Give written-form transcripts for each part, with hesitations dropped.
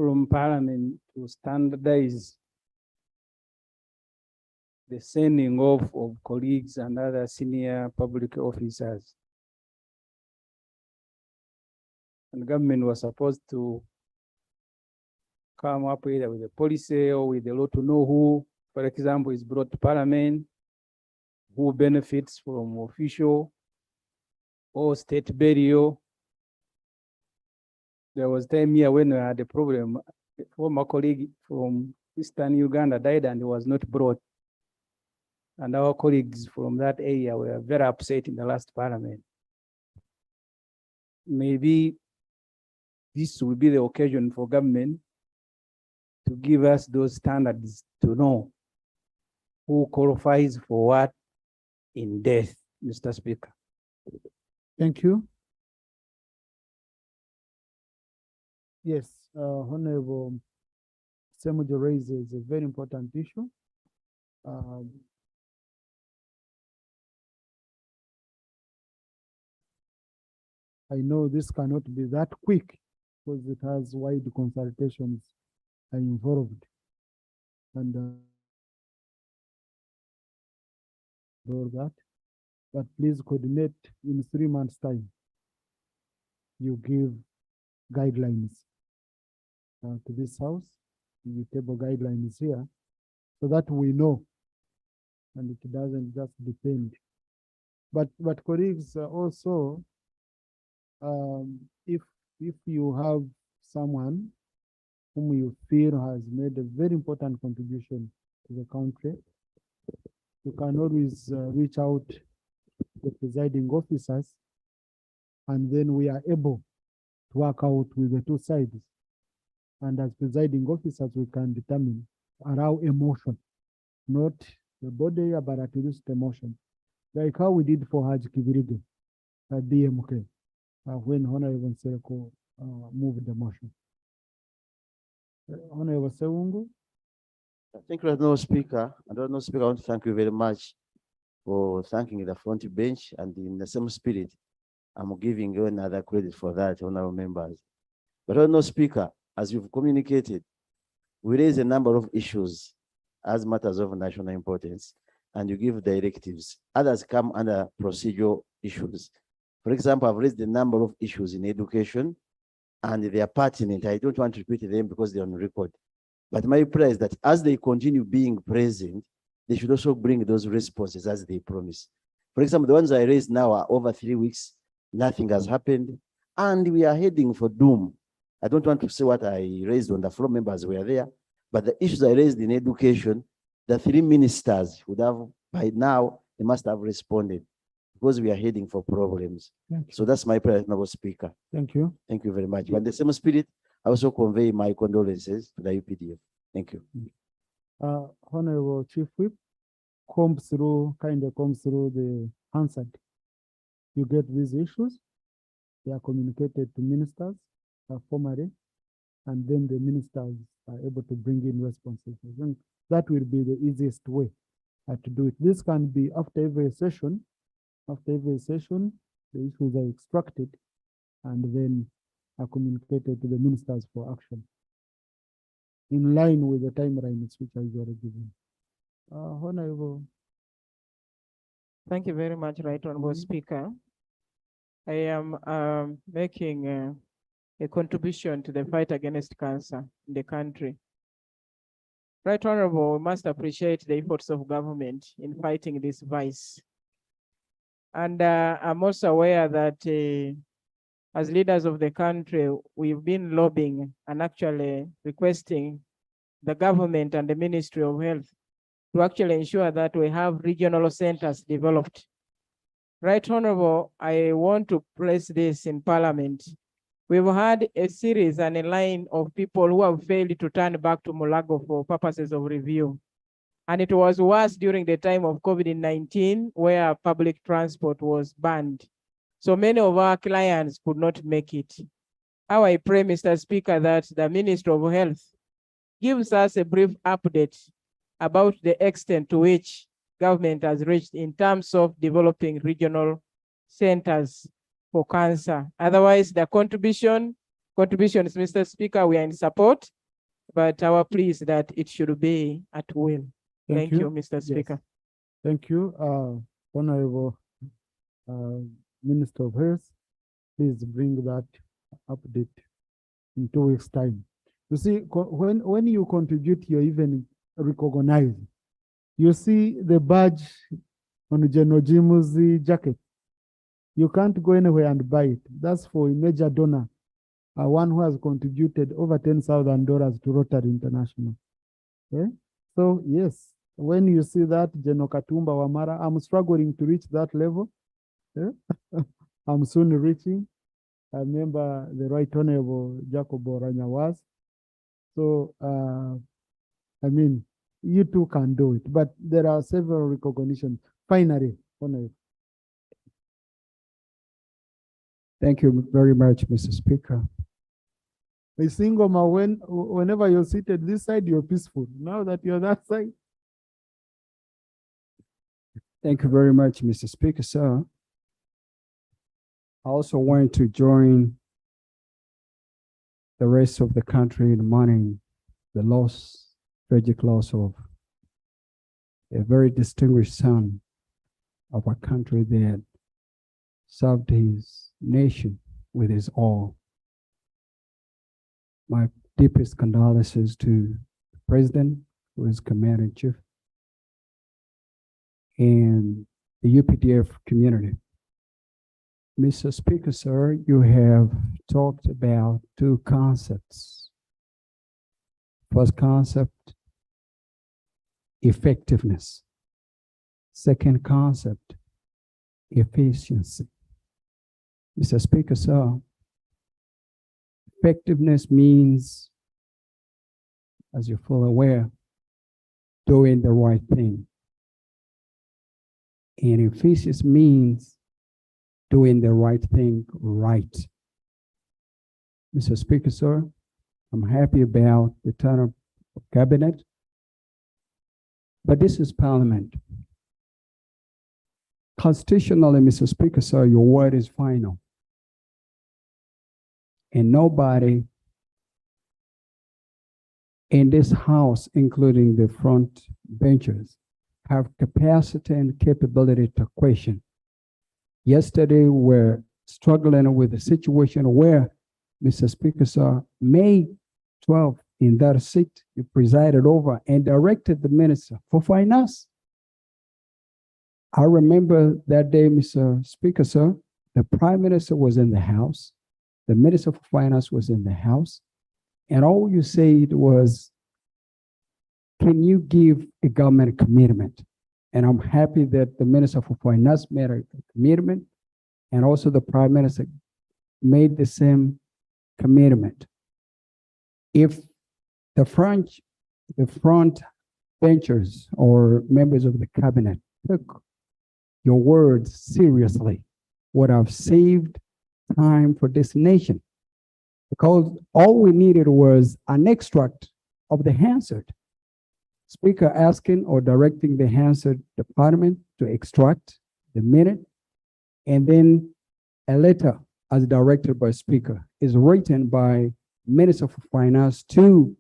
from Parliament to standardize the sending off of colleagues and other senior public officers. And the government was supposed to come up either with a policy or with a law to know who, for example, is brought to Parliament, who benefits from official or state burial. There was time here when we had a problem. A former colleague from Eastern Uganda died and he was not brought. And our colleagues from that area were very upset in the last Parliament. Maybe this will be the occasion for government to give us those standards to know who qualifies for what in death, Mr. Speaker. Thank you. Yes, Honorable Semujo raises a very important issue. I know this cannot be that quick because it has wide consultations are involved. And all that, but please coordinate in 3 months' time. You give guidelines to this house, you table guidelines here so that we know and it doesn't just depend. But colleagues, also, if you have someone whom you feel has made a very important contribution to the country, you can always reach out to the presiding officers, and then we are able to work out with the two sides. And as presiding officers, we can determine, allow emotion, not the body, but at least emotion. Like how we did for Haj Kibirige at DMK, when Honorable Sereko moved the motion. Honorable Sewungu. Thank you, Honorable Speaker. Honorable Speaker, I want to thank you very much for thanking the front bench, and in the same spirit, I'm giving you another credit for that, honorable members. But Honorable Speaker, as you've communicated, we raise a number of issues as matters of national importance, and you give directives. Others come under procedural issues. For example, I've raised a number of issues in education, and they are pertinent. I don't want to repeat them because they're on record. But my prayer is that as they continue being present, they should also bring those responses as they promise. For example, the ones I raised now are over 3 weeks, nothing has happened, and we are heading for doom. I don't want to say what I raised when the floor members were there, but the issues I raised in education, the 3 ministers would have, by now, they must have responded because we are heading for problems. So that's my prayer, Honorable Speaker. Thank you. Thank you very much. But in the same spirit, I also convey my condolences to the UPDF. Thank you. Honorable Chief Whip, kind of comes through the Hansard. You get these issues, they are communicated to ministers formally, and then the ministers are able to bring in responses. I think that will be the easiest way to do it. This can be after every session. After every session, the issues are extracted and then are communicated to the ministers for action in line with the timelines which are usually given. Honorable. Thank you very much, Right Honorable Speaker. I am making a contribution to the fight against cancer in the country. Right Honorable, we must appreciate the efforts of government in fighting this vice. And I'm also aware that as leaders of the country, we've been lobbying and actually requesting the government and the Ministry of Health to actually ensure that we have regional centers developed. Right Honorable, I want to place this in Parliament. We've had a series and a line of people who have failed to turn back to Mulago for purposes of review. And it was worse during the time of COVID-19, where public transport was banned. So many of our clients could not make it. How I pray, Mr. Speaker, that the Minister of Health gives us a brief update about the extent to which government has reached in terms of developing regional centers for cancer. Otherwise, the contribution contributions, Mr. Speaker, we are in support, but our plea is that it should be at will. Thank you, Mr. Yes. Speaker. Thank you, Honorable Minister of Health. Please bring that update in 2 weeks' time. You see, when you contribute, you're even recognized. You see the badge on General Jim's jacket. You can't go anywhere and buy it. That's for a major donor, one who has contributed over $10,000 to Rotary International. Okay? So yes, when you see that, General Katumba Wamara, I'm struggling to reach that level. Yeah? I'm soon reaching. I remember the Right Honorable Jacob Oranya was. So, I mean, you too can do it, but there are several recognitions. Finally, Honorable. Thank you very much, Mr. Speaker. A single man, whenever you're seated this side, you're peaceful. Now that you're that side. Thank you very much, Mr. Speaker, sir. I also want to join the rest of the country in mourning the tragic loss of a very distinguished son of our country that served his nation with his all. My deepest condolences to the President, who is Commander-in-Chief, and the UPDF community. Mr. Speaker, sir, you have talked about two concepts. First concept, effectiveness. Second concept, efficiency. Mr. Speaker, sir, effectiveness means, as you're fully aware, doing the right thing. And efficiency means doing the right thing right. Mr. Speaker, sir, I'm happy about the turn of cabinet, but this is Parliament. Constitutionally, Mr. Speaker, sir, your word is final. And nobody in this House, including the front benchers, have capacity and capability to question. Yesterday, we're struggling with a situation where, Mr. Speaker, sir, May 12th, in that seat, you presided over and directed the Minister for Finance. I remember that day, Mr. Speaker, sir, the Prime Minister was in the House, the Minister for Finance was in the House, and all you said was, can you give a government commitment? And I'm happy that the Minister for Finance made a commitment, and also the Prime Minister made the same commitment. If the front benchers or members of the cabinet took your words seriously, would have saved time for this nation, because all we needed was an extract of the Hansard. Speaker asking or directing the Hansard department to extract the minute, and then a letter as directed by Speaker is written by Minister for Finance to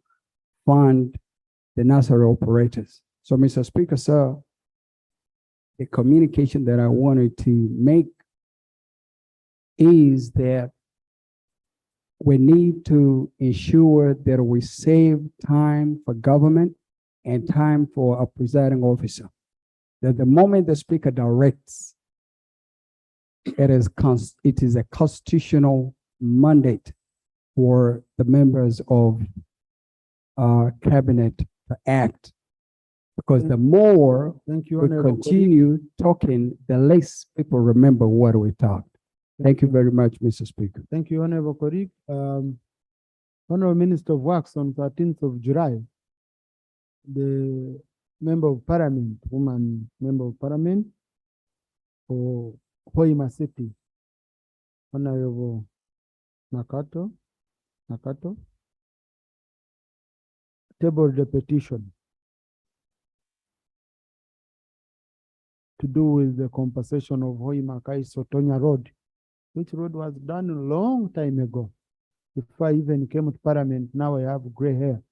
fund the necessary operators. So, Mr. Speaker, sir, the communication that I wanted to make is that we need to ensure that we save time for government and time for a presiding officer. That the moment the Speaker directs, it is a constitutional mandate for the members of cabinet to act. Because the more Thank you, we Honorable continue talking, the less people remember what we talked. Thank you very much, Mr. Speaker. Thank you, Honorable Korik. Honorable Minister of Works, on 13th of July, the Member of Parliament, woman Member of Parliament for Hoima City, Honorable Nakato, tabled the petition to do with the compensation of Hoima Kai Sotonya Road, which road was done a long time ago. Before I even came to Parliament, now I have gray hair.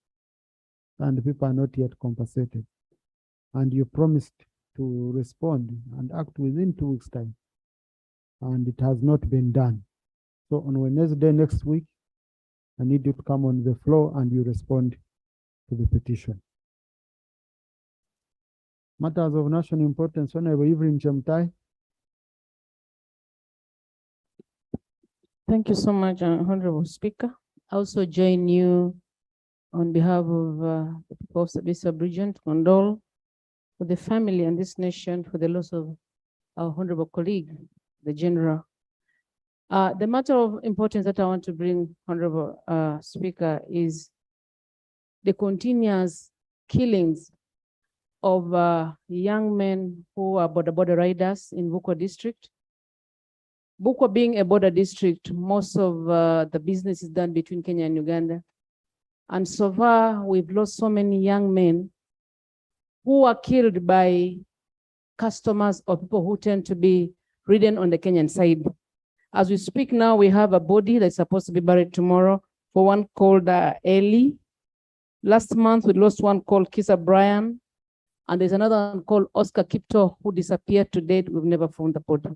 And people are not yet compensated. And you promised to respond and act within 2 weeks' time. And it has not been done. So on Wednesday next week, I need you to come on the floor and you respond to the petition. Matters of national importance, Honorable Evelyn Chemtai. Thank you so much, Honorable Speaker. I also join you on behalf of the people of this region to condole with the family and this nation for the loss of our honorable colleague, the General. The matter of importance that I want to bring, Honorable Speaker, is the continuous killings of young men who are border riders in Bukwa district. Bukwa being a border district, most of the business is done between Kenya and Uganda. And so far, we've lost so many young men who are killed by customers or people who tend to be ridden on the Kenyan side. As we speak now, we have a body that's supposed to be buried tomorrow for one called Ellie. Last month, we lost one called Kisa Brian. And there's another one called Oscar Kipto who disappeared to date. We've never found the body.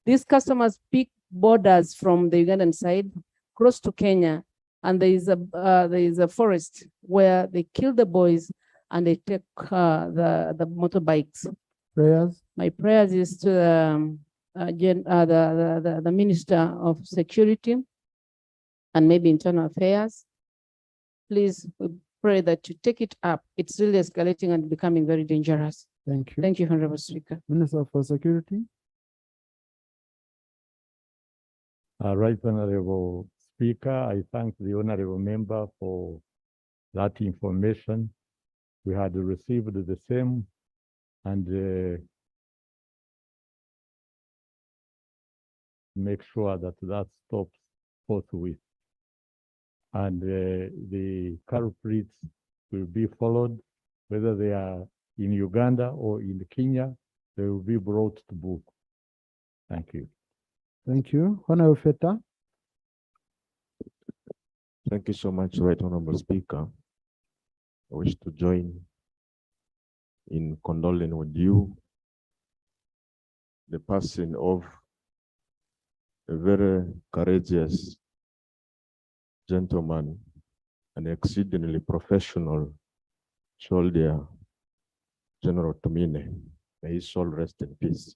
These customers pick borders from the Ugandan side, close to Kenya, and there is a forest where they kill the boys and they take the motorbikes. Prayers. My prayers is to the Minister of Security and maybe Internal Affairs. Please pray that you take it up. It's really escalating and becoming very dangerous. Thank you. Thank you, Honorable Speaker. Minister for Security. Right Honorable Speaker, I thank the Honorable Member for that information. We had received the same and make sure that that stops forthwith. And the culprits will be followed, whether they are in Uganda or in Kenya, they will be brought to book. Thank you. Thank you. Honorable Feta. Thank you so much, Right Honorable Speaker. I wish to join in condoling with you the passing of a very courageous gentleman, an exceedingly professional soldier, General Tumine. May his soul rest in peace.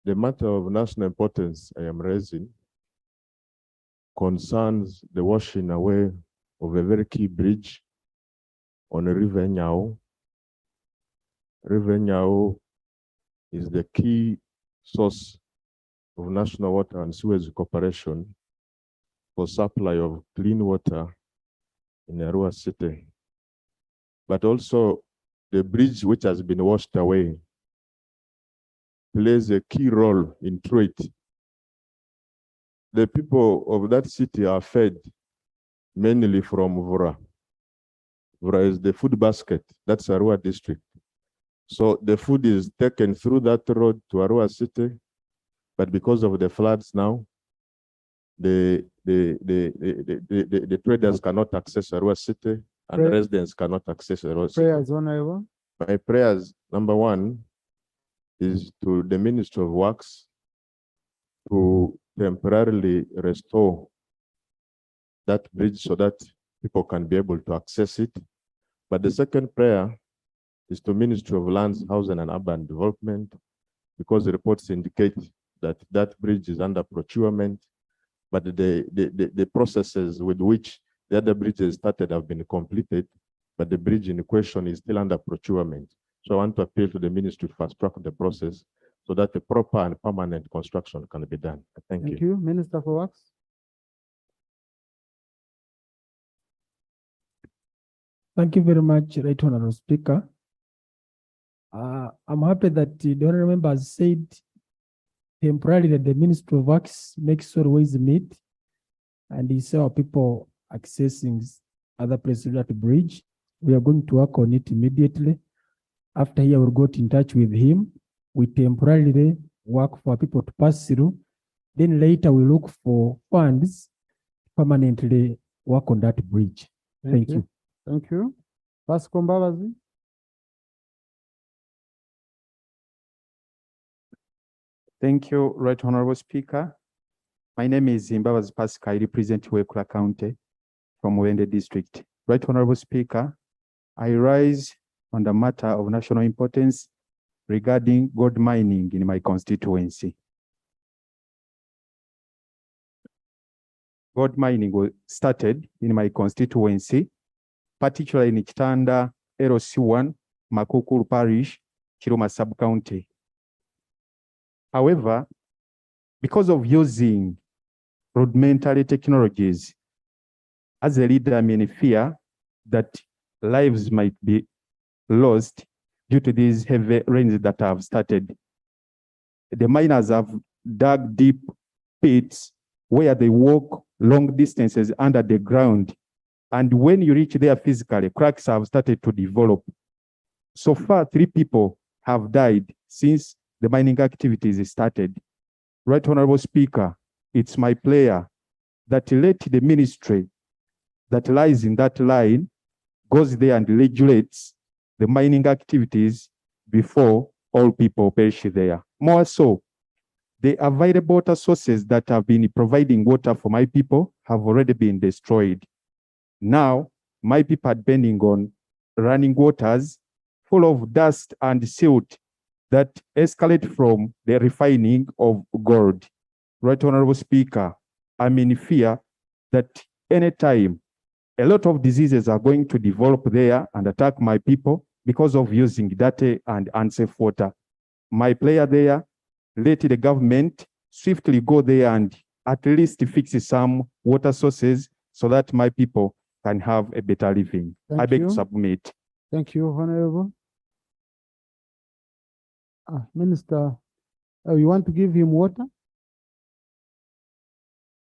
The matter of national importance I am raising concerns the washing away of a very key bridge on the River Nyao. River Nyao is the key source of national water and sewage corporation for supply of clean water in Arua City. But also the bridge which has been washed away plays a key role in trade. The people of that city are fed mainly from Vura. Vura is the food basket, that's Arua district. So the food is taken through that road to Arua City, but because of the floods now, the traders cannot access Arua City and the residents cannot access Arua City. Prayers, Honorable. My prayers, number one, is to the Ministry of Works to temporarily restore that bridge so that people can be able to access it. But the second prayer is to Ministry of Lands, Housing and Urban Development, because the reports indicate that that bridge is under procurement, but the processes with which the other bridges started have been completed, but the bridge in question is still under procurement. So I want to appeal to the ministry to fast track the process so that the proper and permanent construction can be done. Thank you. Thank you. Minister for Works. Thank you very much, Right Honorable Speaker. I'm happy that the honorable member has said temporarily that the Ministry of Works makes sure ways meet and he saw people accessing other places at the bridge. We are going to work on it immediately. After here, we'll get in touch with him. We temporarily work for people to pass through. Then later we look for funds permanently work on that bridge. Thank you. Thank you. Pascal Mbabazi. Thank you, Right Honorable Speaker. My name is Mbabazi Pascal. I represent Wekula County from Wende District. Right Honorable Speaker, I rise on the matter of national importance regarding gold mining in my constituency. Gold mining was started in my constituency, particularly in Kitanda, LC1, Makukuru Parish, Kiroma Sub-County. However, because of using rudimentary technologies, as a leader, I'm in fear that lives might be lost due to these heavy rains that have started. The miners have dug deep pits where they walk long distances under the ground. And when you reach there physically, cracks have started to develop. So far, 3 people have died since the mining activities started. Right Honorable Speaker, it's my prayer that let the ministry that lies in that line goes there and regulates the mining activities before all people perish there. More so, the available water sources that have been providing water for my people have already been destroyed. Now, my people are depending on running waters full of dust and silt that escalate from the refining of gold. Right Honorable Speaker, I'm in fear that anytime a lot of diseases are going to develop there and attack my people because of using dirty and unsafe water. My prayer there, let the government swiftly go there and at least fix some water sources so that my people can have a better living. I beg to submit. Thank you, Honorable. Minister, you want to give him water?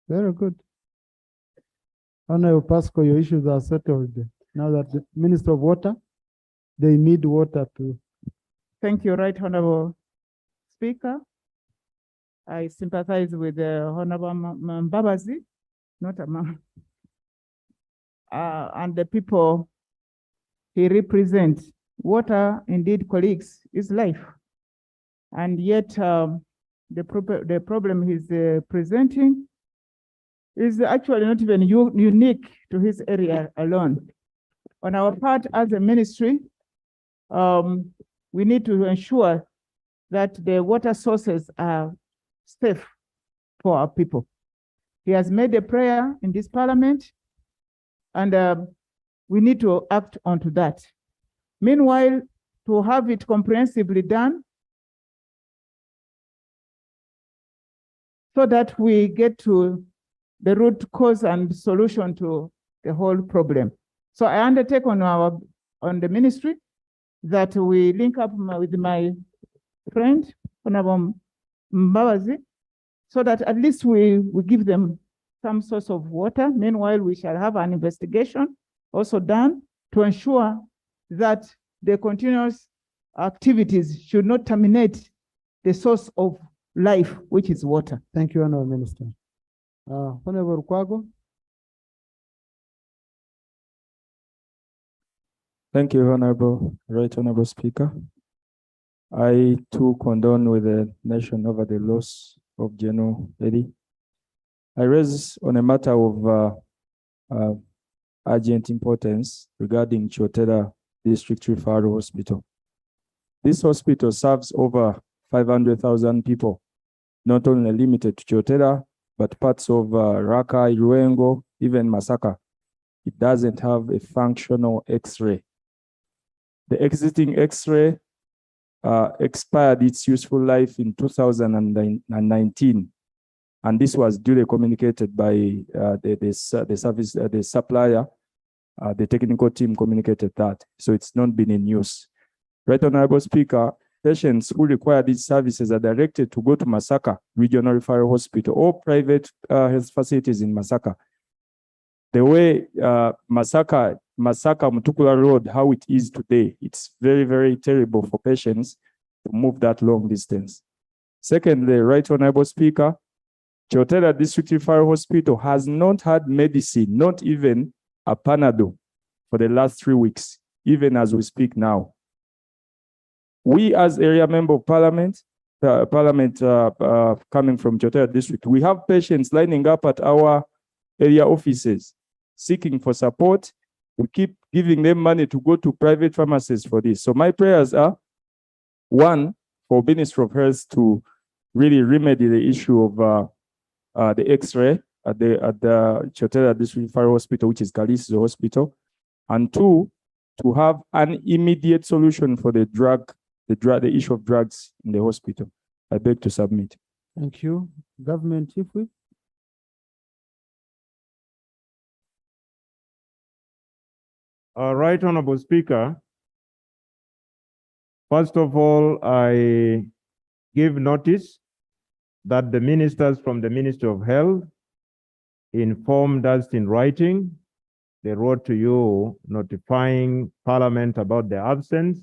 Very good. Honorable Pascal, your issues are settled. Now that the Minister of Water, they need water too. Thank you, Right Honorable Speaker. I sympathize with Honorable Mbabazi, not a man, and the people he represents. Water, indeed, colleagues, is life. And yet, the problem he's presenting is actually not even unique to his area alone. On our part as a ministry, we need to ensure that the water sources are safe for our people. He has made a prayer in this parliament, and we need to act onto that. Meanwhile, to have it comprehensively done, so that we get to the root cause and solution to the whole problem. So I undertake on the ministry that we link up with my friend, Honorable Mbabazi, so that at least we give them some source of water. Meanwhile, we shall have an investigation also done to ensure that the continuous activities should not terminate the source of life, which is water. Thank you, Honorable Minister. Honorable Kwago. Thank you, Right Honorable Speaker. I too condone with the nation over the loss of General Eddie. I raise on a matter of urgent importance regarding Chotera District Referral Hospital. This hospital serves over 500,000 people, not only limited to Chotera, but parts of Rakai, Ruengo, even Masaka. It doesn't have a functional X-ray. The existing X-ray expired its useful life in 2019, and this was duly communicated by the supplier. The technical team communicated that, so it's not been in use. Right Honorable Speaker, patients who require these services are directed to go to Masaka Regional Referral Hospital or private health facilities in Masaka. The way Masaka Mutukula Road, how it is today, it's very, very terrible for patients to move that long distance. Secondly, Right Honorable Speaker, Chotera District Referral Hospital has not had medicine, not even a Panadol, for the last 3 weeks, even as we speak now. We, as area member of parliament, coming from Chotera District, we have patients lining up at our area offices, seeking for support. We keep giving them money to go to private pharmacies for this. So my prayers are, one, for Ministry of Health to really remedy the issue of the X-ray at the Chotera District Referral Hospital, which is Kalisi's hospital, and two, to have an immediate solution for the issue of drugs in the hospital. I beg to submit. Thank you. Government Chief Whip. Right Honorable Speaker, first of all, I give notice that the ministers from the Ministry of Health informed us in writing. They wrote to you notifying Parliament about their absence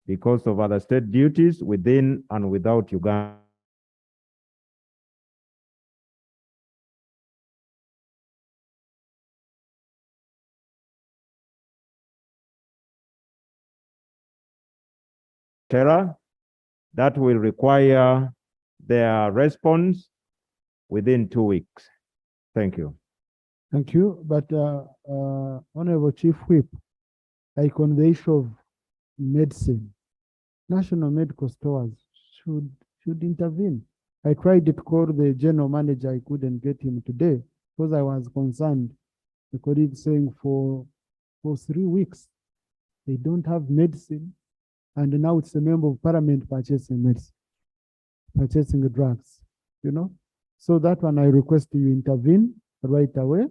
because of other state duties within and without Uganda. That will require their response within 2 weeks. Thank you. Thank you. But Honorable Chief Whip, like on the issue of medicine, national medical stores should intervene. I tried to call the general manager. I couldn't get him today because I was concerned. The colleague saying for 3 weeks they don't have medicine, and now it's a member of parliament purchasing medicine, purchasing the drugs, you know. So that one I request you intervene right away.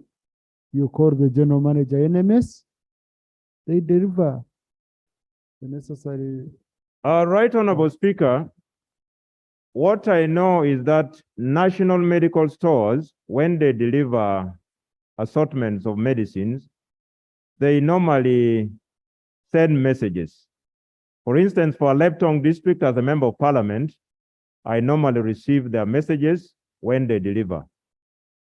You call the general manager, NMS, they deliver the necessary. Right Honorable Speaker, what I know is that national medical stores, when they deliver assortments of medicines, they normally send messages. For instance, for Leptong District, as a member of parliament, I normally receive their messages when they deliver.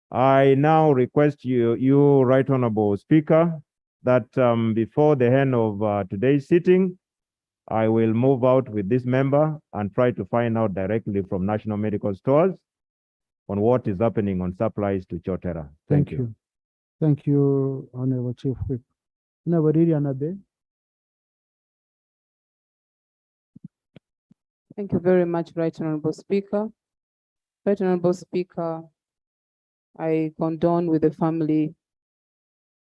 I now request you, Right Honorable Speaker, that before the end of today's sitting, I will move out with this member and try to find out directly from national medical stores on what is happening on supplies to Chotera. Thank you. Thank you, Honorable Chief Whip. Honorable Anabe. Thank you very much, Right Honorable Speaker. Right Honorable Speaker, I condone with the family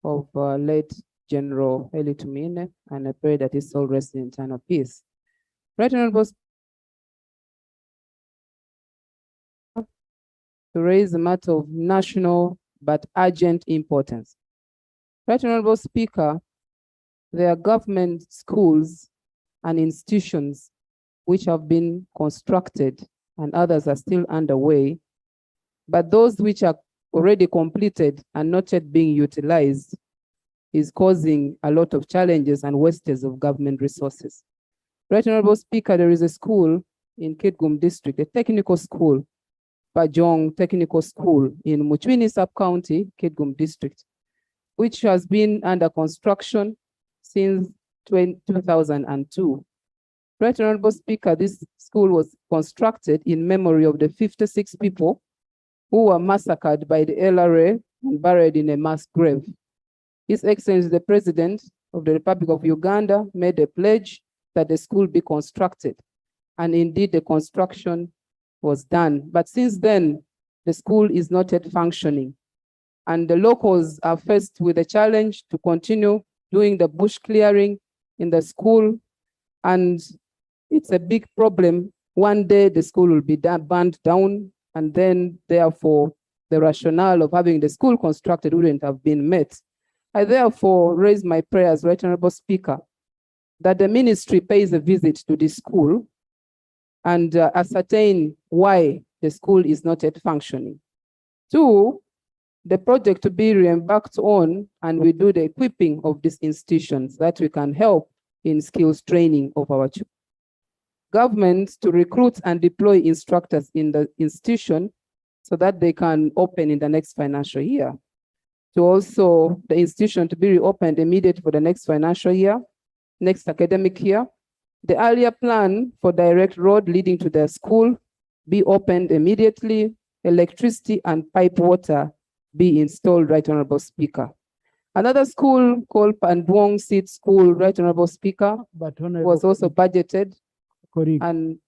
of late General Eli Tumine, and I pray that his soul rests in eternal peace. Right Honorable Speaker, to raise a matter of national but urgent importance. Right Honorable Speaker, there are government schools and institutions which have been constructed and others are still underway, but those which are already completed and not yet being utilized is causing a lot of challenges and wastage of government resources. Right Honorable Speaker, there is a school in Kitgum District, a technical school, Pajong Technical School in Muchwini Sub-County, Kitgum District, which has been under construction since 2002. Right Honorable Speaker, this school was constructed in memory of the 56 people who were massacred by the LRA and buried in a mass grave. His Excellency, the President of the Republic of Uganda, made a pledge that the school be constructed. And indeed, the construction was done. But since then, the school is not yet functioning. And the locals are faced with a challenge to continue doing the bush clearing in the school. And it's a big problem. One day the school will be burned down, and then therefore the rationale of having the school constructed wouldn't have been met. I therefore raise my prayers, Right Honorable Speaker, that the ministry pays a visit to the school and ascertain why the school is not yet functioning. Two, the project to be re-embarked on, and we do the equipping of these institutions that we can help in skills training of our children. Government to recruit and deploy instructors in the institution so that they can open in the next financial year. To also the institution to be reopened immediately for the next financial year, next academic year. The earlier plan for direct road leading to the school be opened immediately, electricity and pipe water be installed, Right Honorable Speaker. Another school called Pandwong Seed School, Right Honorable Speaker, But was also budgeted colleague, and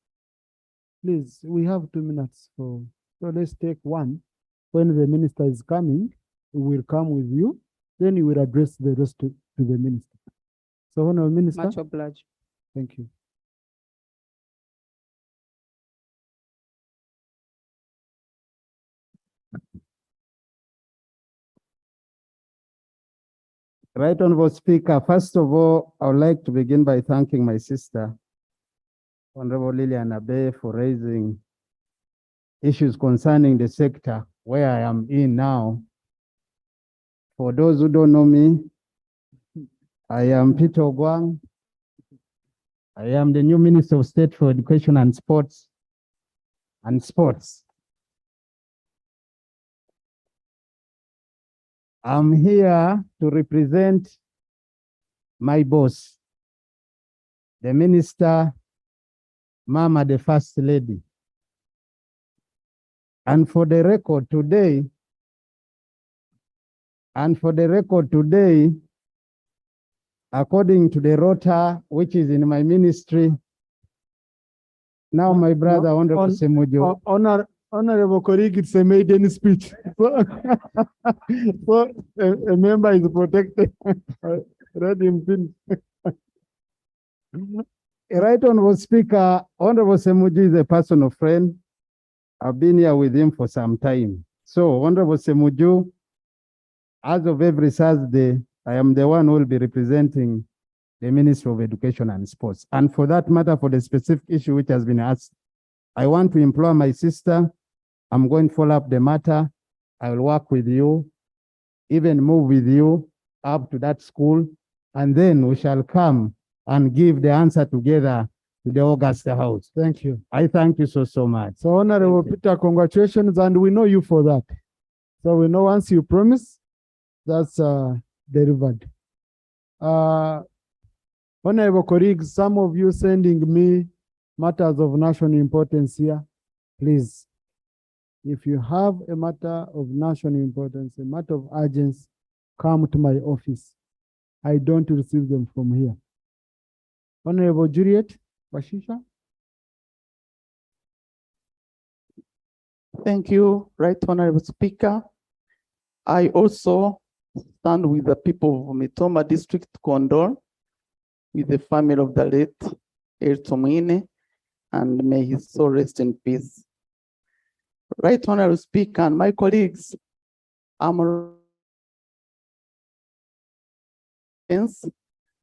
please, we have 2 minutes so let's take one. When the minister is coming, we will come with you, then you will address the rest to the minister. So, Honorable Minister, much obliged. thank you. Right Honorable Speaker, first of all, I would like to begin by thanking my sister, Honorable Lilian Abe, for raising issues concerning the sector where I am in now. For those who don't know me, I am Peter Ogwang. I am the new Minister of State for Education and Sports. I'm here to represent my boss, the Minister, Mama, the First Lady. And for the record today, according to the rota, which is in my ministry, now my brother, Honorable Semujo. Honorable colleague, it's a maiden speech. So a member is protected. Let him finish. Right Honorable Speaker, Honorable Semuju is a personal friend. I've been here with him for some time. So Honorable Semuju, as of every Thursday, I am the one who will be representing the Ministry of Education and Sports. And for that matter, for the specific issue which has been asked, I want to implore my sister, I'm going to follow up the matter. I will work with you, even move with you up to that school, and then we shall come and give the answer together to the Augusta House. Thank you. I thank you so much. So, Honorable Peter, congratulations, and we know you for that. So we know once you promise, that's delivered. Honorable colleagues, some of you sending me matters of national importance here, please. If you have a matter of national importance, a matter of urgency, come to my office. I don't receive them from here. Honorable Juliet Bashisha. Thank you, Right Honorable Speaker. I also stand with the people of Mitoma District to condole with the family of the late Tomine, and may his soul rest in peace. Right Honorable Speaker and my colleagues, I'm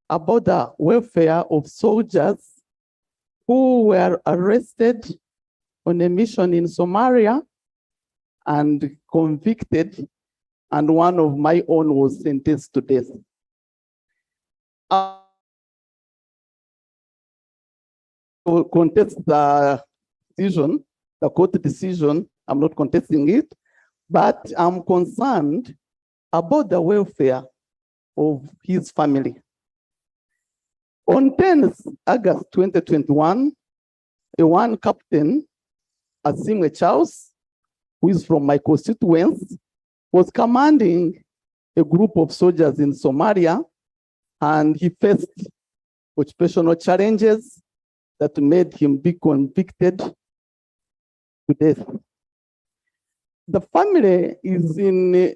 about the welfare of soldiers who were arrested on a mission in Somalia and convicted, and one of my own was sentenced to death. I will contest the decision, the court decision. I'm not contesting it, but I'm concerned about the welfare of his family. On 10th August 2021, one captain, Asimwe Charles, who is from my constituency, was commanding a group of soldiers in Somalia, and he faced occupational challenges that made him be convicted to death. The family is in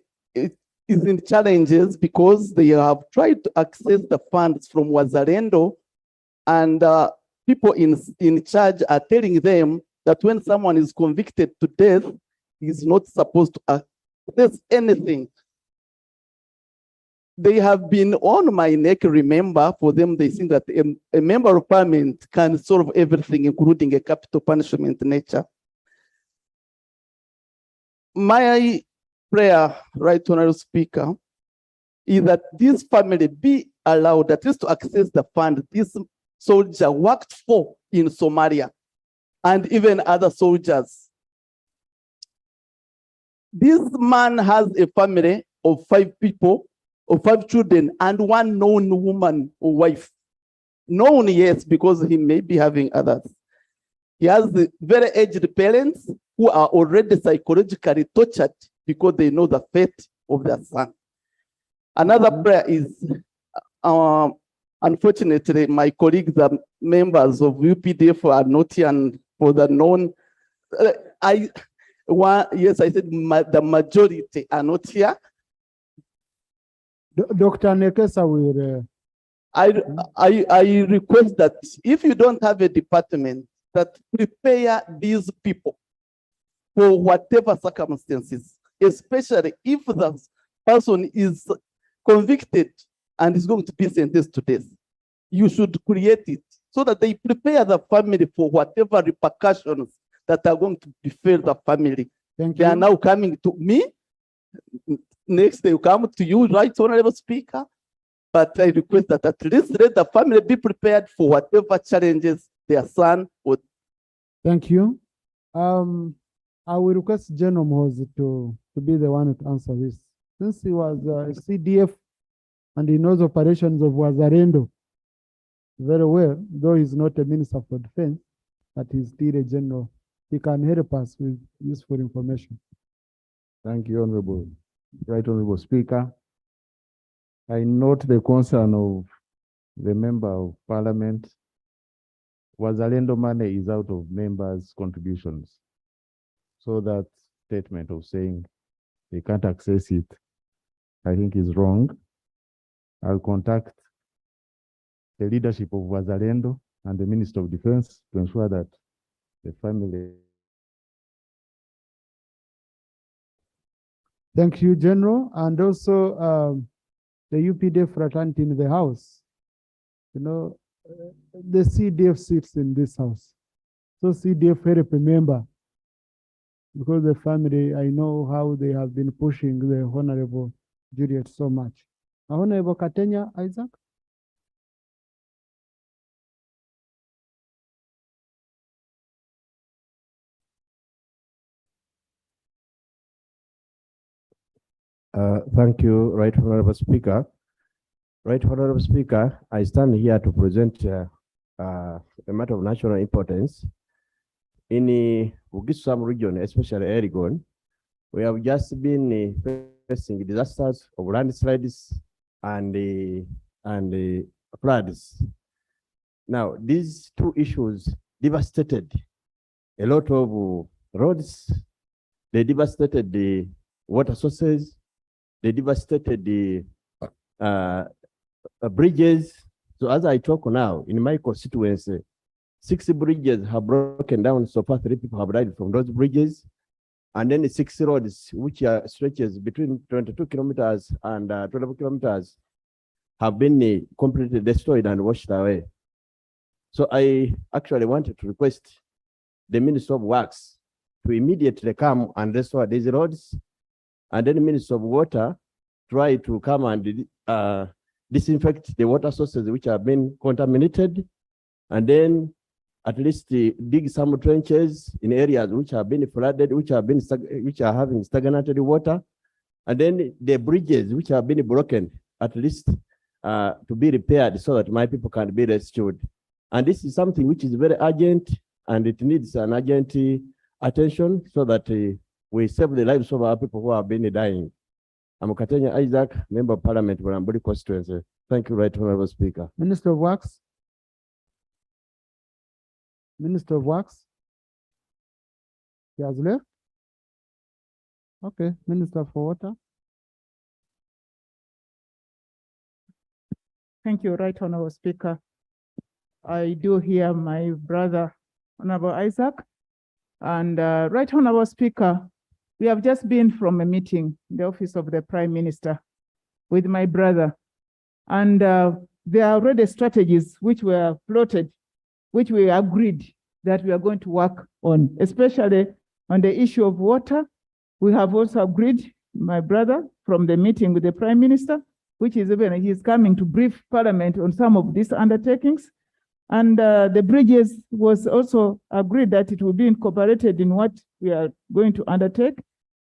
challenges because they have tried to access the funds from Wazalendo, and people in charge are telling them that when someone is convicted to death, he's not supposed to access anything. They have been on my neck, remember, for them, they think that a member of parliament can solve everything, including a capital punishment nature. My prayer, Right Honorable Speaker, is that this family be allowed at least to access the fund this soldier worked for in Somalia, and even other soldiers. This man has a family of 5 people, of 5 children, and 1 known woman or wife. Known, yes, because he may be having others. He has the very aged parents who are already psychologically tortured because they know the fate of their son. Another prayer is, unfortunately, my colleagues are members of UPDF are not here, and for the known, yes, I said the majority are not here. Dr. Nekesa will. I request that if you don't have a department that prepare these people for whatever circumstances, especially if the person is convicted and is going to be sentenced to death, you should create it so that they prepare the family for whatever repercussions that are going to befall the family. They are now coming to me. Next, they will come to you, Right Honorable Speaker. But I request that at least let the family be prepared for whatever challenges their son would. Thank you. I will request General Mohozi to be the one to answer this. Since he was a CDF and he knows operations of Wazalendo very well, though he's not a Minister for Defense, but he's still a general. He can help us with useful information. Thank you, Honorable. Right Honorable Speaker. I note the concern of the Member of Parliament. Wazalendo money is out of members' contributions. So that statement of saying they can't access it, I think is wrong. I'll contact the leadership of Wazalendo and the Minister of Defense to ensure that the family. Thank you, General. And also the UPDF fraternity in the house. You know, the CDF sits in this house. So CDF help a member because the family, I know how they have been pushing the Honorable Juliet so much. Honorable Katenya Isaac. Thank you, Right Honorable Speaker. Right Honorable Speaker, I stand here to present a matter of national importance. In the Ugisam region, especially Erigon, we have just been facing disasters of landslides and floods. Now, these 2 issues devastated a lot of roads. They devastated the water sources. They devastated the bridges. So as I talk now, in my constituency, 6 bridges have broken down. So far, 3 people have died from those bridges. And then the 6 roads, which are stretches between 22 kilometers and 12 kilometers, have been completely destroyed and washed away. So I actually wanted to request the Minister of Works to immediately come and restore these roads, and then the Minister of Water try to come and disinfect the water sources which have been contaminated, and then at least dig some trenches in areas which have been flooded, which are having stagnated water, and then the bridges which have been broken, at least to be repaired so that my people can be rescued. And this is something which is very urgent, and it needs an urgent attention so that we save the lives of our people who have been dying. I'm Katenya Isaac, Member of Parliament for Ambodi constituency. Thank you, Right Honorable Speaker. Minister of Works. Minister of Works. He has left. Okay, Minister for Water. Thank you, Right Honorable Speaker. I do hear my brother, Honorable Isaac. And Right Honorable Speaker, we have just been from a meeting in the office of the Prime Minister with my brother. And there are already strategies which were plotted, which we agreed that we are going to work on, especially on the issue of water. We have also agreed, my brother, from the meeting with the Prime Minister, which is even, he's coming to brief Parliament on some of these undertakings. And the bridges was also agreed that it will be incorporated in what we are going to undertake.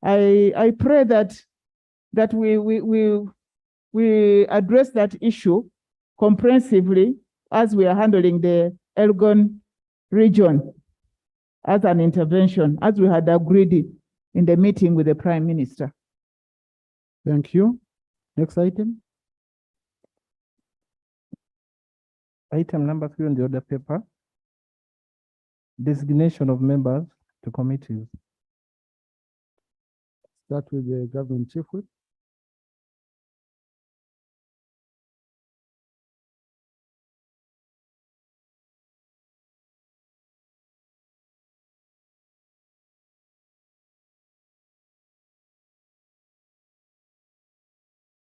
I pray that we address that issue comprehensively as we are handling the Elgon region as an intervention, as we had agreed in the meeting with the Prime Minister. Thank you. Next item. Item number 3 on the order paper. Designation of members to committees. Start with the government chief whip.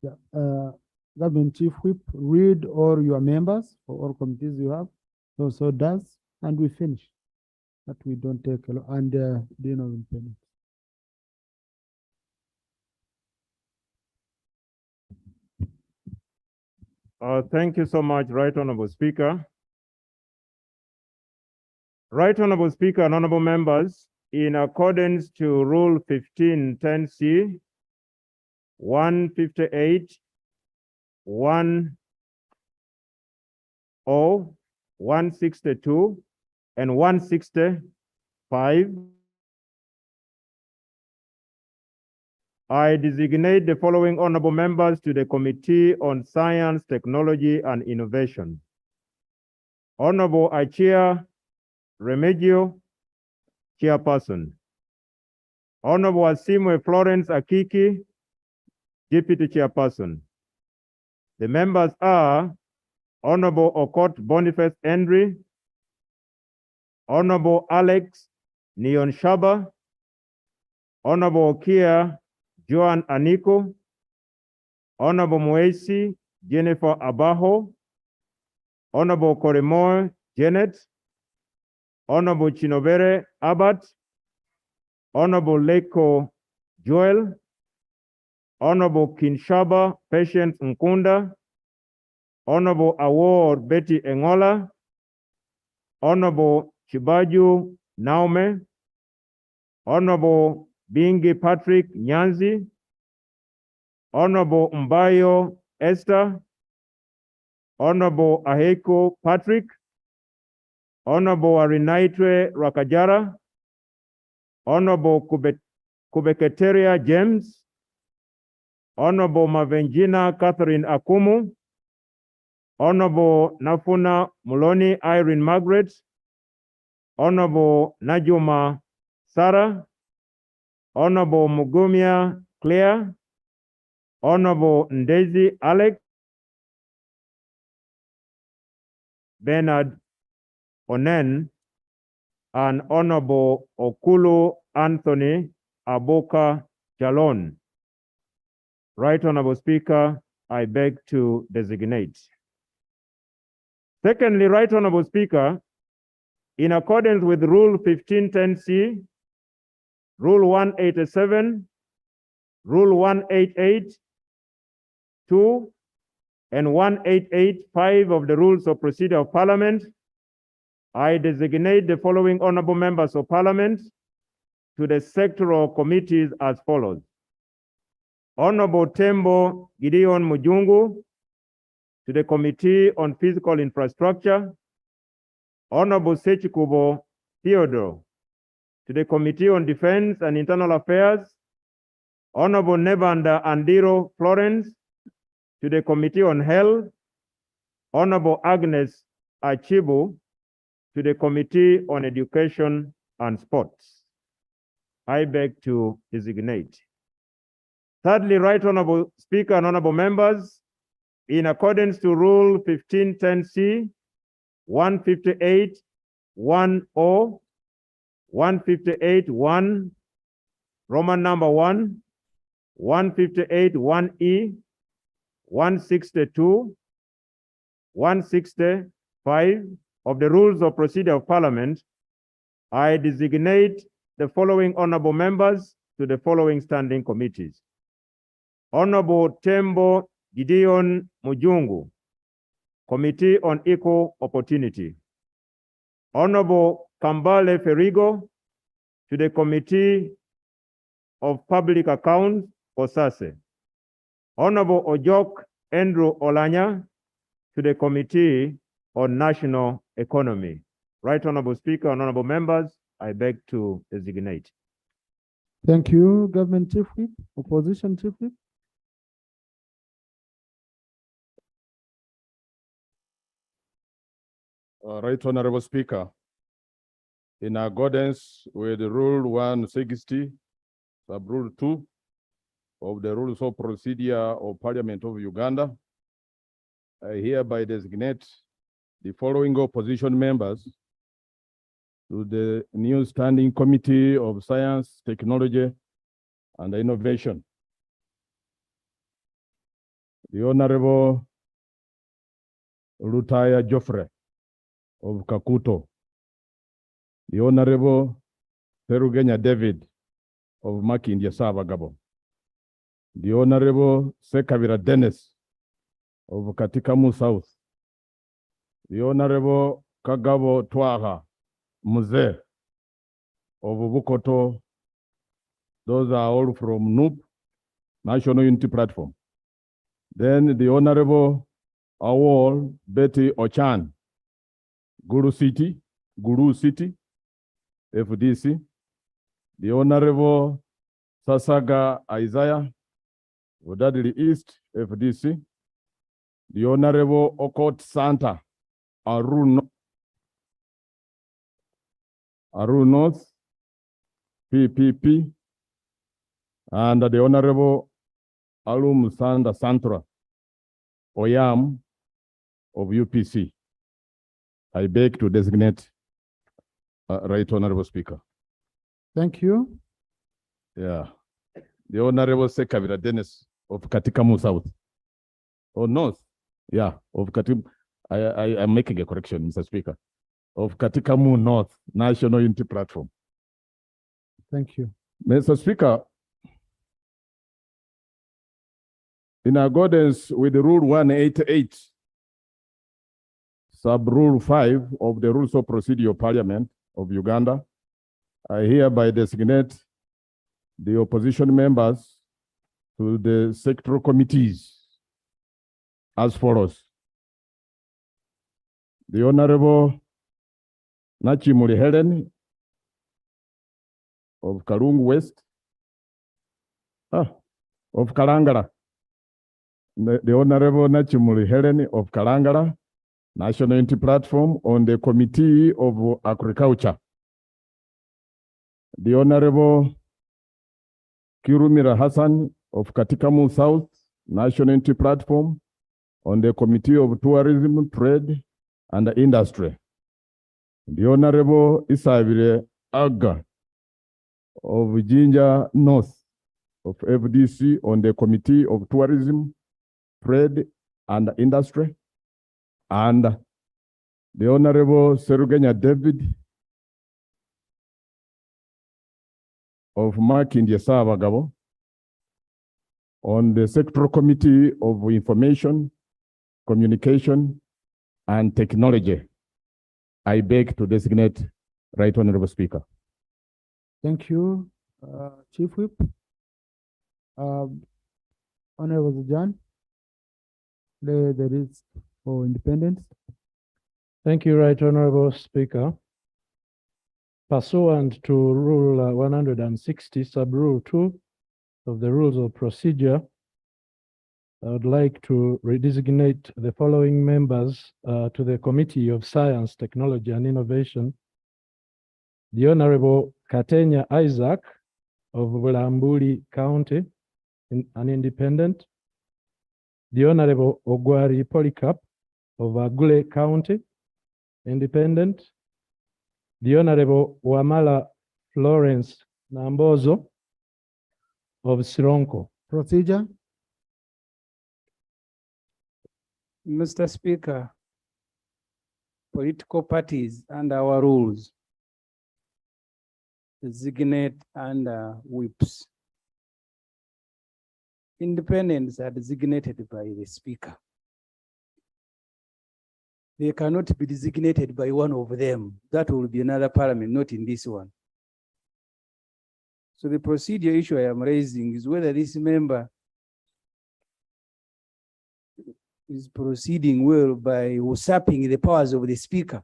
Yeah, government chief whip, read all your members for all committees you have. So does, and we finish. That we don't take a lot, and Dean of Independence. Thank you so much, Right Honorable Speaker. Right Honorable Speaker and honorable members, in accordance to Rule 1510C, 158, 1 162, and 165, I designate the following honorable members to the Committee on Science, Technology, and Innovation. Honorable Achia Remigio, Chairperson. Honorable Asimwe Florence Akiki, Deputy Chairperson. The members are Honorable Okot Boniface Henry, Honorable Alex Neon Shaba, Honorable Kia Joan Aniko, Honorable Moesi Jennifer Abajo, Honorable Korimoy Janet, Honorable Chinobere Abbott, Honorable Leko Joel, Honorable Kinshaba Patience Nkunda, Honorable Award Betty Engola, Honorable Chibaju Naume, Honorable Bingi Patrick Nyanzi, Honorable Mbayo Esther, Honorable Aheko Patrick, Honorable Arinaitwe Rakajara, Honorable Kubeketeria James, Honorable Mavenjina Catherine Akumu, Honorable Nafuna Muloni Irene Margaret, Honorable Najuma Sarah, Honorable Mugumia Claire, Honorable Ndezi Alex, Bernard Onen, and Honorable Okulu Anthony Aboka Jalon. Right Honorable Speaker, I beg to designate. Secondly, Right Honorable Speaker, in accordance with Rule 1510C, Rule 187, Rule 188, 2, and 188.5 of the Rules of Procedure of Parliament, I designate the following honorable members of Parliament to the sectoral committees as follows. Honorable Tembo Gideon Mujungu to the Committee on Physical Infrastructure. Honorable Sechikubo Theodore to the Committee on Defense and Internal Affairs. Honorable Nebanda Andiro Florence to the Committee on Health. Honorable Agnes Achibu to the Committee on Education and Sports. I beg to designate. Thirdly, Right Honorable Speaker and honorable members, in accordance to Rule 1510C, 158, 10, 158, 1, Roman number 1, 158, 1E, 162, 165 of the Rules of Procedure of Parliament, I designate the following honorable members to the following standing committees. Honorable Tembo Gideon Mujungu, Committee on Equal Opportunity. Honorable Kambale Ferigo to the Committee of Public Accounts for SASE. Honorable Ojok Andrew Olanya to the Committee on National Economy. Right Honorable Speaker and honorable members, I beg to designate. Thank you, Government Chief Whip, Opposition Chief Whip. Right Honorable Speaker, in accordance with Rule 160, Sub-Rule 2 of the Rules of Procedure of Parliament of Uganda, I hereby designate the following opposition members to the new Standing Committee of Science, Technology, and Innovation. The Honorable Lutaya Joffre of Kakuto. The Honorable Perugenya David of Makindya Savagabo. The Honorable Sekavira Dennis of Katikamu South. The Honorable Kagabo Twaha Muze of Bukoto. Those are all from NUP, National Unity Platform. Then the Honorable Awol Betty Ochan, Guru City, FDC. The Honorable Sasaga Isaiah, Vodadili East, FDC. The Honorable Okot Santa, Aru North, PPP. And the Honorable Alum Sanda Santra, Oyam of UPC. I beg to designate Right Honorable Speaker. Thank you. Yeah. The Honorable Sekavira Dennis of Katikamu South. Or North. Yeah, of Katim. I am making a correction, Mr. Speaker. Of Katikamu North, National Unity Platform. Thank you. Mr. Speaker, in accordance with the Rule 188, Sub-Rule 5 of the Rules of Procedure of Parliament of Uganda, I hereby designate the opposition members to the sectoral committees as follows. The Honorable Nachimuli Helen of Karungu West, of Kalangala. The Honorable Nachimuli Helen of Kalangala, National Unity Platform, on the Committee of Agriculture. The Honorable Kirumira Hassan of Katikamu South, National Unity Platform, on the Committee of Tourism, Trade, and Industry. The Honorable Isavire Aga of Jinja North of FDC, on the Committee of Tourism, Trade, and Industry. And the Honorable Serugenya David of Makindya Savagabo, on the Sectoral Committee of Information, Communication, and Technology. I beg to designate Right Honorable Speaker. Thank you, Chief Whip. Honorable John, the list for independence. Thank you, Right Honorable Speaker. Pursuant to Rule 160, Sub-Rule 2 of the Rules of Procedure, I would like to redesignate the following members to the Committee of Science, Technology, and Innovation. The Honorable Katenya Isaac of Bulambuli County, an independent. The Honorable Ogwari Polycarp of Agule County, independent. The Honorable Wamala Florence Nambozo of Sironko. Procedure. Mr. Speaker, political parties under our rules designate under whips. Independents are designated by the Speaker. They cannot be designated by one of them. That will be another parliament, not in this one. So the procedure issue I am raising is whether this member is proceeding well by usurping the powers of the speaker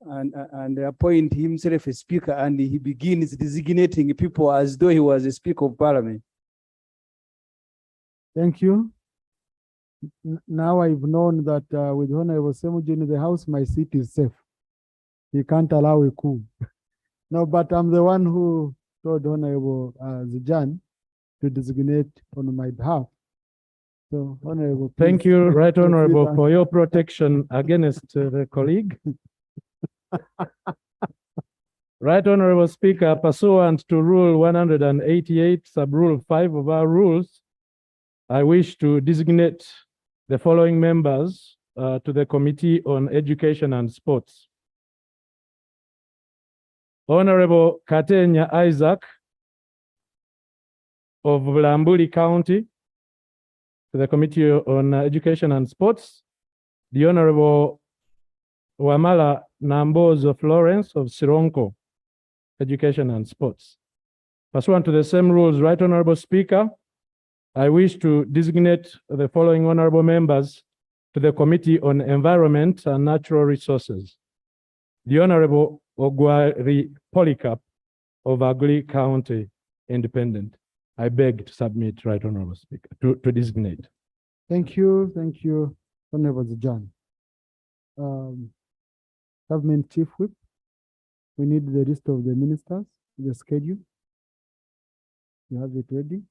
and appoint himself a speaker, and he begins designating people as though he was a speaker of parliament. Thank you. Now I've known that with Honorable Semuji in the house, my seat is safe. He can't allow a coup. No, but I'm the one who told Honorable Zijan to designate on my behalf. So, Honorable. Thank please you, Right proceed Honorable, and- for your protection against the colleague. Right Honorable Speaker, pursuant to Rule 188, Sub-Rule 5 of our rules, I wish to designate the following members to the Committee on Education and Sports. Honorable Katenya Isaac of Bulambuli County to the Committee on Education and Sports. The Honorable Wamala Nambozo Florence of Sironko, Education and Sports. Pursuant to the same rules, Right Honorable Speaker, I wish to designate the following honorable members to the Committee on Environment and Natural Resources. The Honorable Ogwari Polycarp of Agli County, Independent. I beg to submit, Right Honorable Speaker, to designate. Thank you, Honorable Zijan. Government Chief Whip, we need the list of the ministers, the schedule. You have it ready?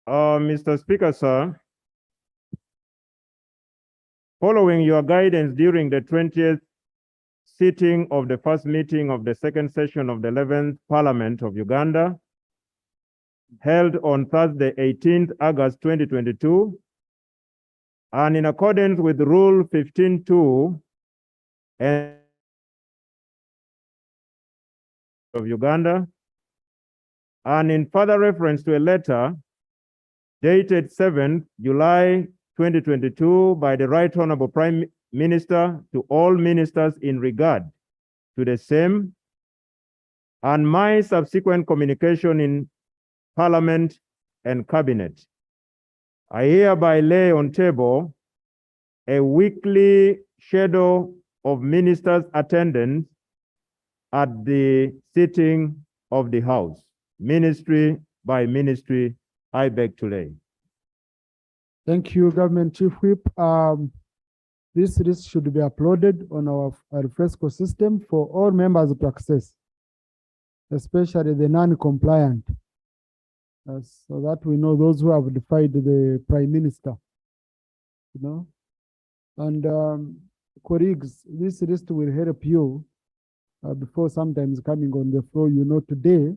Mr. Speaker, sir, following your guidance during the 20th sitting of the first meeting of the second session of the 11th Parliament of Uganda, held on Thursday, 18th August 2022, and in accordance with Rule 15.2 and of Uganda, and in further reference to a letter dated 7th July 2022 by the Right Honorable Prime Minister to all ministers in regard to the same, and my subsequent communication in Parliament and Cabinet, I hereby lay on table a weekly schedule of ministers' attendance at the sitting of the House, ministry by ministry. I beg to lay. Thank you, Government Chief Whip. This list should be uploaded on our fresco system for all members to access, especially the non-compliant, so that we know those who have defied the Prime Minister. And colleagues, this list will help you before sometimes coming on the floor. Today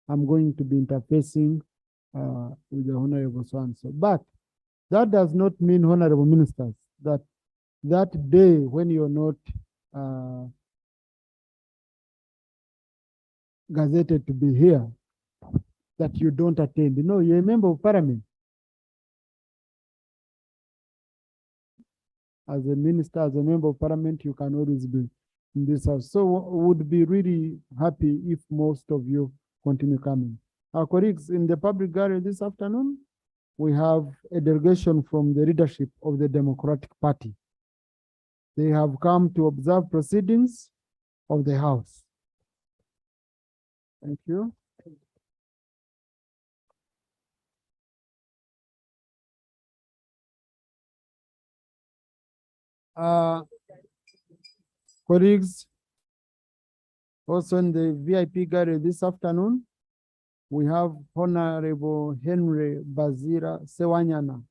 I'm going to be interfacing with the Honorable so-and-so. But that does not mean, Honorable Ministers, that day when you're not gazetted to be here, that you don't attend. You're a member of Parliament. As a minister, as a member of Parliament, you can always be in this house. So would be really happy if most of you continue coming. Our colleagues in the public gallery this afternoon, we have a delegation from the leadership of the Democratic Party. They have come to observe proceedings of the House. Thank you. Colleagues, also in the VIP gallery this afternoon, we have Honorable Henry Bazira Sewanyana,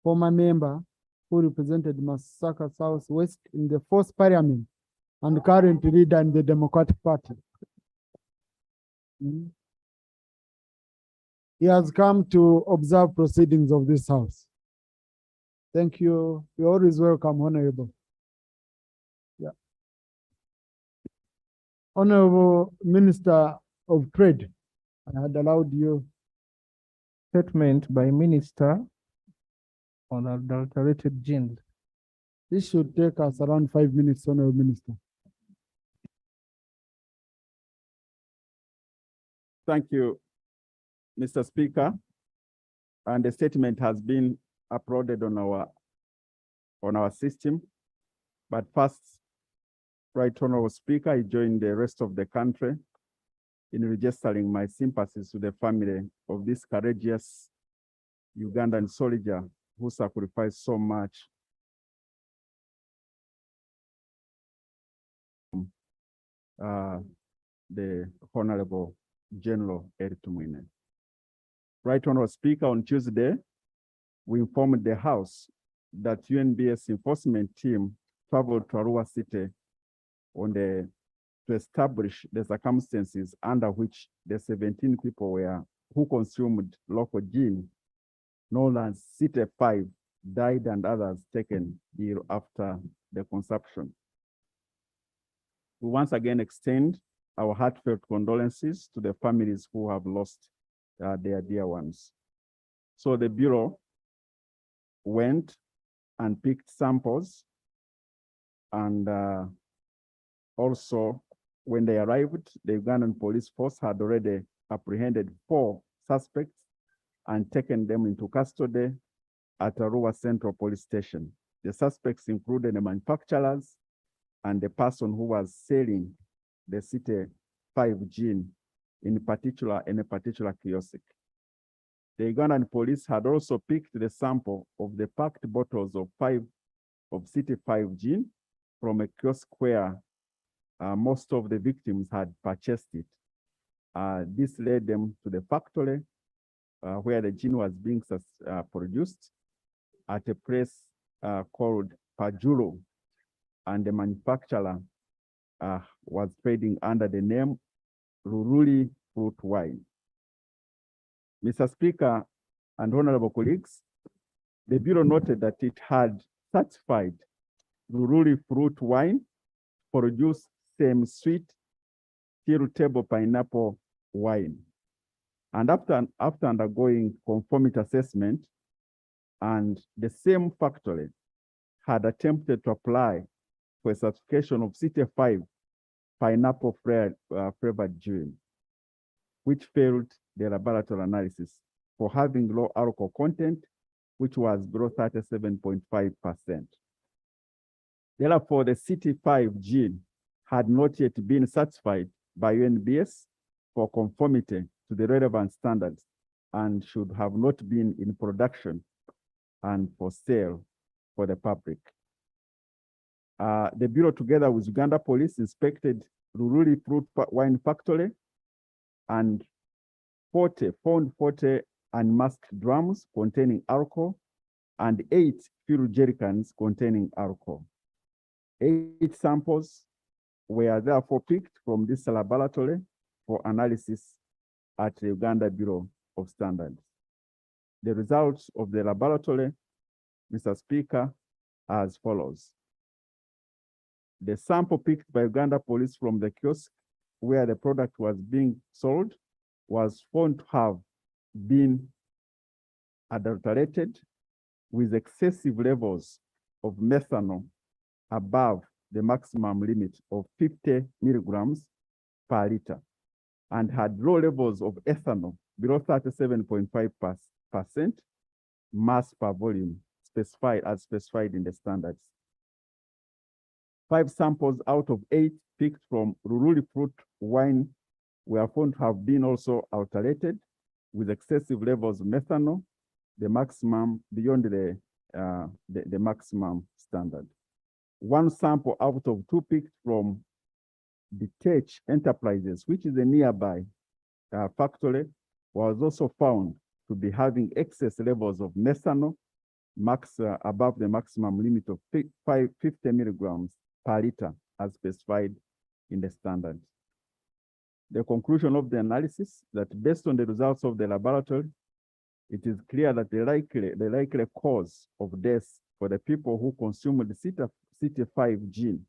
former member who represented Masaka Southwest in the 4th Parliament and current leader in the Democratic Party. He has come to observe proceedings of this House. Thank you. You're always welcome, Honorable. Yeah. Honorable Minister of Trade, I had allowed you. Statement by Minister on adulterated gins. This should take us around 5 minutes, Honorable Minister. Thank you, Mr. Speaker. And the statement has been uploaded on our system. But first, Right Honorable Speaker, I join the rest of the country in registering my sympathies to the family of this courageous Ugandan soldier who sacrificed so much the Honorable General Eritumwine. Right Honorable Speaker, on Tuesday, we informed the House that UNBS enforcement team traveled to Arua City to establish the circumstances under which the 17 people who consumed local gin known as City 5 died and others taken ill after the consumption. We once again extend our heartfelt condolences to the families who have lost their dear ones. So the Bureau went and picked samples, and also when they arrived, the Ugandan police force had already apprehended 4 suspects and taken them into custody at Arua Central Police Station. The suspects included the manufacturers and the person who was selling the City 5 gin in a particular kiosk. The Ugandan police had also picked the sample of the packed bottles of City 5 gin from a kiosk where most of the victims had purchased it. This led them to the factory where the gin was being produced at a place called Pajuro, and the manufacturer was trading under the name Ruruli Fruit Wine. Mr. Speaker and honorable colleagues, the Bureau noted that it had certified Ruruli Fruit Wine produce same sweet table pineapple wine. And after undergoing conformity assessment, and the same factory had attempted to apply for a certification of City 5 pineapple flavored gin, which failed the laboratory analysis for having low alcohol content, which was below 37.5%. Therefore, the City 5 gin had not yet been certified by UNBS for conformity to the relevant standards and should have not been in production and for sale for the public. The Bureau, together with Uganda Police, inspected Ruruli Fruit Wine Factory and found 40 unmasked drums containing alcohol and 8 fuel jerrycans containing alcohol. 8 samples were therefore picked from this laboratory for analysis at the Uganda Bureau of Standards. The results of the laboratory, Mr. Speaker, as follows. The sample picked by Uganda Police from the kiosk where the product was being sold was found to have been adulterated with excessive levels of methanol above the maximum limit of 50 milligrams per liter, and had low levels of ethanol below 37.5% mass per volume, specified in the standards. 5 samples out of 8 picked from Ruruli Fruit Wine were found to have been also adulterated with excessive levels of methanol, the maximum beyond the maximum standard. 1 sample out of 2 picked from Detach Enterprises, which is a nearby factory, was also found to be having excess levels of methanol, above the maximum limit of 50 milligrams per liter, as specified in the standards. The conclusion of the analysis that based on the results of the laboratory, it is clear that the likely cause of death for the people who consumed the City 5 gin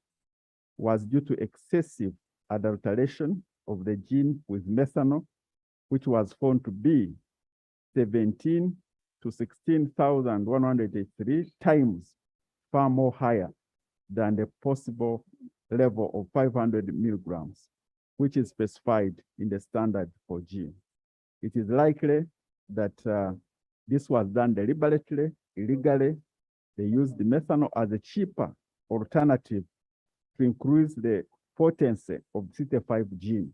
was due to excessive adulteration of the gin with methanol, which was found to be 17 to 16,183 times far more higher than the possible level of 500 milligrams, which is specified in the standard for gin. It is likely that this was done deliberately, illegally. They used the methanol as a cheaper alternative to increase the potency of CT5 gin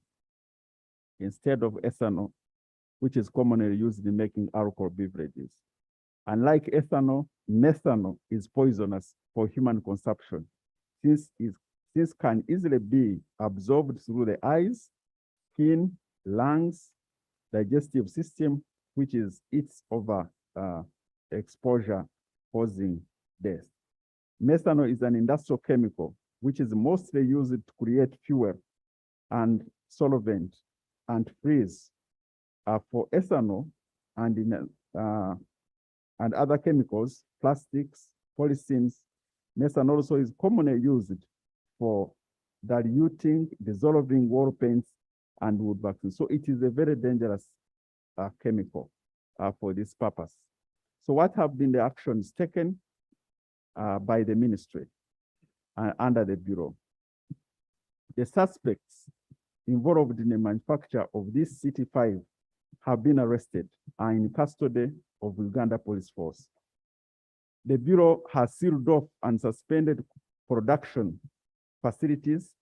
instead of ethanol, which is commonly used in making alcohol beverages. Unlike ethanol, methanol is poisonous for human consumption, since this can easily be absorbed through the eyes, skin, lungs, digestive system, which is its over exposure causing death. Methanol is an industrial chemical which is mostly used to create fuel and solvent and freeze for ethanol and other chemicals, plastics, polythenes. Methanol also is commonly used for diluting, dissolving wall paints and wood waxing. So it is a very dangerous chemical for this purpose. So what have been the actions taken by the ministry under the Bureau? The suspects involved in the manufacture of this CT5 have been arrested and in custody of Uganda Police Force. The Bureau has sealed off and suspended production facilities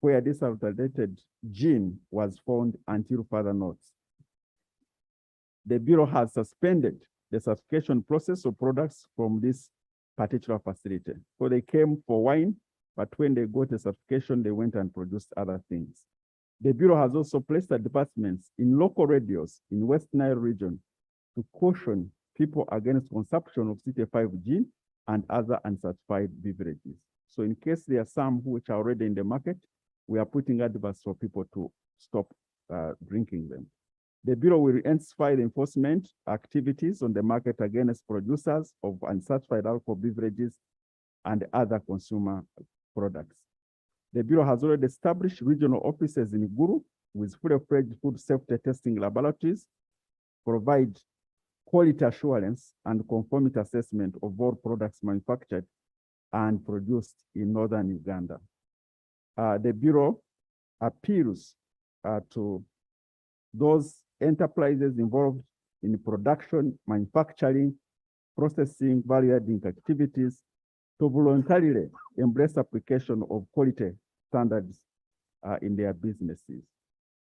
where this adulterated gin was found until further notice. The Bureau has suspended the certification process of products from this particular facility. So they came for wine, but when they got a certification, they went and produced other things. The Bureau has also placed advertisements in local radios in West Nile region to caution people against consumption of CT5 gin and other uncertified beverages. So in case there are some which are already in the market, we are putting adverts for people to stop drinking them. The Bureau will intensify the enforcement activities on the market against producers of uncertified alcohol beverages and other consumer products. The Bureau has already established regional offices in Gulu with fully-fledged food safety testing laboratories, provide quality assurance and conformity assessment of all products manufactured and produced in northern Uganda. The Bureau appeals to those enterprises involved in production, manufacturing, processing, value-adding activities to voluntarily embrace application of quality standards in their businesses.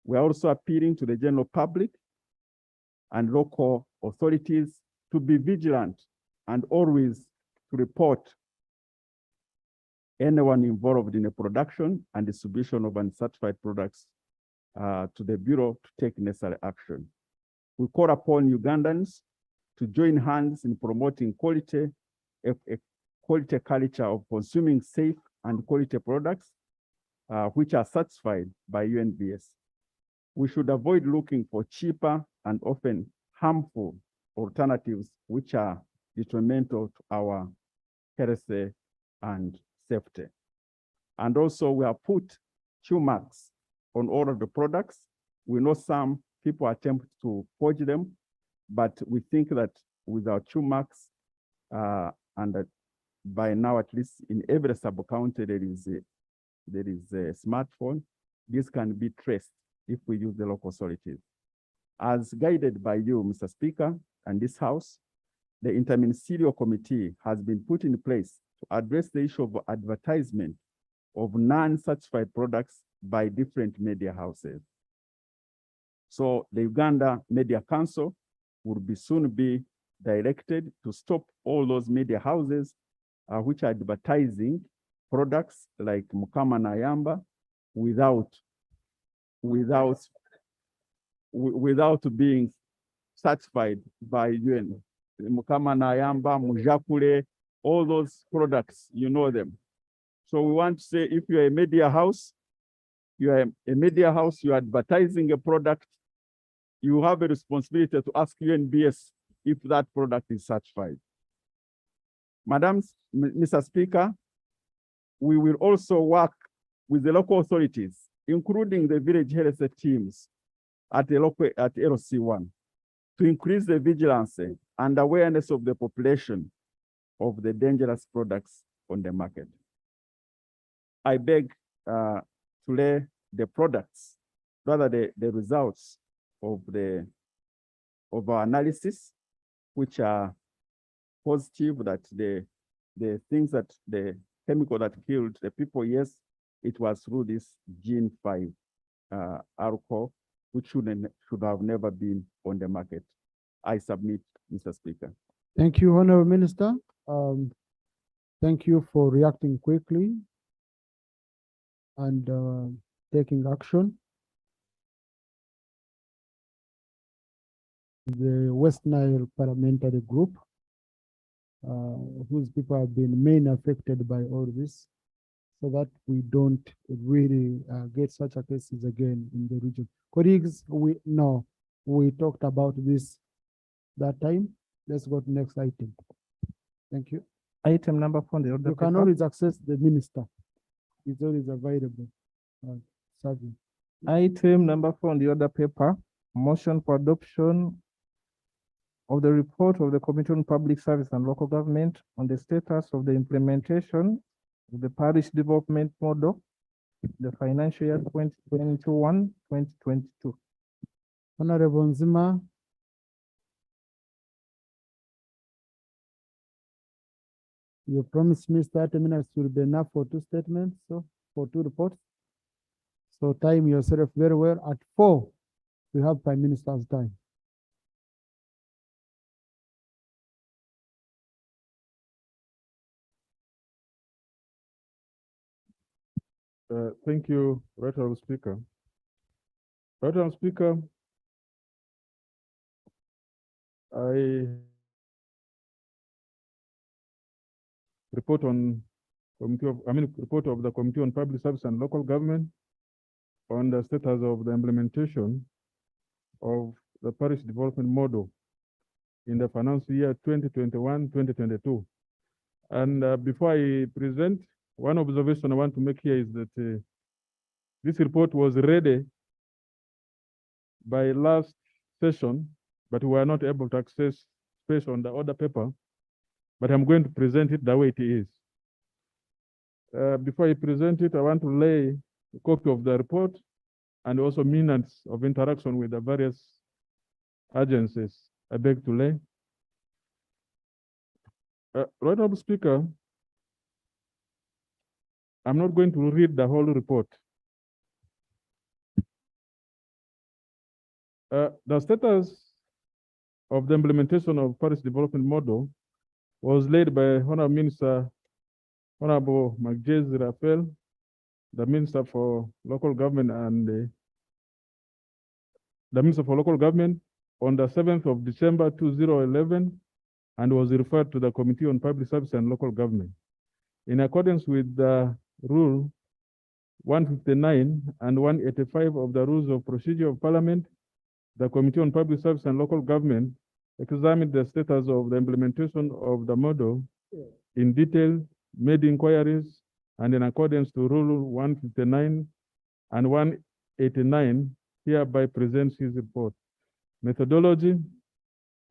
We are also appealing to the general public and local authorities to be vigilant and always to report anyone involved in the production and distribution of uncertified products to the Bureau to take necessary action. We call upon Ugandans to join hands in promoting quality, a quality culture of consuming safe and quality products which are certified by UNBS. We should avoid looking for cheaper and often harmful alternatives which are detrimental to our health and safety. And also we have put chew marks on all of the products. We know some people attempt to forge them, but we think that with our chew marks, and that by now, at least in every sub-county, there is a smartphone. This can be traced if we use the local authorities. As guided by you, Mr. Speaker, and this House, the Interministerial Committee has been put in place to address the issue of advertisement of non-certified products by different media houses. So the Uganda Media Council will soon be directed to stop all those media houses which are advertising products like Mukama Nayamba without being certified by UN. Mukama Nayamba, Mujakule, all those products, you know them. So we want to say, if you're a media house, you're advertising a product, you have a responsibility to ask UNBS if that product is certified. Mr. Speaker, we will also work with the local authorities, including the village health teams at LC1, to increase the vigilance and awareness of the population of the dangerous products on the market. I beg to lay the products, rather the results of our analysis, which are positive, that the things that the chemical that killed the people, yes, it was through this gene 5 alcohol, which should have never been on the market. I submit, Mr. Speaker. Thank you, Honorable Minister. Thank you for reacting quickly and taking action. The West Nile Parliamentary Group, whose people have been mainly affected by all this, so that we don't really get such a cases again in the region. Colleagues, we talked about this that time. Let's go to next item. Thank you. Item number 4 on the order. You can always access the minister. It's always available. Serving. Item number 4 on the order paper, motion for adoption of the report of the Committee on Public Service and Local Government on the status of the implementation of the parish development model, the financial year 2021-2022. Honorable Nzima. You promised me 30 minutes will be enough for 2 statements, so for 2 reports. So time yourself very well. At 4, we have Prime Minister's time. Thank you, Right Honorable Speaker. Right Honorable Speaker, report of the Committee on Public Service and Local Government on the status of the implementation of the parish development model in the financial year 2021-2022. And before I present, one observation I want to make here is that this report was ready by last session, but we were not able to access space on the order paper, but I'm going to present it the way it is. Before I present it, I want to lay a copy of the report and also minutes of interaction with the various agencies. I beg to lay. Right Honorable Speaker, I'm not going to read the whole report. The status of the implementation of Parish Development Model was led by Honorable Minister, Honorable Magjez Raphael, the Minister for Local Government and the Minister for Local Government on the 7th of December 2011, and was referred to the Committee on Public Service and Local Government. In accordance with the Rule 159 and 185 of the Rules of Procedure of Parliament, the Committee on Public Service and Local Government examined the status of the implementation of the model in detail, made inquiries, and in accordance to Rule 159 and 189, hereby presents his report. Methodology: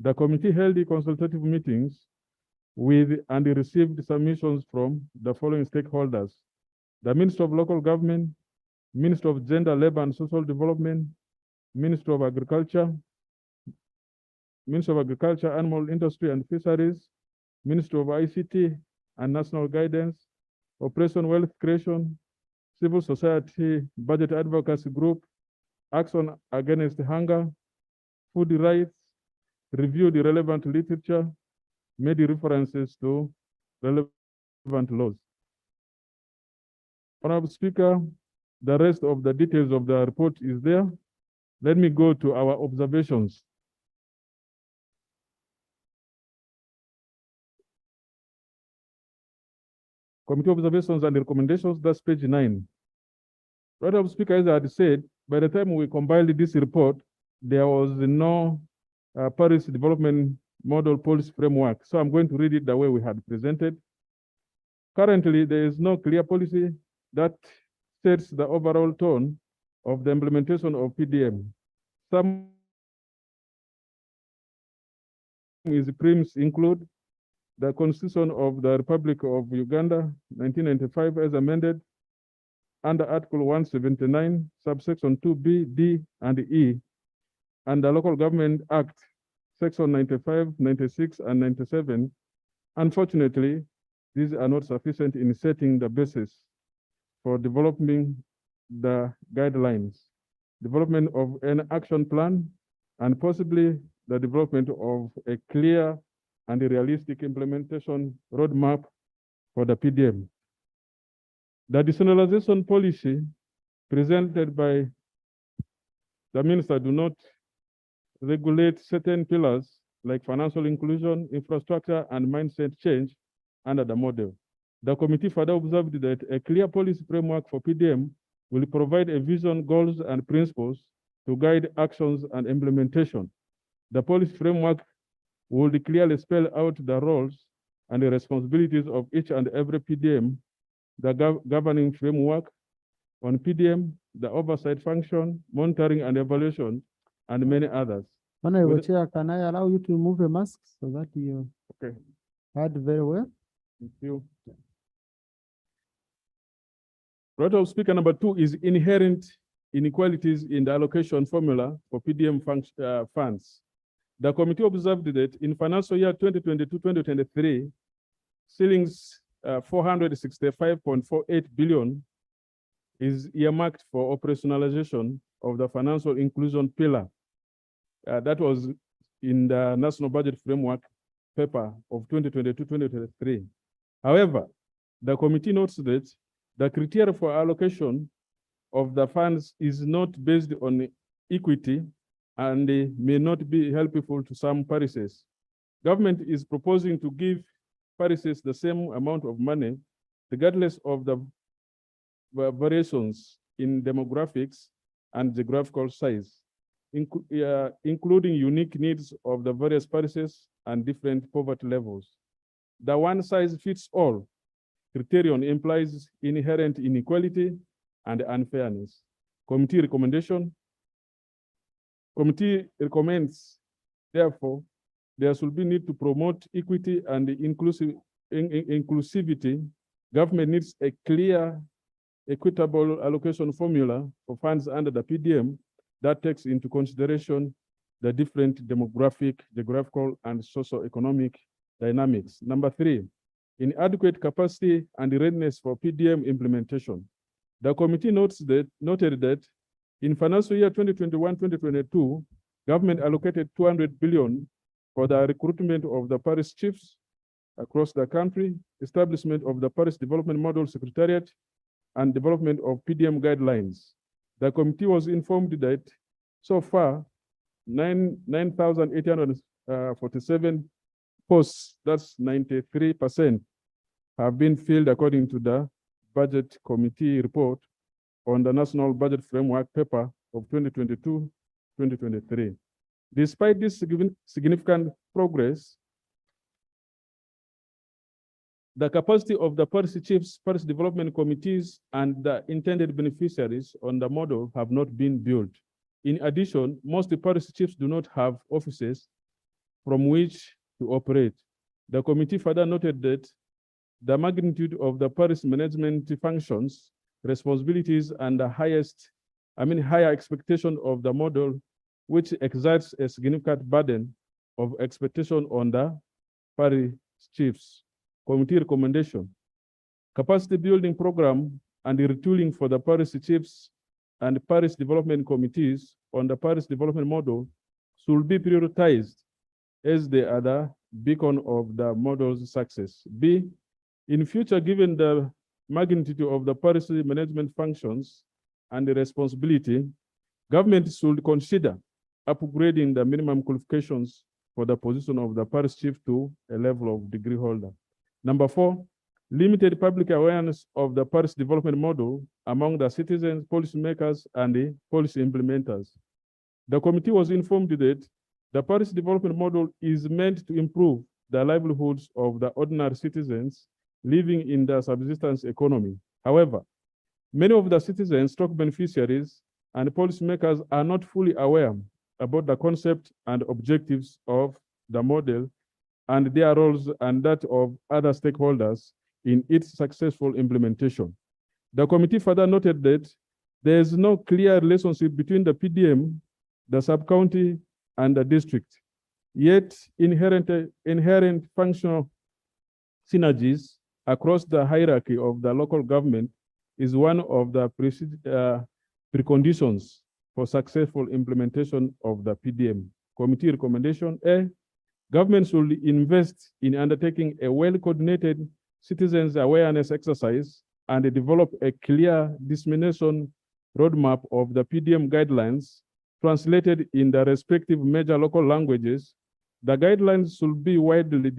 the committee held consultative meetings with and received submissions from the following stakeholders: the Minister of Local Government, Minister of Gender, Labor and Social Development, Minister of Agriculture, Animal Industry and Fisheries, Minister of ICT and National Guidance, Operation Wealth Creation, Civil Society Budget Advocacy Group, Action Against Hunger, Food Rights, reviewed the relevant literature, made references to relevant laws. Honorable Speaker, the rest of the details of the report is there. Let me go to our observations. Committee observations and recommendations, that's page 9. Honorable Speaker, as I had said, by the time we compiled this report, there was no Parish Development Model Policy Framework. So I'm going to read it the way we had presented. Currently, there is no clear policy that sets the overall tone of the implementation of PDM. Some is premises include the Constitution of the Republic of Uganda, 1995, as amended under Article 179, subsection 2B, D, and E, and the Local Government Act, Section 95, 96, and 97. Unfortunately, these are not sufficient in setting the basis for developing the guidelines, development of an action plan, and possibly the development of a clear and realistic implementation roadmap for the PDM. The decentralization policy presented by the minister do not regulate certain pillars like financial inclusion, infrastructure, and mindset change under the model. The committee further observed that a clear policy framework for PDM will provide a vision, goals, and principles to guide actions and implementation. The policy framework would clearly spell out the roles and the responsibilities of each and every PDM, the governing framework on PDM, the oversight function, monitoring and evaluation, and many others. Honorable With- Chair, can I allow you to remove a mask so that you Okay, heard very well? thank you. Right of speaker number 2 is inherent inequalities in the allocation formula for PDM funds. The committee observed that in financial year 2022-2023, ceilings 465.48 billion is earmarked for operationalization of the financial inclusion pillar. That was in the National Budget Framework paper of 2022-2023. However, the committee notes that the criteria for allocation of the funds is not based on equity and may not be helpful to some parishes. Government is proposing to give parishes the same amount of money, regardless of the variations in demographics and geographical size, including unique needs of the various parishes and different poverty levels. The one-size-fits-all criterion implies inherent inequality and unfairness. Committee recommends, therefore, there should be need to promote equity and inclusivity. Government needs a clear, equitable allocation formula for funds under the PDM that takes into consideration the different demographic, geographical, and socio-economic dynamics. Number 3, inadequate capacity and readiness for PDM implementation. The committee noted that in financial year 2021-2022, government allocated 200 billion for the recruitment of the parish chiefs across the country, establishment of the Parish Development Model Secretariat, and development of PDM guidelines. The committee was informed that so far, 9,847 posts, that's 93%, have been filled according to the Budget Committee report on the National Budget Framework paper of 2022-2023. Despite this significant progress, the capacity of the parish chiefs, parish development committees, and the intended beneficiaries on the model have not been built. In addition, most parish chiefs do not have offices from which to operate. The committee further noted that the magnitude of the parish management functions, responsibilities, and the higher expectation of the model, which exerts a significant burden of expectation on the parish chiefs. Committee recommendation: capacity building program and retooling for the parish chiefs and parish development committees on the parish development model should be prioritized as they are the beacon of the model's success. B, in future, given the magnitude of the parish management functions and the responsibility, government should consider upgrading the minimum qualifications for the position of the parish chief to a level of degree holder. Number 4, limited public awareness of the parish development model among the citizens, policymakers, and the policy implementers. The committee was informed that the parish development model is meant to improve the livelihoods of the ordinary citizens living in the subsistence economy. However, many of the citizens, stock beneficiaries, and policymakers are not fully aware about the concept and objectives of the model and their roles and that of other stakeholders in its successful implementation. The committee further noted that there is no clear relationship between the PDM, the sub-county, and the district. Yet inherent functional synergies across the hierarchy of the local government is one of the preconditions for successful implementation of the PDM. Committee recommendation A, government should invest in undertaking a well-coordinated citizens awareness exercise and develop a clear dissemination roadmap of the PDM guidelines translated in the respective major local languages. The guidelines should be widely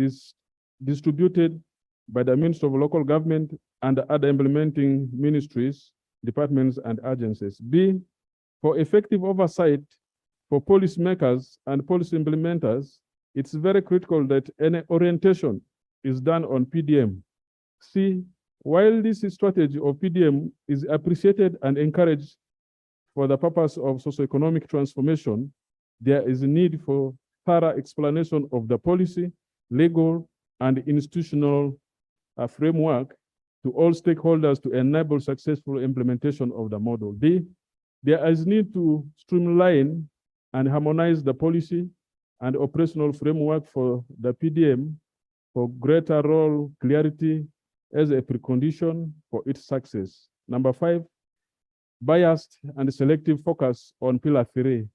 distributed by the Ministry of Local Government and other implementing ministries, departments, and agencies. B, for effective oversight for policymakers and policy implementers, it's very critical that any orientation is done on PDM. C, while this strategy of PDM is appreciated and encouraged for the purpose of socioeconomic transformation, there is a need for thorough explanation of the policy, legal, and institutional framework to all stakeholders to enable successful implementation of the model. D, there is need to streamline and harmonize the policy and operational framework for the PDM for greater role clarity as a precondition for its success. Number 5, biased and selective focus on pillar 3,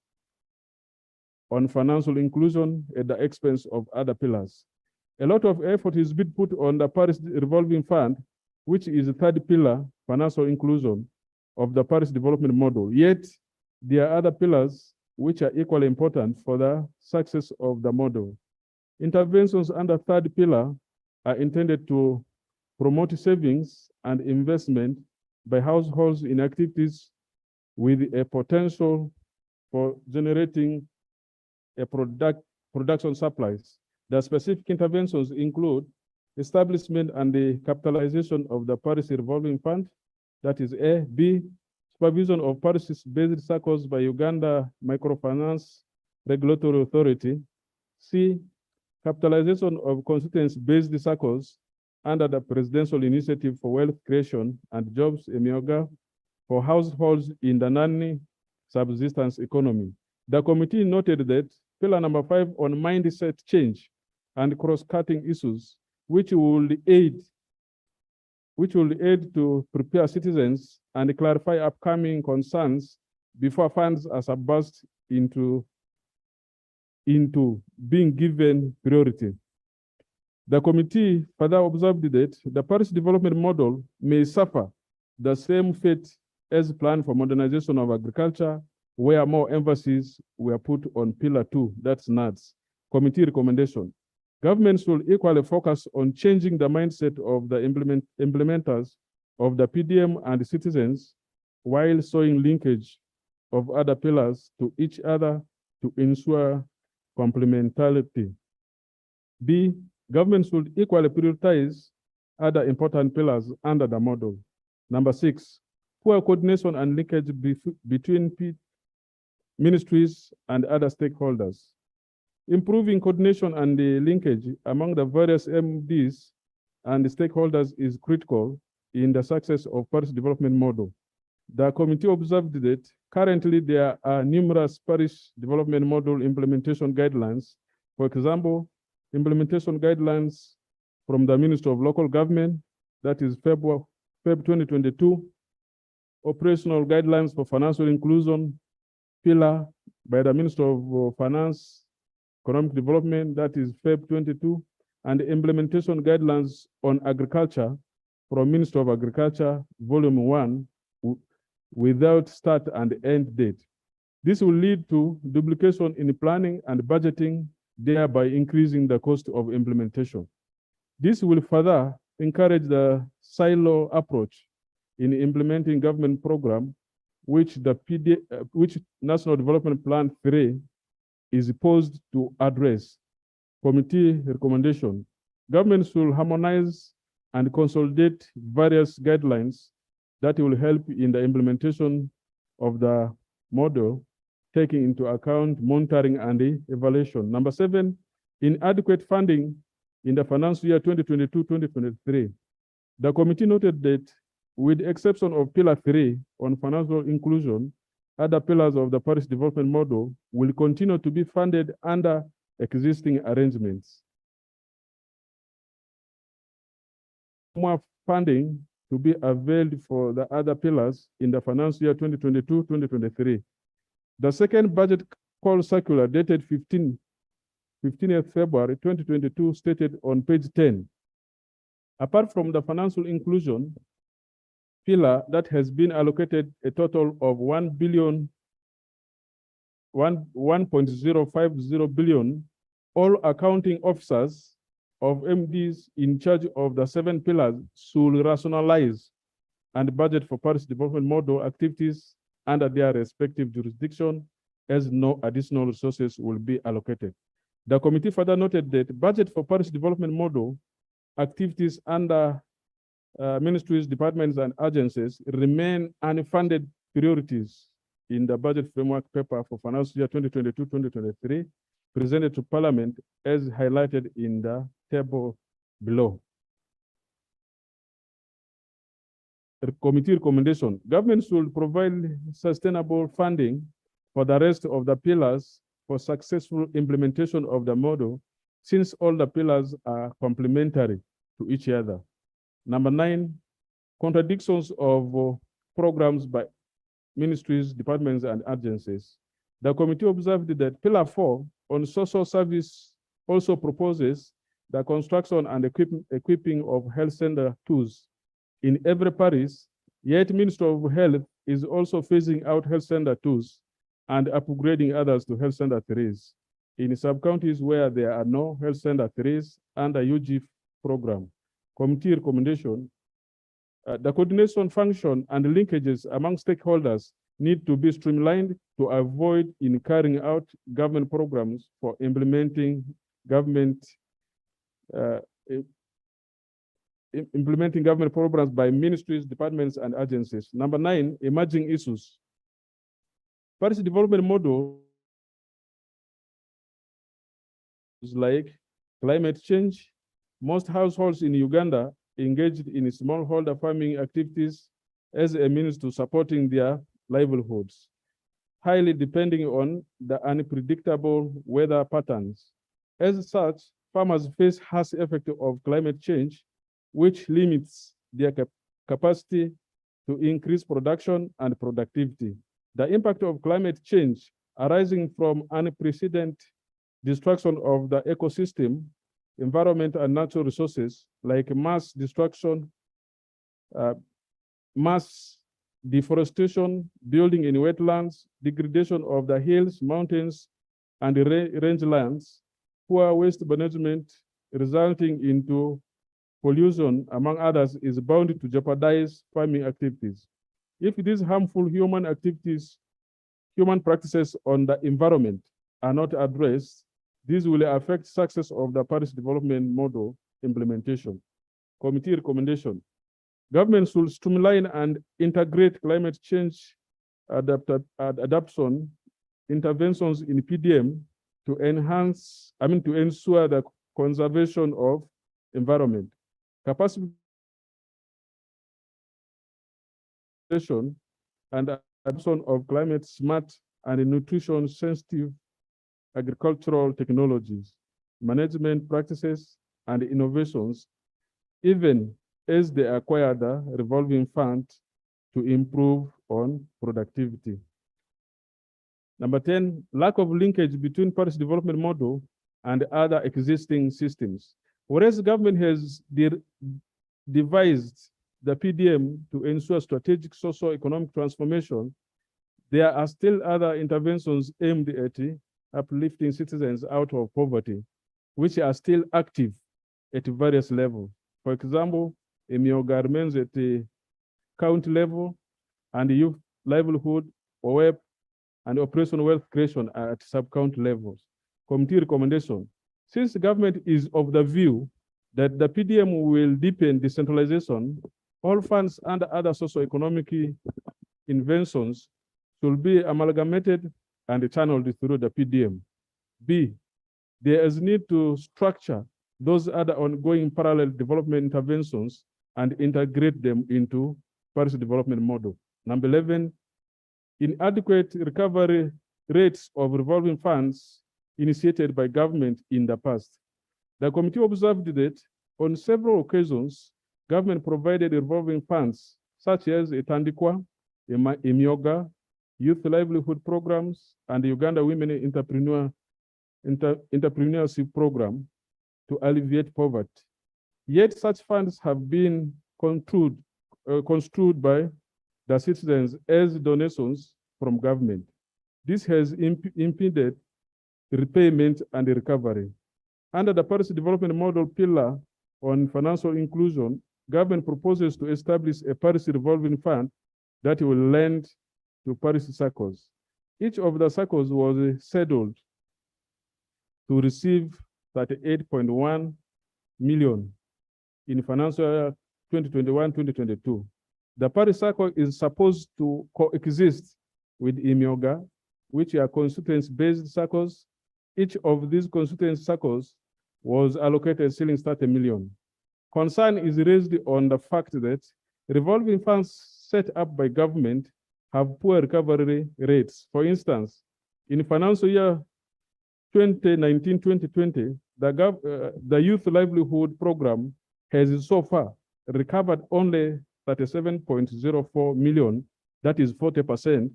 on financial inclusion at the expense of other pillars. A lot of effort is being put on the Parish revolving fund, which is the third pillar, financial inclusion of the Parish development model. Yet, there are other pillars which are equally important for the success of the model. Interventions under third pillar are intended to promote savings and investment by households in activities with a potential for generating a production supplies. The specific interventions include establishment and the capitalization of the Parish revolving fund, that is A. B, supervision of parishes-based circles by Uganda Microfinance Regulatory Authority. C, capitalization of constituency-based circles under the Presidential Initiative for Wealth Creation and Jobs, EMIOGA, for households in the non-subsistence economy. The committee noted that pillar number 5 on mindset change and cross-cutting issues, which will aid to prepare citizens and clarify upcoming concerns before funds are subbursed into being given priority. The committee further observed that the Parish development model may suffer the same fate as planned for modernization of agriculture, where more emphasis were put on pillar 2, that's NADS. Committee recommendation. Governments will equally focus on changing the mindset of the implementers of the PDM and citizens while showing linkage of other pillars to each other to ensure complementarity. B, governments should equally prioritize other important pillars under the model. Number 6, poor coordination and linkage between ministries and other stakeholders. Improving coordination and the linkage among the various MDs and the stakeholders is critical in the success of Parish development model. The committee observed that currently there are numerous Parish development model implementation guidelines. For example, implementation guidelines from the Ministry of Local Government, that is February 2022, operational guidelines for financial inclusion pillar by the Ministry of Finance, Economic Development, that is Feb 22, and implementation guidelines on agriculture from Ministry of Agriculture, Volume 1, without start and end date. This will lead to duplication in planning and budgeting, thereby increasing the cost of implementation. This will further encourage the silo approach in implementing government program, which National Development Plan 3 is posed to address. Committee recommendation. Government should harmonize and consolidate various guidelines that will help in the implementation of the model, taking into account monitoring and evaluation. Number 7, inadequate funding in the financial year 2022-2023. The committee noted that with the exception of Pillar 3 on financial inclusion, other pillars of the parish development model will continue to be funded under existing arrangements. More funding to be availed for the other pillars in the financial year 2022-2023. The second budget call circular dated 15th February 2022 stated on page 10, apart from the financial inclusion pillar that has been allocated a total of 1.050 billion, all accounting officers of MDs in charge of the 7 pillars should rationalize and budget for parish development model activities under their respective jurisdiction, as no additional resources will be allocated. The committee further noted that budget for parish development model activities under ministries, departments, and agencies remain unfunded priorities in the budget framework paper for financial year 2022-2023 presented to Parliament as highlighted in the table below. The committee recommendation: government should provide sustainable funding for the rest of the pillars for successful implementation of the model, since all the pillars are complementary to each other. Number 9, contradictions of programs by ministries, departments, and agencies. The committee observed that Pillar 4 on social service also proposes the construction and equipping of health center tools in every parish, yet Ministry of Health is also phasing out health center tools and upgrading others to health center 3s in sub-counties where there are no health center 3s under UG program. Committee recommendation: the coordination function and linkages among stakeholders need to be streamlined to avoid in carrying out government programs for implementing government programs by ministries, departments, and agencies. Number 9, emerging issues. Parish development model is like climate change. Most households in Uganda engaged in smallholder farming activities as a means to supporting their livelihoods, highly depending on the unpredictable weather patterns. As such, farmers face harsh effect of climate change, which limits their capacity to increase production and productivity. The impact of climate change arising from unprecedented destruction of the ecosystem, environment, and natural resources, like mass destruction, mass deforestation, building in wetlands, degradation of the hills, mountains, and rangelands, poor waste management resulting into pollution, among others, is bound to jeopardize farming activities. If these harmful human practices on the environment are not addressed, this will affect success of the parish development model implementation. Committee recommendation: government should streamline and integrate climate change adaptation interventions in PDM to ensure the conservation of environment, capacity and adoption of climate smart and nutrition sensitive agricultural technologies, management practices, and innovations, even as they acquire the revolving fund to improve on productivity. Number 10, lack of linkage between parish development model and other existing systems. Whereas government has devised the PDM to ensure strategic socio-economic transformation, there are still other interventions aimed at uplifting citizens out of poverty, which are still active at various levels. For example, empowerment at the county level and youth livelihood, web and operational wealth creation at sub-county levels. Committee recommendation: since the government is of the view that the PDM will deepen decentralization, all funds and other socio-economic inventions should be amalgamated and channeled through the PDM. B, there is need to structure those other ongoing parallel development interventions and integrate them into Parish development model. Number 11, inadequate recovery rates of revolving funds initiated by government in the past. The committee observed that on several occasions, government provided revolving funds such as Etandikwa, Imyoga, youth livelihood programs, and the Uganda Women Entrepreneurship Program to alleviate poverty. Yet such funds have been construed by the citizens as donations from government. This has impeded repayment and recovery. Under the Parish Development Model pillar on financial inclusion, government proposes to establish a Parish revolving fund that will lend to Parish circles. Each of the circles was scheduled to receive 38.1 million in financial year 2021-2022. The Parish circle is supposed to coexist with Imyoga, which are constituency-based circles. Each of these constituency circles was allocated ceiling 30 million. Concern is raised on the fact that revolving funds set up by government have poor recovery rates. For instance, in financial year 2019-2020, the Youth Livelihood Program has so far recovered only 37.04 million, that is 40%,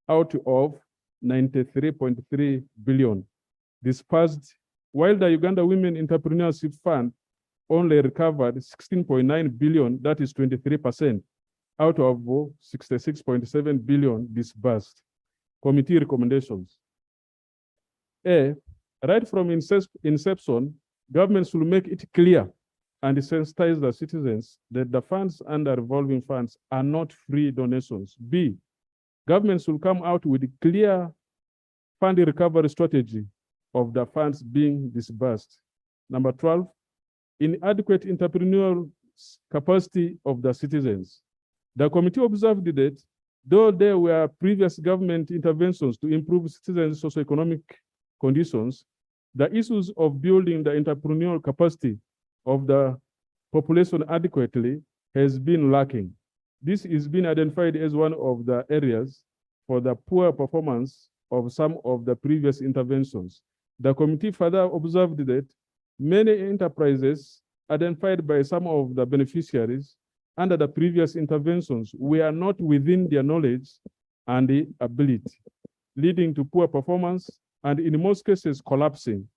out of 93.3 billion dispersed, while the Uganda Women Entrepreneurship Fund only recovered 16.9 billion, that is 23%, out of 66.7 billion disbursed. Committee recommendations. A, right from inception, government should make it clear and sensitize the citizens that the funds under revolving funds are not free donations. B, government should come out with a clear fund recovery strategy of the funds being disbursed. Number 12, inadequate entrepreneurial capacity of the citizens. The committee observed that though there were previous government interventions to improve citizens' socioeconomic conditions, the issues of building the entrepreneurial capacity of the population adequately has been lacking. This is being identified as one of the areas for the poor performance of some of the previous interventions. The committee further observed that many enterprises identified by some of the beneficiaries under the previous interventions were not within their knowledge and the ability, leading to poor performance and in most cases collapsing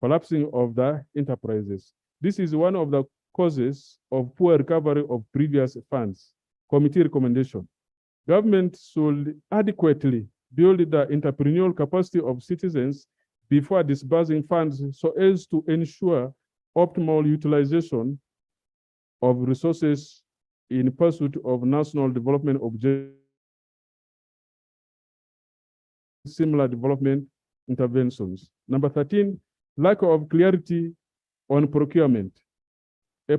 of the enterprises. This is one of the causes of poor recovery of previous funds. Committee recommendation. Government should adequately build the entrepreneurial capacity of citizens before disbursing funds so as to ensure optimal utilization of resources in pursuit of national development objectives, similar development interventions. Number 13, lack of clarity on procurement. A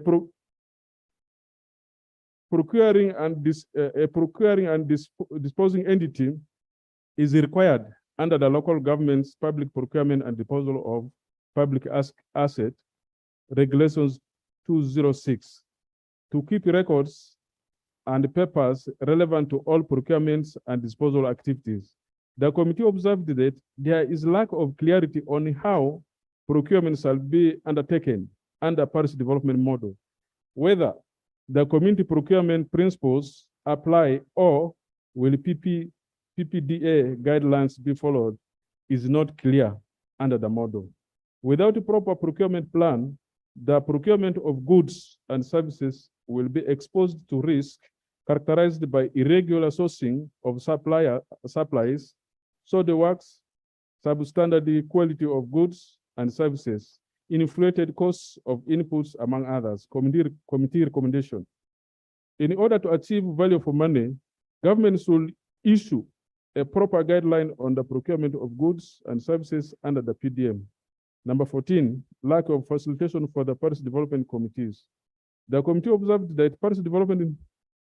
procuring and disposing entity is required under the local government's public procurement and disposal of public asset regulations 206 to keep records and papers relevant to all procurements and disposal activities. The committee observed that there is lack of clarity on how procurement shall be undertaken under Parish development model, whether the community procurement principles apply or will PPDA guidelines be followed is not clear under the model. Without a proper procurement plan, the procurement of goods and services will be exposed to risk characterized by irregular sourcing of supplies, so the works, substandard quality of goods and services, inflated costs of inputs, among others. Committee recommendation. In order to achieve value for money, government should issue a proper guideline on the procurement of goods and services under the PDM. Number 14, lack of facilitation for the Parish development committees. The committee observed that Parish development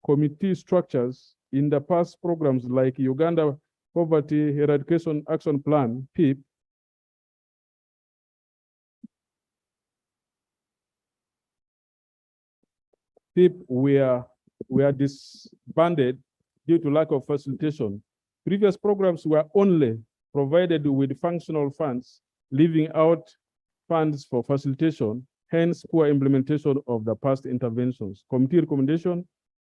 committee structures in the past programs like Uganda Poverty Eradication Action Plan, PEP, PIP were disbanded due to lack of facilitation. Previous programs were only provided with functional funds, leaving out funds for facilitation, hence poor implementation of the past interventions. Committee recommendation,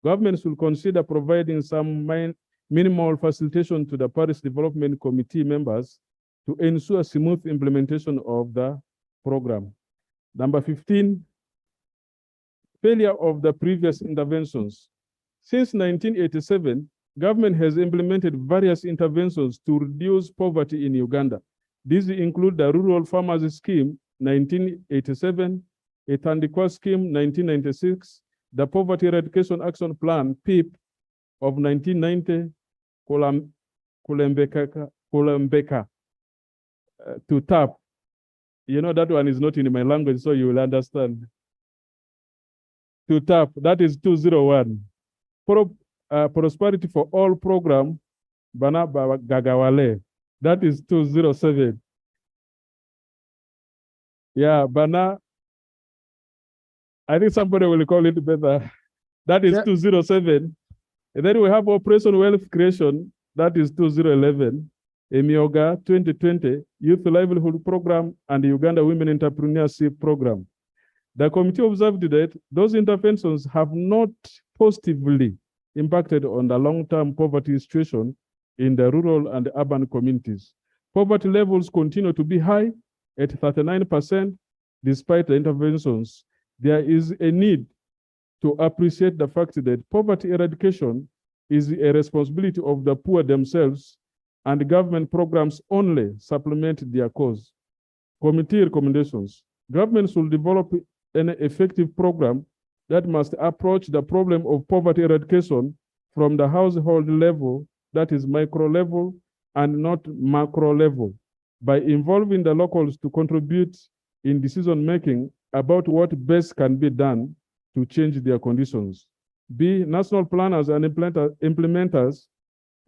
governments will consider providing some minimal facilitation to the Parish Development Committee members to ensure smooth implementation of the program. Number 15, failure of the previous interventions. Since 1987, government has implemented various interventions to reduce poverty in Uganda. These include the Rural Farmers Scheme, 1987, a Tandikwa Scheme, 1996, the Poverty Eradication Action Plan, PIP, of 1990, Kulembeka, to TAP. You know, that one is not in my language, so you will understand. To TAP, that is 201. Prosperity for All Program, Bana Gagawale, that is 207. Yeah, Bana, I think somebody will call it better. That is 207. And then we have Operation Wealth Creation, that is 2011. Emioga 2020, Youth Livelihood Program, and the Uganda Women Entrepreneurship Program. The committee observed that those interventions have not positively impacted on the long-term poverty situation in the rural and urban communities. Poverty levels continue to be high at 39% despite the interventions. There is a need to appreciate the fact that poverty eradication is a responsibility of the poor themselves, and government programs only supplement their cause. Committee recommendations. Governments will develop an effective program that must approach the problem of poverty eradication from the household level, that is micro level, and not macro level, by involving the locals to contribute in decision-making about what best can be done to change their conditions. B, national planners and implementers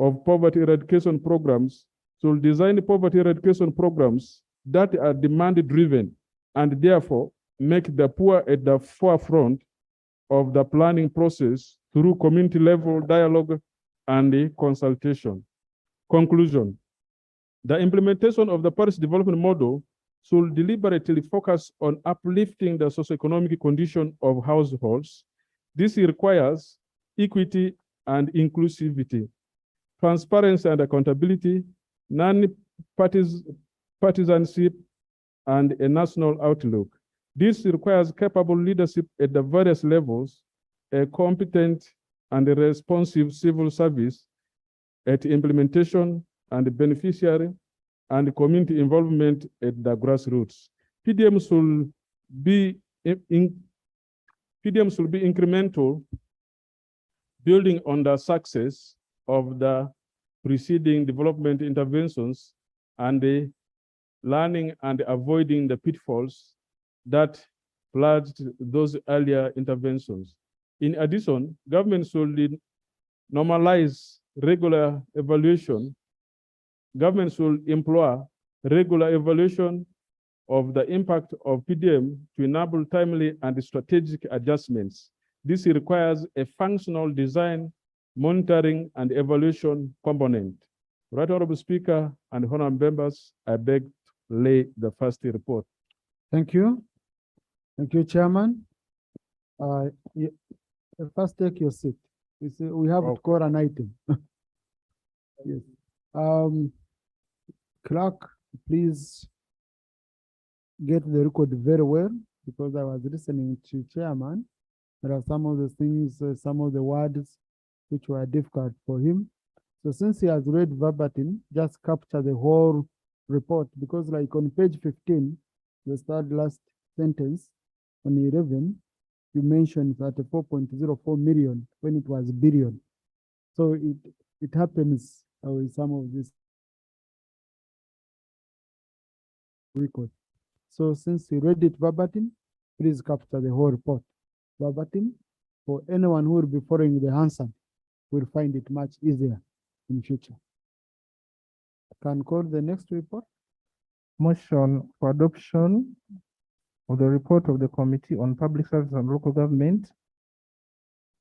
of poverty eradication programs should design poverty eradication programs that are demand-driven and therefore make the poor at the forefront of the planning process through community-level dialogue and consultation. Conclusion. The implementation of the Parish development model should deliberately focus on uplifting the socioeconomic condition of households. This requires equity and inclusivity, transparency and accountability, non-partisanship, and a national outlook. This requires capable leadership at the various levels, a competent and a responsive civil service at implementation and beneficiary, and community involvement at the grassroots. PDM should be incremental, building on the success of the preceding development interventions and the learning and avoiding the pitfalls that plagued those earlier interventions. In addition, government should normalize regular evaluation. Government should employ regular evaluation of the impact of PDM to enable timely and strategic adjustments. This requires a functional design, monitoring, and evaluation component. Right Honorable Speaker and honorable members, I beg to lay the first report. Thank you. Thank you, Chairman. First take your seat. We have to call an item. Yes. Clerk, please get the record very well, because I was listening to Chairman. There are some of the things, some of the words which were difficult for him. So since he has read verbatim, just capture the whole report, because like on page 15, the third last sentence, on 11, you mentioned that 4.04 million when it was billion. So it happens with some of this record. So since you read it verbatim, please capture the whole report verbatim. For anyone who will be following the answer, will find it much easier in future. I can call the next report. Motion for adoption of the report of the Committee on Public Service and Local Government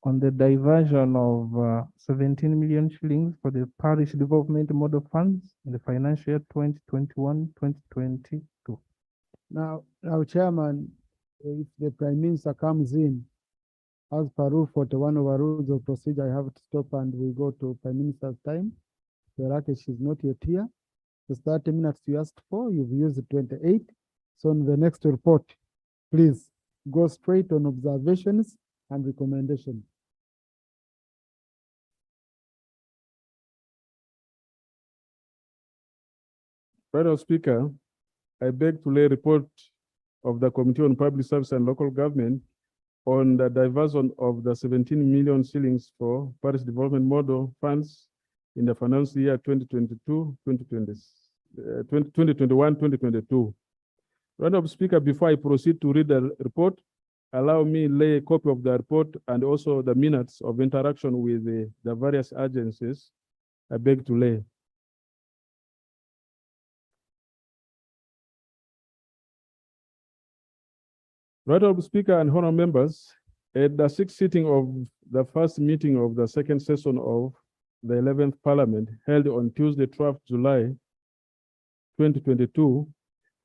on the diversion of 17 million shillings for the parish development model funds in the financial year 2021-2022. Now, Chairman, if the Prime Minister comes in, as per Rule 41 of our rules of procedure, I have to stop and we go to Prime Minister's time. Rakesh is not yet here. The 30 minutes you asked for, you've used 28. So on the next report, please go straight on observations and recommendations. Madam Speaker, I beg to lay report of the Committee on Public Service and Local Government on the diversion of the 17 million shillings for parish development model funds in the financial year 2021-2022. Madam Speaker, before I proceed to read the report, allow me lay a copy of the report and also the minutes of interaction with the various agencies. I beg to lay. Honorable Speaker and honorable members, at the sixth sitting of the first meeting of the second session of the 11th Parliament held on Tuesday, 12th July 2022,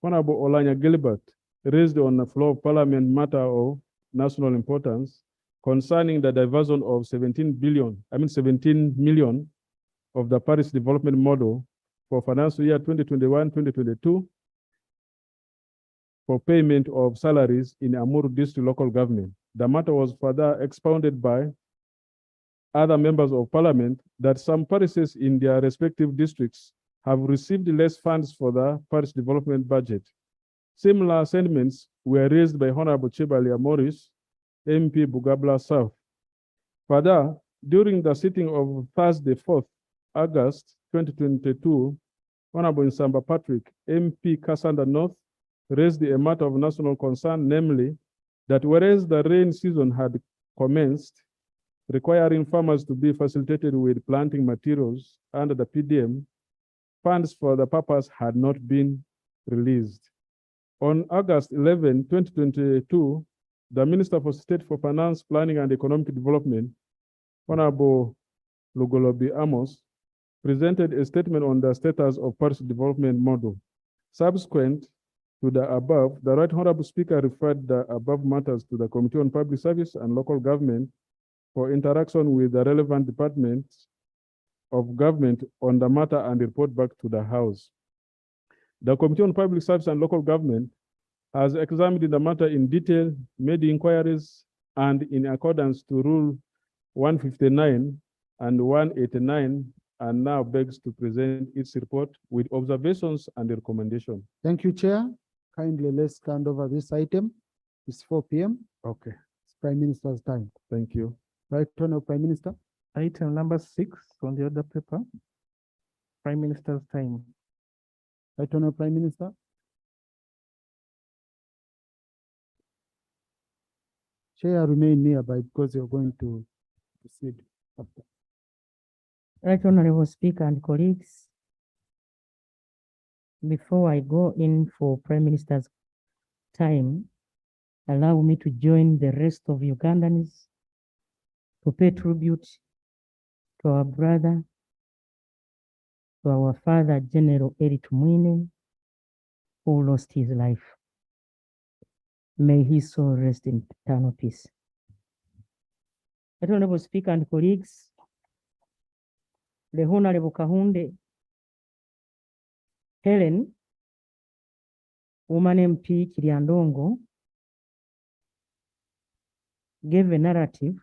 Honorable Olanya Gilbert raised on the floor of Parliament matter of national importance concerning the diversion of 17 million of the Parish development model for financial year 2021-2022 for payment of salaries in Amuru District Local Government. The matter was further expounded by other members of Parliament that some parishes in their respective districts have received less funds for the parish development budget. Similar sentiments were raised by Honorable Chebalia Morris, MP Bugabla South. Further, during the sitting of Thursday, 4th August 2022, Honorable Nsamba Patrick, MP Kasanda North, raised a matter of national concern, namely that whereas the rain season had commenced, requiring farmers to be facilitated with planting materials under the PDM, funds for the purpose had not been released. On August 11, 2022, the Minister for State for Finance, Planning and Economic Development, Honorable Lugolobi Amos, presented a statement on the status of parish development model. Subsequent to the above, the Right Honorable Speaker referred the above matters to the Committee on Public Service and Local Government for interaction with the relevant departments of government on the matter and report back to the House. The Committee on Public Service and Local Government has examined the matter in detail, made inquiries, and in accordance to Rule 159 and 189, and now begs to present its report with observations and recommendations. Thank you, Chair. Kindly let's hand over this item. It's 4 p.m. Okay. It's Prime Minister's time. Thank you. Right, Honorable Prime Minister. Item number 6 on the other paper. Prime Minister's time. Right, Honorable Prime Minister. Chair, remain nearby because you're going to proceed after. Right, Honorable Speaker and colleagues. Before I go in for Prime Minister's time, allow me to join the rest of Ugandans to pay tribute to our brother, to our father, General Eri Tumwine, who lost his life. May his soul rest in eternal peace. Right, Honorable Speaker and colleagues, the Honorable Kahunde Helen, woman MP Kiriandongo, gave a narrative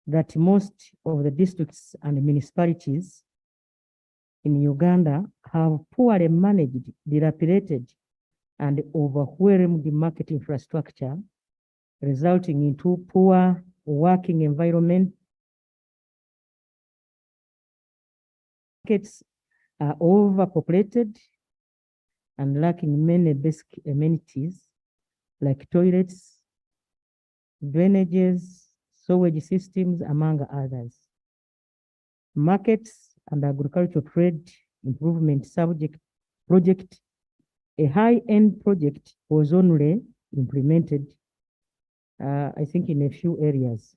that most of the districts and municipalities in Uganda have poorly managed, dilapidated, and overwhelmed market infrastructure, resulting into poor working environment. Markets are overpopulated and lacking many basic amenities like toilets, drainages, sewage systems, among others. Markets and agricultural trade improvement project, a high-end project, was only implemented, I think, in a few areas.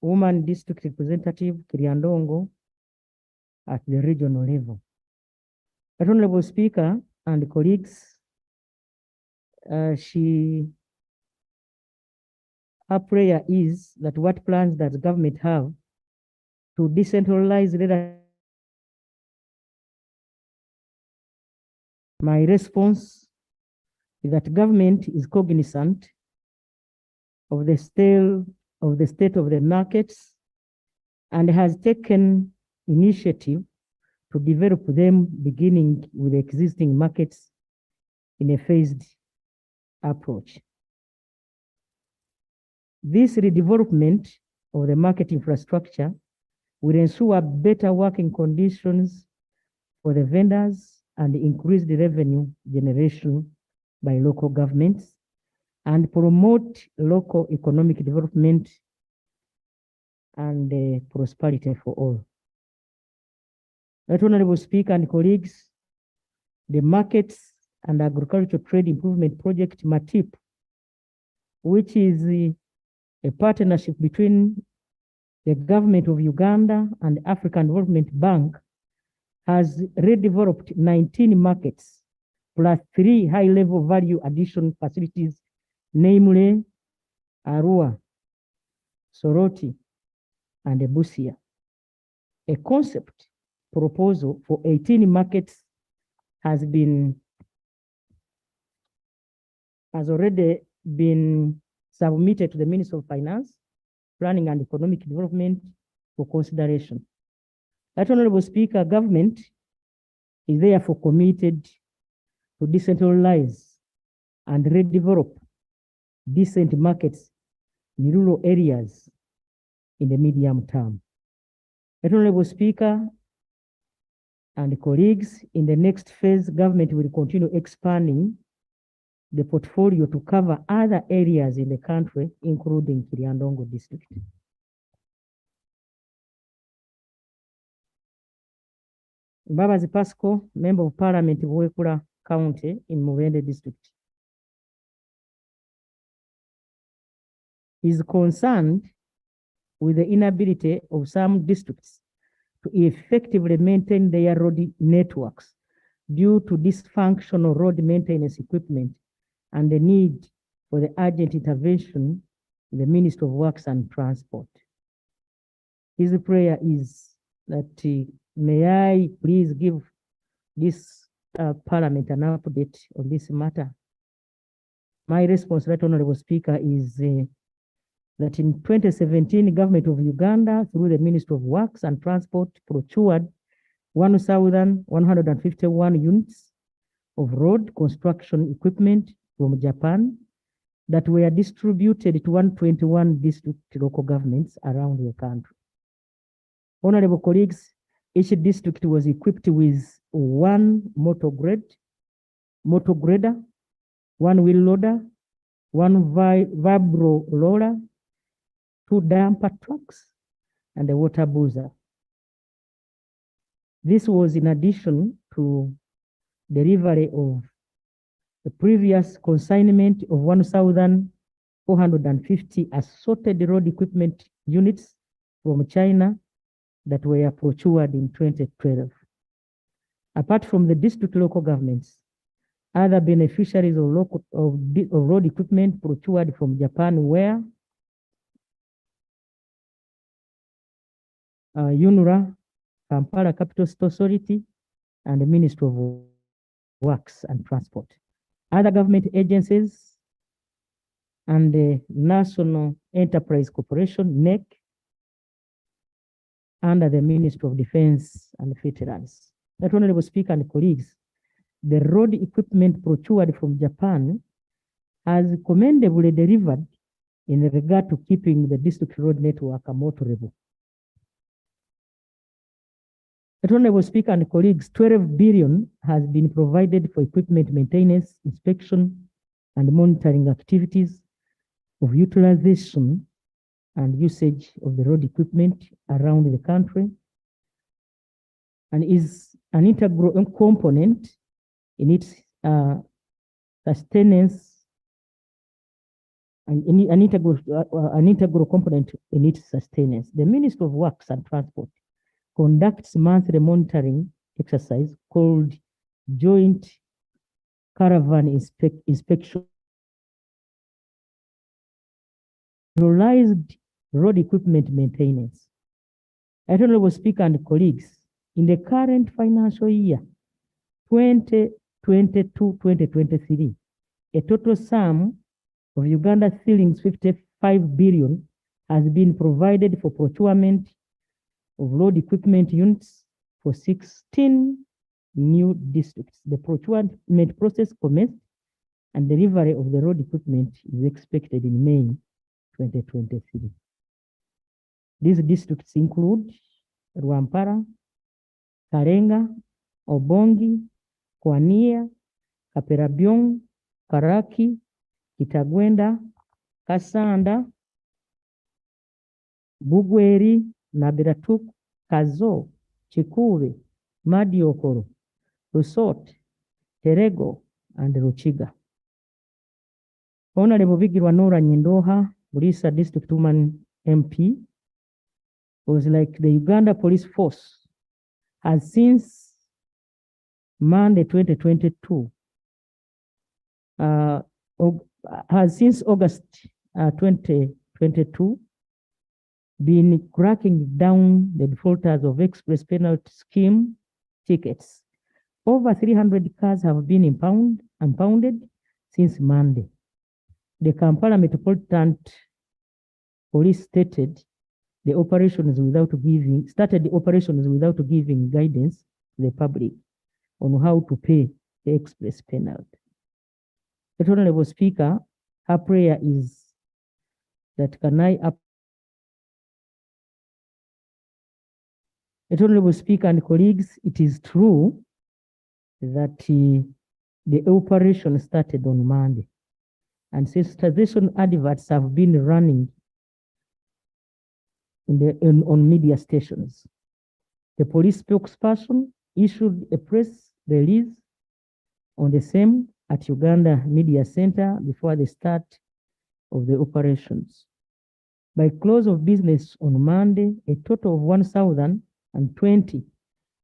woman district representative Kiriandongo at the regional level. But Honorable Speaker and colleagues, her prayer is that what plans does government have to decentralize leadership. My response is that government is cognizant of the state of the markets and has taken initiative to develop them, beginning with existing markets in a phased approach. This redevelopment of the market infrastructure will ensure better working conditions for the vendors and increase the revenue generation by local governments and promote local economic development and prosperity for all. Right, Honorable Speaker and colleagues, the Markets and Agricultural Trade Improvement Project, MATIP, which is a partnership between the government of Uganda and African Development Bank, has redeveloped 19 markets plus 3 high-level value addition facilities, namely Arua, Soroti, and Busia. A concept proposal for 18 markets has already been submitted to the Ministry of Finance, Planning and Economic Development for consideration. That Honorable Speaker, government is therefore committed to decentralize and redevelop decent markets in rural areas in the medium term. That Honorable Speaker and colleagues, in the next phase, government will continue expanding the portfolio to cover other areas in the country, including Kiriandongo district. Babazi Pasco, Member of Parliament, Wekula County in Mubende district, is concerned with the inability of some districts to effectively maintain their road networks due to dysfunctional road maintenance equipment and the need for the urgent intervention in the Ministry of Works and Transport. His prayer is that may I please give this Parliament an update on this matter. My response, Right Honorable Speaker, is that in 2017, Government of Uganda, through the Ministry of Works and Transport, procured 1,151 units of road construction equipment from Japan that were distributed to 121 district local governments around the country. Honorable colleagues, each district was equipped with 1 motor grader, 1 wheel loader, 1 vibro roller, 2 dumper trucks, and a water boozer. This was in addition to delivery of the previous consignment of 1,450 assorted road equipment units from China that were procured in 2012. Apart from the district local governments, other beneficiaries of road equipment procured from Japan were UNRA, Kampala Capital Authority, and the Ministry of Works and Transport. Other government agencies and the National Enterprise Corporation, NEC, under the Ministry of Defense and Veterans. That Honorable Speaker and colleagues, the road equipment procured from Japan has commendably delivered in regard to keeping the district road network motorable. Honorable Speaker and colleagues, 12 billion has been provided for equipment maintenance, inspection, and monitoring activities of utilization and usage of the road equipment around the country, and is an integral component in its sustenance an integral component in its sustenance. The Ministry of Works and Transport conducts monthly monitoring exercise called Joint Caravan Inspection. Realized road equipment maintenance. Honorable Speaker and colleagues, in the current financial year, 2022-2023, a total sum of Uganda shillings 55 billion has been provided for procurement of road equipment units for 16 new districts. The procurement process commenced and delivery of the road equipment is expected in May 2023. These districts include Rwampara, Karenga, Obongi, Kwania, Kaperabyong, Karaki, Kitagwenda, Kasanda, Bugweri, Nabiratuk, Kazo, Chikube, Madiokoro, Lusot, Terego, and Ruchiga. Honorable Vigirwa Nora Nyindoha, Burisa District Woman MP, was like the Uganda Police Force has since Monday 2022, has since August 2022 been cracking down the defaulters of express penalty scheme tickets. Over 300 cars have been impounded since Monday. The Kampala Metropolitan Police started the operations without giving guidance to the public on how to pay the express penalty. The Honorable Speaker, her prayer is that Honorable Speaker and colleagues, it is true that the operation started on Monday and sensitization adverts have been running on media stations. The police spokesperson issued a press release on the same at Uganda Media Center before the start of the operations. By close of business on Monday, a total of 1,020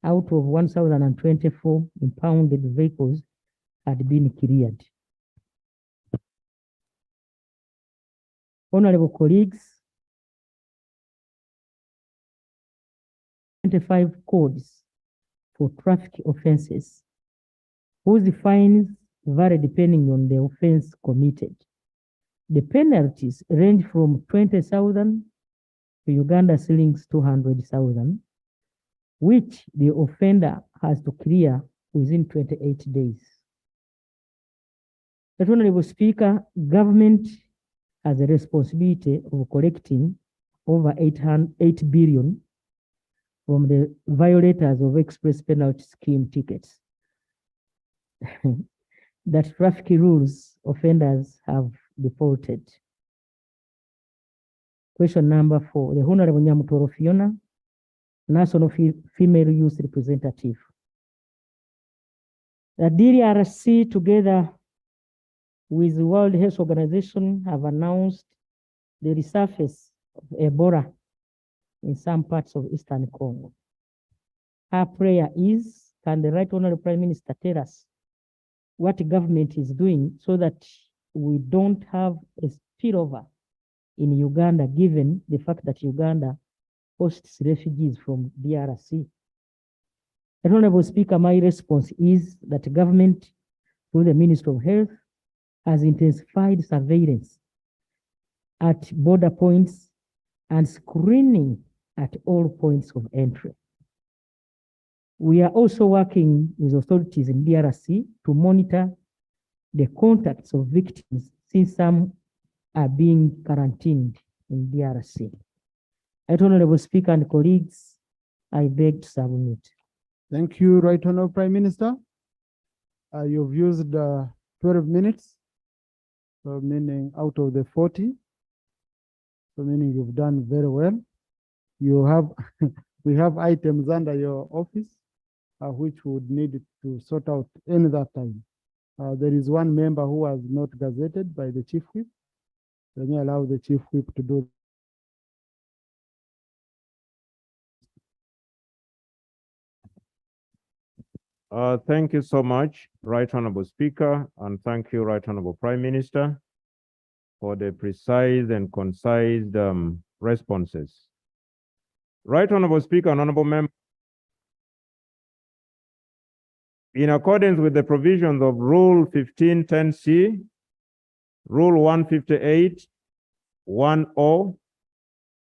out of 1,024 impounded vehicles had been cleared. Honorable colleagues, 25 codes for traffic offenses, whose fines vary depending on the offense committed. The penalties range from 20,000 to Uganda shillings 200,000, which the offender has to clear within 28 days. The Honorable Speaker, government has a responsibility of collecting over 8 billion from the violators of express penalty scheme tickets that traffic rules offenders have defaulted. Question number 4, the Honorable Nyamutoro Fiona, National Female Youth Representative. The DRC, together with the World Health Organization, have announced the resurface of Ebola in some parts of Eastern Congo. Our prayer is, can the Right Honorable Prime Minister tell us what the government is doing so that we don't have a spillover in Uganda, given the fact that Uganda hosts refugees from DRC? Honorable Speaker, my response is that the government, through the Ministry of Health, has intensified surveillance at border points and screening at all points of entry. We are also working with authorities in DRC to monitor the contacts of victims, since some are being quarantined in DRC. Honorable Speaker and colleagues, I beg to submit. Thank you, Right Honorable Prime Minister. You've used 12 minutes, so meaning out of the 40, so meaning you've done very well. You have, we have items under your office, which would need to sort out in that time. There is one member who was not gazetted by the Chief Whip. Let me allow the chief whip to do. Thank you so much, Right Honorable Speaker, and thank you, Right Honorable Prime Minister, for the precise and concise responses. Right Honorable Speaker and Honorable Member, in accordance with the provisions of Rule 1510C, Rule 158, 1O,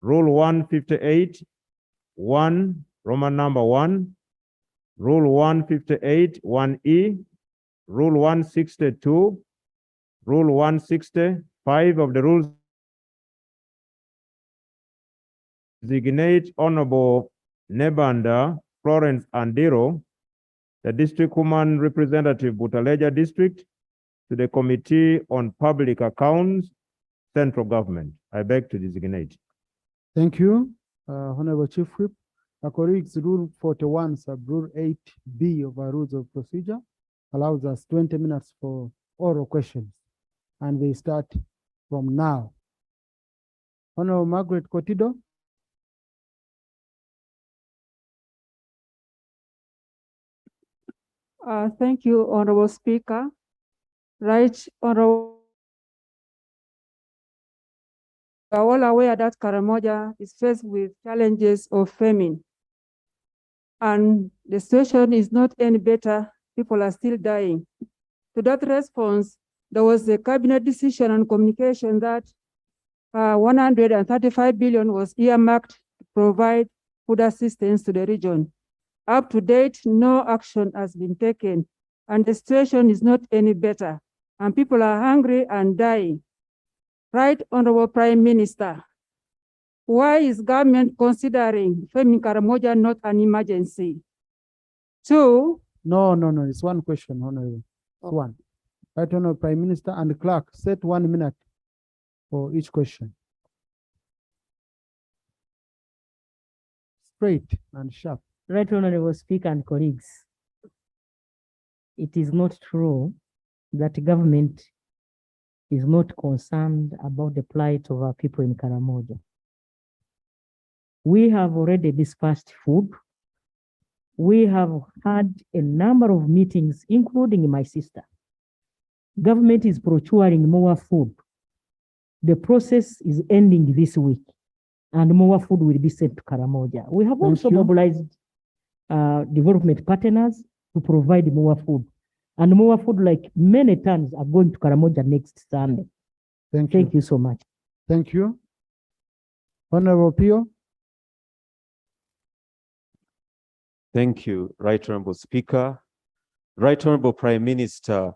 Rule 158, 1, Roman number 1, Rule 158, 1E, Rule 162, Rule 165 of the rules designate Honorable Nebanda Florence Andiro, the District Woman Representative, Butaleja District, to the Committee on Public Accounts, Central Government. I beg to designate. Thank you, Honorable Chief Whip. Our colleagues, Rule 41, Sub-Rule 8B of our Rules of Procedure allows us 20 minutes for oral questions, and they start from now. Honorable Margaret Kotido. Thank you, Honorable Speaker. Right, Honorable. We are all aware that Karamoja is faced with challenges of famine. And the situation is not any better. People are still dying. To that response, there was a cabinet decision on communication that 135 billion was earmarked to provide food assistance to the region. Up to date, no action has been taken, and the situation is not any better, and people are hungry and dying. Right, Honorable Prime Minister, why is government considering famine Karamoja not an emergency? Two. No, it's one question, Honorable. It's one. Right, Honorable Prime Minister and Clerk, set 1 minute for each question. Straight and sharp. Right, Honorable Speaker and colleagues. It is not true that government is not concerned about the plight of our people in Karamoja. We have already dispersed food. We have had a number of meetings, including my sister. Government is procuring more food. The process is ending this week, and more food will be sent to Karamoja. We have also mobilized development partners to provide more food. And more food, like many tons, are going to Karamoja next Sunday. Thank you so much. Thank you. Honorable Pio. Thank you, Right Honorable Speaker. Right Honorable Prime Minister,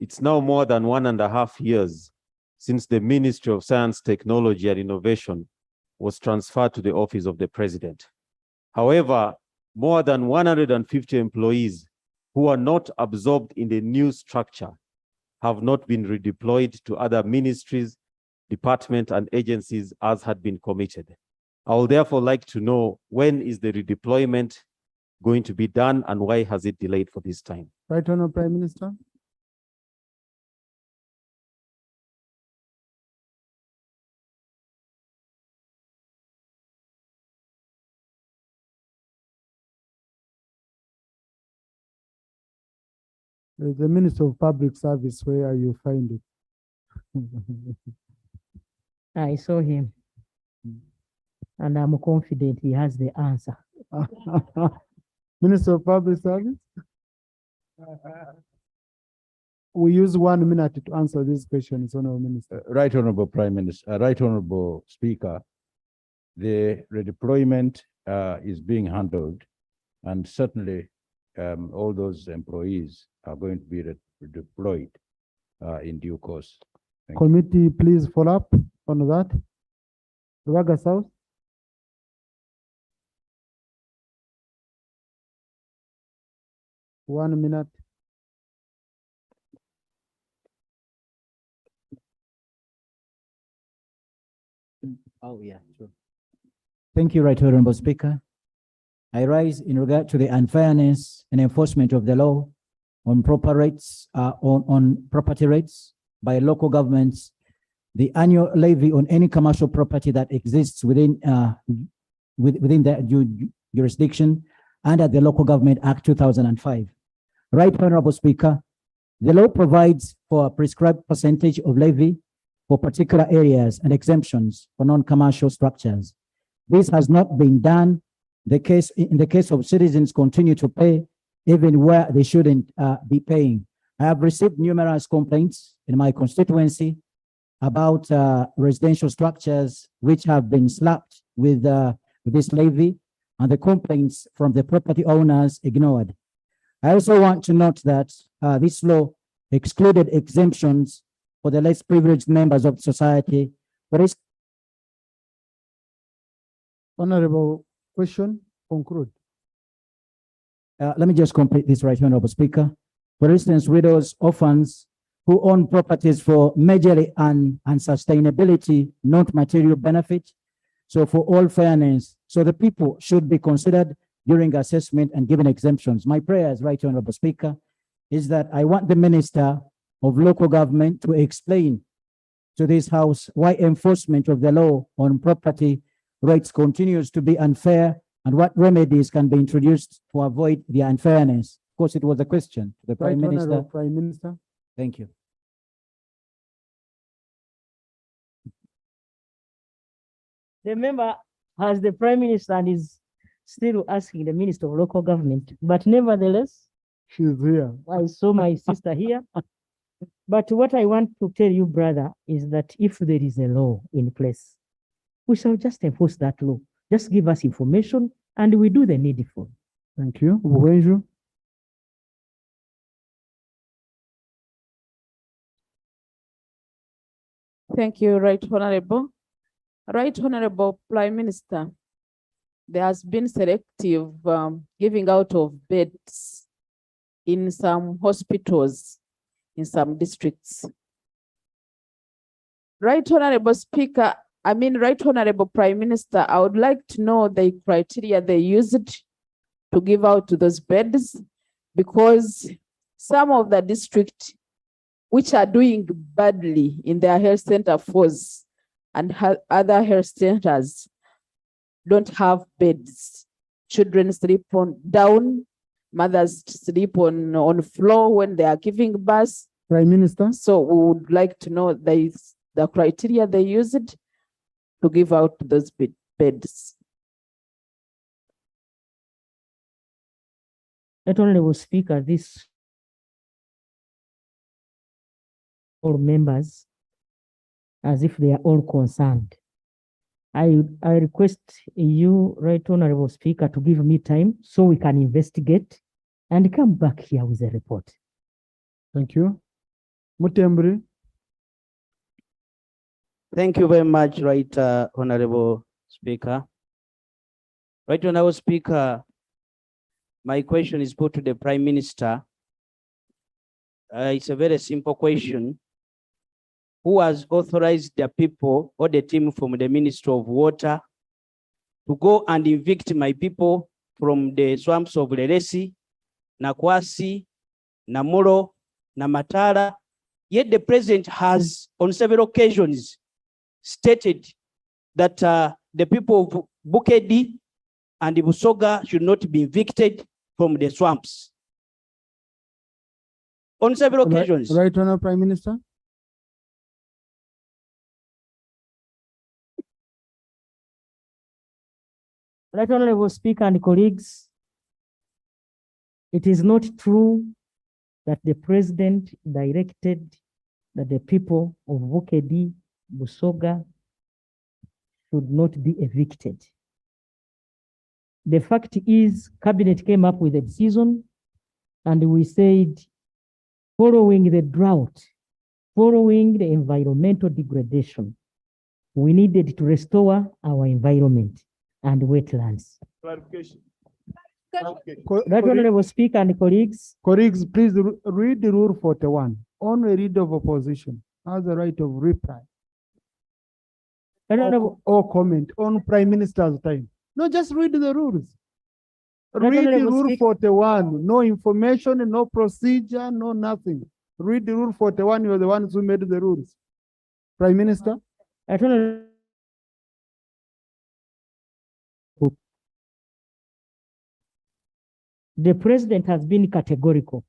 it's now more than 1.5 years since the Ministry of Science, Technology and Innovation was transferred to the office of the President. However, more than 150 employees who are not absorbed in the new structure have not been redeployed to other ministries, departments, and agencies as had been committed. I would therefore like to know, when is the redeployment going to be done, and why has it delayed for this time? Right, Honorable Prime Minister. The Minister of Public Service, where you find it? I saw him, and I'm confident he has the answer. Minister of Public Service? We use 1 minute to answer these questions, Honorable Minister. Right Honorable Prime Minister, Right Honorable Speaker, the redeployment is being handled, and certainly all those employees are going to be redeployed in due course. Thank you. Committee, please follow up on that. Ruaga South. One minute. Oh, yeah, sure. Thank you, Right Honorable Speaker. I rise in regard to the unfairness and enforcement of the law on proper rates, on property rates by local governments the annual levy on any commercial property that exists within within the jurisdiction under the Local Government Act 2005. Right Honorable Speaker, the law provides for a prescribed percentage of levy for particular areas and exemptions for non-commercial structures. This has not been done. In the case of citizens continue to pay even where they shouldn't be paying. I have received numerous complaints in my constituency about residential structures which have been slapped with this levy, and the complaints from the property owners ignored. I also want to note that this law excluded exemptions for the less privileged members of society. Honorable question, conclude. Let me just complete this, right, Honorable Speaker. For instance, widows, orphans who own properties for majorly and sustainability, not material benefit. So for all fairness, so the people should be considered during assessment and given exemptions. My prayers, right, Honorable Speaker, is that I want the Minister of Local Government to explain to this House why enforcement of the law on property rights continues to be unfair and what remedies can be introduced to avoid the unfairness. Of course, it was a question to the Prime Minister. Honorable Prime Minister. Thank you. The member has the Prime Minister and is still asking the Minister of Local Government, but nevertheless, she's here. I saw my sister here. But what I want to tell you, brother, is that if there is a law in place, we shall just enforce that law. Just give us information and we do the needful. Thank you. Uwenju. Thank you, Right Honorable. Right Honorable Prime Minister, there has been selective giving out of beds in some hospitals, in some districts. Right Honorable Speaker, Right Honorable Prime Minister, I would like to know the criteria they used to give out to those beds, because some of the districts which are doing badly in their health center force and other health centers don't have beds. Children sleep down, mothers sleep on floor when they are giving birth. Prime Minister. So we would like to know the criteria they used to give out those beds. Not only will Speaker, this all members as if they are all concerned. I request you, Right Honorable Speaker, to give me time so we can investigate and come back here with a report. Thank you. Mutembri. Thank you very much, Right Honorable Speaker. Right Honorable Speaker, my question is put to the Prime Minister. It's a very simple question. Who has authorized the people or the team from the Ministry of Water to go and evict my people from the swamps of Leresi, Nakwasi, Namuro, Namatala? Yet the President has on several occasions stated that the people of Bukedi and Busoga should not be evicted from the swamps. On several occasions. Right Honorable Prime Minister. Right Honorable Speaker and colleagues, it is not true that the President directed that the people of Bukedi, Busoga should not be evicted. The fact is, Cabinet came up with a decision and we said, following the drought, following the environmental degradation, we needed to restore our environment and wetlands. Clarification. Right Honorable Speaker and colleagues. Colleagues, please read the rule 41. Only leader of opposition has the right of reply. Or comment on Prime Minister's time. No, just read the rules. Read the rule 41. No information, no procedure, no nothing. Read the rule 41. You're the ones who made the rules. Prime Minister? The president has been categorical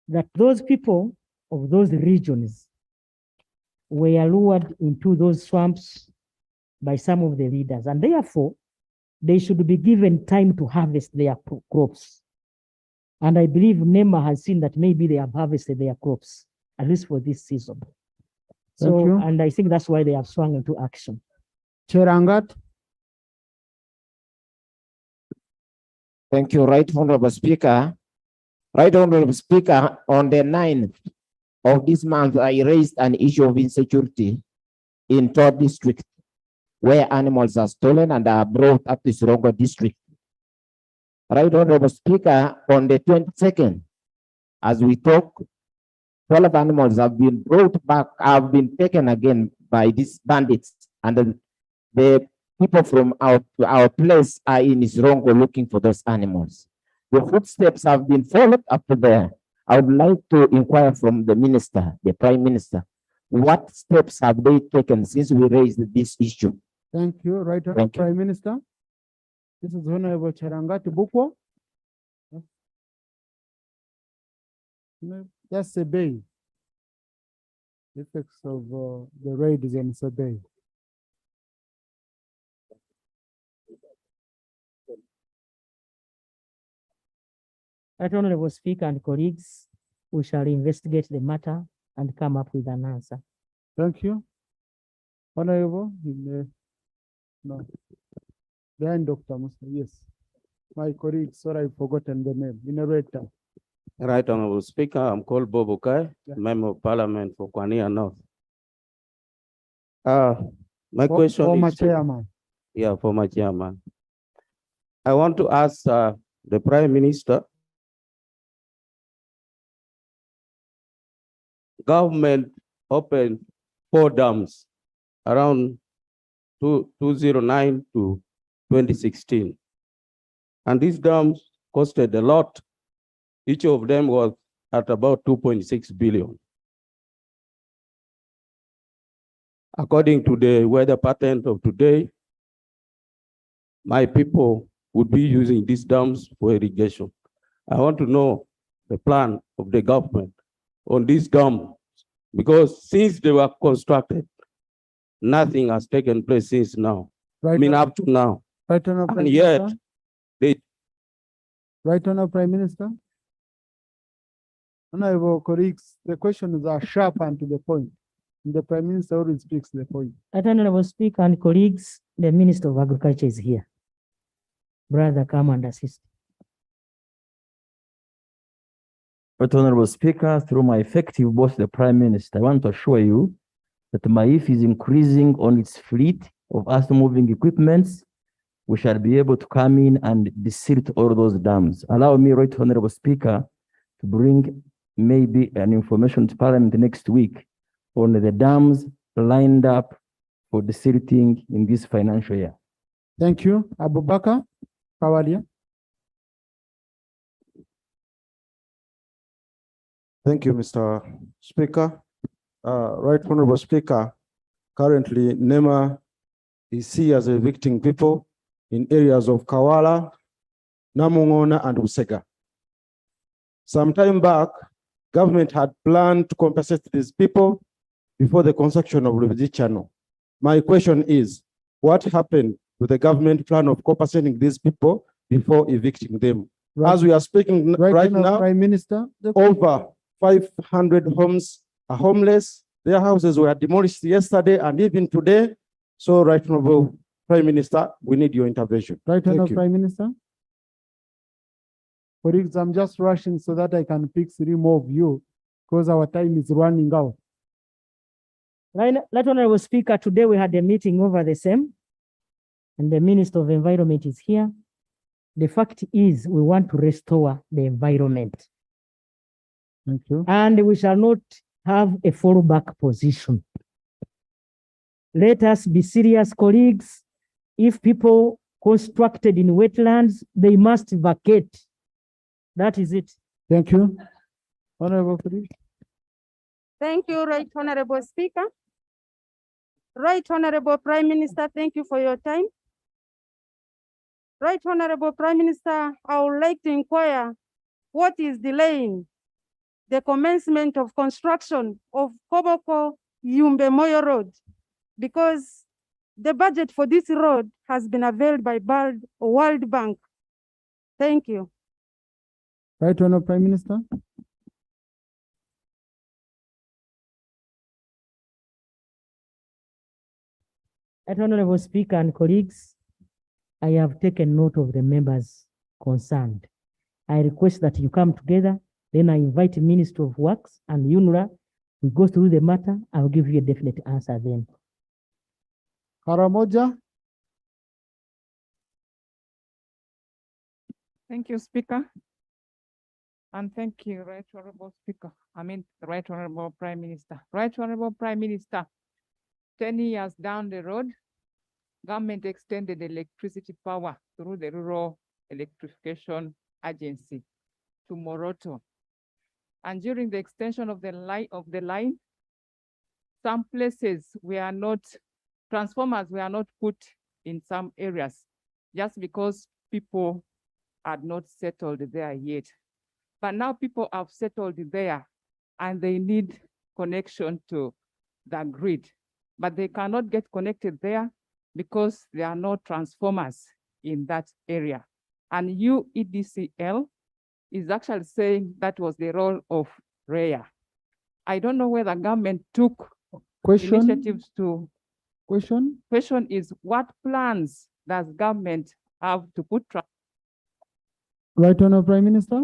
that those people of those regions were lured into those swamps by some of the leaders, and therefore they should be given time to harvest their crops. And I believe NEMA has seen that maybe they have harvested their crops, at least for this season. Thank So, you. and I think that's why they have swung into action. Chair Angat? Thank you, Right Honorable Speaker. Right Honorable Speaker, on the 9th of this month, I raised an issue of insecurity in Todd District, where animals are stolen and are brought up to Sirongo District. Right Honorable Speaker, on the 22nd, as we talk, 12 animals have been brought back, have been taken again by these bandits, and the people from our place are in Sirongo looking for those animals. The footsteps have been followed up there. I would like to inquire from the minister, the Prime Minister, what steps have they taken since we raised this issue? Thank you. Right Honorable Thank you. Prime Minister. This is Honorable Charangati Bukwo. Just a bay. Effects of the raids in Sabay. Right Honorable Speaker and colleagues, we shall investigate the matter and come up with an answer. Thank you. Honorable, no. Behind Dr. Musa, yes. My colleague, sorry, I've forgotten the name. In a red time. Right Honorable Speaker, I'm called Bob Okai, Member of Parliament for Kwania North. My question former is chairman. Yeah, former chairman. I want to ask the Prime Minister, government opened 4 dams around 2009 to 2016. And these dams costed a lot. Each of them was at about 2.6 billion. According to the weather pattern of today, my people would be using these dams for irrigation. I want to know the plan of the government on these dams, because since they were constructed, nothing has taken place since now. Right. I mean, up to now. Right Honorable Prime And yet, Minister. they Right Honorable Prime Minister. Honorable colleagues, the questions are sharp and to the point. The Prime Minister always speaks the point. Right Honorable Speaker and colleagues, the Minister of Agriculture is here. Brother, come and assist. Right Honorable Speaker, through my effective boss, the Prime Minister, I want to assure you that MAIF is increasing on its fleet of earth-moving equipments. We shall be able to come in and desilt all those dams. Allow me, Right Honorable Speaker, to bring maybe an information to Parliament next week on the dams lined up for desilting in this financial year. Thank you. Abubakar Kawalia. Thank you, Mr. Speaker. Right Honorable Speaker, currently NEMA is here as evicting people in areas of Kawala, Namungona, and Usega. Some time back, government had planned to compensate these people before the construction of Refugee Channel. My question is, what happened with the government plan of compensating these people before evicting them? Right. As we are speaking right now, Prime Minister. over 500 homes are homeless. Their houses were demolished yesterday and even today. So, Right Honorable Prime Minister, we need your intervention. Right Thank Honorable you. Prime Minister. Colleagues, I'm just rushing so that I can pick 3 more of you because our time is running out. Right Honorable Speaker, today we had a meeting over the same, and the Minister of Environment is here. The fact is we want to restore the environment. Thank you. And we shall not have a fallback position. Let us be serious, colleagues. If people constructed in wetlands, they must vacate. That is it. Thank you. Honorable colleague. Thank you, Right Honorable Speaker. Right Honorable Prime Minister, thank you for your time. Right Honorable Prime Minister, I would like to inquire what is delaying the commencement of construction of Koboko Yumbe Moyo Road, because the budget for this road has been availed by World Bank. Thank you. Right Honorable Prime Minister. Right Honorable Speaker and colleagues, I have taken note of the members concerned. I request that you come together, then I invite the Ministry of Works and UNRA. We go through the matter. I will give you a definite answer then. Karamoja. Thank you, Speaker. And thank you, Right Honorable Speaker. Right Honorable Prime Minister. Right Honorable Prime Minister, 10 years down the road, government extended electricity power through the Rural Electrification Agency to Moroto. And during the extension of the line, some places transformers were not put in some areas just because people had not settled there yet. But now people have settled there and they need connection to the grid, but they cannot get connected there because there are no transformers in that area. And UEDCL is actually saying that was the role of REA. I don't know whether government took initiatives to. Question is, what plans does government have to put? Right Honorable Prime Minister.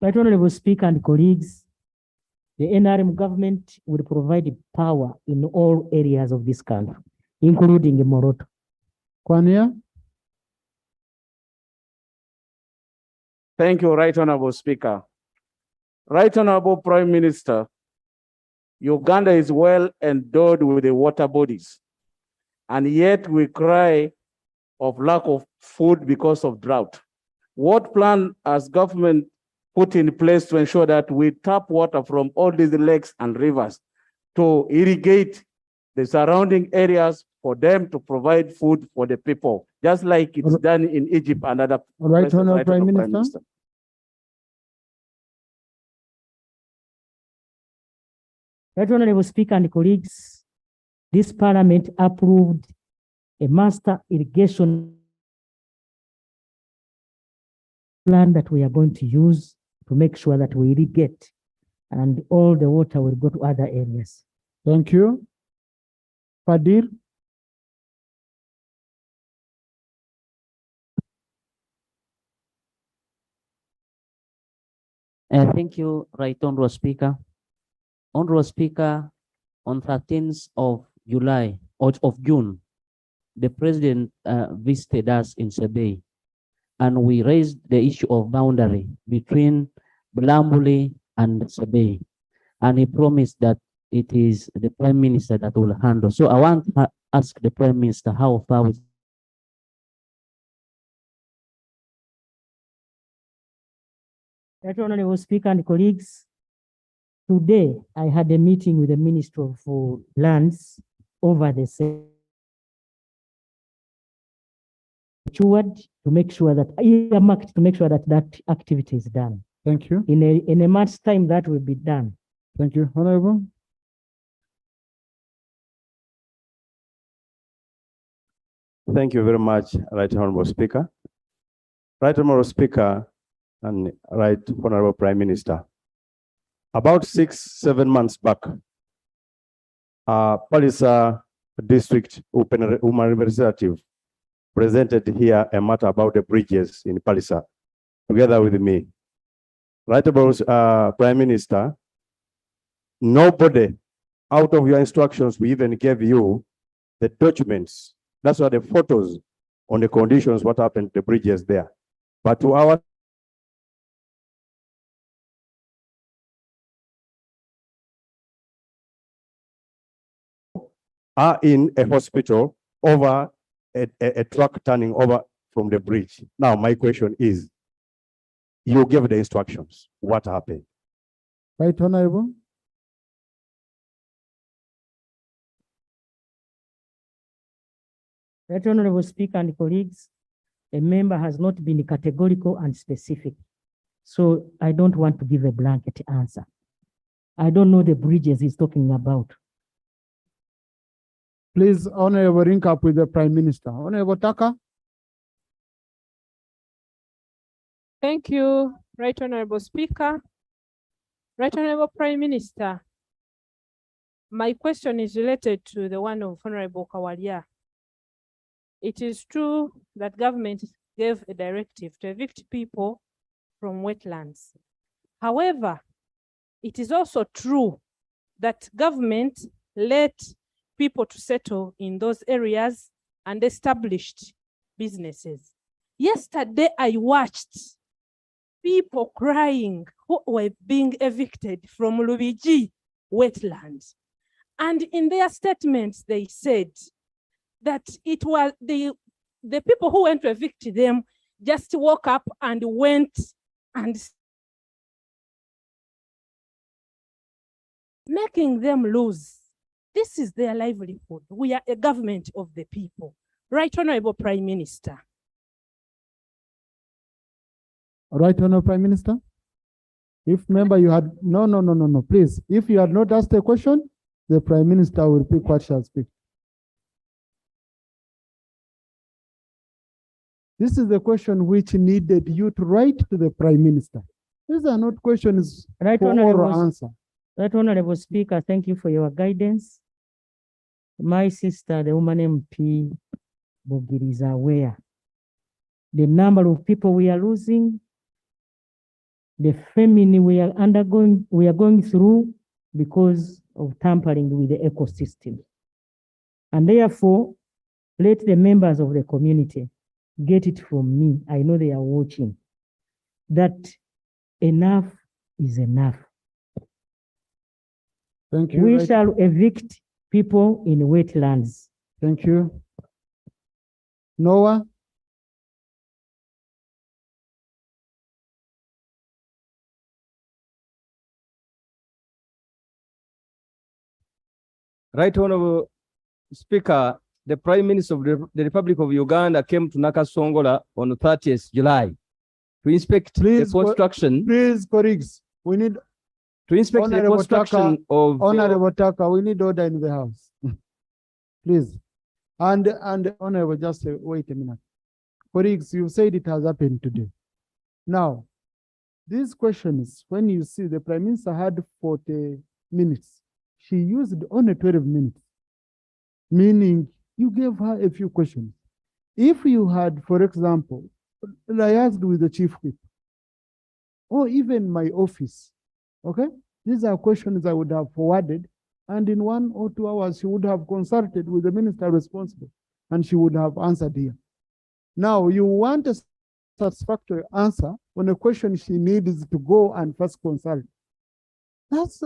Right Honorable Speaker and colleagues, the NRM government will provide power in all areas of this country, including Moroto. Kwania. Thank you, Right Honorable Speaker. Right Honorable Prime Minister, Uganda is well endowed with the water bodies, and yet we cry of lack of food because of drought. What plan has government put in place to ensure that we tap water from all these lakes and rivers to irrigate the surrounding areas for them to provide food for the people, just like it's done in Egypt and other places? Right Honorable Prime Minister. Right Honorable Speaker and colleagues, this parliament approved a master irrigation plan that we are going to use to make sure that we irrigate and all the water will go to other areas. Thank you. Padir. Thank you, Right Honorable Speaker. Honorable Speaker, on 13th of July, or of June, the President visited us in Sebei, and we raised the issue of boundary between Bulambuli and Sebei. And he promised that it is the Prime Minister that will handle. So I want to ask the Prime Minister how far with Right Honorable Speaker and colleagues, today I had a meeting with the Minister of Lands over the to make sure that earmarked to make sure that that activity is done. Thank you. In a month's time, that will be done. Thank you, Honorable. Thank you very much, Right Honorable Speaker. Right Honorable Speaker and Right Honorable Prime Minister. About 6-7 months back, Parish District Woman Representative presented here a matter about the bridges in Parish together with me. Right Honorable Prime Minister, nobody out of your instructions, we even gave you the documents. That's why the photos on the conditions, what happened to the bridges there. But to our are in a hospital over a truck turning over from the bridge. Now, my question is, you give the instructions. What happened? Right Honorable. Right Honorable Speaker and colleagues, a member has not been categorical and specific. So I don't want to give a blanket answer. I don't know the bridges he's talking about. Please, Honorable, link up with the Prime Minister. Honorable Taka. Thank you, Right Honorable Speaker. Right Honorable Prime Minister, my question is related to the one of Honorable Kawalia. It is true that government gave a directive to evict people from wetlands. However, it is also true that government let people to settle in those areas and established businesses. Yesterday, I watched people crying who were being evicted from Lubiji wetlands. And in their statements, they said that it was the people who went to evict them just woke up and went and making them lose. This is their livelihood. We are a government of the people. Right Honorable Prime Minister. Right Honorable Prime Minister. If member you had, no, please. If you had not asked a question, the Prime Minister will pick what shall speak. This is the question which needed you to write to the Prime Minister. These are not questions Right for Honorable oral answer. Right Honorable Speaker, thank you for your guidance. My sister, the woman MP Bogiri, is aware. The number of people we are losing, the famine we are going through because of tampering with the ecosystem. And therefore, let the members of the community get it from me. I know they are watching. That enough is enough. Thank you. We shall evict people in wetlands. Thank you. Noah? Right Honorable Speaker, the Prime Minister of the Republic of Uganda came to Nakasongola on the 30th July to inspect the construction. Please, colleagues, we need to inspect the construction of Honorable Taka, we need order in the house. Please. And Honorable, just wait a minute. Colleagues, you said it has happened today. Now, these questions, when you see the Prime Minister had 40 minutes, she used only 12 minutes, meaning you gave her a few questions. If you had, for example, I asked with the Chief Whip, or even my office, okay? These are questions I would have forwarded, and in 1 or 2 hours, she would have consulted with the minister responsible, and she would have answered here. Now, you want a satisfactory answer on a question she needs to go and first consult. That's,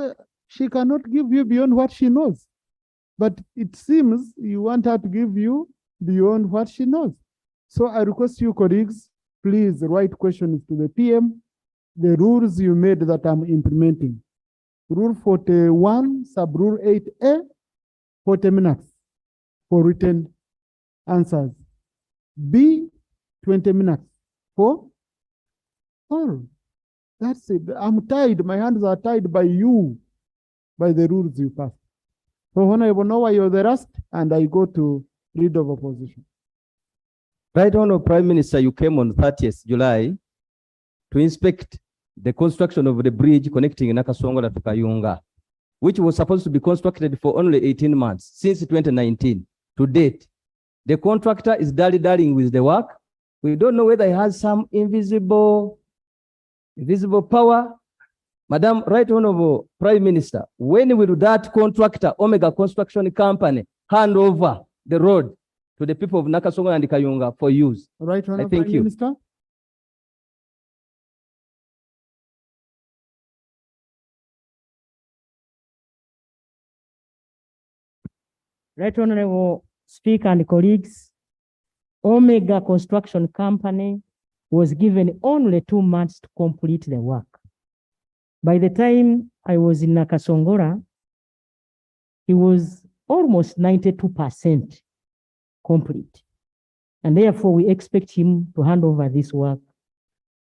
she cannot give you beyond what she knows. But it seems you want her to give you beyond what she knows. So I request you, colleagues, please write questions to the PM, the rules you made that I'm implementing. Rule 41, sub rule 8A, 40 minutes for written answers. B, 20 minutes for all. That's it. I'm tied. My hands are tied by you, by the rules you passed. So Honorable Noah, you're the rest, and I go to Leader of Opposition. Right Honorable Prime Minister, you came on 30th July to inspect the construction of the bridge connecting Nakasongola to Kayunga, which was supposed to be constructed for only 18 months since 2019 to date. The contractor is dallying with the work. We don't know whether he has some invisible power. Madam Right Honorable Prime Minister, when will that contractor, Omega Construction Company, hand over the road to the people of Nakasongola and Kayunga for use? Right Honorable Prime Minister. Right Honorable Speaker and colleagues, Omega Construction Company was given only 2 months to complete the work. By the time I was in Nakasongola, he was almost 92% complete. And therefore, we expect him to hand over this work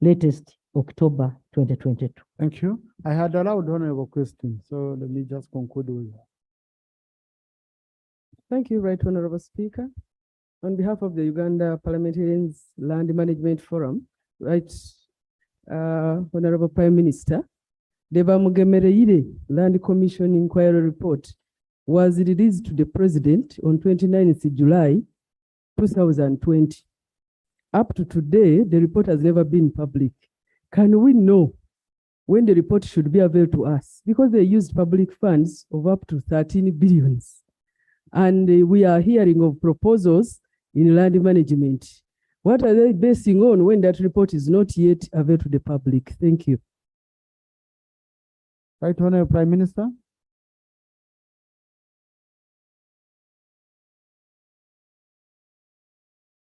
latest October 2022. Thank you. I had allowed honorable question, so let me just conclude with that. Thank you, Right Honorable Speaker. On behalf of the Uganda Parliamentarians Land Management Forum, Right Honorable Prime Minister, the Bamugemereire Land Commission Inquiry Report was released to the President on 29th July 2020. Up to today, the report has never been public. Can we know when the report should be available to us? Because they used public funds of up to 13 billions. And we are hearing of proposals in land management. What are they basing on when that report is not yet available to the public? Thank you. Right Honorable Prime Minister.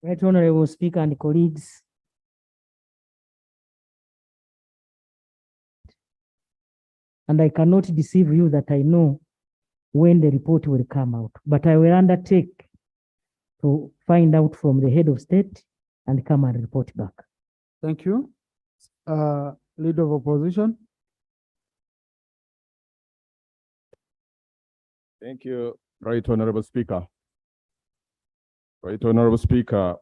Right Honorable Speaker and colleagues, and I cannot deceive you that I know when the report will come out, but I will undertake to find out from the head of state and come and report back. Thank you. Leader of opposition. Thank you, Right Honorable Speaker. Right Honorable Speaker,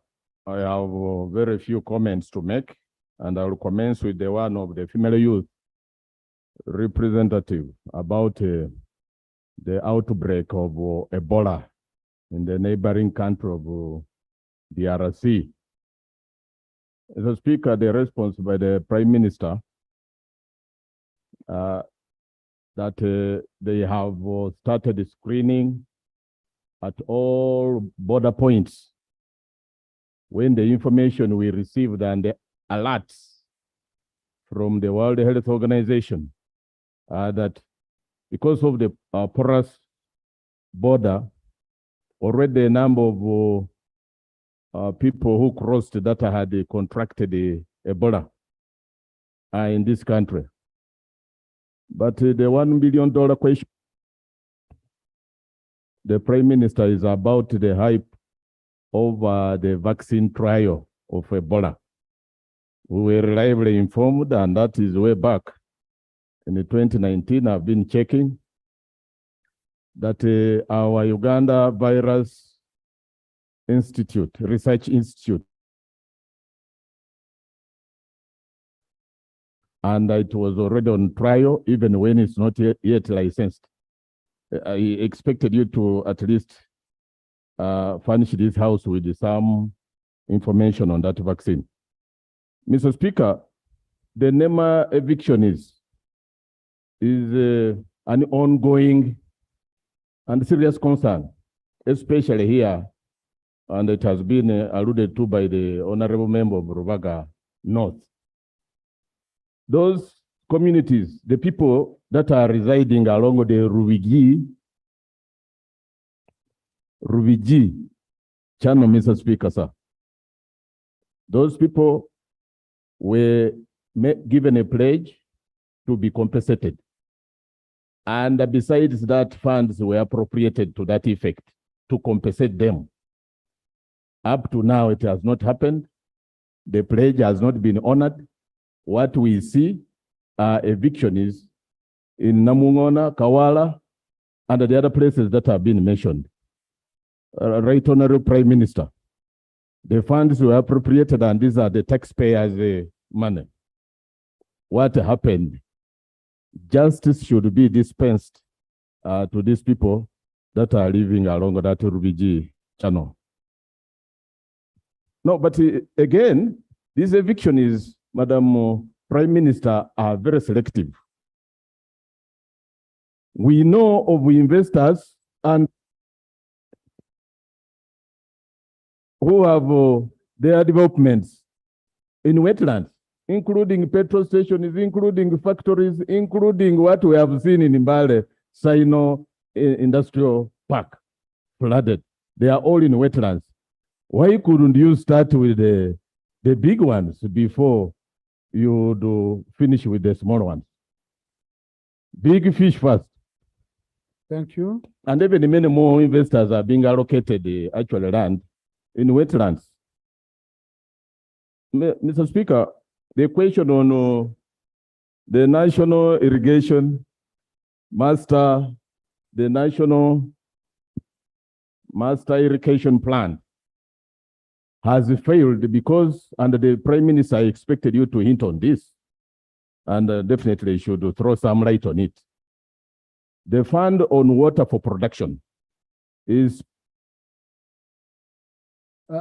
I have very few comments to make, and I will commence with the one of the female youth representative about the outbreak of Ebola in the neighboring country of DRC. As a speaker, the response by the Prime Minister that they have started screening at all border points. When the information we received and the alerts from the World Health Organization that because of the porous border, already a number of people who crossed that had contracted Ebola in this country. But the $1 billion question, the Prime Minister is about the hype over the vaccine trial of Ebola. We were reliably informed, and that is way back in 2019. I've been checking that our Uganda Virus Institute, Research Institute, and it was already on trial, even when it's not yet licensed. I expected you to at least furnish this house with some information on that vaccine. Mr. Speaker, the NEMA eviction is an ongoing and serious concern, especially here, and it has been alluded to by the Honorable Member of Rubaga North. Those communities, the people that are residing along the Ruvigi channel, Mr. Speaker, sir. Those people were given a pledge to be compensated. And besides that, funds were appropriated to that effect to compensate them. Up to now, it has not happened. The pledge has not been honored. What we see are evictions in Namungona, Kawala, and the other places that have been mentioned. Right Honorable Prime Minister, the funds were appropriated, and these are the taxpayers' money. What happened? Justice should be dispensed to these people that are living along that Rubiji channel. No, but again, this eviction is, Madam Prime Minister, are very selective. We know of investors and who have their developments in wetlands, including petrol stations, including factories, including what we have seen in Mbale, Sino Industrial Park, flooded. They are all in wetlands. Why couldn't you start with the the big ones before you do finish with the small ones. Big fish first. Thank you. And even many more investors are being allocated actual land in wetlands. Mr. Speaker, the question on the national irrigation master, the national master irrigation plan has failed because under the Prime Minister, I expected you to hint on this, and definitely should throw some light on it. The fund on water for production is.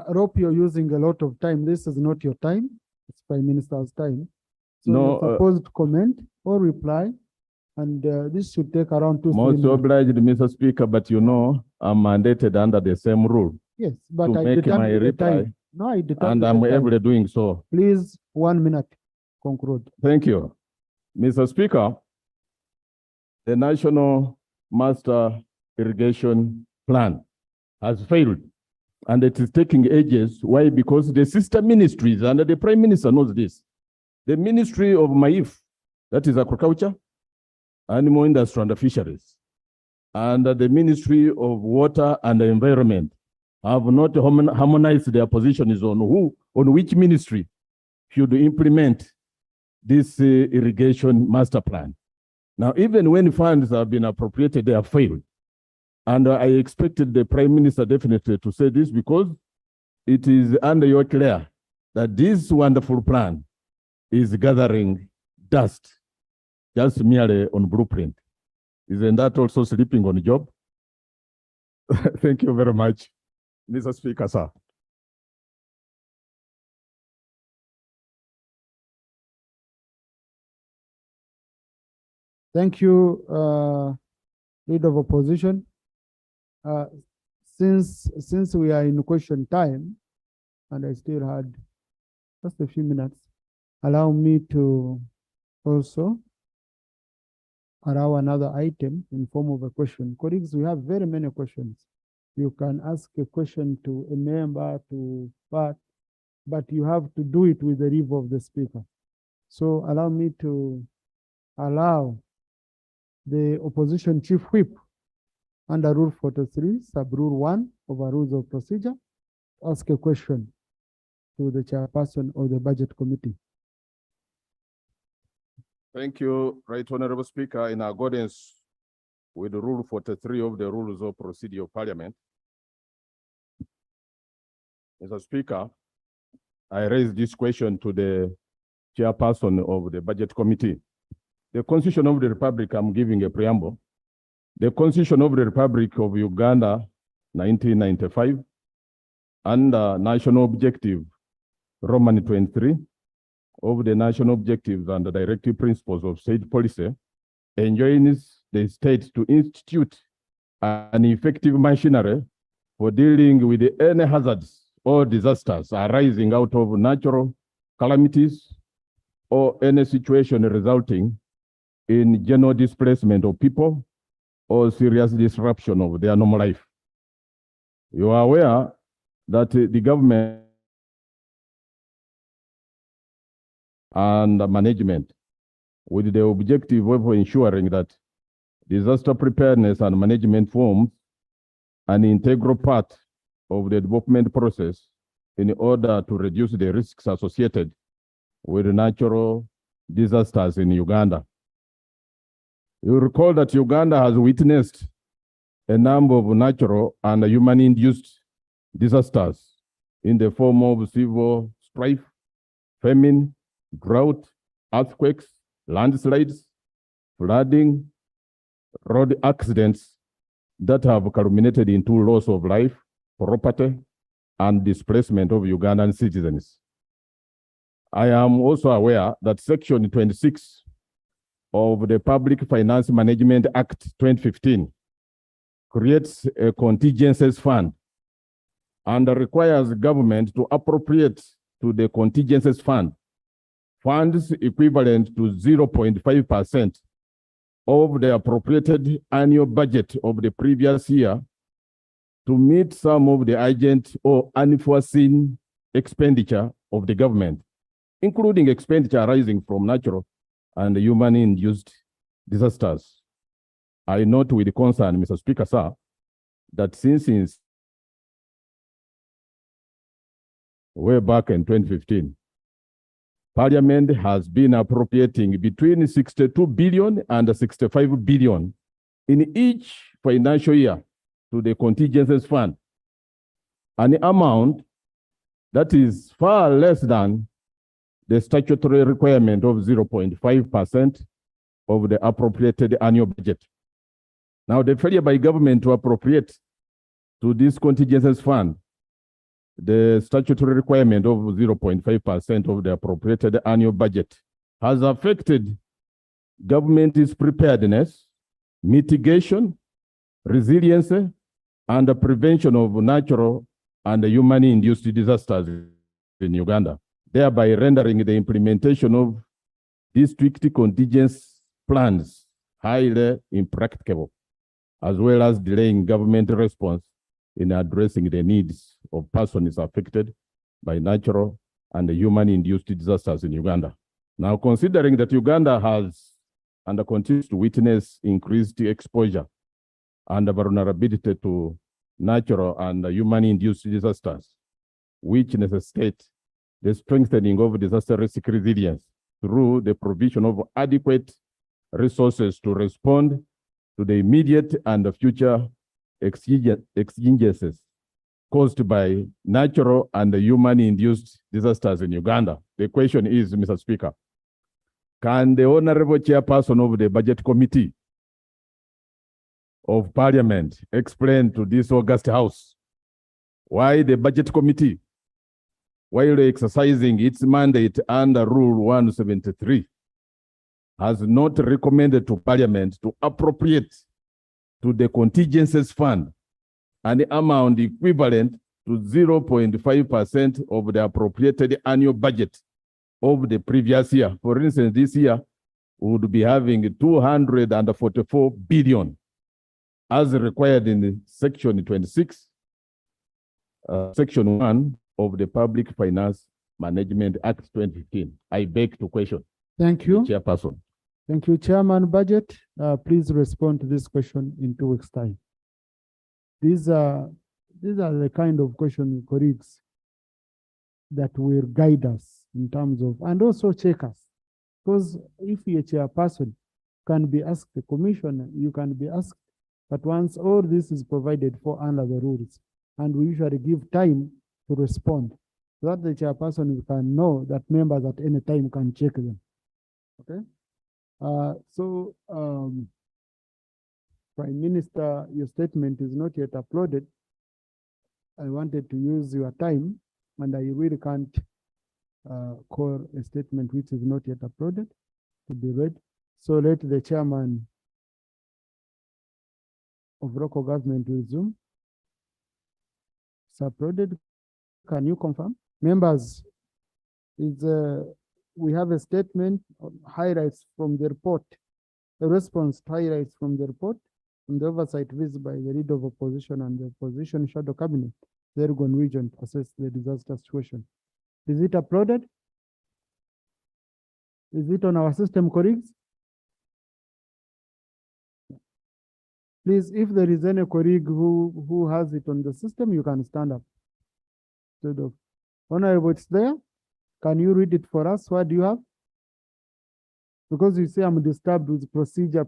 Rope, you're using a lot of time. This is not your time. It's Prime Minister's time. So No, you're supposed to comment or reply, and this should take around 2 most minutes. obliged, Mr. Speaker, but you know, I'm mandated under the same rule Yes, but to I make my determined the reply, time. No, I and determined I'm the time. able doing so. Please, 1 minute, conclude. Thank you. Mr. Speaker, the National Master Irrigation Plan has failed, and it is taking ages. Why? Because the sister ministries, and the Prime Minister knows this. The Ministry of MAIF, that is agriculture, animal industry and fisheries, and the Ministry of Water and the Environment have not harmonized their positions on which ministry should implement this irrigation master plan. Now, even when funds have been appropriated, they have failed. And I expected the Prime Minister definitely to say this because it is under your care that this wonderful plan is gathering dust just merely on blueprint. Isn't that also sleeping on the job? Thank you very much, Mr. Speaker, sir. Thank you, Leader of Opposition. Since we are in question time, and I still had just a few minutes, allow me to also allow another item in form of a question. Colleagues, we have very many questions. You can ask a question to a member, but you have to do it with the leave of the speaker. So allow me to allow the opposition chief whip under Rule 43, Sub Rule 1 of our Rules of Procedure, ask a question to the chairperson of the Budget Committee. Thank you, Right Honorable Speaker. In accordance with Rule 43 of the Rules of Procedure of Parliament, Mr. Speaker, I raise this question to the chairperson of the Budget Committee. The Constitution of the Republic, I'm giving a preamble. The Constitution of the Republic of Uganda, 1995, and National Objective, Roman 23, of the National Objectives and the Directive Principles of State Policy, enjoins the state to institute an effective machinery for dealing with any hazards or disasters arising out of natural calamities or any situation resulting in general displacement of people or serious disruption of their normal life. You are aware that the government and management with the objective of ensuring that disaster preparedness and management forms an integral part of the development process in order to reduce the risks associated with natural disasters in Uganda. You recall that Uganda has witnessed a number of natural and human-induced disasters in the form of civil strife, famine, drought, earthquakes, landslides, flooding, road accidents that have culminated into loss of life, property, and displacement of Ugandan citizens. I am also aware that Section 26 of the Public Finance Management Act 2015 creates a contingencies fund and requires government to appropriate to the contingencies fund funds equivalent to 0.5% of the appropriated annual budget of the previous year to meet some of the urgent or unforeseen expenditure of the government, including expenditure arising from natural and human-induced disasters. I note with concern, Mr. Speaker, sir, that since way back in 2015, Parliament has been appropriating between 62 billion and 65 billion in each financial year to the contingencies fund, an amount that is far less than the statutory requirement of 0.5% of the appropriated annual budget. Now, the failure by government to appropriate to this contingencies fund the statutory requirement of 0.5% of the appropriated annual budget has affected government's preparedness, mitigation, resilience, and the prevention of natural and human-induced disasters in Uganda, thereby rendering the implementation of district contingency plans highly impracticable, as well as delaying government response in addressing the needs of persons affected by natural and human-induced disasters in Uganda. Now, considering that Uganda has and continues to witness increased exposure and vulnerability to natural and human-induced disasters, which necessitate the strengthening of disaster risk resilience through the provision of adequate resources to respond to the immediate and future exigencies caused by natural and human-induced disasters in Uganda. The question is, Mr. Speaker, can the Honorable Chairperson of the Budget Committee of Parliament explain to this august House why the Budget Committee, while exercising its mandate under Rule 173, has not recommended to Parliament to appropriate to the contingencies fund an amount equivalent to 0.5% of the appropriated annual budget of the previous year. For instance, this year we would be having 244 billion as required in Section 26, Section 1 of the Public Finance Management Act 2015. I beg to question. Thank you. Chairperson. Thank you, Chairman Budget. Please respond to this question in 2 weeks' time. These are the kind of questions, colleagues, that will guide us in terms of, and also check us. Because if you're a chairperson, can be asked, the commissioner, you can be asked, but once all this is provided for under the rules, and we usually give time to respond, so that the chairperson can know that members at any time can check them. Okay? Prime Minister, your statement is not yet uploaded. I wanted to use your time, and I really can't call a statement which is not yet uploaded to be read. So let the chairman of local government resume. It's uploaded. Can you confirm? Members, we have a statement on highlights from the report, a response to highlights from the report, and the oversight visited by the leader of opposition and the opposition shadow cabinet, the Elgon region, to assess the disaster situation. Is it uploaded? Is it on our system, colleagues? Please, if there is any colleague who has it on the system, you can stand up. Honorable, it's there. Can you read it for us? What do you have? Because you say I'm disturbed with procedure.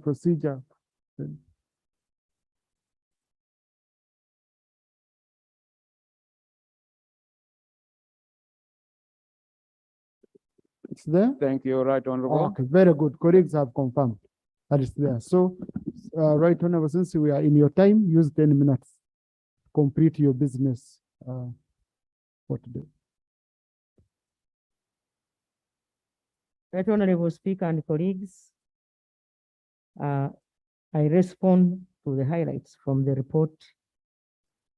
It's there? Thank you, Right Honorable. Okay, very good. Colleagues have confirmed that it's there. So, Right Honorable, since we are in your time, use 10 minutes to complete your business for today. Right Honorable Speaker and colleagues, I respond to the highlights from the report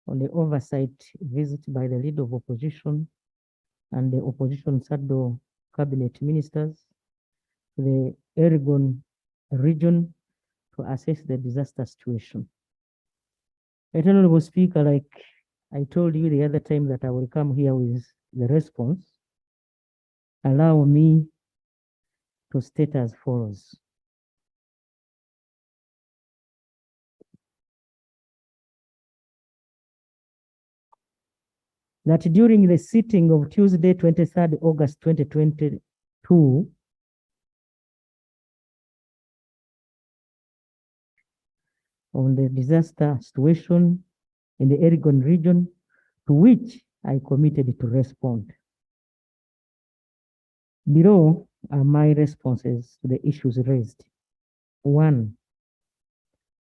on the oversight visit by the leader of opposition and the opposition shadow cabinet ministers to the Elgon region to assess the disaster situation. Right Honorable Speaker, like I told you the other time that I will come here with the response, allow me to state as follows. That during the sitting of Tuesday, 23rd August 2022, on the disaster situation in the Elgon region, to which I committed to respond. Below are my responses to the issues raised. 1.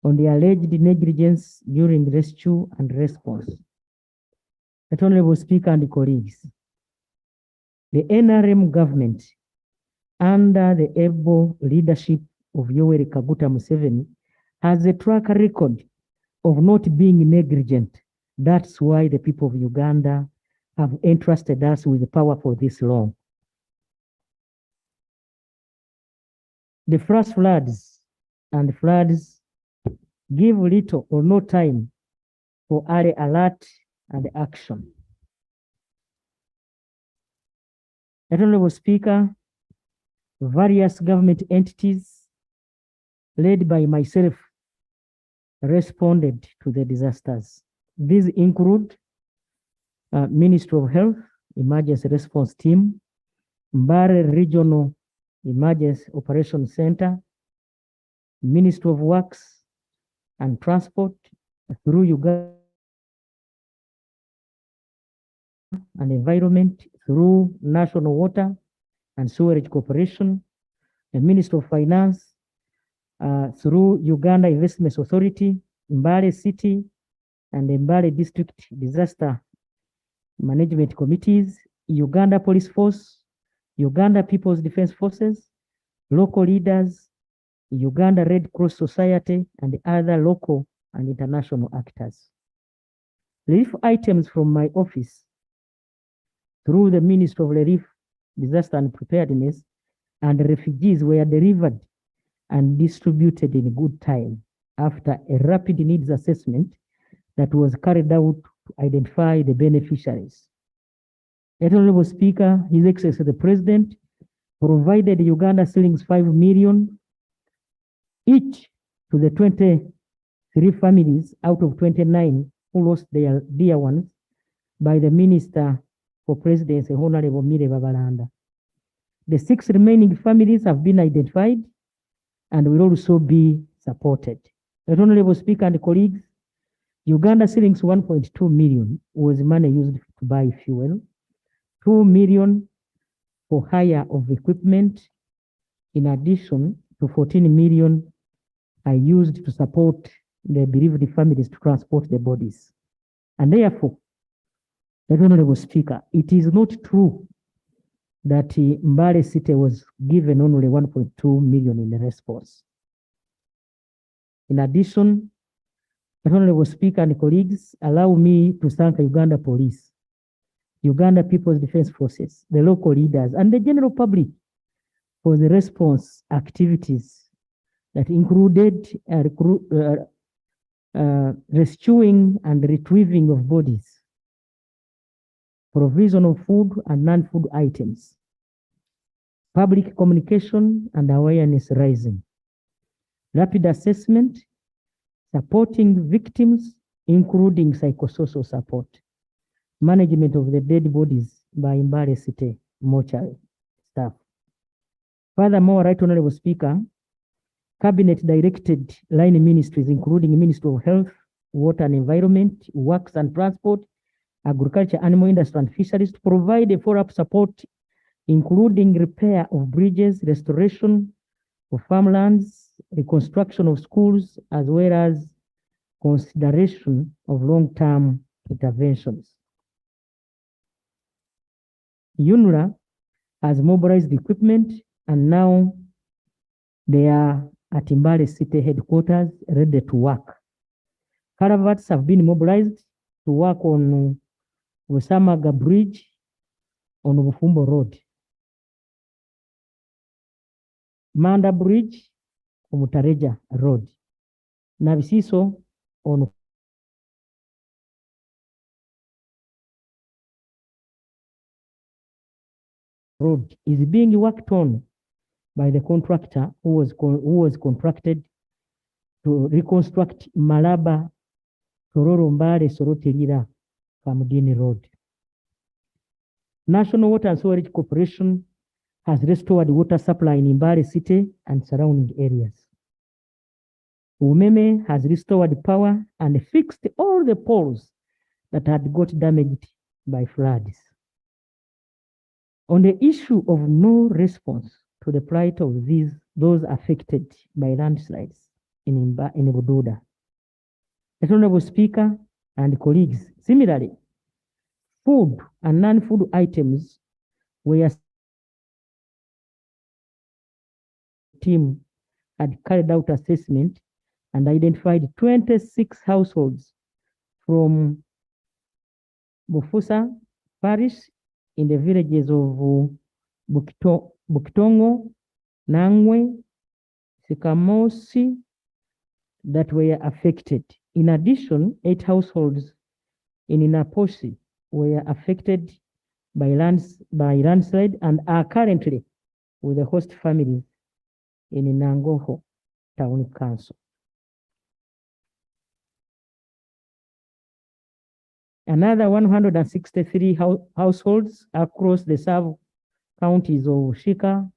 On the alleged negligence during rescue and response. The Honorable Speaker and colleagues, the NRM government, under the able leadership of Yoweri Kaguta Museveni, has a track record of not being negligent. That's why the people of Uganda have entrusted us with the power for this long. The flash floods and floods give little or no time for early alert and action. Honorable Speaker, various government entities led by myself responded to the disasters. These include Ministry of Health, Emergency Response Team, Mbare Regional Emergency Operations Center, Ministry of Works and Transport through Uganda and Environment, through National Water and Sewerage Corporation, the Ministry of Finance, through Uganda Investments Authority, Mbale City and Mbale District Disaster Management Committees, Uganda Police Force, Uganda People's Defense Forces, local leaders, Uganda Red Cross Society, and other local and international actors. Relief items from my office through the Ministry of Relief, Disaster and Preparedness, and refugees were delivered and distributed in good time after a rapid needs assessment that was carried out to identify the beneficiaries. Honorable Speaker, His Excellency the President provided Uganda shillings 5 million each to the 23 families out of 29 who lost their dear ones by the Minister for Presidency, Honorable Mire Babalanda. The 6 remaining families have been identified and will also be supported. Honorable Speaker and colleagues, Uganda shillings 1.2 million was money used to buy fuel, 2 million for hire of equipment, in addition to 14 million I used to support the bereaved families to transport the bodies. And therefore, Honorable Speaker, it is not true that Mbale City was given only 1.2 million in response. In addition, Honorable Speaker and colleagues, allow me to thank Uganda Police, Uganda People's Defense Forces, the local leaders, and the general public for the response activities that included rescuing and retrieving of bodies, provision of food and non-food items, public communication and awareness raising, rapid assessment, supporting victims, including psychosocial support, management of the dead bodies by Mbale City mortuary staff. Furthermore, Right Honorable Speaker, Cabinet directed line ministries, including Ministry of Health, Water and Environment, Works and Transport, Agriculture, Animal Industry and Fisheries to provide a follow-up support, including repair of bridges, restoration of farmlands, reconstruction of schools, as well as consideration of long-term interventions. UNRWA has mobilized equipment and now they are at Mbale City headquarters ready to work. Caravans have been mobilized to work on Wesamaga Bridge on Bufumbo Road, Manda Bridge on Mutareja Road, Nabisiso on road is being worked on by the contractor who was contracted to reconstruct Malaba Tororo Mbale Sorotelira Kamudini Road. National Water and Sewerage Corporation has restored water supply in Mbale City and surrounding areas. Umeme has restored power and fixed all the poles that had got damaged by floods. On the issue of no response to the plight of those affected by landslides in Bududa, the Honorable Speaker and colleagues, similarly, food and non-food items were team had carried out assessment and identified 26 households from Bufusa Parish in the villages of Bukitongo, Nangwe, Sikamosi that were affected. In addition, 8 households in Inaposi were affected by landslide and are currently with the host families in Nangoho Town Council. Another 163 households across the sub-counties of Shika,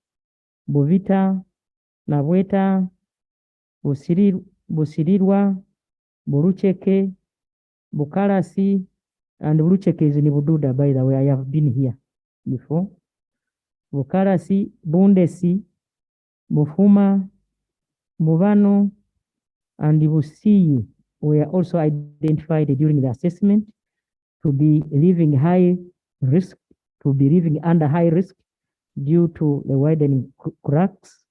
Bovita, Nabweta, Busirirwa, Burucheke, Bukarasi, and Burucheke is in Bududa, by the way. I have been here before. Bukarasi, Bundesi, Bufuma, Muvano, and Busiyi were also identified during the assessment to be living under high risk due to the widening cracks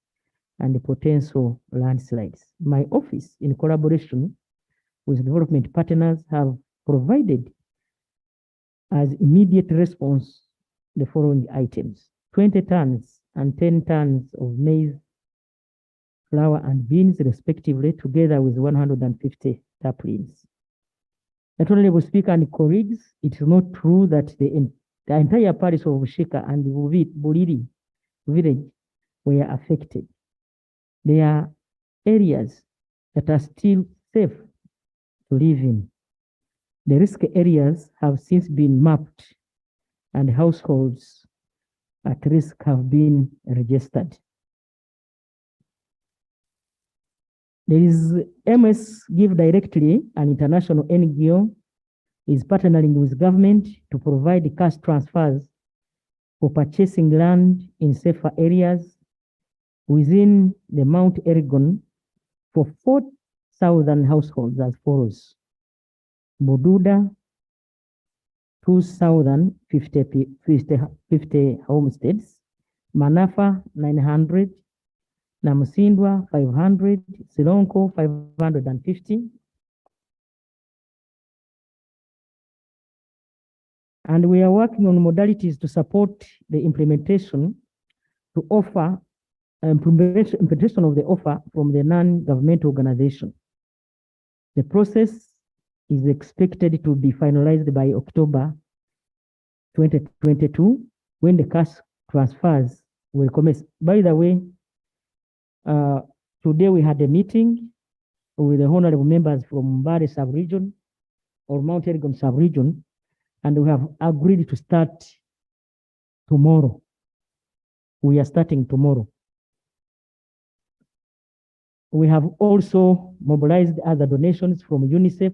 and the potential landslides. My office, in collaboration with development partners, have provided as immediate response the following items: 20 tons and 10 tons of maize, flour, and beans, respectively, together with 150 taplings. Honorable Speaker and colleagues, it is not true that the entire parish of Shika and Buliri village were affected. There are areas that are still safe to live in. The risk areas have since been mapped and households at risk have been registered. There is MS Give Directly, an international NGO, is partnering with government to provide cash transfers for purchasing land in safer areas within the Mount Elgon for 4,000 households as follows: Bududa, 2,050 homesteads; Manafa, 900; Namusindwa, 500; Silonko, 550. And we are working on modalities to support the implementation of the offer from the non-governmental organization. The process is expected to be finalized by October 2022, when the cash transfers will commence. By the way, today we had a meeting with the honorable members from Mbale sub-region or Mount Elgon sub-region, and we have agreed to start tomorrow. We are starting tomorrow. We have also mobilized other donations from UNICEF,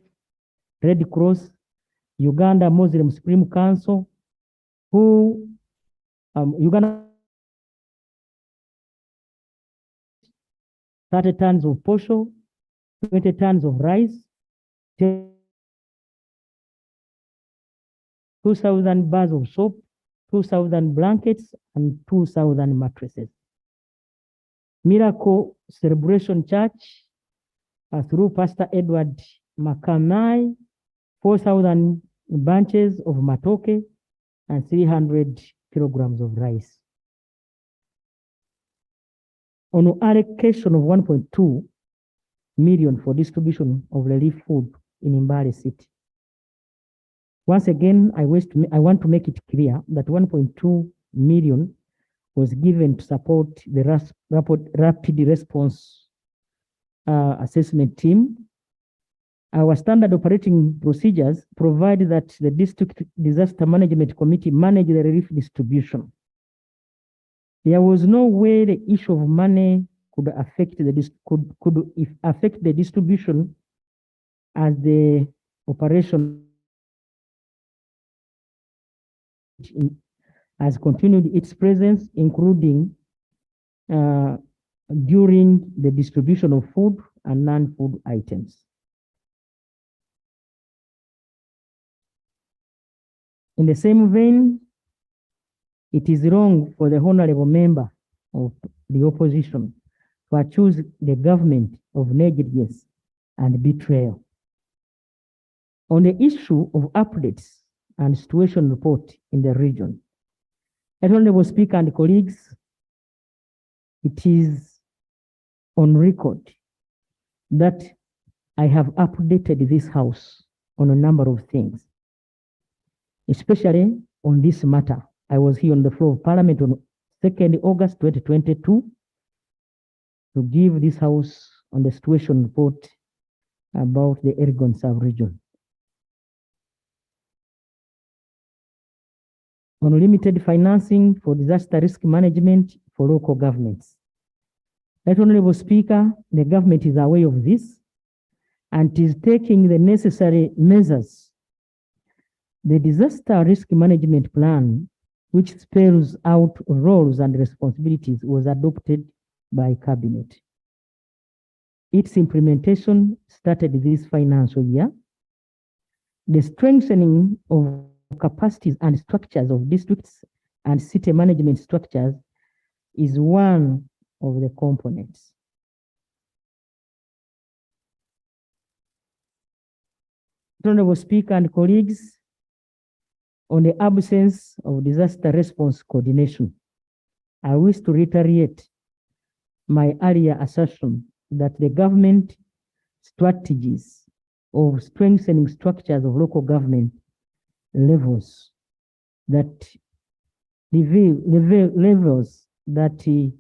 Red Cross, Uganda Muslim Supreme Council, Uganda 30 tons of posho, 20 tons of rice, 2,000 bars of soap, 2,000 blankets, and 2,000 mattresses. Miracle Celebration Church, through Pastor Edward Makamai, 4,000 bunches of matoke and 300 kilograms of rice. On allocation of 1.2 million for distribution of relief food in Mbale City. Once again, I want to make it clear that 1.2 million was given to support the rapid response assessment team. Our standard operating procedures provide that the district disaster management committee manage the relief distribution. There was no way the issue of money could affect affect the distribution as the operation has continued its presence, including during the distribution of food and non-food items. In the same vein, it is wrong for the honorable member of the opposition to accuse the government of negligence and betrayal. On the issue of updates and situation report in the region, Honorable Speaker and colleagues, it is on record that I have updated this House on a number of things, especially on this matter. I was here on the floor of Parliament on 2nd August 2022 to give this House on the situation report about the Elgon sub-region. On limited financing for disaster risk management for local governments. Right Honorable Speaker, the government is aware of this and is taking the necessary measures. The disaster risk management plan, which spells out roles and responsibilities, was adopted by Cabinet. Its implementation started this financial year. The strengthening of capacities and structures of districts and city management structures is one of the components. Honorable Speaker and colleagues, on the absence of disaster response coordination, I wish to reiterate my earlier assertion that the government strategies of strengthening structures of local government levels that levels that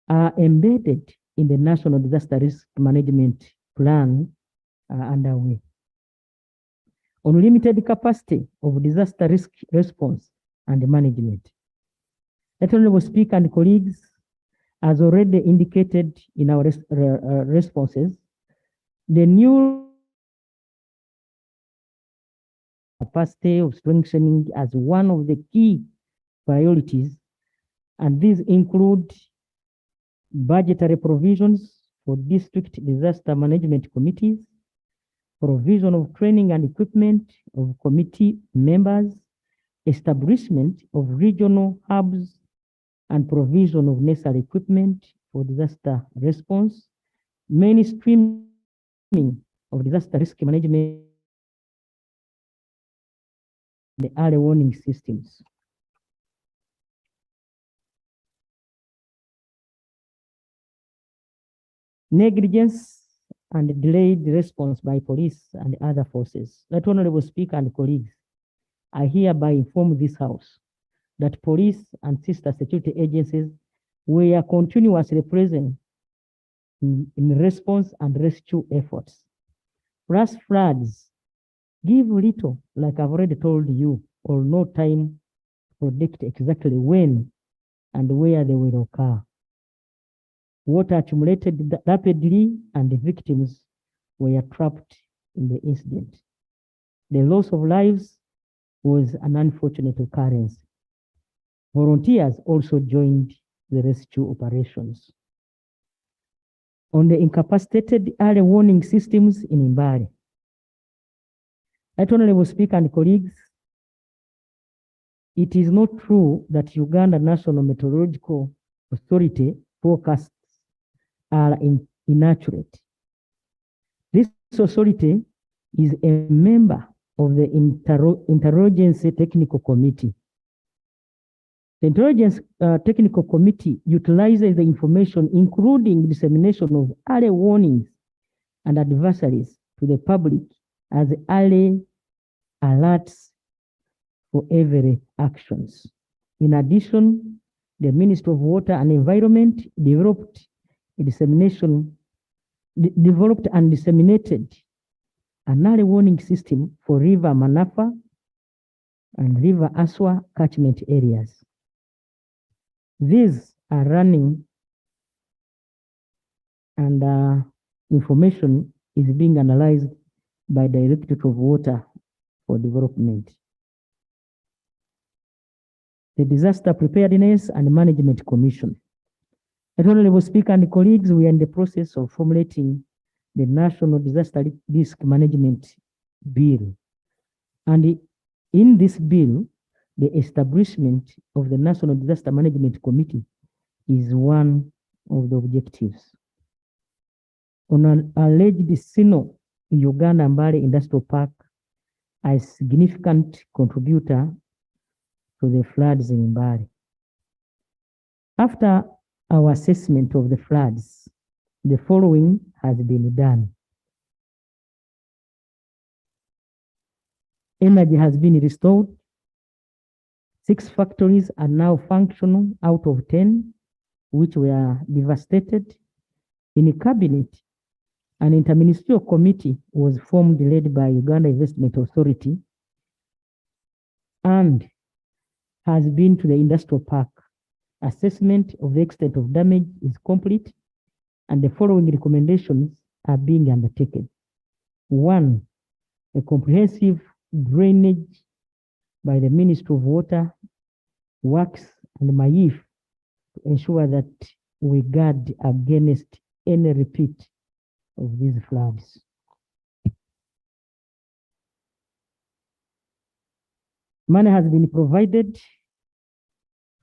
are embedded in the National Disaster Risk Management Plan are underway. On limited capacity of disaster risk response and management. Honorable Speaker and colleagues, as already indicated in our responses, the new capacity of strengthening as one of the key priorities, and these include budgetary provisions for district disaster management committees, provision of training and equipment of committee members, establishment of regional hubs, and provision of necessary equipment for disaster response, mainstreaming of disaster risk management, the early warning systems. Negligence and delayed response by police and other forces. Right Honorable Speaker and colleagues, I hereby inform this House that police and sister security agencies were continuously present in response and rescue efforts. Flash floods give little, like I've already told you, or no time to predict exactly when and where they will occur. Water accumulated rapidly and the victims were trapped in the incident. The loss of lives was an unfortunate occurrence. Volunteers also joined the rescue operations. On the incapacitated early warning systems in Mbale. Right Honorable Speaker and colleagues, it is not true that Uganda National Meteorological Authority forecasts are inaccurate. This authority is a member of the Interagency Technical Committee. The Intelligence Technical Committee utilizes the information, including dissemination of early warnings and advisories to the public as early alerts for every actions. In addition, the Ministry of Water and Environment developed and disseminated an early warning system for River Manafa and River Aswa catchment areas. These are running, and information is being analyzed by the Directorate of Water for Development. The Disaster Preparedness and Management Commission. Honorable Speaker and colleagues, we are in the process of formulating the National Disaster Risk Management Bill. And in this bill, the establishment of the National Disaster Management Committee is one of the objectives. On an alleged Sino Uganda Mbale Industrial Park, a significant contributor to the floods in Mbale. After our assessment of the floods, the following has been done. Energy has been restored. 6 factories are now functional out of 10, which were devastated. In the cabinet, an interministerial committee was formed led by Uganda Investment Authority and has been to the industrial park. Assessment of the extent of damage is complete, and the following recommendations are being undertaken. 1, a comprehensive drainage by the Ministry of Water, Works, and MAIF to ensure that we guard against any repeat of these floods. Money has been provided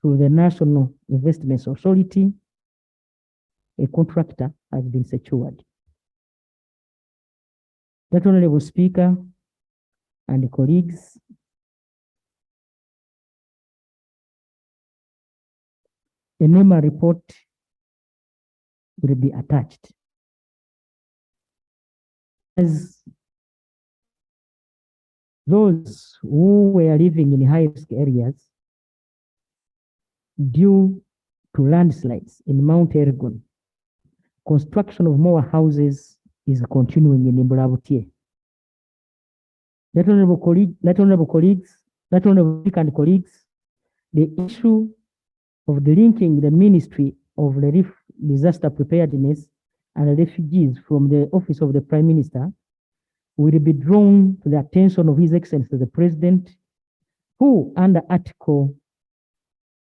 to the National Investments Authority. A contractor has been secured. That Honorable Speaker and colleagues, a NEMA report will be attached. As those who were living in high-risk areas due to landslides in Mount Elgon, construction of more houses is continuing in Mbulabutie. That honorable colleagues, the issue of the linking the Ministry of Relief, Disaster Preparedness and Refugees from the Office of the Prime Minister will be drawn to the attention of His Excellency the President, who under Article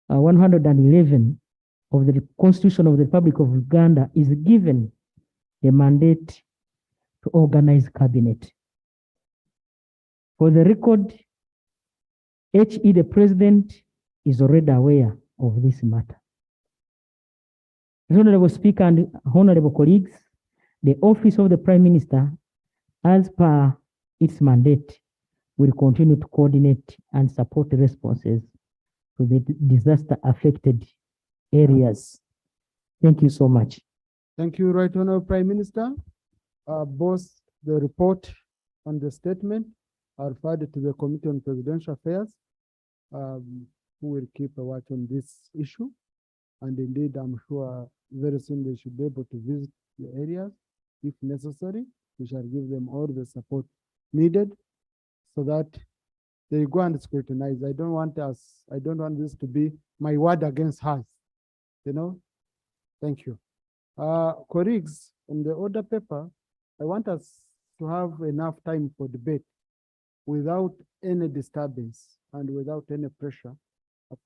111 of the Constitution of the Republic of Uganda is given the mandate to organize cabinet. For the record, HE the President is already aware of this matter. Honorable Speaker and honorable colleagues, the Office of the Prime Minister, as per its mandate, will continue to coordinate and support the responses to the disaster-affected areas. Thank you so much. Thank you, Right Honorable Prime Minister. Both the report and the statement are referred to the Committee on Presidential Affairs, who will keep a watch on this issue. And indeed, I'm sure very soon they should be able to visit the areas. If necessary, we shall give them all the support needed so that they go and scrutinize. I don't want this to be my word against hers, you know? Thank you. Colleagues, on the order paper, I want us to have enough time for debate without any disturbance and without any pressure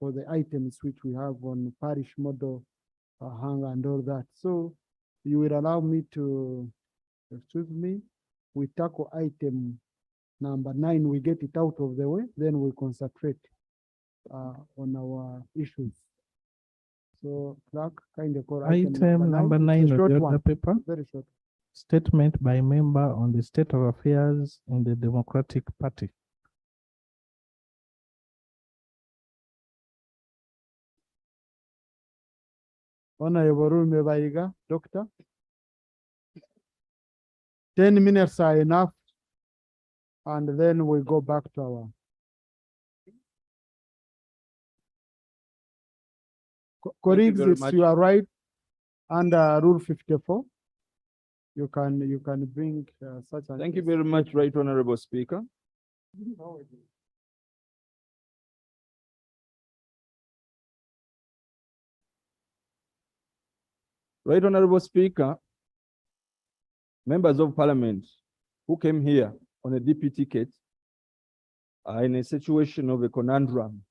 for the items which we have on parish model hang and all that. So you will allow me to, excuse me, we tackle item number 9, we get it out of the way, then we concentrate on our issues. So clerk, kind of call item number 9 of the order paper. Very short. Statement by member on the state of affairs in the Democratic Party. Honorable Rumebaiga, Doctor. 10 minutes are enough, and then we go back to our Colleagues, very it's much. your right under Rule 54. You can bring such an. Thank you very much, Right Honorable Speaker. Right Honorable Speaker, members of Parliament who came here on a DP ticket are in a situation of a conundrum.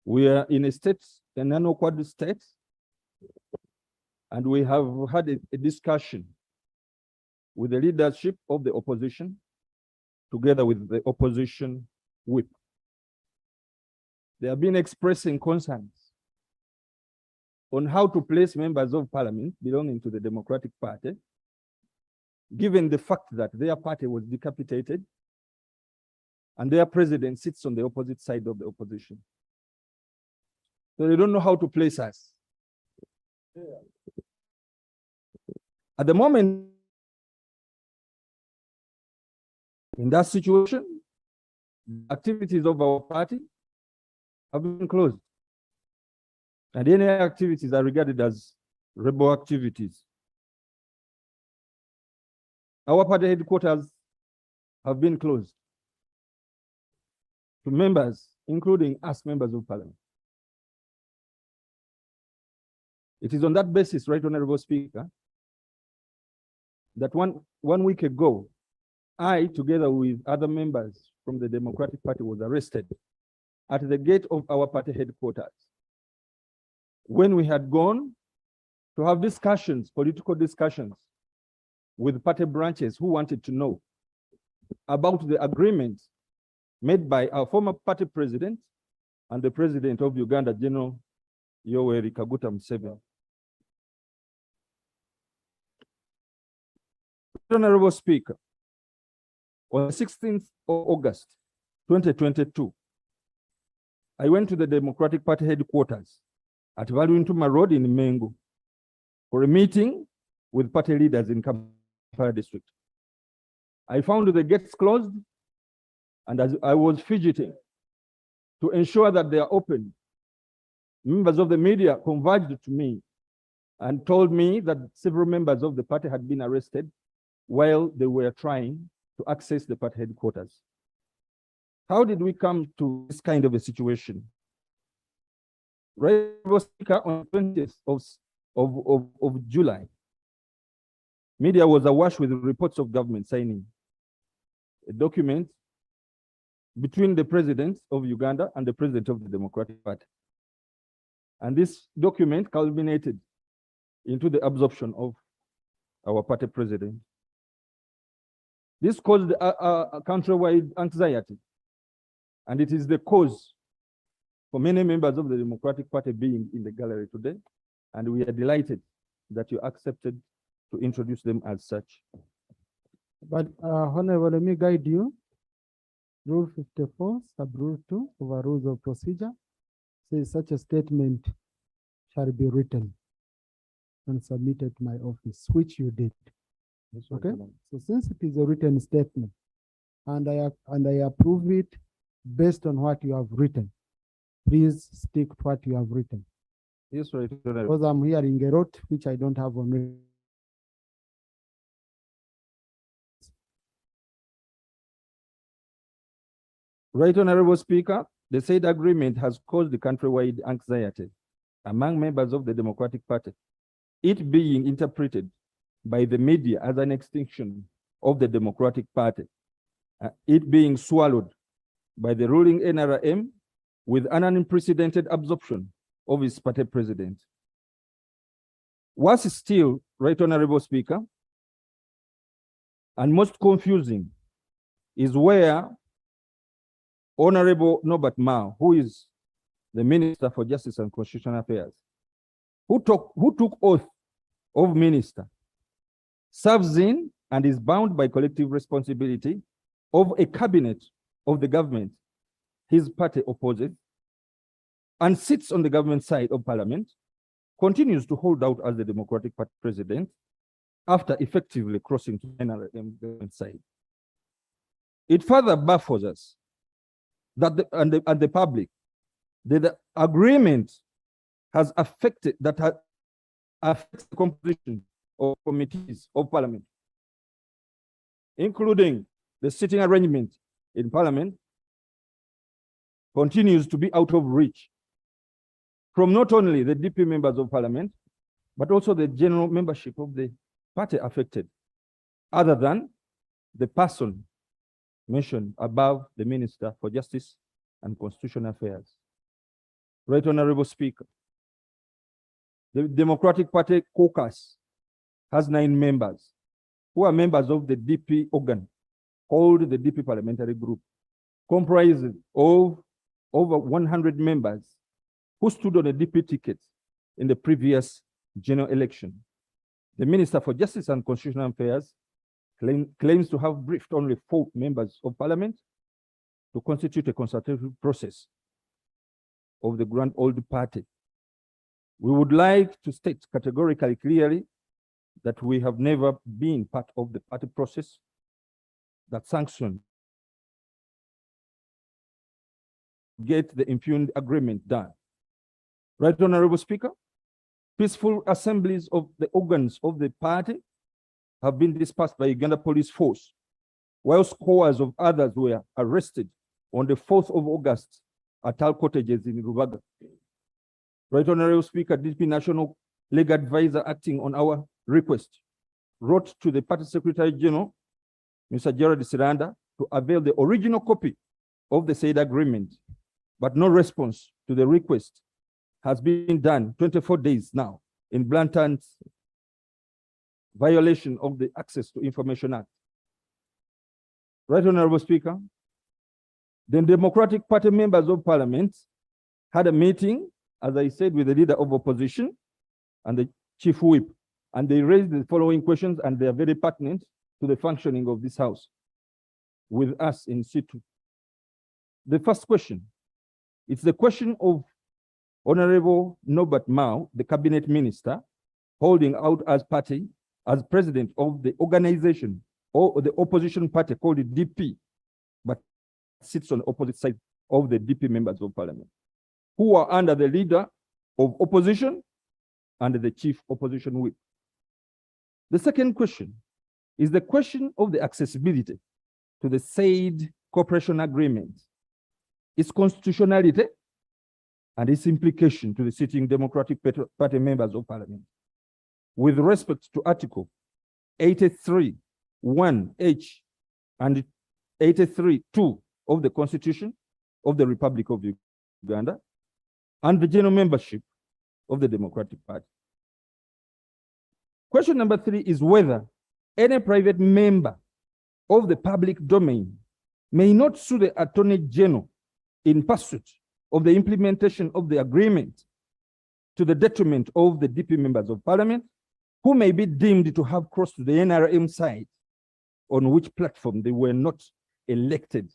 We are in a state, an unequal state, and we have had a discussion with the leadership of the opposition, together with the opposition whip. They have been expressing concerns on how to place members of parliament belonging to the Democratic Party, given the fact that their party was decapitated and their president sits on the opposite side of the opposition. So they don't know how to place us. At the moment, in that situation, activities of our party have been closed. And any activities are regarded as rebel activities. Our party headquarters have been closed to members, including us members of parliament. It is on that basis, Right Honorable Speaker, that one week ago, I, together with other members from the Democratic Party, was arrested at the gate of our party headquarters when we had gone to have discussions, political discussions, with party branches who wanted to know about the agreement made by our former party president and the president of Uganda, General Yoweri Kaguta Museveni. Honorable Speaker, on the 16th of August, 2022, I went to the Democratic Party headquarters at Valuintuma Road in Mengu for a meeting with party leaders in Kampala district. I found the gates closed, and as I was fidgeting to ensure that they are open, members of the media converged to me and told me that several members of the party had been arrested while they were trying to access the party headquarters. How did we come to this kind of a situation? Right, Speaker, on the 20th of July, media was awash with reports of government signing a document between the president of Uganda and the president of the Democratic Party. And this document culminated into the absorption of our party president. This caused a countrywide anxiety, and it is the cause for many members of the Democratic Party being in the gallery today, and we are delighted that you accepted to introduce them as such. But Honorable, let me guide you. Rule 54, sub-rule 2 of our rules of procedure says such a statement shall be written and submitted to my office, which you did. Okay, so since it is a written statement, and I approve it based on what you have written, please stick to what you have written. Yes, right. Because I'm hearing a lot which I don't have on record. Right, Honorable Speaker, the said agreement has caused the countrywide anxiety among members of the Democratic Party, it being interpreted by the media as an extinction of the Democratic Party, it being swallowed by the ruling NRM with an unprecedented absorption of its party president. What's still, Right Honorable Speaker, and most confusing is where Honorable Norbert Mao, who is the Minister for Justice and Constitutional Affairs, who took oath of minister, serves in and is bound by collective responsibility of a cabinet of the government his party opposes, and sits on the government side of parliament, continues to hold out as the Democratic Party president after effectively crossing to NRM government side. It further baffles us that the public the agreement has affected affects the composition of committees of parliament, including the sitting arrangement in parliament, continues to be out of reach from not only the DP members of parliament, but also the general membership of the party affected, other than the person mentioned above, the Minister for Justice and Constitutional Affairs. Right Honorable Speaker, the Democratic Party caucus has 9 members who are members of the DP organ called the DP Parliamentary Group, comprising of over 100 members who stood on a DP ticket in the previous general election. The Minister for Justice and Constitutional Affairs claims to have briefed only 4 members of parliament to constitute a consultative process of the Grand Old Party. We would like to state categorically clearly that we have never been part of the party process that sanctioned get the impugned agreement done. Right Honorable Speaker, peaceful assemblies of the organs of the party have been dispersed by Uganda police force, while scores of others were arrested on the 4th of August at our cottages in Rubaga. Right Honorable Speaker, DP National Legal Advisor acting on our request wrote to the Party Secretary General, Mr. Gerald Siranda, to avail the original copy of the said agreement, but no response to the request has been done 24 days now in blatant violation of the Access to Information Act. Right Honorable Speaker, the Democratic Party members of Parliament had a meeting, as I said, with the leader of opposition and the chief whip, and they raised the following questions, and they are very pertinent to the functioning of this house with us in situ. The first question, it's the question of Honorable Norbert Mao, the cabinet minister, holding out as president of the organization or the opposition party called the DP, but sits on the opposite side of the DP members of parliament, who are under the leader of opposition and the chief opposition whip. The second question is the question of the accessibility to the said cooperation agreement, its constitutionality, and its implication to the sitting Democratic Party members of parliament. With respect to Article 83(1)(h) and 83(2) of the Constitution of the Republic of Uganda, and the general membership of the Democratic Party. Question number 3 is whether any private member of the public domain may not sue the Attorney General in pursuit of the implementation of the agreement to the detriment of the DP members of parliament, who may be deemed to have crossed the NRM side on which platform they were not elected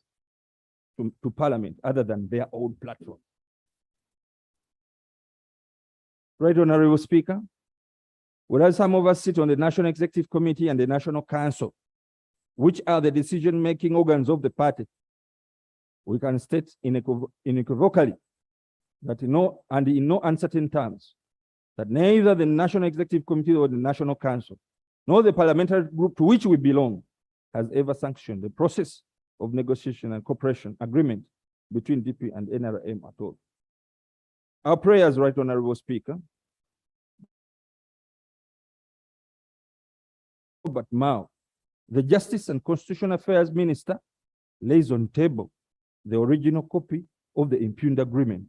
to parliament other than their own platform. Right Honorable Speaker, whereas some of us sit on the National Executive Committee and the National Council, which are the decision-making organs of the party, we can state unequivocally that in no uncertain terms that neither the National Executive Committee or the National Council, nor the parliamentary group to which we belong, has ever sanctioned the process of negotiation and cooperation agreement between DP and NRM at all. Our prayers, Right Honorable Speaker, but Mao, the Justice and Constitutional Affairs Minister, lays on table the original copy of the impugned agreement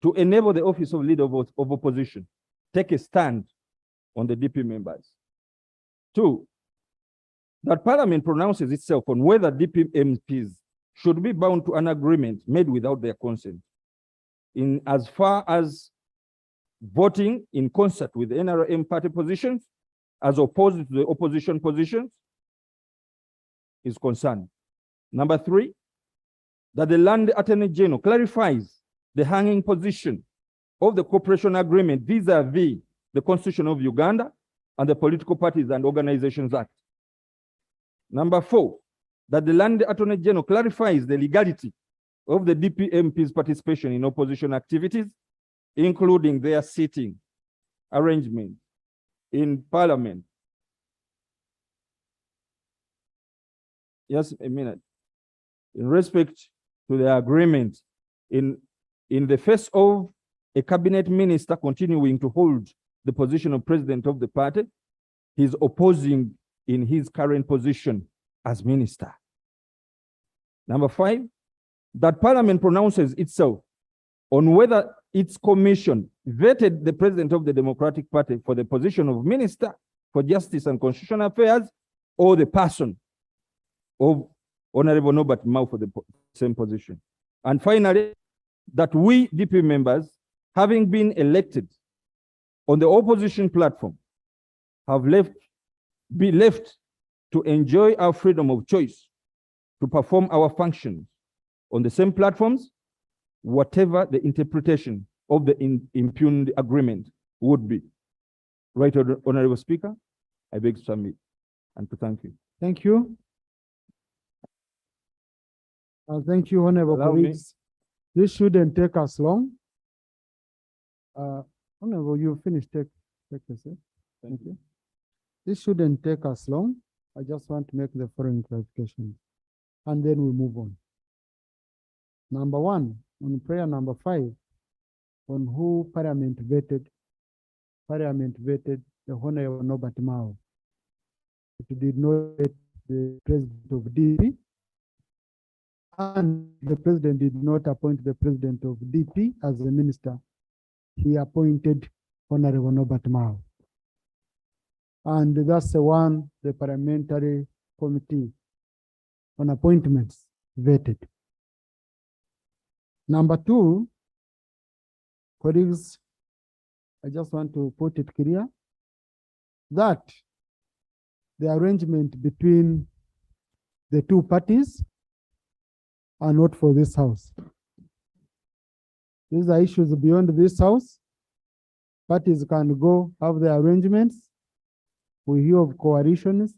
to enable the office of leader of opposition take a stand on the DP members. 2, that Parliament pronounces itself on whether DP MPs should be bound to an agreement made without their consent, in as far as voting in concert with NRM party positions as opposed to the opposition positions is concerned. Number 3, that the Land Attorney General clarifies the hanging position of the cooperation agreement vis-a-vis the Constitution of Uganda and the Political Parties and Organizations Act. Number 4, that the Land Attorney General clarifies the legality of the DP MPs' participation in opposition activities, including their seating arrangement in Parliament. Just a minute. In respect to the agreement, in the face of a cabinet minister continuing to hold the position of president of the party, he's opposing in his current position as minister. Number 5, that Parliament pronounces itself on whether its commission vetted the president of the Democratic Party for the position of Minister for Justice and Constitutional Affairs, or the person of Honorable Norbert Mao for the same position. And finally, that we DP members, having been elected on the opposition platform, have been left to enjoy our freedom of choice to perform our functions on the same platforms, whatever the interpretation of the impugned agreement would be. Right, Honorable Speaker, I beg to submit and to thank you. Thank you. Thank you, Honorable Allow me. colleagues. This shouldn't take us long. Honorable, you finished. Take this. Thank you. This shouldn't take us long. I just want to make the following clarification, and then we move on. Number 1, on prayer number 5, on who Parliament vetted the Honorable Norbert Mao. It did not vet the president of DP, and the president did not appoint the president of DP as a minister. He appointed Honorable Norbert Mao. And that's the one the parliamentary committee on appointments vetted. Number 2, colleagues, I just want to put it clear that the arrangement between the two parties are not for this house. These are issues beyond this house. Parties can go have the arrangements. We hear of coalitions.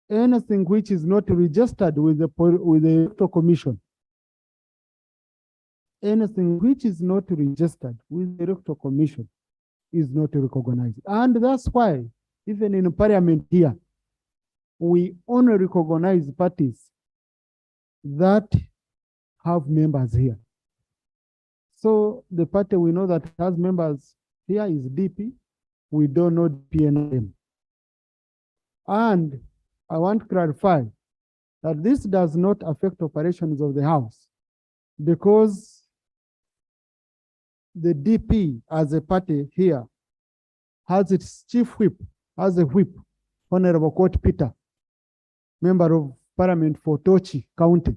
Anything which is not registered with the electoral commission, anything which is not registered with the electoral commission is not recognized. And that's why, even in Parliament here, we only recognize parties that have members here. So the party we know that has members here is DP. We don't know PNM. And I want to clarify that this does not affect operations of the House, because the DP as a party here has its chief whip, as a whip, Honorable Court Peter, member of Parliament for Tochi County,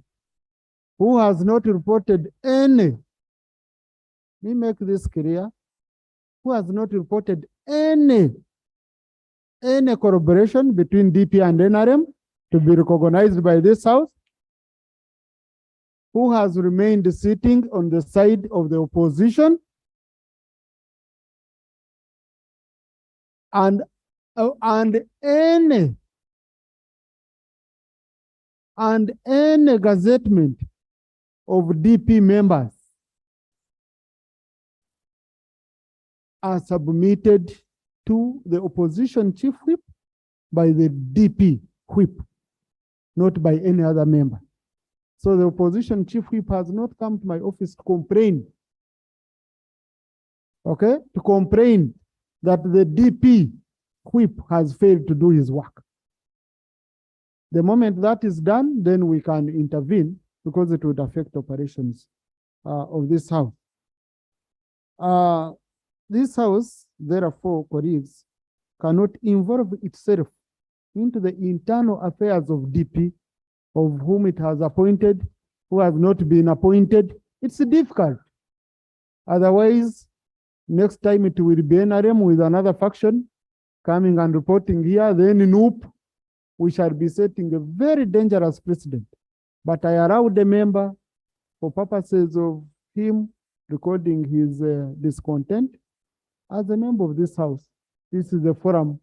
who has not reported any, let me make this clear, who has not reported any collaboration between DP and NRM to be recognized by this House, who has remained sitting on the side of the opposition, and any gazettement of DP members are submitted to the opposition chief whip by the DP whip, not by any other member. So the opposition chief whip has not come to my office to complain, okay, to complain that the DP whip has failed to do his work. The moment that is done, then we can intervene, because it would affect operations of this House. This House, therefore, colleagues, cannot involve itself into the internal affairs of DP, of whom it has appointed, who has not been appointed. It's difficult. Otherwise, next time it will be NRM with another faction coming and reporting here, then NUP, we shall be setting a very dangerous precedent. But I allowed the member, for purposes of him recording his discontent, as a member of this House, this is the forum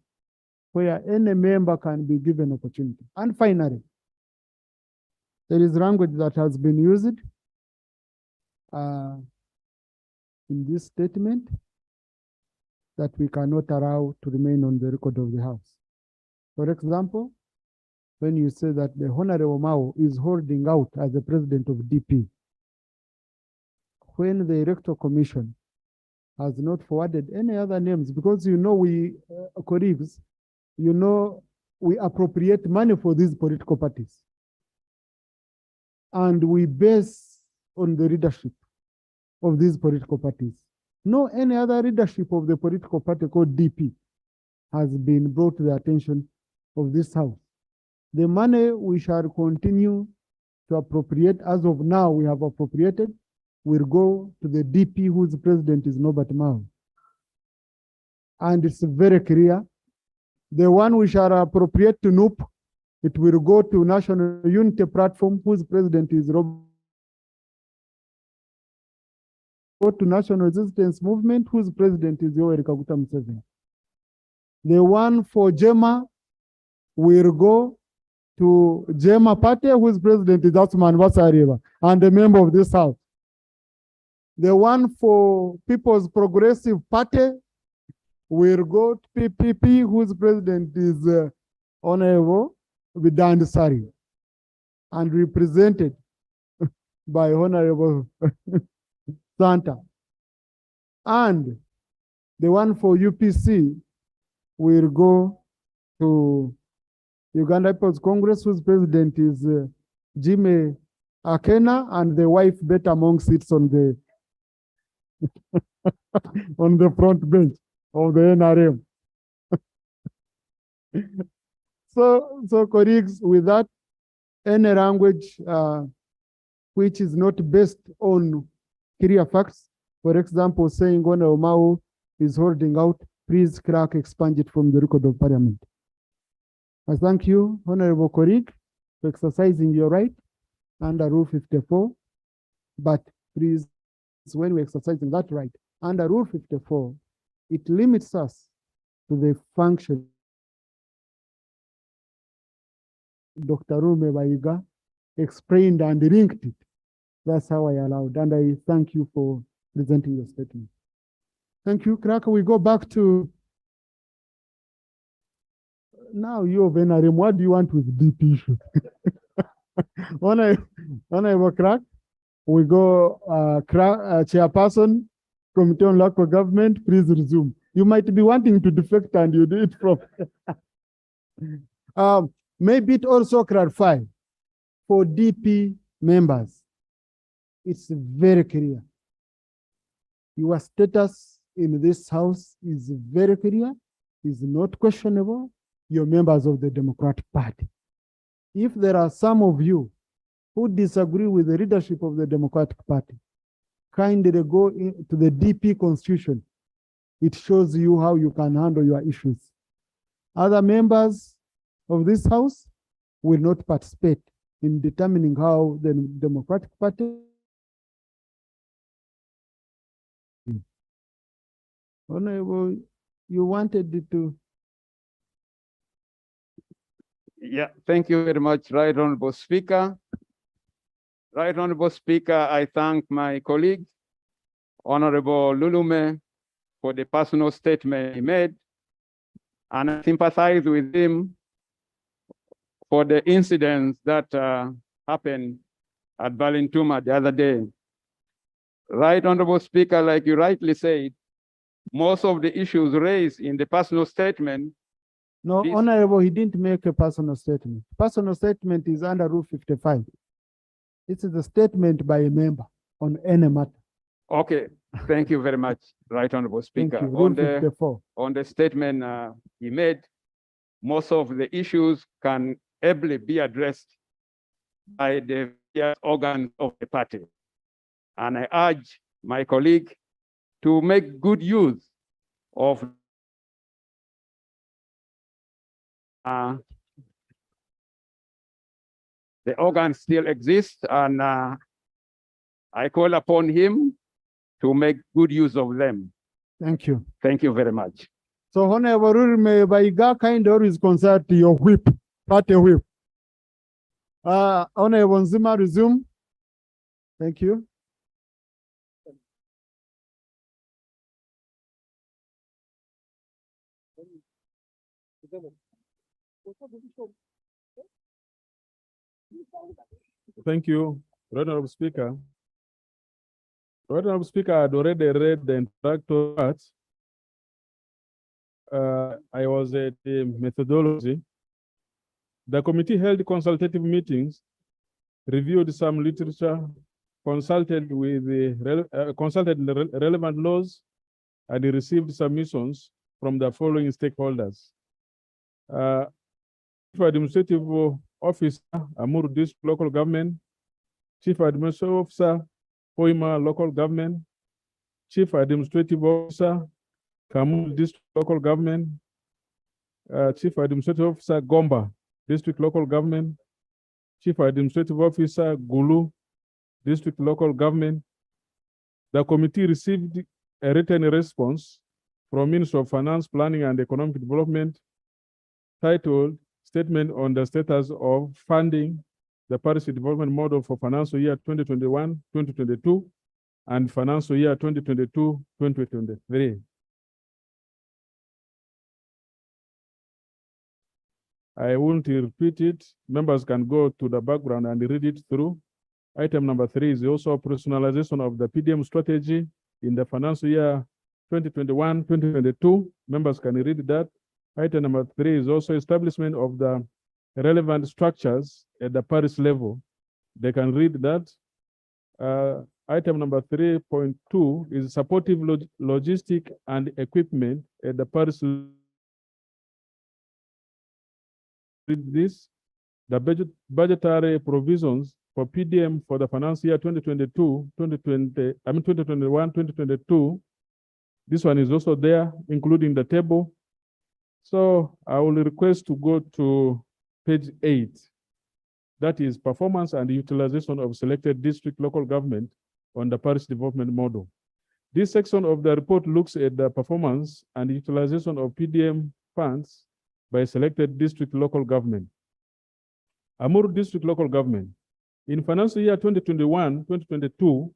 where any member can be given opportunity. And finally, there is language that has been used in this statement that we cannot allow to remain on the record of the House. For example, when you say that the Honorable Mao is holding out as the president of DP, when the Electoral Commission has not forwarded any other names, because we, colleagues, we appropriate money for these political parties. And we base on the leadership of these political parties. No any other leadership of the political party called DP has been brought to the attention of this House. The money we shall continue to appropriate, as of now we have appropriated, will go to the DP whose president is Norbert Mao. And it's very clear. The one we shall appropriate to NUP, it will go to National Unity Platform whose president is Robert. Go to National Resistance Movement whose president is Yoweri Kaguta Museveni. The one for JEMA will go to JEMA Party whose president is Asuman Basariva and a member of this House. The one for People's Progressive Party will go to PPP whose president is Honorable Bidan Sari and represented by Honorable Santa. And the one for UPC will go to Uganda People's Congress, whose president is Jimmy Akena, and the wife Beta Among sits on the on the front bench of the NRM. So colleagues, with that, any language which is not based on clear facts, for example, saying Honorable Mao is holding out, please clerk expunge it from the record of Parliament. I thank you, Honorable colleague, for exercising your right under Rule 54, but please, when we're exercising that right under Rule 54, it limits us to the function Dr. Rume Baiga explained and linked it. That's how I allowed, and I thank you for presenting your statement. Thank you, Cracker. We go back to now you of NRM. What do you want with DP issue? When I have a crack, we go chairperson, Committee on Local Government, please resume. You might be wanting to defect and you do it from. Maybe it also clarify for DP members. It's very clear. Your status in this House is very clear, is not questionable. You're members of the Democratic Party. If there are some of you who disagree with the leadership of the Democratic Party, kindly go into the DP Constitution. It shows you how you can handle your issues. Other members of this House will not participate in determining how the Democratic Party. Honorable, you wanted it to. Yeah, thank you very much, Right Honorable Speaker. Right Honorable Speaker, I thank my colleague, Honorable Lulume, for the personal statement he made, and I sympathize with him for the incidents that happened at Balintuma the other day. Right Honorable Speaker, like you rightly said, most of the issues raised in the personal statement. No, Honorable, he didn't make a personal statement. Personal statement is under Rule 55. This is a statement by a member on any matter. Okay, thank you very much, Right Honorable Speaker. Thank you. Rule 54. On the statement he made, most of the issues can ably be addressed by the various organs of the party. And I urge my colleague to make good use of the organs still exist, and I call upon him to make good use of them. Thank you. Thank you very much. So Honorable Rume Baiga kind of is concerned to your whip, party whip. Honorable Nzima, resume. Thank you. Thank you, Honorable Speaker. Honorable Speaker, I had already read the introductory parts. I was at the methodology. The committee held consultative meetings, reviewed some literature, consulted the relevant laws, and received submissions from the following stakeholders. Chief Administrative Officer, Amuru District Local Government, Chief Administrative Officer, Hoima Local Government, Chief Administrative Officer, Kamul District Local Government, Chief Administrative Officer, Gomba District Local Government, Chief Administrative Officer, Gulu District Local Government. The committee received a written response from Minister of Finance, Planning and Economic Development titled Statement on the Status of Funding the Parish Development Model for Financial Year 2021-2022 and Financial Year 2022-2023. I won't repeat it. Members can go to the background and read it through. Item number 3 is also personalization of the PDM strategy in the financial year 2021-2022. Members can read that. Item number 3 is also establishment of the relevant structures at the parish level. They can read that. Item number 3.2 is supportive logistic and equipment at the parish level. Read this. The budgetary provisions for PDM for the financial year 2021-2022. This one is also there, including the table. So I will request to go to page 8. That is performance and utilization of selected district local government on the parish development model. This section of the report looks at the performance and utilization of PDM funds by selected district local government. Amuru District Local Government. In financial year 2021-2022,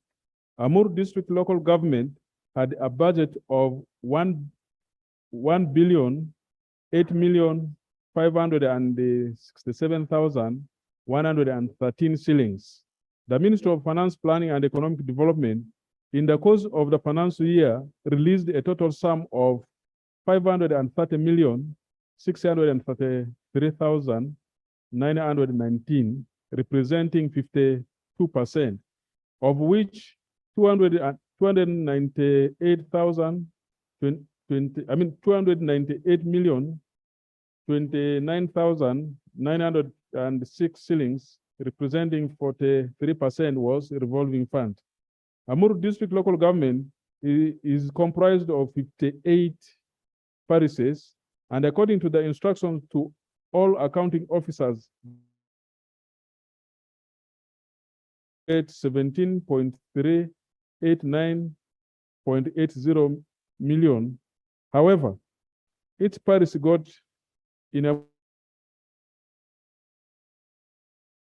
Amuru District Local Government had a budget of 1,567,113 shillings. The Ministry of Finance, Planning and Economic Development, in the course of the financial year, released a total sum of 530,633,919, representing 52%, of which 298,29,906 shillings, representing 43%, was revolving fund. Amuru District Local Government is comprised of 58 parishes, and according to the instructions to all accounting officers, at 17.389.80 million. However, each parish got in a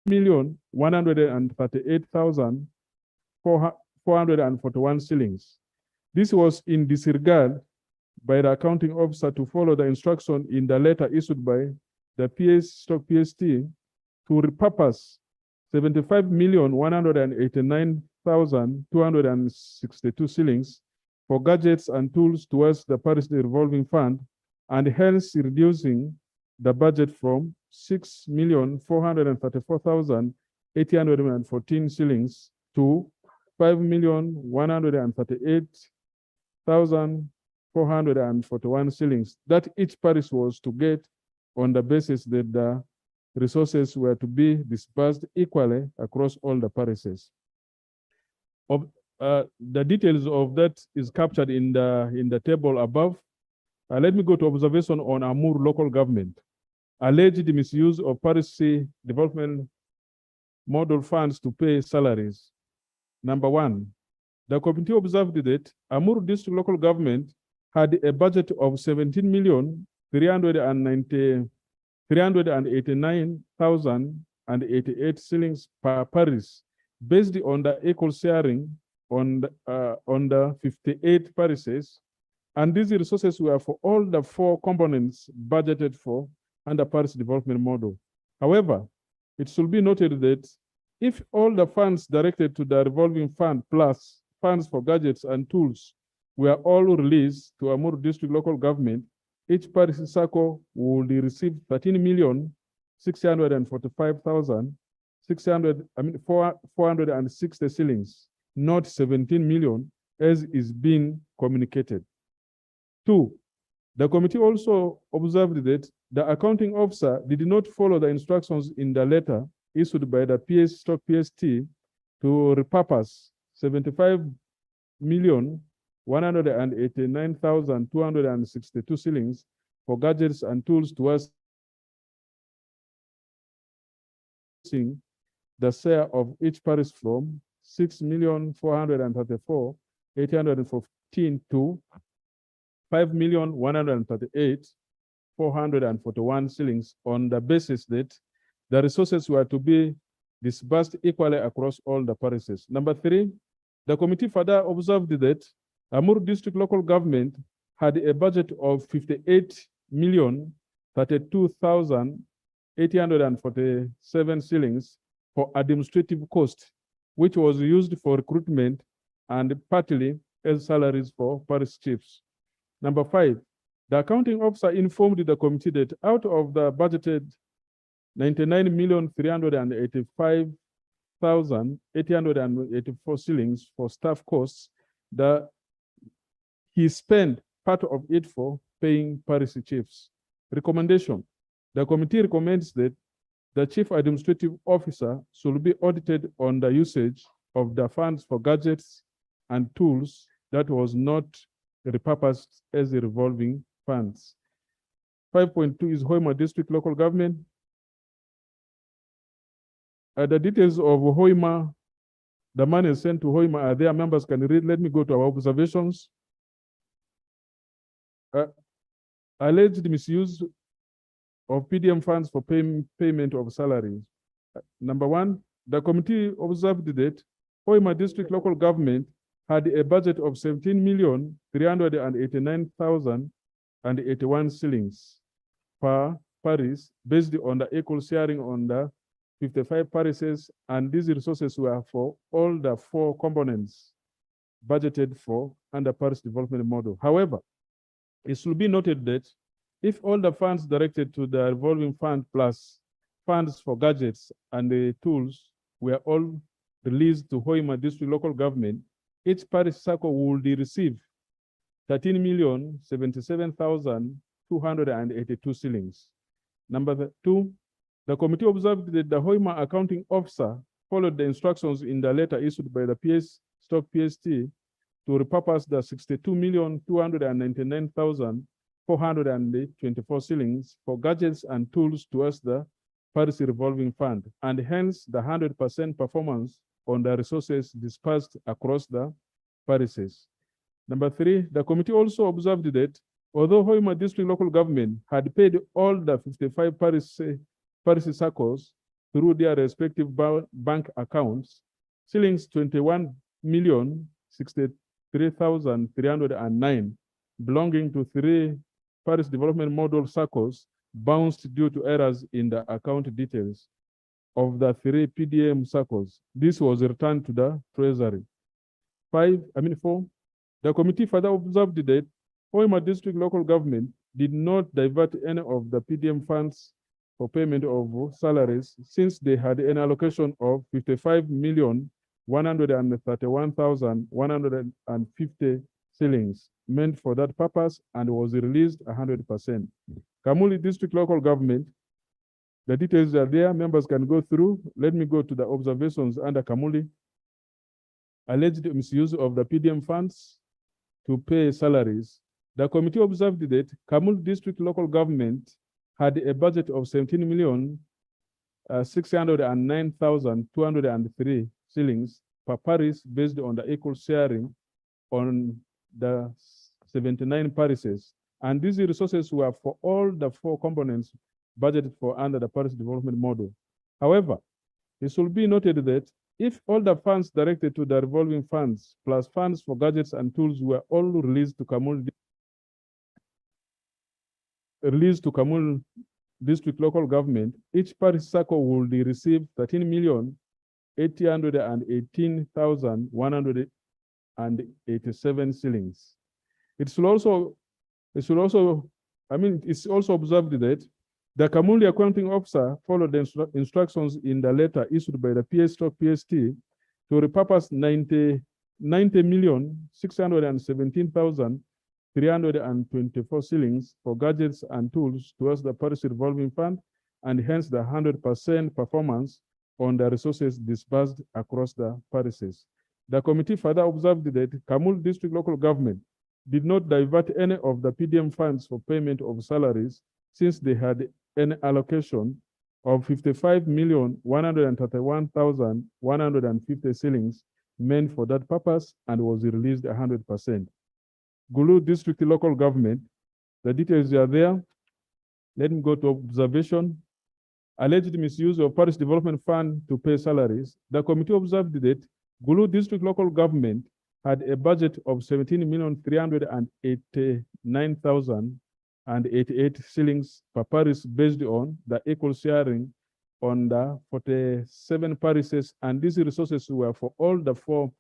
1,138,441 shillings. This was in disregard by the accounting officer to follow the instruction in the letter issued by the PST to repurpose 75,189,262 shillings for gadgets and tools towards the parish revolving fund, and hence reducing the budget from 6,434,814 shillings to 5,138,441 shillings that each parish was to get on the basis that the resources were to be dispersed equally across all the parishes. The details of that is captured in the table above. Let me go to observation on Amuru local government. Alleged misuse of parish development model funds to pay salaries. Number 1, the committee observed that Amuru District Local Government had a budget of 17,389,088 shillings per parish, based on the equal sharing on the 58 parishes, And these resources were for all the 4 components budgeted for under Parish development model. However, it should be noted that if all the funds directed to the revolving fund plus funds for gadgets and tools were all released to Amur district local government, each parish circle would receive 13,645,460 shillings, not 17 million, as is being communicated. 2, the committee also observed that the accounting officer did not follow the instructions in the letter issued by the PST to repurpose 75,189,262 shillings for gadgets and tools towards the share of each parish from 6,434,814 to 5,138,441 shillings on the basis that the resources were to be disbursed equally across all the parishes. Number 3, the committee further observed that Amur district local government had a budget of 58,032,847 shillings for administrative cost, which was used for recruitment and partly as salaries for parish chiefs. Number 5, the accounting officer informed the committee that out of the budgeted 99,385,884 shillings for staff costs, he spent part of it for paying parish chiefs. Recommendation: the committee recommends that the chief administrative officer should be audited on the usage of the funds for gadgets and tools that was not repurposed as revolving funds. 5.2 is Hoima district local government. The details of Hoima, the money sent to Hoima are there. Members can read. Let me go to our observations. Alleged misuse of PDM funds for payment of salaries. Number 1, the committee observed that Hoima district local government had a budget of 17,389,081 shillings per parish based on the equal sharing on the 55 parishes, and these resources were for all the 4 components budgeted for under parish development model. However, it should be noted that if all the funds directed to the revolving fund plus funds for gadgets and the tools were all released to Hoima district local government, each parish circle would receive 13,077,282 shillings. Number 2, the committee observed that the Hoima accounting officer followed the instructions in the letter issued by the PST to repurpose the 62,299,424 shillings for gadgets and tools towards the parish revolving fund, and hence the 100% performance on the resources dispersed across the parishes. Number 3, the committee also observed that although Hoima district local government had paid all the 55 parish circles through their respective bank accounts, shillings 21,063,309 belonging to 3 parish development model circles bounced due to errors in the account details of the 3 PDM circles. This was returned to the treasury. 4, the committee further observed that Hoima district local government did not divert any of the PDM funds for payment of salaries, since they had an allocation of 55,131,150 shillings meant for that purpose and was released 100%. Kamuli district local government, the details are there. Members can go through. Let me go to the observations under Kamuli. Alleged misuse of the PDM funds to pay salaries. The committee observed that Kamuli district local government had a budget of 17,609,203 shillings per parish based on the equal sharing on the 79 parishes. And these resources were for all the 4 components budgeted for under the parish development model. However, it should be noted that if all the funds directed to the revolving funds plus funds for gadgets and tools were all released to Kamuli released to Kamul district local government, each parish circle will receive 13,818,187 shillings. It's also it's also observed that the Kamuli accounting officer followed the instructions in the letter issued by the PS/PST to repurpose 90,617,324 shillings for gadgets and tools towards the parish revolving fund, and hence the 100% performance on the resources disbursed across the parishes. The committee further observed that Kamul district local government did not divert any of the PDM funds for payment of salaries, since they had an allocation of 55,131,150 shillings meant for that purpose and was released 100%. Gulu district local government, the details are there. Let me go to observation. Alleged misuse of parish development fund to pay salaries. The committee observed that Gulu district local government had a budget of 17,389,088 shillings per parish based on the equal sharing on the 47 parishes, and these resources were for all the 4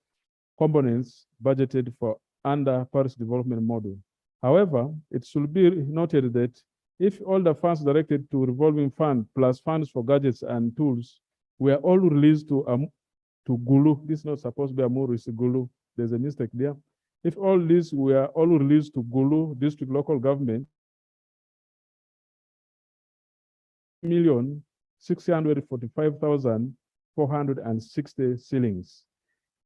components budgeted for under parish development model. However, it should be noted that if all the funds directed to revolving fund plus funds for gadgets and tools were all released to Gulu, this is not supposed to be Amuru, it's Gulu. There's a mistake there. If all these were all released to Gulu district local government, 1,645,460 shillings.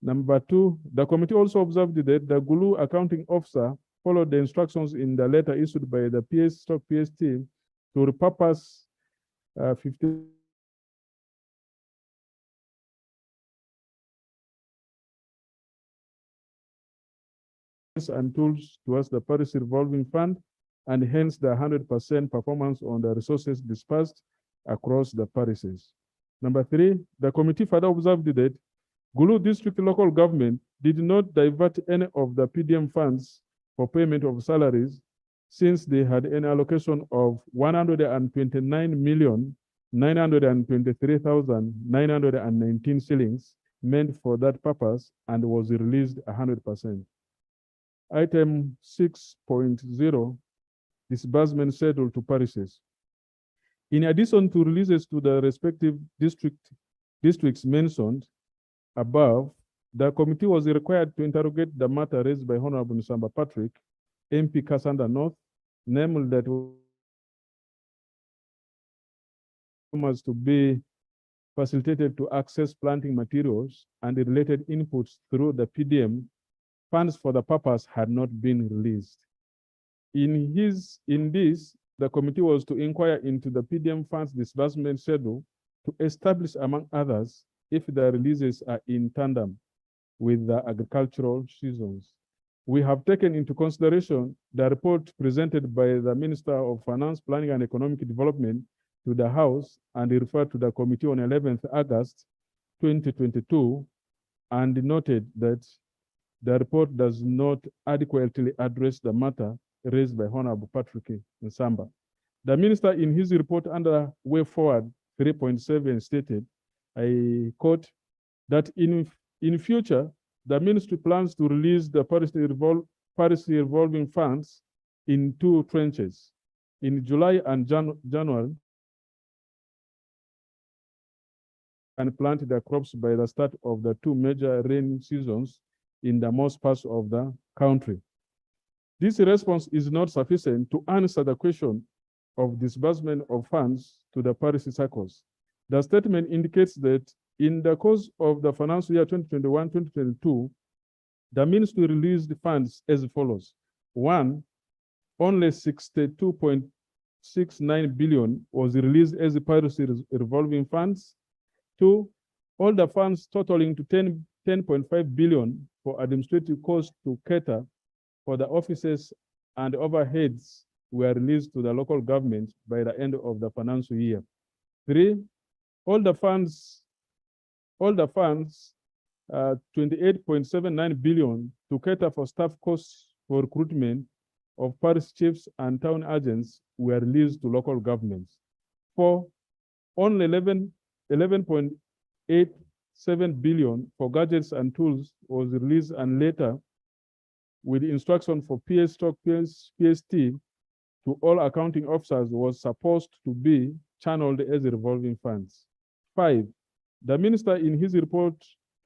Number 2, the committee also observed that the Gulu accounting officer followed the instructions in the letter issued by the PS/PST to repurpose 50 and tools towards the parish revolving fund, and hence the 100% performance on the resources dispersed across the parishes. Number 3, the committee further observed that Gulu district local government did not divert any of the PDM funds for payment of salaries, since they had an allocation of 129,923,919 shillings meant for that purpose and was released 100%. Item 6.0, disbursement schedule to parishes. In addition to releases to the respective districts mentioned above, the committee was required to interrogate the matter raised by Honorable Nsamba Patrick, MP Kasanda North, namely that was to be facilitated to access planting materials and the related inputs through the PDM. Funds for the purpose had not been released. In this, the committee was to inquire into the PDM funds disbursement schedule to establish, among others, if the releases are in tandem with the agricultural seasons. We have taken into consideration the report presented by the Minister of Finance, Planning and Economic Development to the House and referred to the committee on 11th August 2022, and noted that the report does not adequately address the matter raised by Honorable Patrick Nsamba. The minister in his report under Way Forward 3.7 stated, I quote, that in future, the ministry plans to release the parish revolving funds in 2 tranches, in July and January, and plant the crops by the start of the 2 major rain seasons in the most parts of the country. This response is not sufficient to answer the question of disbursement of funds to the parish circles. The statement indicates that in the course of the financial year 2021-2022, the ministry released funds as follows. 1, only 62.69 billion was released as the parish revolving funds. 2, all the funds totaling to 10.5 billion for administrative costs to cater for the offices and overheads were released to the local government by the end of the financial year. 3, all the funds, 28.79 billion to cater for staff costs for recruitment of parish chiefs and town agents were released to local governments. 4, only 11.87 billion for gadgets and tools was released, and later with instruction for PST to all accounting officers was supposed to be channeled as revolving funds. 5, the minister in his report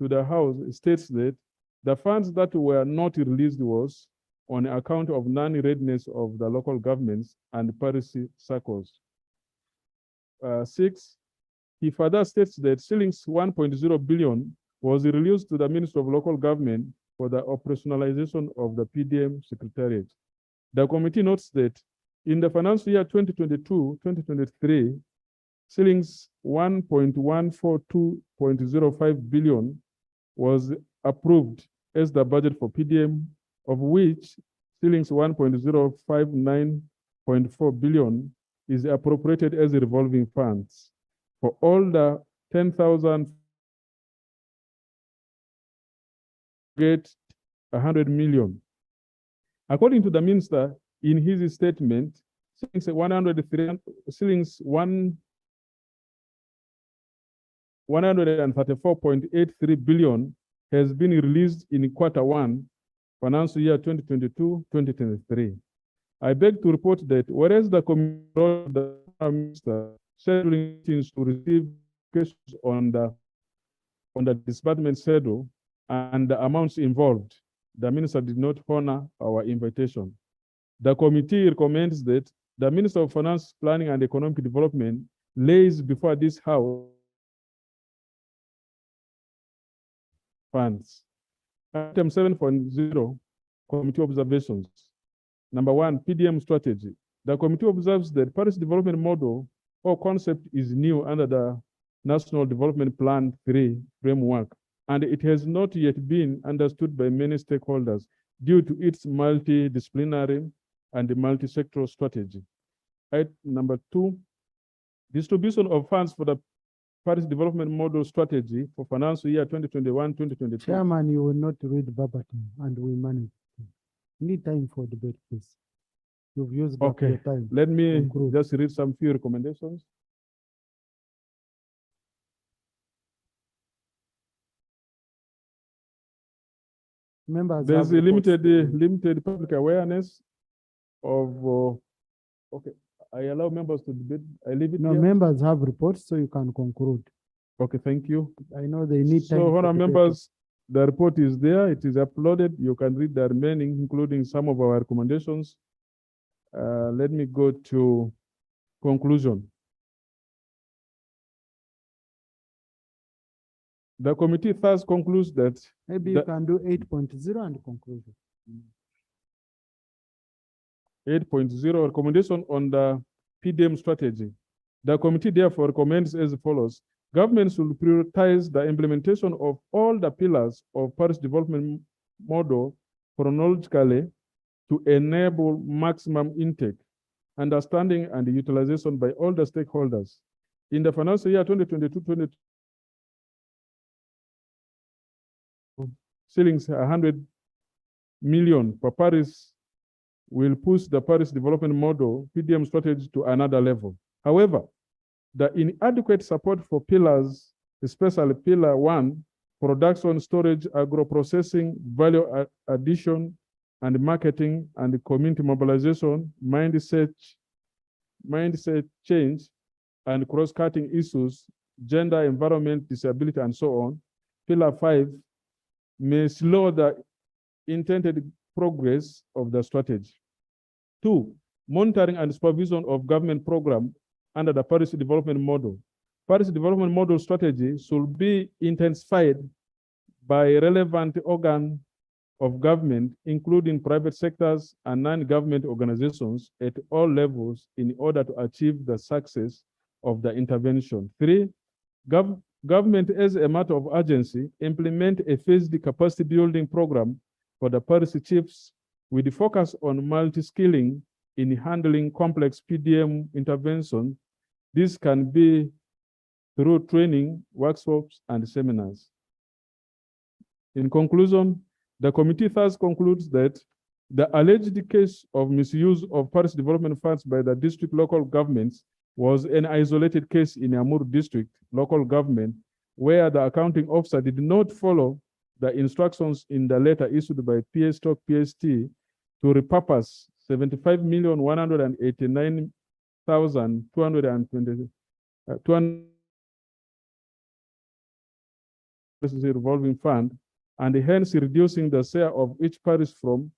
to the House states that the funds that were not released was on account of non-readiness of the local governments and parish circles. 6, he further states that shillings 1.0 billion was released to the Ministry of Local Government for the operationalization of the PDM Secretariat. The committee notes that in the financial year 2022-2023, shillings 1.142.05 billion was approved as the budget for PDM, of which shillings 1.059.4 billion is appropriated as revolving funds for all the 10,000 get 100 million. According to the minister, in his statement, shillings 134.83 billion has been released in Q1, financial year 2022-2023. I beg to report that whereas the minister scheduling meetings to receive questions on the disbursement schedule and the amounts involved, the minister did not honor our invitation. The committee recommends that the Minister of Finance, Planning and Economic Development lays before this House funds. Item 7.0, committee observations. Number 1, PDM strategy. The committee observes that parish development model or concept is new under the National Development Plan 3 framework, and it has not yet been understood by many stakeholders due to its multidisciplinary and multi-sectoral strategy. Number 2, distribution of funds for the parish development model strategy for financial year 2021-2022. Chairman, you will not read verbatim and we manage. Need time for debate, please. You've used up your time. Let me just read some few recommendations. Members, there's a limited public awareness of okay. I allow members to debate. I leave it No, here. members have reports, so you can conclude. Okay, thank you. I know they need time. So, for honourable debate. members, the report is there. It is uploaded. You can read the remaining, including some of our recommendations. Let me go to conclusion. The committee thus concludes that Maybe you can do 8.0 and conclusion. 8.0 recommendation on the PDM strategy. The committee therefore recommends as follows. Government should prioritize the implementation of all the pillars of parish development model chronologically to enable maximum intake, understanding, and utilization by all the stakeholders. In the financial year 2022-2023, shillings 100 million per parish will push the parish development model PDM strategy to another level. However, the inadequate support for pillars, especially pillar 1, production, storage, agro-processing, value addition, and marketing, and community mobilization, mindset change, and cross-cutting issues, gender, environment, disability, and so on. Pillar 5 may slow the intended progress of the strategy. 2, monitoring and supervision of government program under the parish development model. Parish development model strategy should be intensified by relevant organ of government, including private sectors and non-government organizations at all levels in order to achieve the success of the intervention. 3, government as a matter of urgency, implement a phased capacity building program for the parish chiefs with the focus on multi-skilling in handling complex PDM intervention. This can be through training, workshops, and seminars. In conclusion, the committee thus concludes that The alleged case of misuse of parish development funds by the district local governments was an isolated case in Amur district local government, where the accounting officer did not follow the instructions in the letter issued by PST to repurpose 75,189,220 revolving fund, and hence reducing the share of each parish from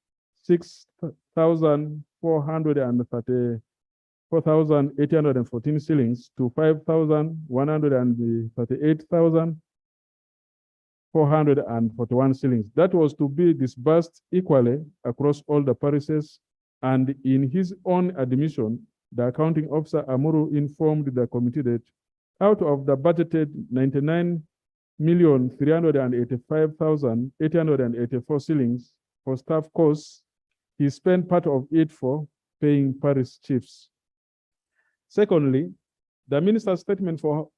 4,814 shillings to 5,138,441 shillings. That was to be disbursed equally across all the parishes. And in his own admission, the accounting officer Amuru informed the committee that out of the budgeted 99,385,884 shillings for staff costs, he spent part of it for paying parish chiefs. Secondly, the minister's statement to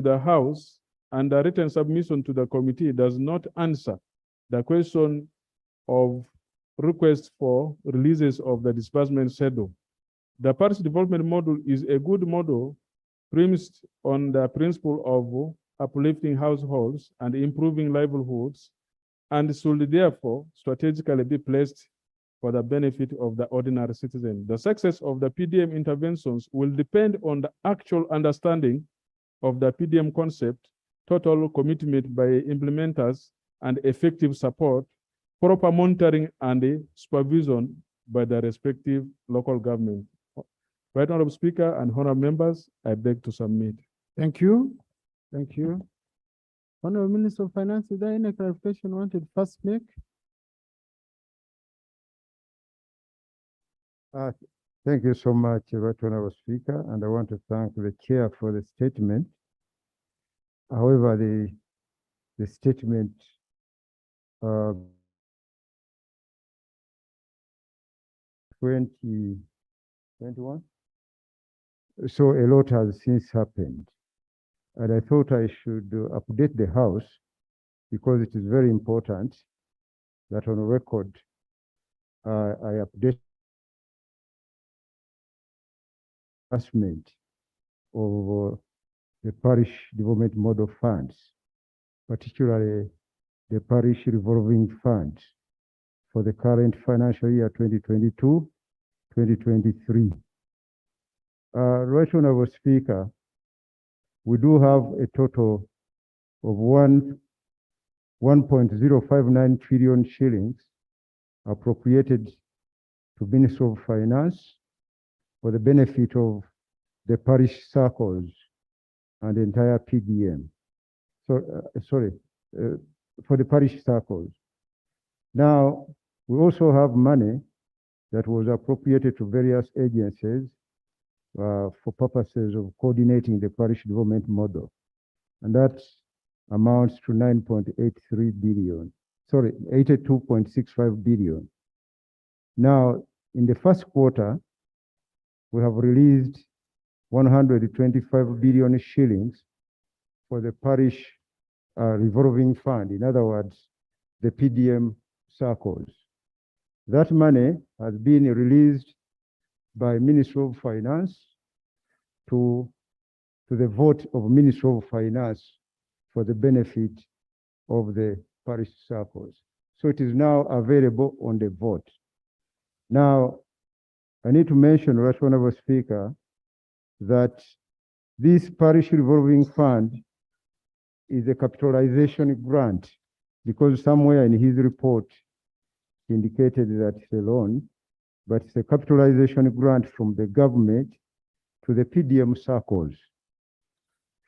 the House and the written submission to the committee does not answer the question of request for releases of the disbursement schedule. The parish development model is a good model premised on the principle of uplifting households and improving livelihoods, and should therefore strategically be placed for the benefit of the ordinary citizen. The success of the PDM interventions will depend on the actual understanding of the PDM concept, total commitment by implementers, and effective support, proper monitoring and supervision by the respective local government. Right Honorable Speaker and honorable members, I beg to submit. Thank you. Thank you. Honorable Minister of Finance, is there any clarification wanted first make? Thank you so much, Right Honorable Speaker, and I want to thank the chair for the statement. However, the statement 2021. So a lot has since happened. And I thought I should update the House because it is very important that on record I update assessment of the parish development model funds, particularly the parish revolving funds for the current financial year 2022-2023. Right Honorable Speaker, we do have a total of 1.059 trillion shillings appropriated to Ministry of Finance for the benefit of the parish circles and the entire PDM. So, for the parish circles. Now, we also have money that was appropriated to various agencies for purposes of coordinating the parish development model. And that amounts to 9.83 billion, 82.65 billion. Now, in the first quarter, we have released 125 billion shillings for the parish revolving fund, in other words, the PDM circles. That money has been released by Ministry of Finance to the vote of Ministry of Finance for the benefit of the parish circles. So it is now available on the vote. Now, I need to mention, Right Honorable Speaker, that this parish revolving fund is a capitalization grant, because somewhere in his report he indicated that it's a loan, but it's a capitalization grant from the government to the PDM circles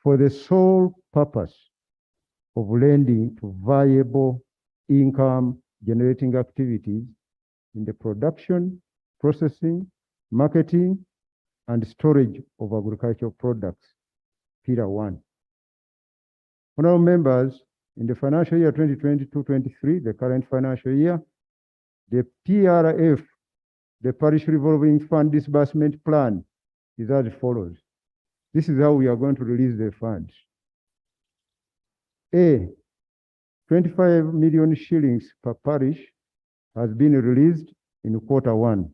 for the sole purpose of lending to viable income generating activities in the production, processing, marketing, and storage of agricultural products, Pillar 1. Honorable members, in the financial year 2022-23, the current financial year, the PRF, the Parish Revolving Fund Disbursement Plan, is as follows. This is how we are going to release the funds. A, 25 million shillings per parish has been released in Q1,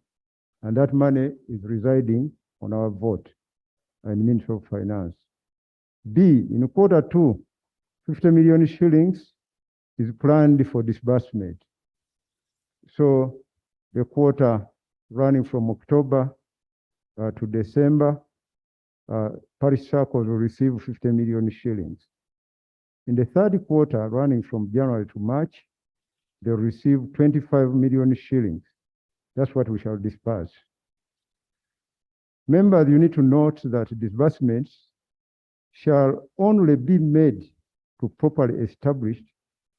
and that money is residing on our vote and Ministry of Finance. B, in Q2, 50 million shillings is planned for disbursement. So the quarter running from October to December, parish circles will receive 50 million shillings. In the third quarter, running from January to March, they'll receive 25 million shillings. That's what we shall disperse. Members, you need to note that disbursements shall only be made to properly established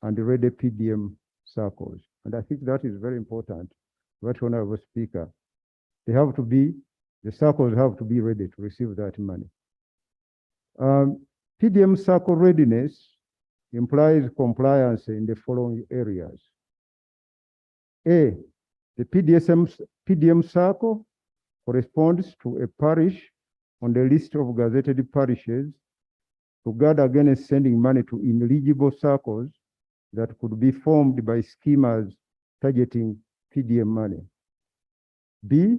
and ready PDM circles. And I think that is very important, Right Honorable Speaker. They have to be, the circles have to be ready to receive that money. PDM circle readiness implies compliance in the following areas. A, the PDM circle corresponds to a parish on the list of gazetted parishes to guard against sending money to ineligible circles that could be formed by schemers targeting PDM money. B,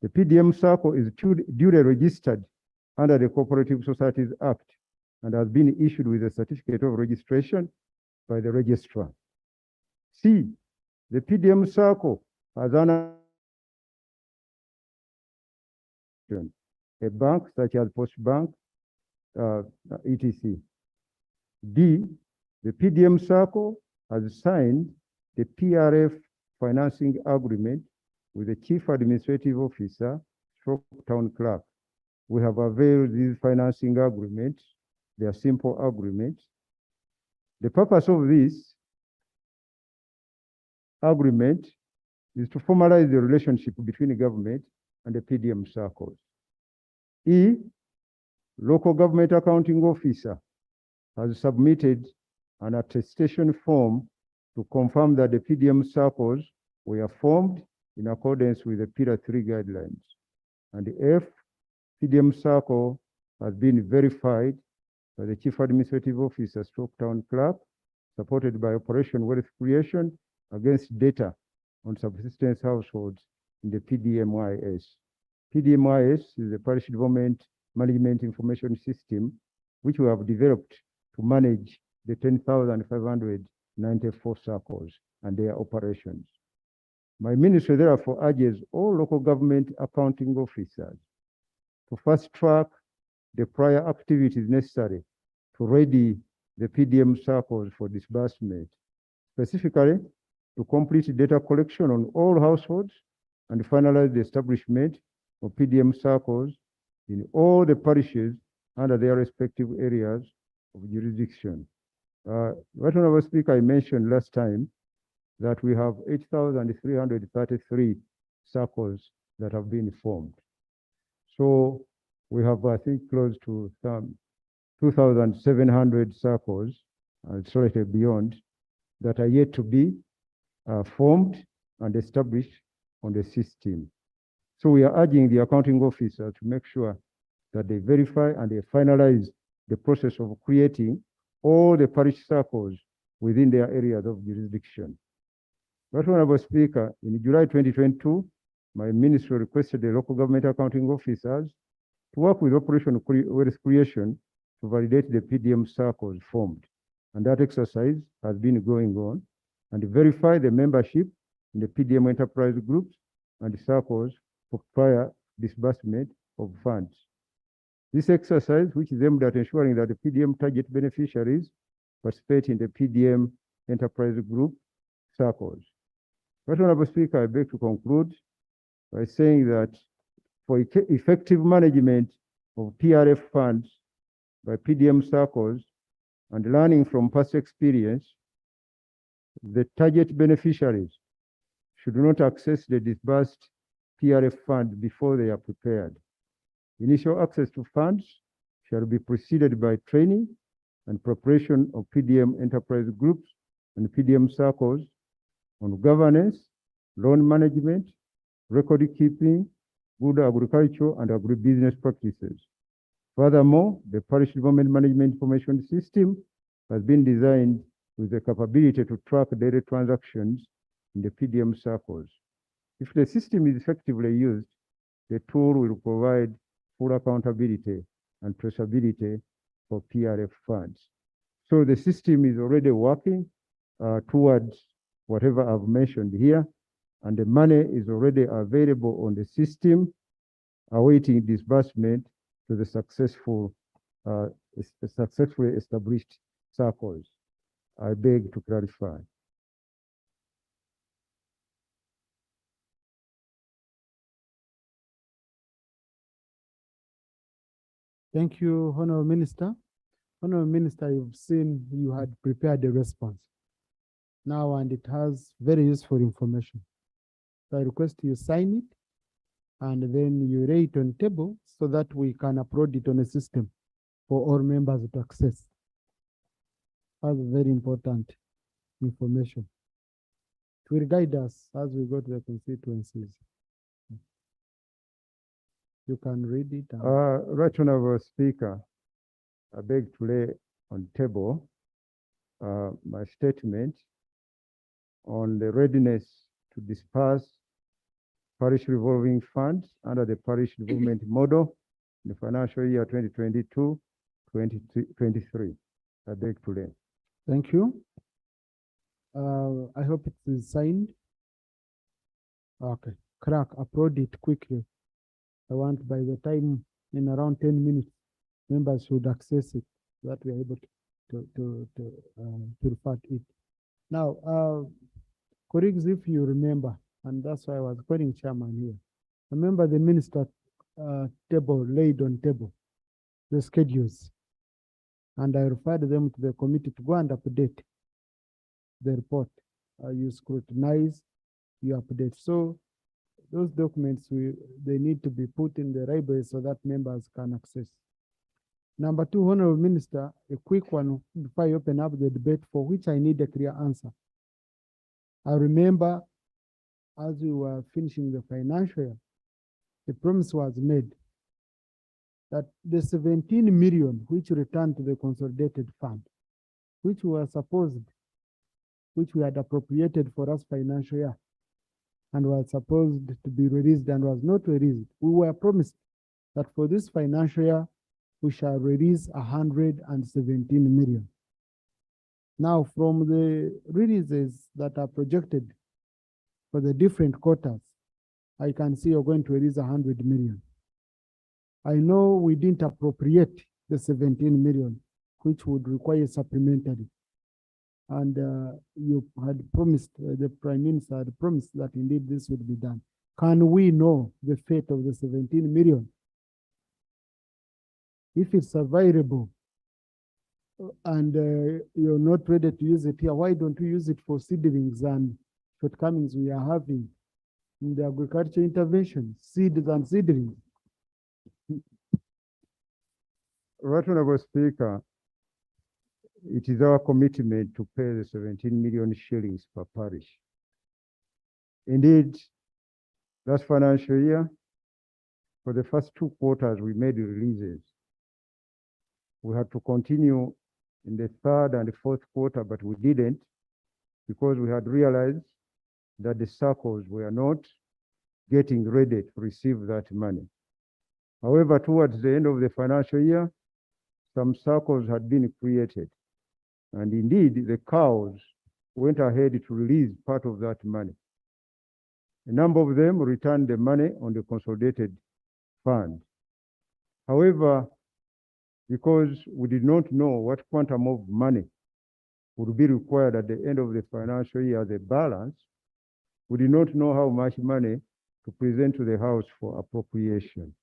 the PDM circle is duly registered under the Cooperative Societies Act and has been issued with a certificate of registration by the registrar. C, the PDM circle has an a bank such as Post Bank, etc. D, the PDM circle has signed the PRF financing agreement with the Chief Administrative Officer, stroke Town Clerk. We have availed these financing agreements. They are simple agreements. The purpose of this agreement is to formalize the relationship between the government and the PDM circles. E, local government accounting officer has submitted an attestation form to confirm that the PDM circles were formed in accordance with the Pillar 3 guidelines. And the F, PDM circle has been verified by the Chief Administrative Officer, stroke Town Clerk, supported by Operation Wealth Creation against data on subsistence households in the PDMYS. PDMYS is the Parish Development Management Information System, which we have developed to manage the 10,594 circles and their operations. My ministry therefore urges all local government accounting officers to fast track the prior activities necessary to ready the PDM circles for disbursement, specifically to complete data collection on all households and finalize the establishment of PDM circles in all the parishes under their respective areas of jurisdiction. Right Honorable Speaker, I mentioned last time that we have 8,333 circles that have been formed. So we have, I think, close to some 2,700 circles and slightly beyond that are yet to be formed and established on the system. So we are urging the accounting officer to make sure that they verify and they finalize the process of creating all the parish circles within their areas of jurisdiction. Right Honorable Speaker, in July 2022, my ministry requested the local government accounting officers to work with Operation Wealth Creation to validate the PDM circles formed. And that exercise has been going on and verify the membership in the PDM enterprise groups and circles for prior disbursement of funds. This exercise, which is aimed at ensuring that the PDM target beneficiaries participate in the PDM enterprise group circles. Right Honorable Speaker, I beg to conclude by saying that for effective management of PRF funds by PDM circles and learning from past experience, the target beneficiaries should not access the disbursed PRF funds before they are prepared. Initial access to funds shall be preceded by training and preparation of PDM enterprise groups and PDM circles on governance, loan management, record keeping, good agricultural and agribusiness practices. Furthermore, the Parish Development Management Information System has been designed with the capability to track daily transactions in the PDM circles. If the system is effectively used, the tool will provide full accountability and traceability for PRF funds. So the system is already working towards whatever I've mentioned here, and the money is already available on the system, awaiting disbursement to the successfully established circles. I beg to clarify. Thank you, Honorable Minister. Honorable Minister, you've seen you had prepared a response now, and it has very useful information. So I request you sign it, and then you lay it on table so that we can upload it on a system for all members to access. That's very important information. It will guide us as we go to the constituencies. You can read it. Right Honorable Speaker, I beg to lay on table my statement on the readiness to disperse parish revolving funds under the parish development model in the financial year 2022-2023. I beg to lay. Thank you. I hope it is signed. Okay, crack, upload it quickly. I want by the time in around 10 minutes, members should access it so that we are able to refer to it. Now, colleagues, if you remember, and that's why I was calling chairman here. Remember the minister table laid on table, the schedules, and I referred them to the committee to go and update the report. You scrutinize, you update. So those documents, they need to be put in the library so that members can access. Number two, Honorable Minister, a quick one before I open up the debate, for which I need a clear answer. I remember as we were finishing the financial year, the promise was made that the 17 million which returned to the consolidated fund, which we had appropriated for us financial year, and was supposed to be released and was not released. We were promised that for this financial year, we shall release 117 million. Now, from the releases that are projected for the different quarters, I can see you're going to release 100 million. I know we didn't appropriate the 17 million, which would require supplementary. And you had promised, the Prime Minister had promised that indeed this would be done. Can we know the fate of the 17 million? If it's available and you're not ready to use it here, why don't we use it for seedlings and shortcomings we are having in the agriculture intervention, seeds and seedlings? Right Honorable Speaker, it is our commitment to pay the 17 million shillings per parish. Indeed, last financial year, for the first 2 quarters, we made releases. We had to continue in the 3rd and 4th quarter, but we didn't, because we had realized that the circles were not getting ready to receive that money. However, towards the end of the financial year, some circles had been created. And indeed, the cows went ahead to release part of that money. A number of them returned the money on the consolidated fund. However, because we did not know what quantum of money would be required at the end of the financial year, the balance, we did not know how much money to present to the House for appropriation.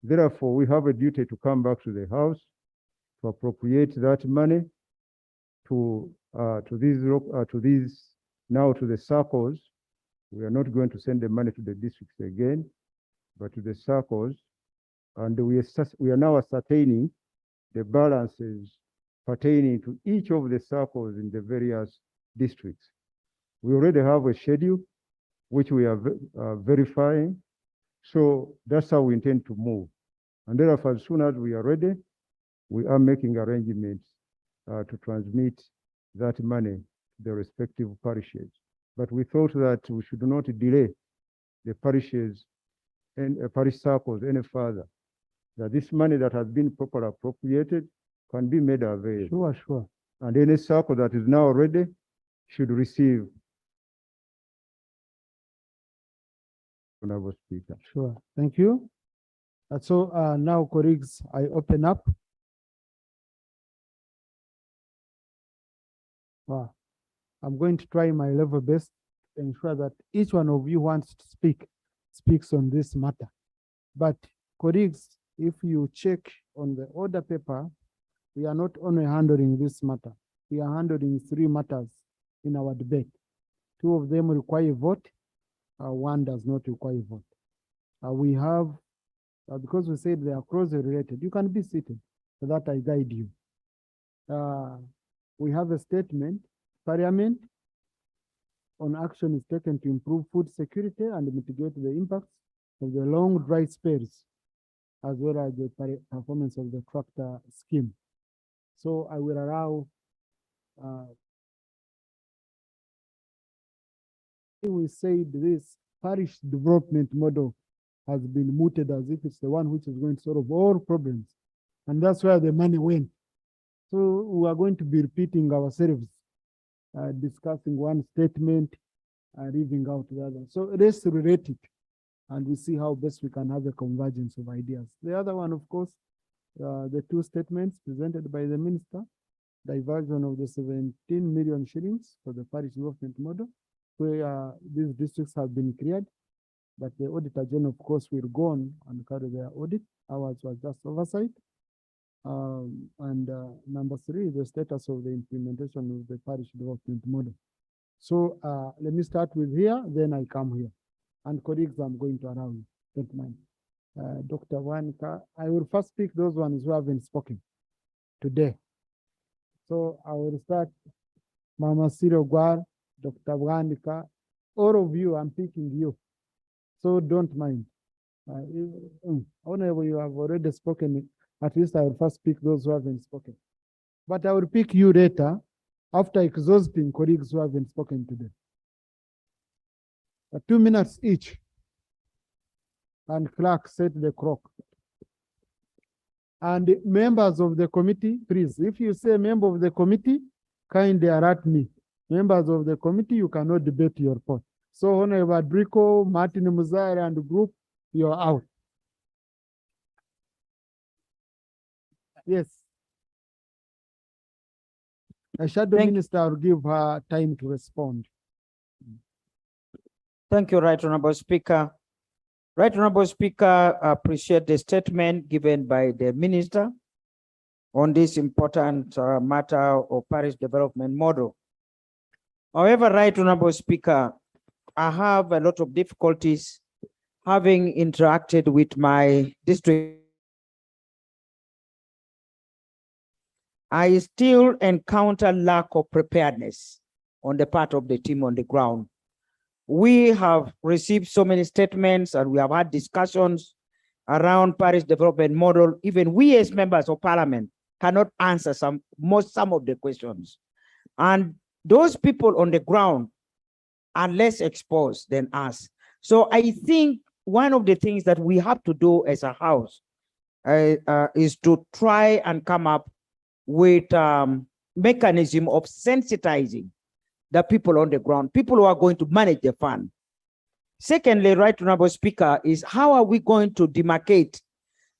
Therefore, we have a duty to come back to the House to appropriate that money to the circles. We are not going to send the money to the districts again, but to the circles. And we are now ascertaining the balances pertaining to each of the circles in the various districts. We already have a schedule, which we are verifying. So that's how we intend to move. And therefore, as soon as we are ready, we are making arrangements to transmit that money to the respective parishes. But we thought that we should not delay the parishes and parish circles any further. That this money that has been properly appropriated can be made available. Sure, sure. And any circle that is now ready should receive. Honorable Speaker. Sure, thank you. So now, colleagues, I open up. Wow. I'm going to try my level best to ensure that each one of you wants to speaks on this matter. But colleagues, if you check on the order paper, we are not only handling this matter, we are handling 3 matters in our debate. 2 of them require vote, 1 does not require vote. We have, because we said they are closely related, you can be seated so that I guide you. We have a statement, Parliament on action is taken to improve food security and mitigate the impacts of the long dry spells, as well as the performance of the tractor scheme. So I will allow, we said this parish development model has been mooted as if it's the one which is going to solve all problems. And that's where the money went. So we are going to be repeating ourselves, discussing one statement and leaving out the other. So let's relate it and we see how best we can have a convergence of ideas. The other one, of course, the 2 statements presented by the minister, diversion of the 17 million shillings for the parish development model, where these districts have been cleared, but the auditor general, of course, will go on and carry their audit. Ours was just oversight. Number 3, the status of the implementation of the parish development model. So let me start with here, then I come here. And colleagues, I'm going to allow you, don't mind. Dr. Wanika, I will first pick those ones who haven't spoken today. So I will start, Mama Cyril Gwar, Dr. Wanika, all of you, I'm picking you. So don't mind. Honorable, you have already spoken. At least I will first pick those who haven't spoken. But I will pick you later after exhausting colleagues who haven't spoken today. 2 minutes each. And clerk, set the clock. And members of the committee, please, if you say member of the committee, kindly alert me. Members of the committee, you cannot debate your report. So Honorable Adrico, Martin Muzaire, and the group, you're out. Yes. A shadow minister will give her time to respond. Thank you, Right Honorable Speaker. Right Honorable Speaker, I appreciate the statement given by the minister on this important matter of parish development model. However, Right Honorable Speaker, I have a lot of difficulties having interacted with my district. I still encounter lack of preparedness on the part of the team on the ground. We have received so many statements and we have had discussions around parish development model. Even we as members of parliament cannot answer some of the questions. And those people on the ground are less exposed than us. So I think one of the things that we have to do as a house is to try and come up with mechanism of sensitizing the people on the ground, people who are going to manage the fund. Secondly, Right Honorable Speaker, is how are we going to demarcate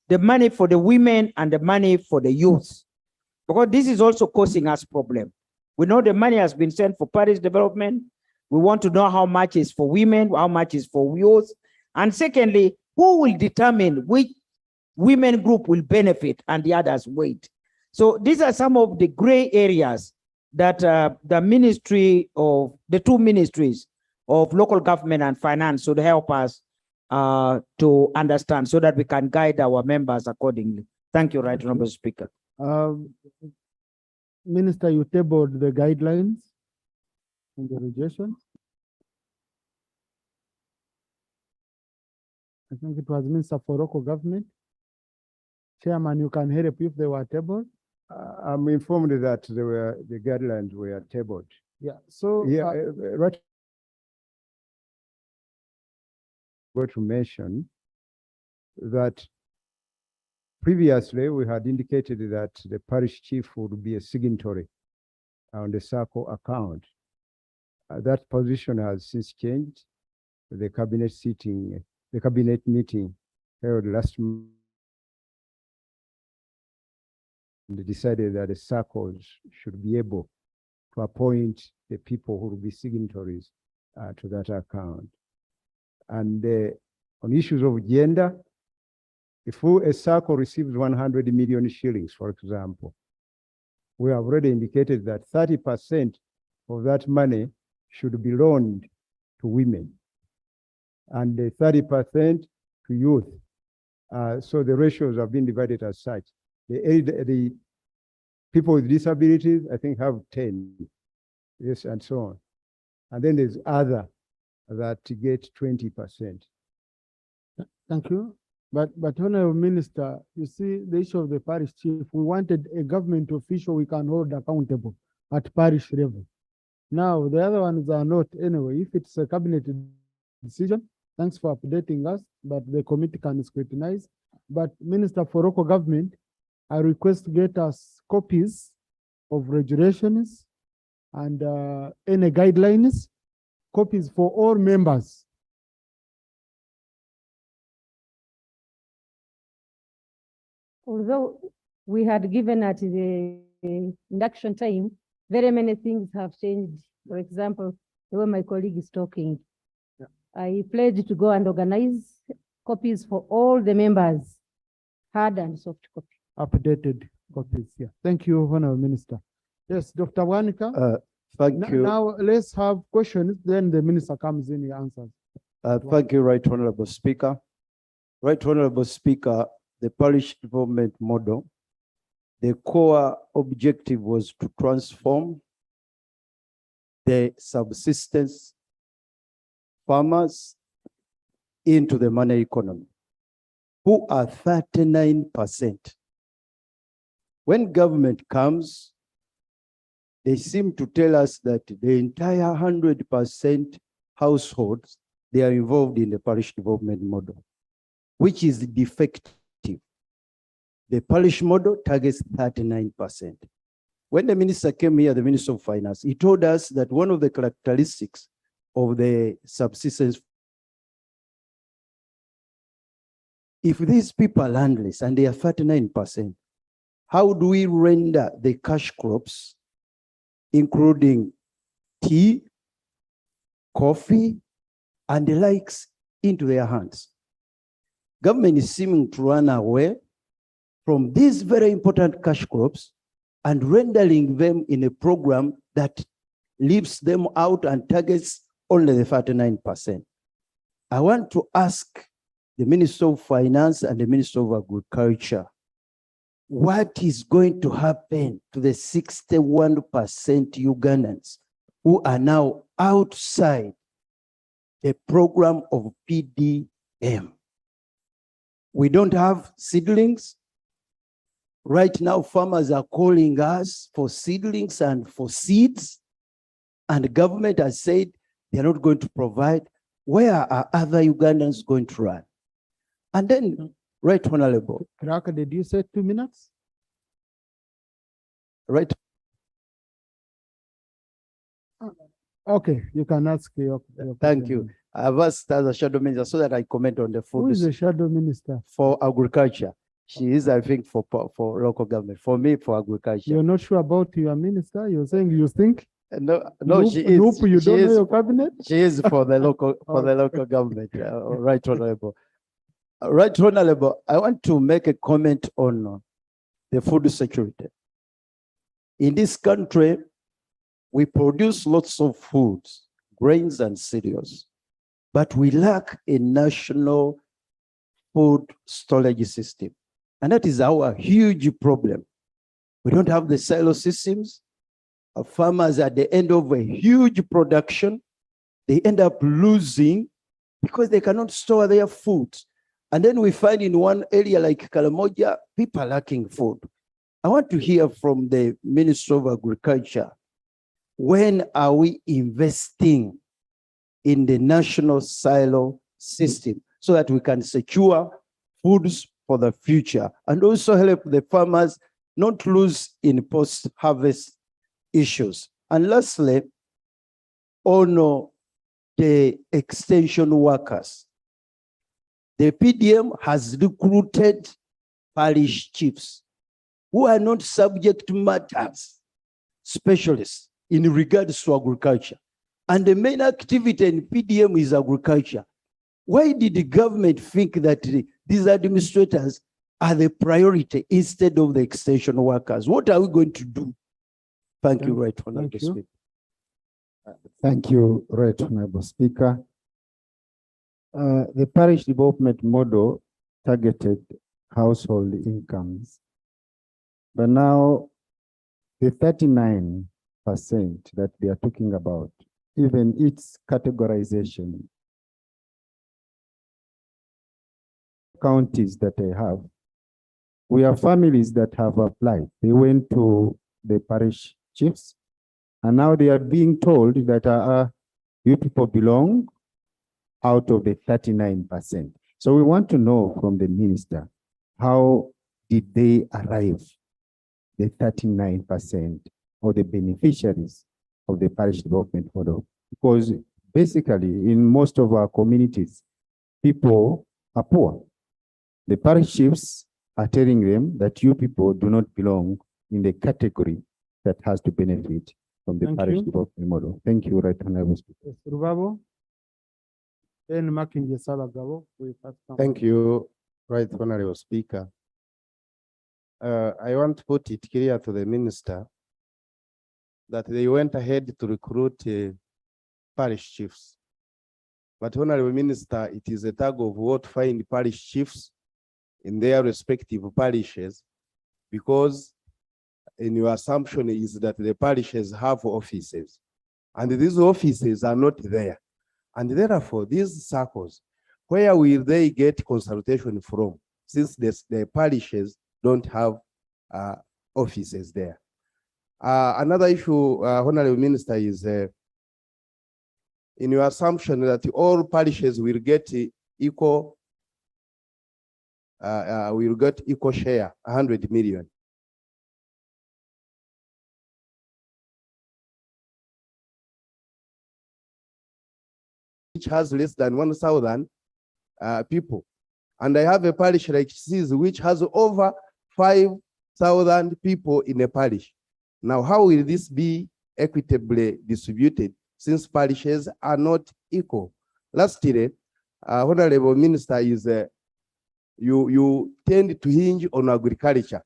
the money for the women and the money for the youth? Because this is also causing us problem. We know the money has been sent for parish development. We want to know how much is for women, how much is for youth. And secondly, who will determine which women group will benefit and the others wait? So these are some of the gray areas that the ministry of the 2 ministries of local government and finance should help us to understand so that we can guide our members accordingly. Thank you, Right Honorable Speaker. Minister, you tabled the guidelines and the regulations. I think it was Minister for Local Government. Chairman, you can help if they were tabled. I'm informed that the guidelines were tabled. Yeah, so right forgot to mention that previously we had indicated that the parish chief would be a signatory on the circle account. That position has since changed. The cabinet meeting held last month, and decided that the circles should be able to appoint the people who will be signatories to that account. And on issues of gender, if a circle receives 100 million shillings, for example, we have already indicated that 30% of that money should be loaned to women and 30% to youth. So the ratios have been divided as such. The people with disabilities, I think, have 10, yes, and so on. And then there's other that get 20%. Thank you. But Honorable Minister, you see the issue of the parish chief, we wanted a government official we can hold accountable at parish level. Now, the other ones are not anyway. If it's a cabinet decision, thanks for updating us, but the committee can scrutinize. But Minister for Local Government, I request to get us copies of regulations and any guidelines, copies for all members. Although we had given at the induction time, very many things have changed. For example, the way my colleague is talking, I pledged to go and organize copies for all the members, hard and soft copy. Updated copies, yeah. Thank you, Honorable Minister. Yes, Dr. Wanika. Thank you. Now let's have questions, then the minister comes in, he answers. Thank you, Right Honorable Speaker. Right Honorable Speaker, the parish development model, the core objective was to transform the subsistence farmers into the money economy, who are 39%. When government comes, they seem to tell us that the entire 100% households, they are involved in the parish development model, which is defective. The parish model targets 39%. When the minister came here, the Minister of Finance, he told us that one of the characteristics of the subsistence, if these people are landless and they are 39%, how do we render the cash crops, including tea, coffee, and the likes, into their hands? Government is seeming to run away from these very important cash crops and rendering them in a program that leaves them out and targets only the 39%. I want to ask the Minister of Finance and the Minister of Agriculture, what is going to happen to the 61% Ugandans who are now outside the program of PDM? We don't have seedlings. Right now, farmers are calling us for seedlings and for seeds, and the government has said they're not going to provide. Where are other Ugandans going to run? And then, Right Honorable. Kraka, did you say 2 minutes? Right. Okay, you can ask your Thank you. I've asked as a shadow minister so that I comment on the food. Who is the shadow minister? For agriculture. She is, I think, for local government. For me, for agriculture. You're not sure about your minister? You're saying you think? No, Nope, she is. nope, you she don't know is- your cabinet? She is for the local government. Right Honorable. Right Honorable, I want to make a comment on the food security. In this country, we produce lots of foods, grains and cereals, but we lack a national food storage system. And that is our huge problem. We don't have the silo systems. Our farmers at the end of a huge production, they end up losing because they cannot store their food. And then we find in one area like Kalamoja, people are lacking food. I want to hear from the Minister of Agriculture, when are we investing in the national silo system so that we can secure foods for the future and also help the farmers not lose in post-harvest issues. And lastly, honor the extension workers. The PDM has recruited parish chiefs who are not subject matters specialists in regards to agriculture. And the main activity in PDM is agriculture. Why did the government think that these administrators are the priority instead of the extension workers? What are we going to do? Thank you, Right Honorable Speaker. Thank you, Right Honorable Speaker. The parish development model targeted household incomes, but now the 39% that they are talking about, even its categorization, counties that I have, we have families that have applied. They went to the parish chiefs, and now they are being told that you people belong out of the 39%. So we want to know from the minister, how did they arrive the 39% of the beneficiaries of the parish development model? Because basically in most of our communities, people are poor. The parish chiefs are telling them that you people do not belong in the category that has to benefit from the Thank parish you. development model. Thank you, Right Honorable Speaker. Rubabo. Then Makinje Sabagabo. Thank you, Right Honorable Speaker. I want to put it clear to the minister that they went ahead to recruit parish chiefs. But Honorable Minister, it is a tug of war to find parish chiefs in their respective parishes, because in your assumption is that the parishes have offices, and these offices are not there. And therefore, these circles, where will they get consultation from, since the parishes don't have offices there? Another issue, Honorable Minister, is in your assumption that all parishes will get equal share, 100 million. Which has less than 1,000 people. And I have a parish like this, which has over 5,000 people in a parish. Now, how will this be equitably distributed, since parishes are not equal? Lastly, Honorable Minister, is you tend to hinge on agriculture.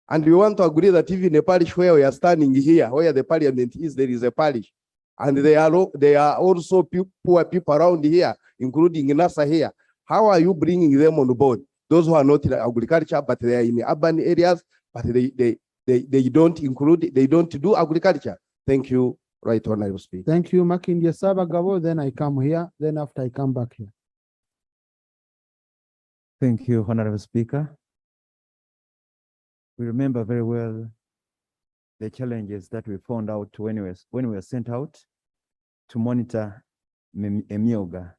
And we want to agree that even a parish where we are standing here, where the parliament is, there is a parish. And they are also poor people around here, including Nasa here. How are you bringing them on board? Those who are not in agriculture, but they are in urban areas, but they don't do agriculture. Thank you, Right Honorable Speaker. Thank you, Makinje Sabagabo. Then I come here. Then after I come back here. Thank you, Honorable Speaker. We remember very well the challenges that we found out when we were sent out to monitor Emyoga.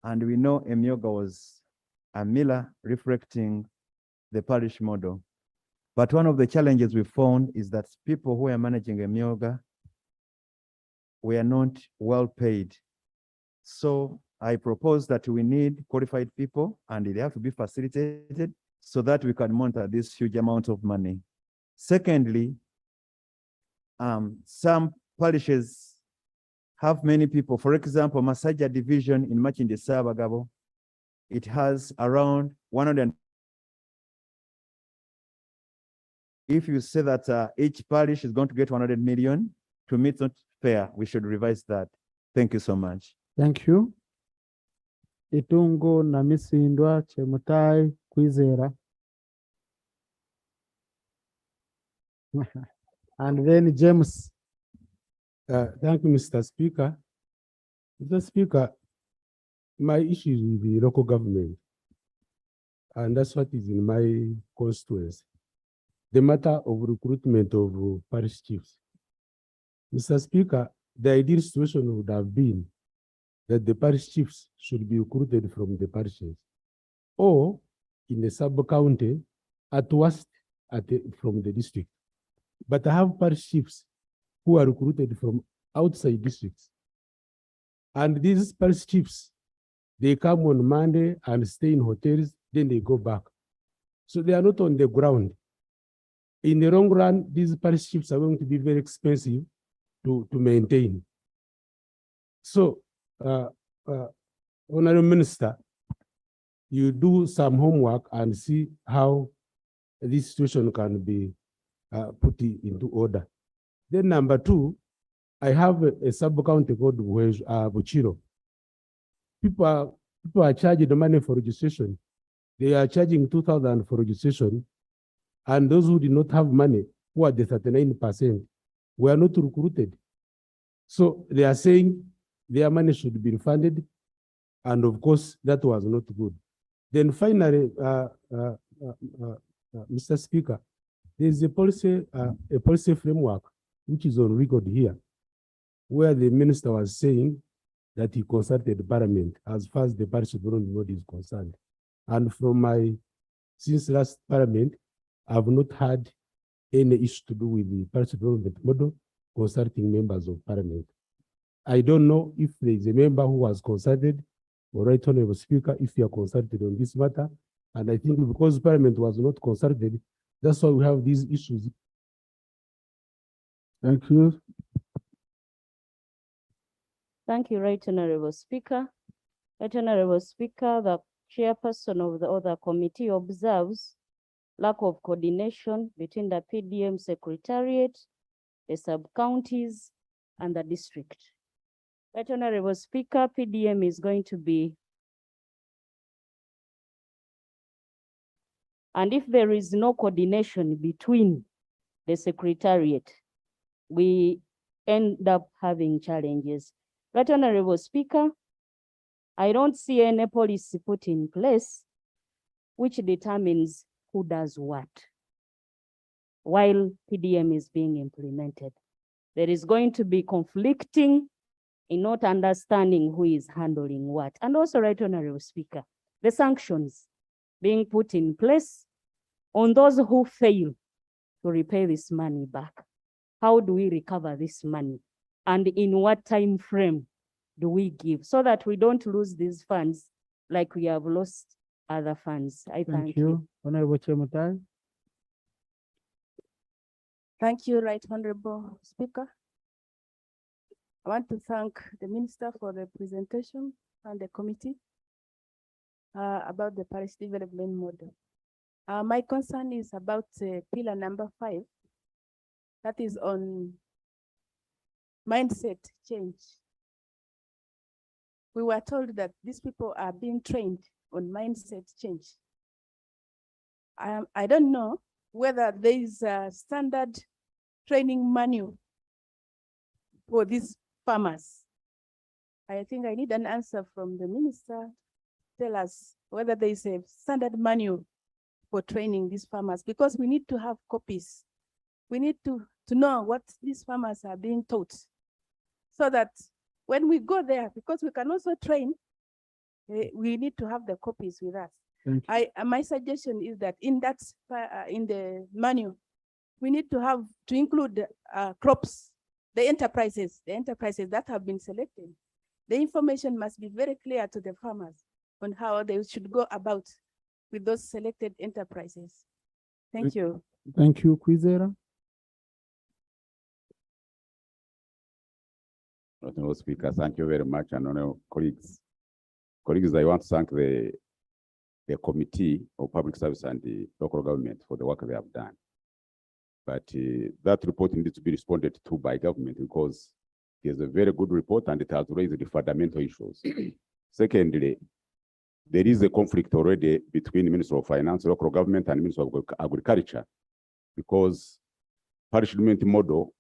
And we know Emyoga was a miller reflecting the parish model. But one of the challenges we found is that people who are managing Emyoga were not well paid. So I propose that we need qualified people, and they have to be facilitated so that we can monitor this huge amount of money. Secondly, some parishes have many people. For example, Masaja division in Machindi Sabagabo, it has around 100. If you say that each parish is going to get 100 million, to me it's not fair. We should revise that. Thank you so much. Thank you. Itungo na Misindwa Chemutai Kwizera. And then James. Thank you, Mr. Speaker. Mr. Speaker, my issue is with the local government, and that's what is in my constituency. The matter of recruitment of parish chiefs. Mr. Speaker, the ideal situation would have been that the parish chiefs should be recruited from the parishes, or in the sub-county, at worst, from the district. But I have parish chiefs who are recruited from outside districts. And these parish chiefs, they come on Monday and stay in hotels, then they go back. So they are not on the ground. In the long run, these parish chiefs are going to be very expensive to maintain. So, Honorable Minister, you do some homework and see how this situation can be put into order. Then number two, I have a sub-county called Buchiro. People are charging the money for registration. They are charging 2,000 for registration. And those who did not have money, who are the 39%, were not recruited. So they are saying their money should be refunded. And of course, that was not good. Then finally, Mr. Speaker, there is a policy framework which is on record here, where the minister was saying that he consulted Parliament as far as the parish development model is concerned. And from since last Parliament, I have not had any issue to do with the parish development model consulting members of Parliament. I don't know if there is a member who was consulted, or Right Honorable Speaker, if you are consulted on this matter. And I think because Parliament was not consulted, that's why we have these issues. Thank you. Thank you, Right Honorable Speaker. Right Honorable Speaker, the chairperson of the other committee observes lack of coordination between the PDM Secretariat, the sub-counties, and the district. Right Honorable Speaker, PDM is going to be, and if there is no coordination between the Secretariat, we end up having challenges. Right Honorable Speaker, I don't see any policy put in place which determines who does what while PDM is being implemented. There is going to be conflicting in not understanding who is handling what. And also, Right Honorable Speaker, the sanctions being put in place on those who fail to repay this money back. How do we recover this money? And in what time frame do we give so that we don't lose these funds like we have lost other funds? I thank you. Honorable Chemutai. Thank you, Right Honorable Speaker. I want to thank the Minister for the presentation and the committee about the parish development model. My concern is about pillar number 5, that is on mindset change. We were told that these people are being trained on mindset change. I don't know whether there is a standard training manual for these farmers. I think I need an answer from the minister. Tell us whether there is a standard manual for training these farmers, because we need to have copies. We need to know what these farmers are being taught, so that when we go there, because we can also train, we need to have the copies with us. My suggestion is that in that in the manual, we need to include crops, the enterprises that have been selected. The information must be very clear to the farmers on how they should go about with those selected enterprises. Thank you. Thank you, Kwizera. Honorable Speaker, thank you very much, and honorable colleagues. Colleagues, I want to thank the Committee of Public Service and the local government for the work they have done. But that report needs to be responded to by government, because it is a very good report and it has raised the fundamental issues. Secondly, there is a conflict already between the Minister of Finance, local government, and Minister of Agriculture, because parish development model,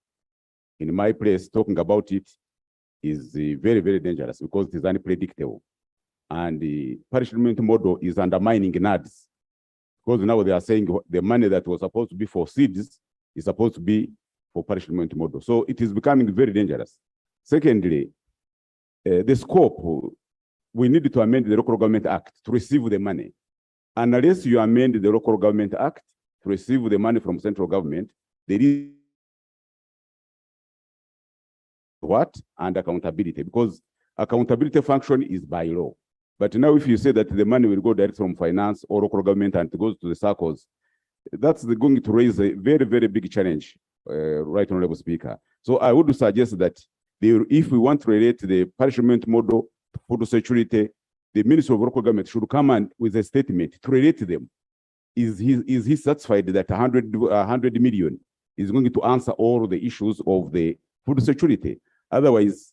in my place, talking about it is very, very dangerous, because it is unpredictable. And the parish development model is undermining NADs, because now they are saying the money that was supposed to be for seeds is supposed to be for parish development model. So it is becoming very dangerous. Secondly, the scope, we need to amend the Local Government Act to receive the money. And unless you amend the Local Government Act to receive the money from central government, there is what? And accountability, because accountability function is by law. But now if you say that the money will go direct from finance or local government and it goes to the circles, that's going to raise a very, very big challenge, Right Honorable Speaker. So I would suggest that if we want to relate the punishment model to food security, the Minister of Local Government should come and with a statement to relate them. Is he satisfied that 100 million is going to answer all the issues of the food security? Otherwise,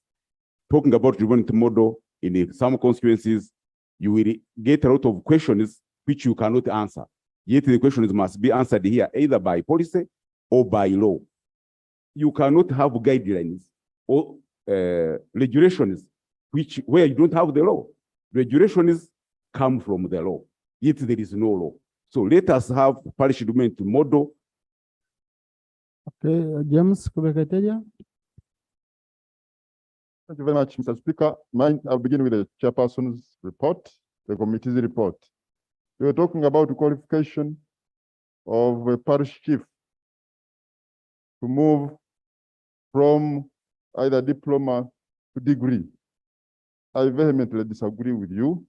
talking about development model in some constituencies, you will get a lot of questions which you cannot answer. Yet the questions must be answered here either by policy or by law. You cannot have guidelines or regulations where you don't have the law. Regulations come from the law, yet there is no law. So let us have parish development model. Okay, James Kubekateja. Thank you very much, Mr. Speaker. I'll begin with the chairperson's report, the committee's report. We were talking about the qualification of a parish chief to move from either diploma to degree. I vehemently disagree with you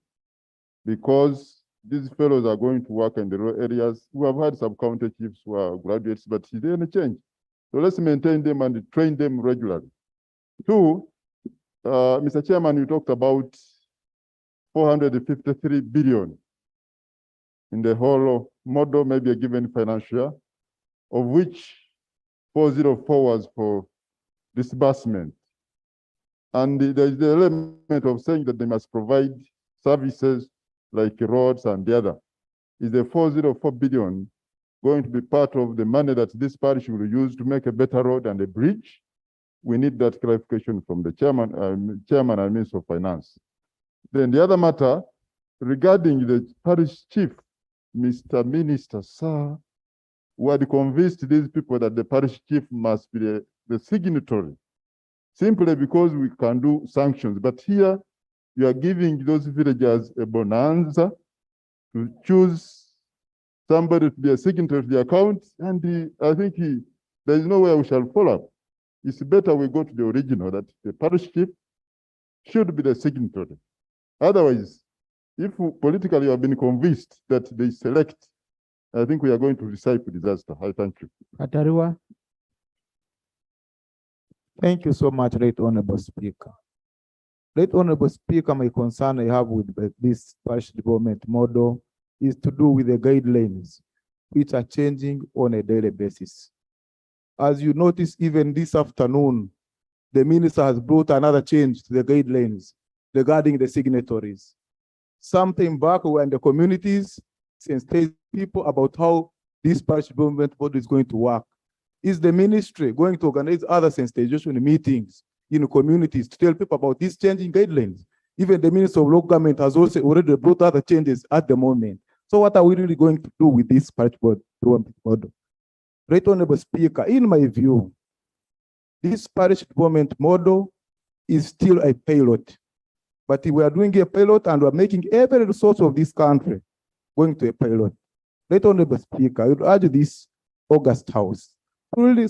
because these fellows are going to work in the rural areas. We have had sub-county chiefs who are graduates, but is there any change? So let's maintain them and train them regularly. Two, Mr. Chairman, you talked about 453 billion in the whole model, maybe a given financial year, of which 404 was for disbursement. And there is the element of saying that they must provide services like roads and the other. Is the 404 billion going to be part of the money that this parish will use to make a better road and a bridge? We need that clarification from the chairman and Minister of Finance. Then the other matter regarding the parish chief, Mr. Minister, sir, we had convinced these people that the parish chief must be the signatory, simply because we can do sanctions. But here, you are giving those villagers a bonanza to choose somebody to be a signatory to the account, and I think there is no way we shall follow up. It's better we go to the original, that the parish chief should be the signatory. Otherwise, if politically you have been convinced that they select, I think we are going to receive disaster. I thank you. Atariwa. Thank you so much, Right Honorable Speaker. Right Honorable Speaker, my concern I have with this parish development model is to do with the guidelines, which are changing on a daily basis. As you notice, even this afternoon, the minister has brought another change to the guidelines regarding the signatories. Sometime back, we were in the communities, sensitizing people about how this parish development model is going to work. Is the ministry going to organize other sensitization meetings in communities to tell people about these changing guidelines? Even the Minister of Local Government has also already brought other changes at the moment. So what are we really going to do with this parish development model? Right Honorable Speaker, in my view, this parish development model is still a pilot. But we are doing a pilot and we are making every resource of this country going to a pilot. Right Honorable Speaker, I would urge this August House to really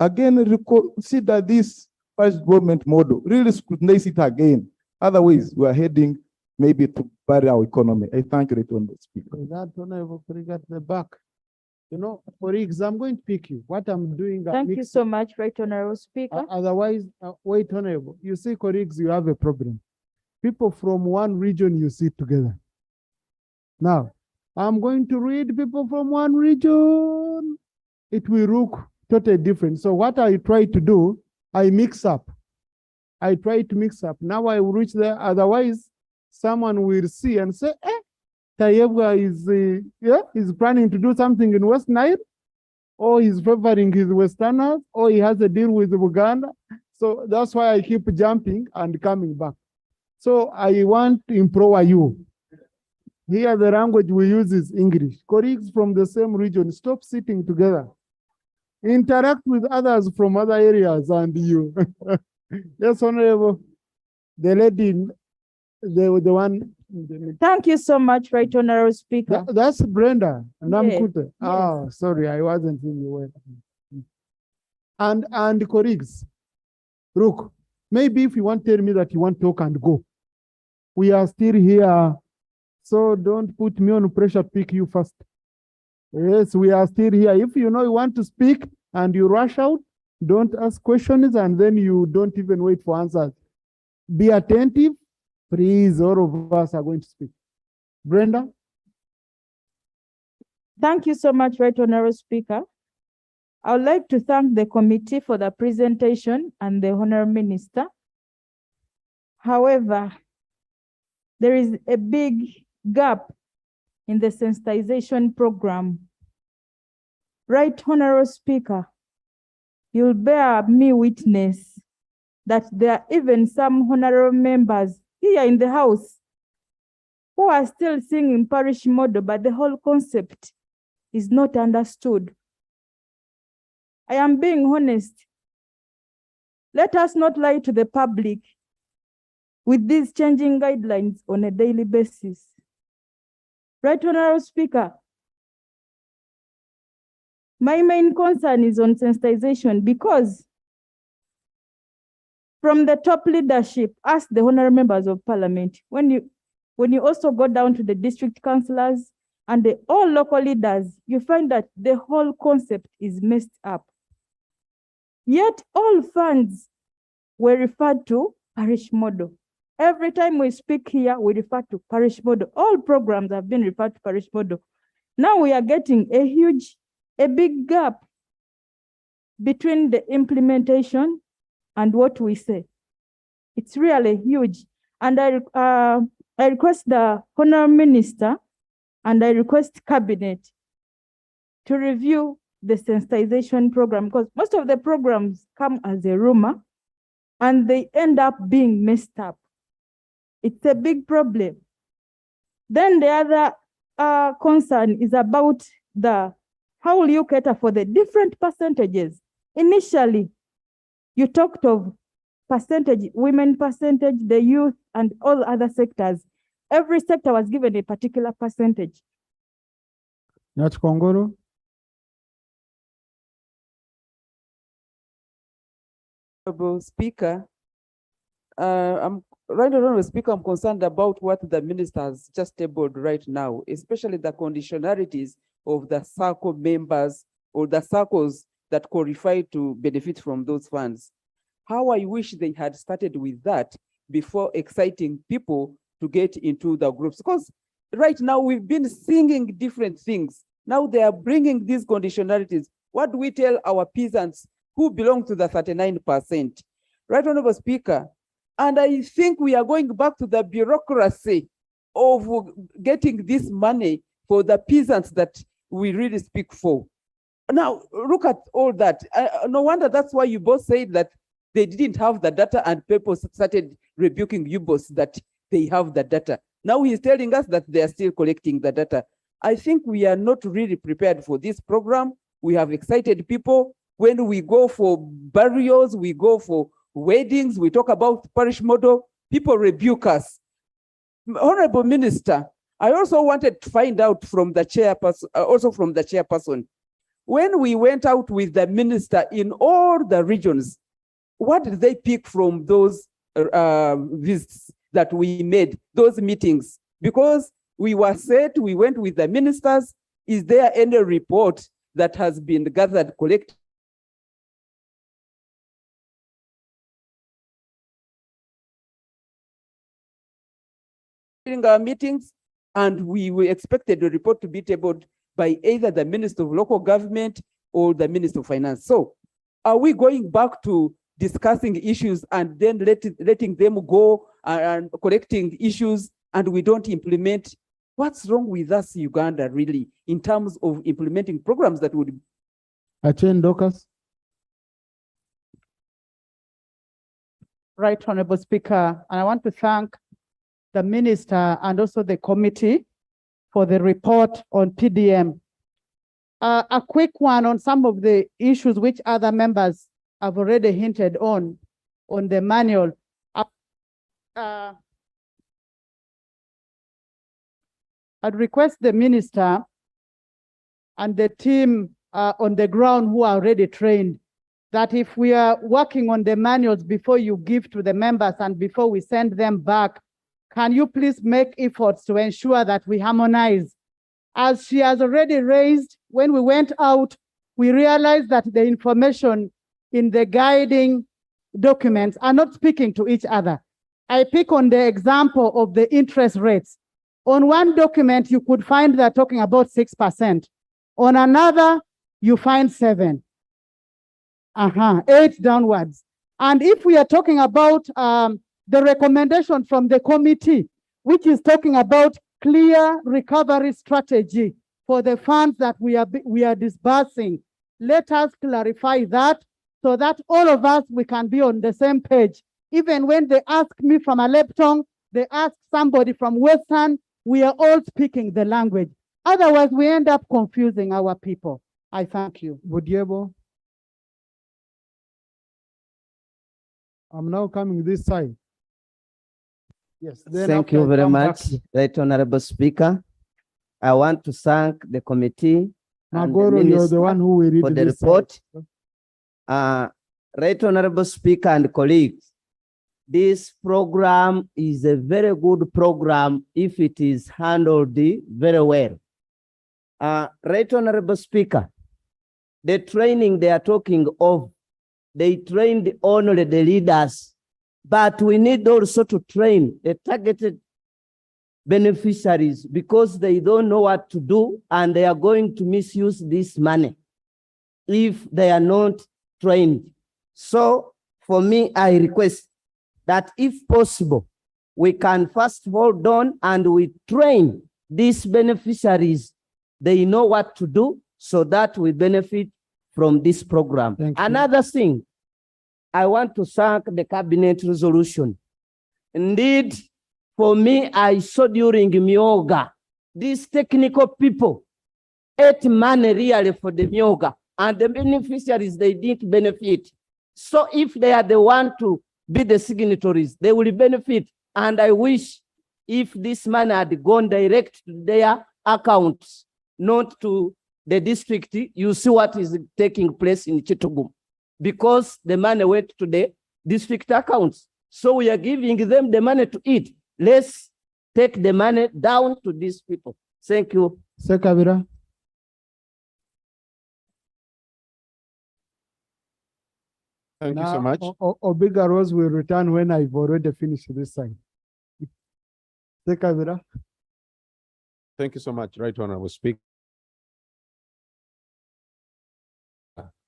again reconsider this parish development model, really scrutinize it again. Otherwise, we are heading maybe to bury our economy. I thank you, Right Honorable Speaker. That Honorable at the back. You know, colleagues, I'm going to pick you. What I'm doing. Thank you so much, Right Honorable Speaker. Otherwise, wait, Honorable. You see, colleagues, you have a problem. People from one region, you sit together. Now, I'm going to read people from one region. It will look totally different. So what I try to do, I mix up. I try to mix up. Now I will reach there. Otherwise, someone will see and say, Tayebwa is planning to do something in West Nile, or he's favoring his Westerners, or he has a deal with Uganda. So that's why I keep jumping and coming back. So I want to empower you. Here the language we use is English. Colleagues from the same region, stop sitting together. Interact with others from other areas and you. Yes, Honorable. The lady, the one. Thank you so much, Right Honorable Speaker. That's Brenda Namkute. Yes. Oh, sorry, I wasn't in the way. And colleagues, look, maybe if you want to tell me that you want to talk and go, we are still here. So don't put me on pressure to pick you first. Yes, we are still here. If you know you want to speak and you rush out, don't ask questions and then you don't even wait for answers. Be attentive. Please, all of us are going to speak. Brenda? Thank you so much, Right Honorable Speaker. I would like to thank the committee for the presentation and the Honorable Minister. However, there is a big gap in the sensitization program. Right Honorable Speaker, you'll bear me witness that there are even some honorable members here in the House who are still singing parish model, but the whole concept is not understood. I am being honest. Let us not lie to the public with these changing guidelines on a daily basis. Right Honorable Speaker, my main concern is on sensitization because from the top leadership, ask the honorable members of parliament, when you also go down to the district councillors and all local leaders, you find that the whole concept is messed up. Yet all funds were referred to parish model. Every time we speak here, we refer to parish model. All programs have been referred to parish model. Now we are getting a big gap between the implementation and what we say. It's really huge. And I request the Honorable Minister and I request Cabinet to review the sensitization program, because most of the programs come as a rumor and they end up being messed up. It's a big problem. Then the other concern is about how will you cater for the different percentages? Initially, you talked of percentage, women percentage, the youth, and all other sectors. Every sector was given a particular percentage. Nyachikongoro? Honorable Speaker, I'm concerned about what the minister has just tabled right now, especially the conditionalities of the circle members or the circles that qualify to benefit from those funds. How I wish they had started with that before exciting people to get into the groups. Because right now we've been singing different things. Now they are bringing these conditionalities. What do we tell our peasants who belong to the 39%? Right, Honorable Speaker, and I think we are going back to the bureaucracy of getting this money for the peasants that we really speak for. Now, look at all that. No wonder that's why you both said that they didn't have the data and people started rebuking you both that they have the data. Now he's telling us that they are still collecting the data. I think we are not really prepared for this program. We have excited people. When we go for burials, we go for weddings, we talk about parish model, people rebuke us. Honorable Minister, I also wanted to find out from the chairperson, when we went out with the minister in all the regions, what did they pick from those visits that we made, those meetings? Because we were set, we went with the ministers. Is there any report that has been gathered, collected? During our meetings, and we expected the report to be tabled by either the Minister of Local Government or the Minister of Finance. So are we going back to discussing issues and then letting them go and collecting issues and we don't implement? What's wrong with us, Uganda, really, in terms of implementing programs that would... Achen Docas. Right, Honorable Speaker, and I want to thank the minister and also the committee for the report on PDM. A quick one on some of the issues which other members have already hinted on the manual. I'd request the minister and the team on the ground who are already trained that if we are working on the manuals before you give to the members and before we send them back, can you please make efforts to ensure that we harmonize? As she has already raised, when we went out, we realized that the information in the guiding documents are not speaking to each other. I pick on the example of the interest rates. On one document, you could find they're talking about 6%. On another, you find 7%. 8 downwards. And if we are talking about the recommendation from the committee, which is talking about clear recovery strategy for the funds that we are disbursing, let us clarify that so that all of us, we can be on the same page. Even when they ask me from Aleptong, they ask somebody from Western, we are all speaking the language. Otherwise, we end up confusing our people. I thank you. Budiebo. I'm now coming this side. Yes. Thank you very much, Right Honorable Speaker. I want to thank the committee and the Magoro, you're the minister one who will read for the this report. Right Honorable Speaker and colleagues, this program is a very good program if it is handled very well. Right Honorable Speaker, the training they are talking of, they trained only the leaders, but we need also to train the targeted beneficiaries because they don't know what to do and they are going to misuse this money if they are not trained. So for me, I request that if possible, we can first hold on and we train these beneficiaries. They know what to do so that we benefit from this program. Another thing, I want to thank the cabinet resolution. Indeed, for me, I saw during Myoga, these technical people ate money really for the Myoga, and the beneficiaries, they didn't benefit. So if they are the one to be the signatories, they will benefit. And I wish if this money had gone direct to their accounts, not to the district, you see what is taking place in Chitugum. Because the money went to the district accounts. So we are giving them the money to eat. Let's take the money down to these people. Thank you. Sekabira. Thank you so much. Obiga Rose will return when I've already finished this side. Sekabira. Thank you so much, Right Honorable Speaker.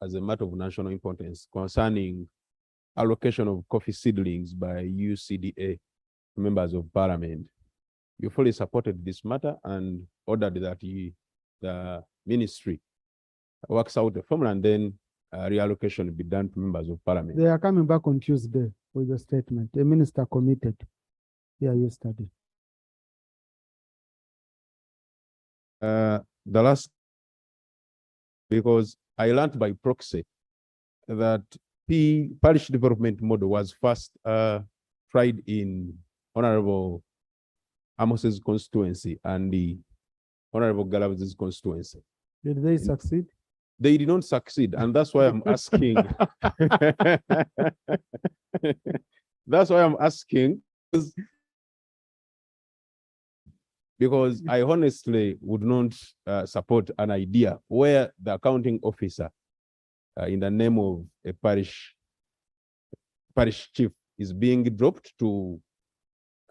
As a matter of national importance concerning allocation of coffee seedlings by UCDA members of parliament. You fully supported this matter and ordered that the ministry works out the formula and then reallocation be done to members of parliament. They are coming back on Tuesday with a statement. The minister committed. Yeah, you studied. The last, because I learned by proxy that parish development model was first tried in Honorable Amos's constituency and the Honorable Galavez's constituency. Did they succeed? They did not succeed, and that's why I'm asking. That's why I'm asking, because I honestly would not support an idea where the accounting officer, in the name of a parish chief, is being dropped to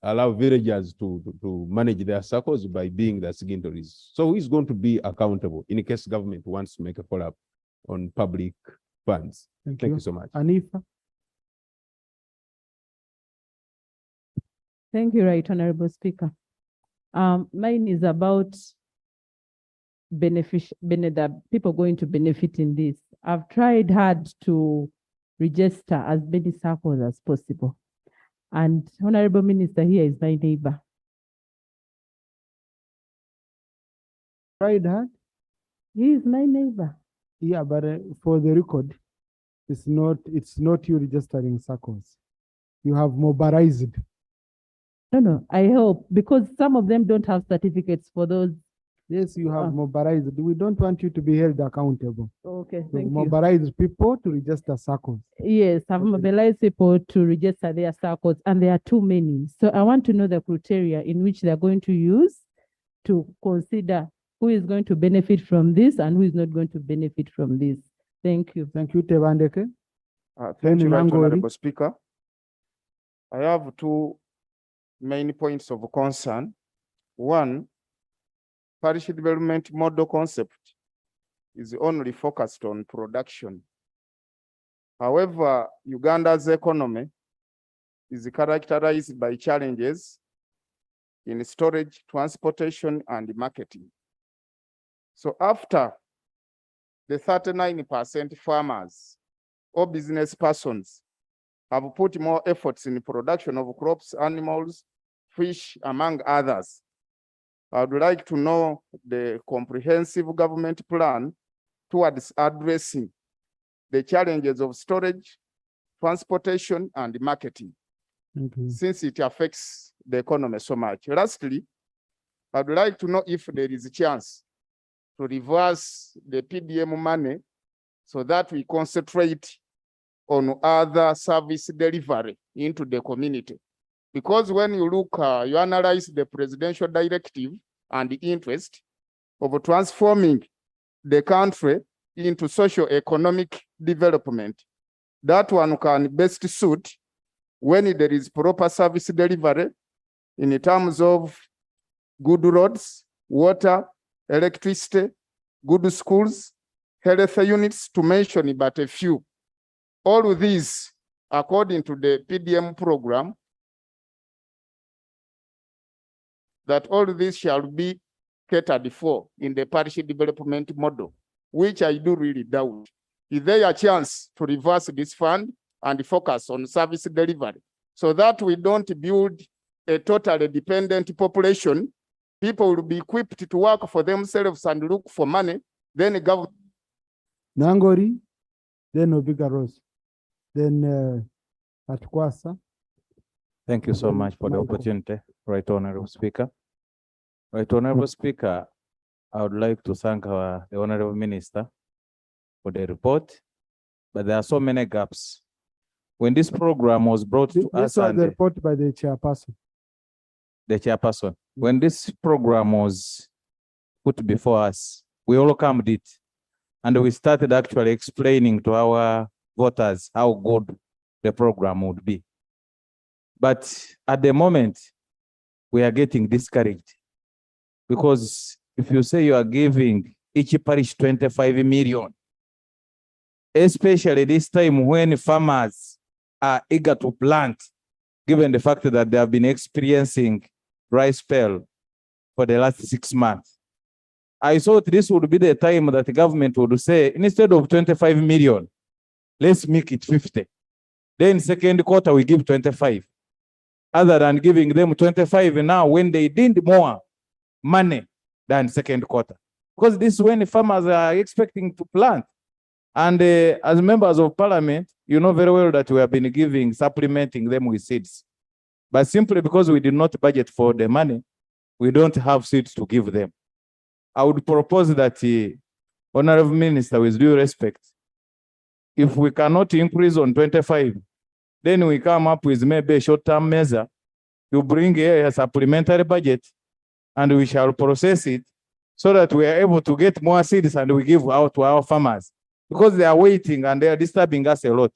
allow villagers to manage their circles by being the signatories. So who is going to be accountable in case government wants to make a follow-up on public funds? Thank you so much. Anifa. Thank you, Right Honorable Speaker. Mine is about the people going to benefit in this. I've tried hard to register as many circles as possible. And Honorable Minister here is my neighbor. Tried hard? He is my neighbor. Yeah, but for the record, it's not you registering circles. You have mobilized No, I hope, because some of them don't have certificates for those. Yes, you have mobilized. We don't want you to be held accountable. Okay, To thank you. mobilize people to register circles. Yes, I've mobilized people to register their circles, and there are too many. So I want to know the criteria in which they're going to use to consider who is going to benefit from this and who is not going to benefit from this. Thank you. Thank you, Tebandeke. Thank you, Right Nangori. Honorable Speaker. I have two main points of concern. One, parish development model concept is only focused on production. However, Uganda's economy is characterized by challenges in storage, transportation, and marketing. So after the 39% farmers or business persons have put more efforts in the production of crops, animals, fish, among others, I would like to know the comprehensive government plan towards addressing the challenges of storage, transportation, and marketing, since it affects the economy so much. Lastly, I would like to know if there is a chance to reverse the PDM money so that we concentrate on other service delivery into the community. Because when you look, you analyze the presidential directive and the interest of transforming the country into socio-economic development, that one can best suit when there is proper service delivery in terms of good roads, water, electricity, good schools, health units, to mention but a few. All of these, according to the PDM program, that all of these shall be catered for in the parish development model, which I do really doubt. Is there a chance to reverse this fund and focus on service delivery so that we don't build a totally dependent population? People will be equipped to work for themselves and look for money, then government. Nangori, then Obiga Rose, then Atkwasa. Thank you so much for the opportunity, Right Honorable Speaker. Right Honorable Speaker, I would like to thank the Honorable Minister for the report, but there are so many gaps. When this program was brought to us, This was the report by the chairperson. the chairperson, when this program was put before us, we welcomed it, and we started actually explaining to our voters how good the program would be. But at the moment, we are getting discouraged, because if you say you are giving each parish 25 million, especially this time when farmers are eager to plant, given the fact that they have been experiencing dry spell for the last 6 months. I thought this would be the time that the government would say, instead of 25 million, let's make it 50. Then second quarter, we give 25. Other than giving them 25 now when they need more money than second quarter. Because this is when farmers are expecting to plant. And as members of parliament, you know very well that we have been supplementing them with seeds. But simply because we did not budget for the money, we don't have seeds to give them. I would propose that, Honorable Minister, with due respect, if we cannot increase on 25, then we come up with maybe a short-term measure to bring a supplementary budget, and we shall process it so that we are able to get more seeds and we give out to our farmers, because they are waiting and they are disturbing us a lot.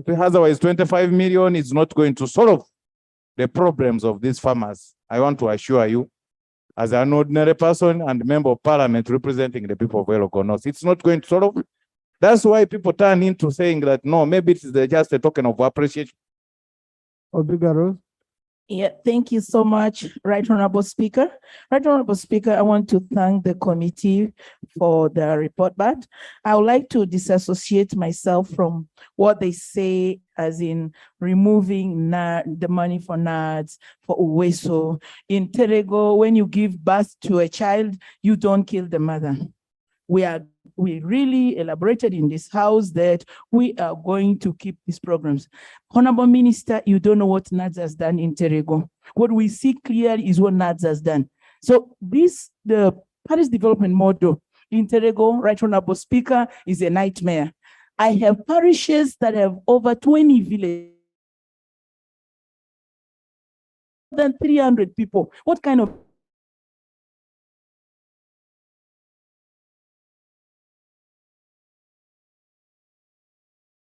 Otherwise, 25 million is not going to solve the problems of these farmers. I want to assure you, as an ordinary person and member of parliament representing the people of Elokonos, it's not going to solve. That's why people turn into saying that, no, maybe it's just a token of appreciation. Obligaro. Yeah, thank you so much, Right Honorable Speaker. Right Honorable Speaker, I want to thank the committee for the report, but I would like to disassociate myself from what they say as in removing the money for NADS, for Uweso. In Terego, when you give birth to a child, you don't kill the mother. We are we really elaborated in this house that we are going to keep these programs. Honorable Minister, you don't know what NADS has done in Terego. What we see clearly is what NADS has done. So the Parish development model in Terego, Right Honorable Speaker, is a nightmare. I have parishes that have over 20 villages, than 300 people. What kind of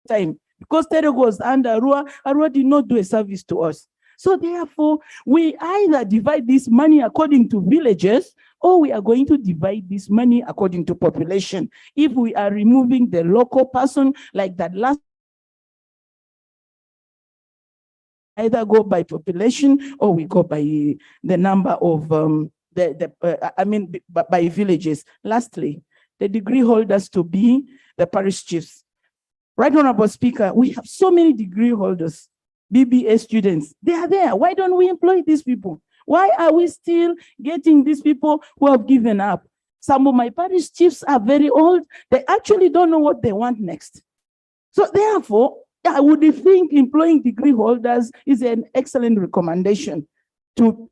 time? Because Terego was under Arua, Arua did not do a service to us. So therefore, we either divide this money according to villages, or we are going to divide this money according to population. If we are removing the local person like that last, either go by population or we go by the number of by villages. Lastly, the degree holders to be the parish chiefs. Right Honorable Speaker, we have so many degree holders, BBA students. They are there. Why don't we employ these people? Why are we still getting these people who have given up? Some of my parish chiefs are very old. They actually don't know what they want next. So therefore, I would think employing degree holders is an excellent recommendation to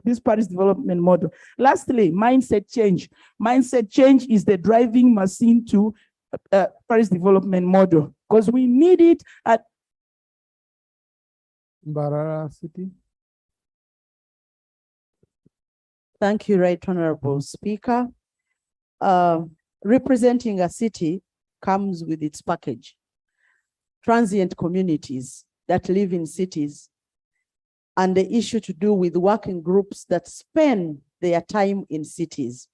this parish development model. Lastly, mindset change. Mindset change is the driving machine to parish development model, because we need it at Mbarara City. Thank you, Right Honorable Speaker. Representing a city comes with its package. Transient communities that live in cities, and the issue to do with working groups that spend their time in cities.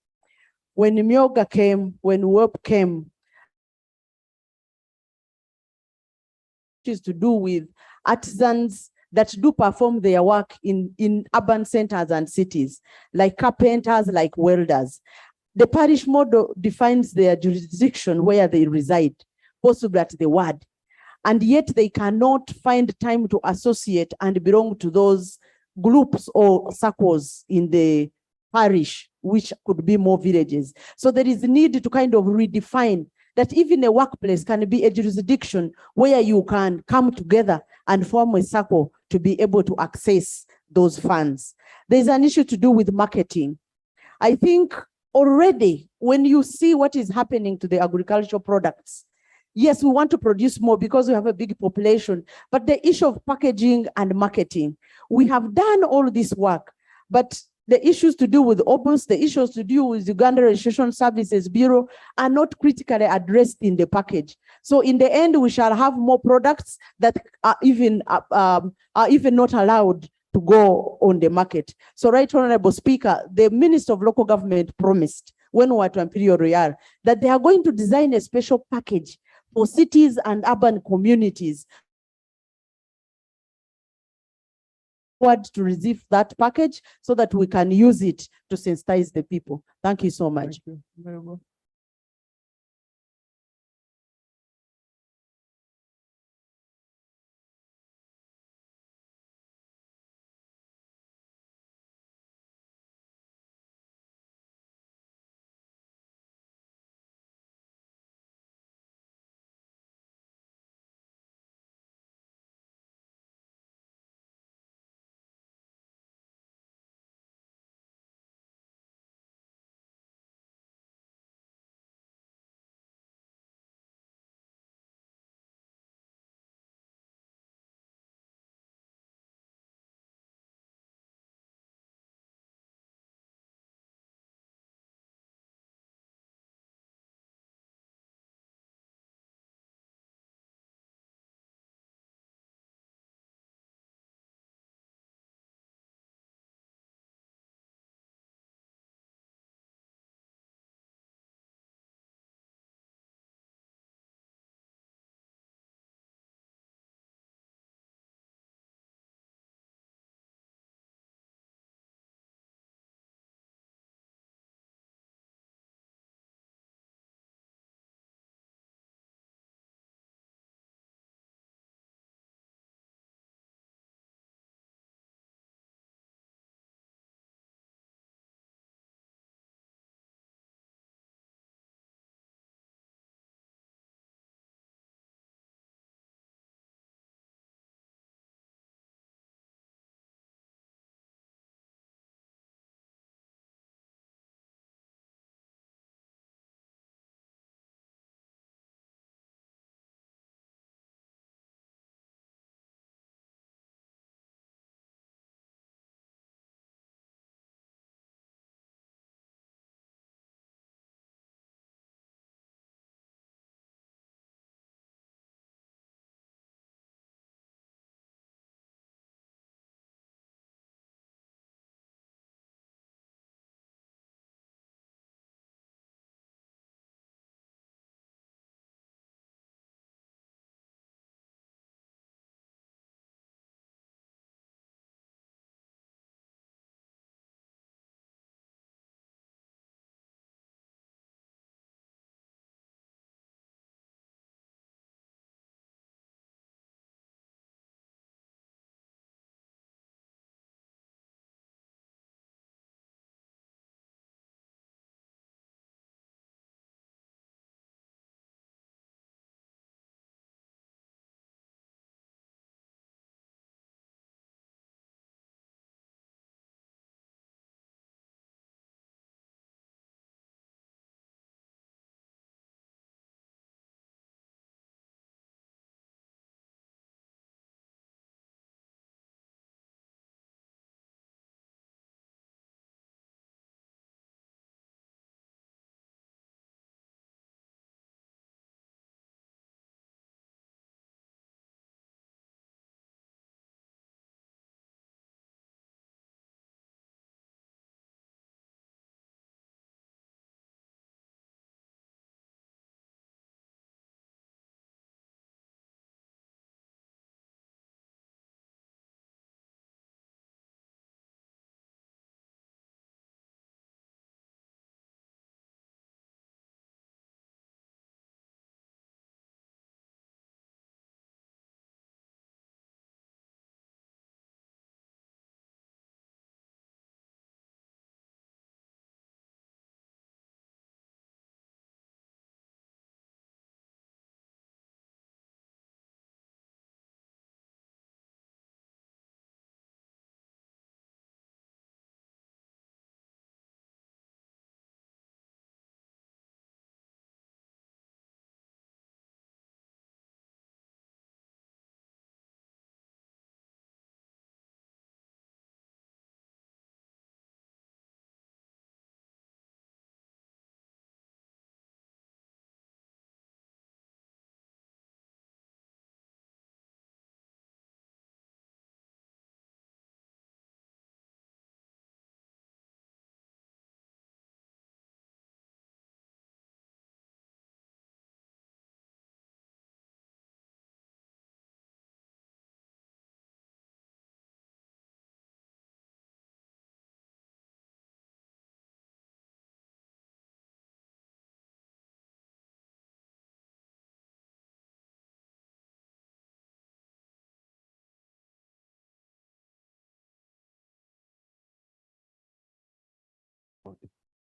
When Myoga came, when WOP came, is to do with artisans that do perform their work in urban centers and cities, like carpenters, like welders. The parish model defines their jurisdiction where they reside, possibly at the ward, and yet they cannot find time to associate and belong to those groups or circles in the parish, which could be more villages. So there is a need to kind of redefine that even a workplace can be a jurisdiction where you can come together and form a circle to be able to access those funds. There's an issue to do with marketing. I think already when you see what is happening to the agricultural products, yes, we want to produce more because we have a big population, but the issue of packaging and marketing, we have done all this work, but the issues to do with OBUS, the issues to do with Uganda Registration Services Bureau are not critically addressed in the package. So in the end, we shall have more products that are even not allowed to go on the market. So Right Honorable Speaker, the Minister of Local Government promised when we were to Imperial Royal that they are going to design a special package for cities and urban communities to receive that package so that we can use it to sensitize the people. Thank you so much. Thank you.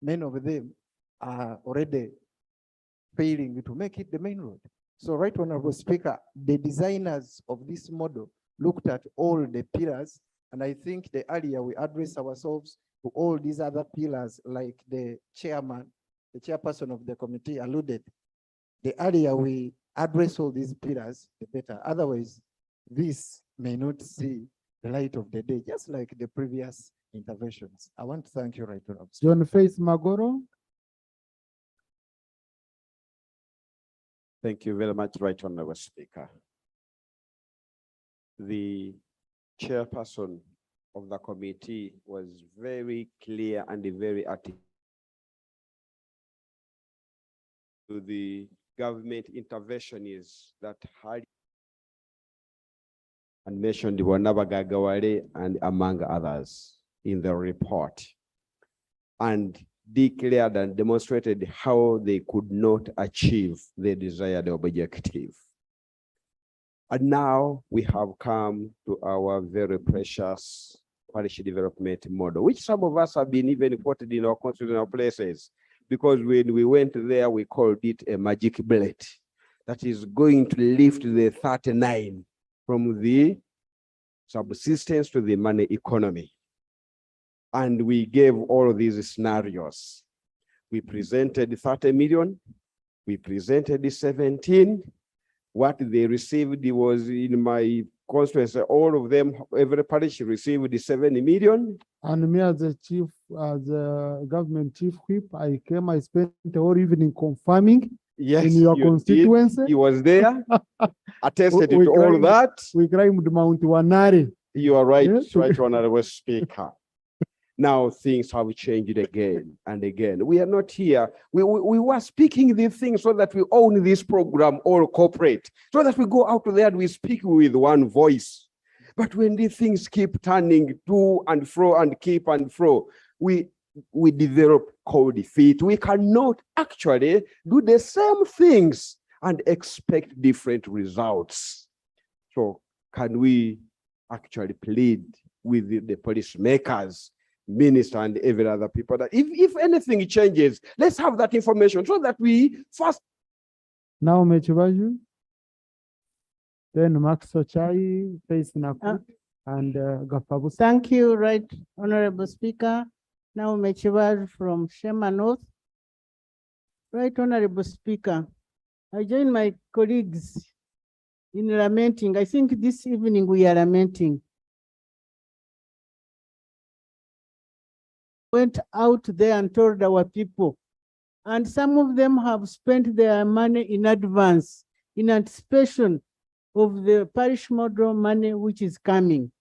many of them are already failing to make it the main road. So Right Honorable Speaker, the designers of this model looked at all the pillars, and I think the earlier we address ourselves to all these other pillars, like the chairperson of the committee alluded, the earlier we address all these pillars, the better. Otherwise, this may not see the light of the day, just like the previous interventions. I want to thank you, Right Honorable Speaker. John Face Magoro. Thank you very much, Right Honorable Speaker. The chairperson of the committee was very clear and very articulate to the government interventions that had and mentioned Wanabagagawale and among others in the report, and declared and demonstrated how they could not achieve the desired objective. And now we have come to our very precious parish development model, which some of us have been even quoted in our constitutional places, because when we went there, we called it a magic bullet that is going to lift the 39 from the subsistence to the money economy. And we gave all of these scenarios. We presented 30 million, we presented 17. What they received was, in my constituency, all of them, every parish received 7 million. And me as a chief, as a government chief whip, I came, I spent the whole evening confirming Yes, in your you constituency. did. He was there, attested We to all climbed- that. We climbed Mount Wanare. You are right, Yes. Right Honorable Speaker. Now things have changed again and again. We are not here. We were speaking these things so that we own this program all corporate, so that we go out there and we speak with one voice. But when these things keep turning to and fro and keep and fro, we develop cold feet. We cannot actually do the same things and expect different results. So can we actually plead with the policymakers, minister, and every other people that if anything changes, let's have that information so that we first. Now Mechibaju, then Max Ochai, Face Nakut, and Gafabu. Thank you, Right Honorable Speaker. Now Mechibaju from Shema North. Right Honorable Speaker, I join my colleagues in lamenting. I think this evening we are lamenting. Went out there and told our people, and some of them have spent their money in advance, in anticipation of the parish model money which is coming.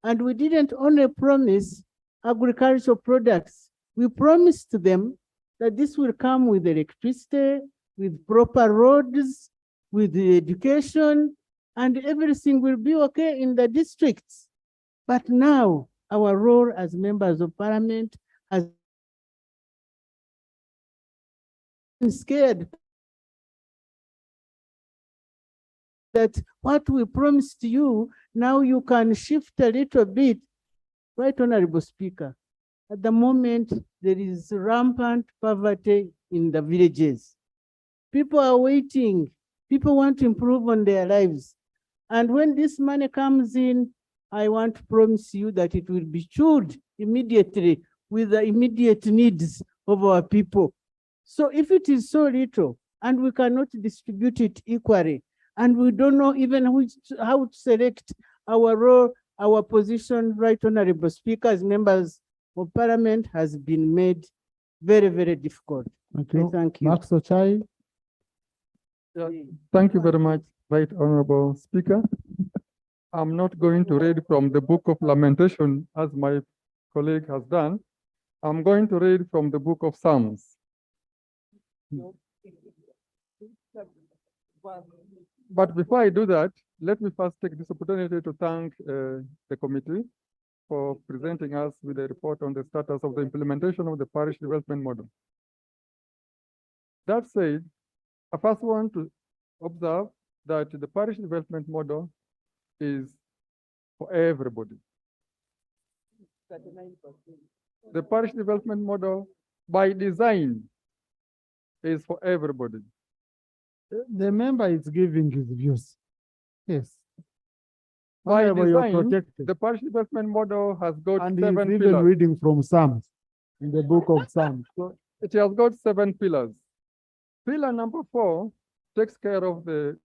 And we didn't only promise agricultural products, we promised them that this will come with electricity, with proper roads, with the education, and everything will be okay in the districts. But now our role as members of parliament has been scared that what we promised you, now you can shift a little bit. Right Honorable Speaker, at the moment, there is rampant poverty in the villages. People are waiting. People want to improve on their lives. And when this money comes in, I want to promise you that it will be chewed immediately with the immediate needs of our people. So if it is so little and we cannot distribute it equally, and we don't know even how to select our role, our position, Right Honorable Speaker, as members of parliament has been made very, very difficult. Thank you. Thank you. Max Ochai. Thank you very much, Right Honorable Speaker. I'm not going to read from the Book of Lamentation as my colleague has done. I'm going to read from the Book of Psalms. But before I do that, let me first take this opportunity to thank the committee for presenting us with a report on the status of the implementation of the parish development model. That said, I first want to observe that the parish development model is for everybody. The parish development model by design is for everybody. The member is giving his views. Yes. By Honorable, you're design, protected. the parish development model has got And he's 7 even pillars. reading from Psalms, in the book of Psalms. So it has got 7 pillars. Pillar number 4 takes care of the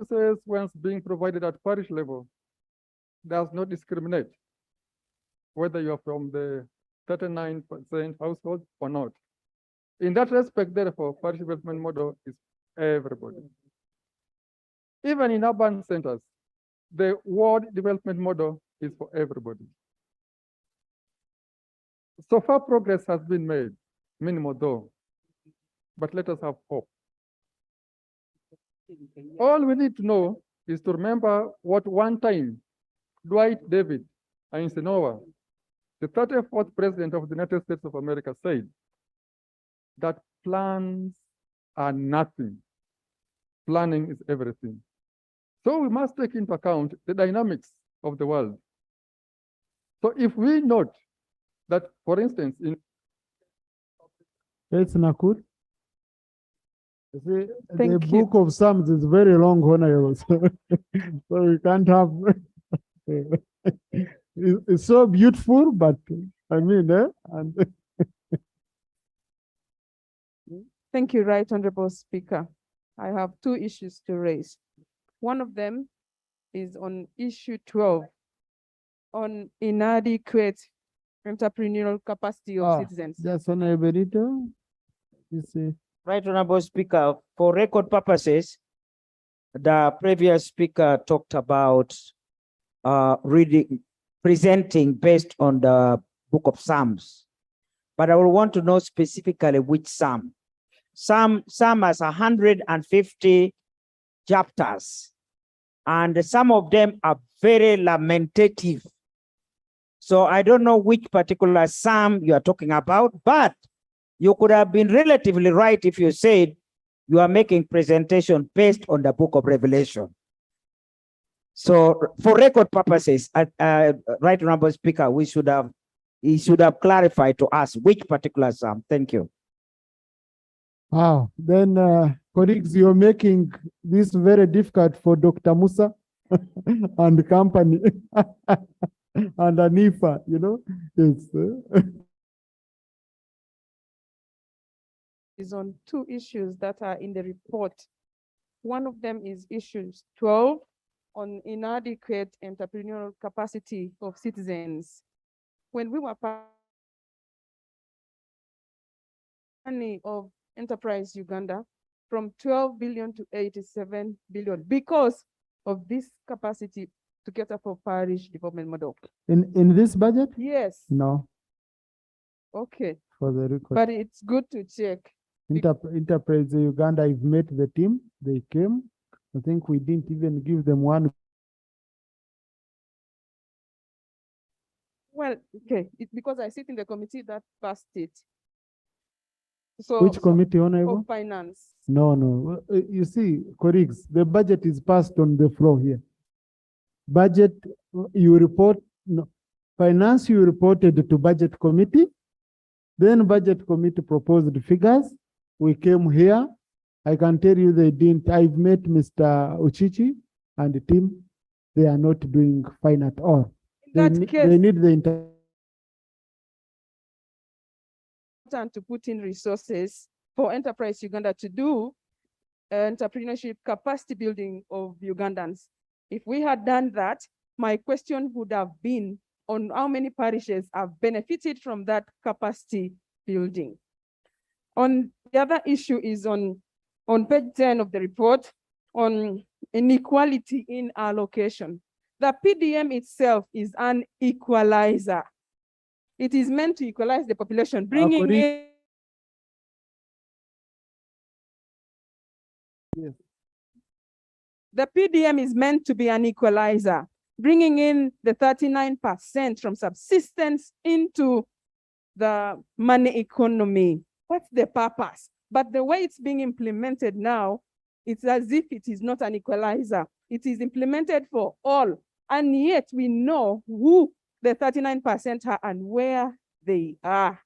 services once being provided at parish level. Does not discriminate whether you're from the 39% household or not. In that respect, therefore, parish development model is everybody. Even in urban centers, the ward development model is for everybody. So far, progress has been made, minimal though, but let us have hope. All we need to know is to remember what one time Dwight David Eisenhower, the 34th president of the United States of America, said that plans are nothing. Planning is everything. So we must take into account the dynamics of the world. So if we note that, for instance, in It's Nakur. You see, the Thank you. book of Psalms is very long, Honorable. So we can't have. It's so beautiful, but I mean, and Thank you, Right Honorable Speaker. I have 2 issues to raise. One of them is on issue 12 on inadequate entrepreneurial capacity of citizens. Just Honorable Benito, you see. Right, Honorable Speaker, for record purposes, the previous speaker talked about presenting based on the book of Psalms. But I would want to know specifically which Psalm. Psalm has 150 chapters, and some of them are very lamentative. So I don't know which particular Psalm you are talking about, but you could have been relatively right if you said you are making presentation based on the book of Revelation. So for record purposes, Right Honorable Speaker, he should have clarified to us which particular Psalm. Thank you. Wow. Then, colleagues, you're making this very difficult for Dr. Musa and company and Anifa, you know. Yes. Is on 2 issues that are in the report. One of them is issues 12 on inadequate entrepreneurial capacity of citizens. When we were money of Enterprise Uganda from 12 billion to 87 billion because of this capacity to cater for parish development model. In this budget? Yes. No, Okay, for the record. but it's good to check. Enterprise Uganda, I've met the team. They came. I think we didn't even give them one. Well, okay, because I sit in the committee that passed it. So Which committee, Honorable? of finance. No. You see, colleagues, the budget is passed on the floor here. Budget, you report, no. Finance, you reported to budget committee. Then budget committee proposed the figures. We came here. I can tell you they didn't. I've met Mr. Uchichi and the team. They are not doing fine at all. They need the important to put in resources for Enterprise Uganda to do entrepreneurship capacity building of Ugandans. If we had done that, my question would have been on how many parishes have benefited from that capacity building. On the other issue is on page 10 of the report on inequality in allocation. The PDM itself is an equalizer. It is meant to equalize the population, bringing in. Yes. The PDM is meant to be an equalizer, bringing in the 39% from subsistence into the money economy. That's the purpose. But the way it's being implemented now, it's as if it is not an equalizer. It is implemented for all. And yet we know who the 39% are and where they are.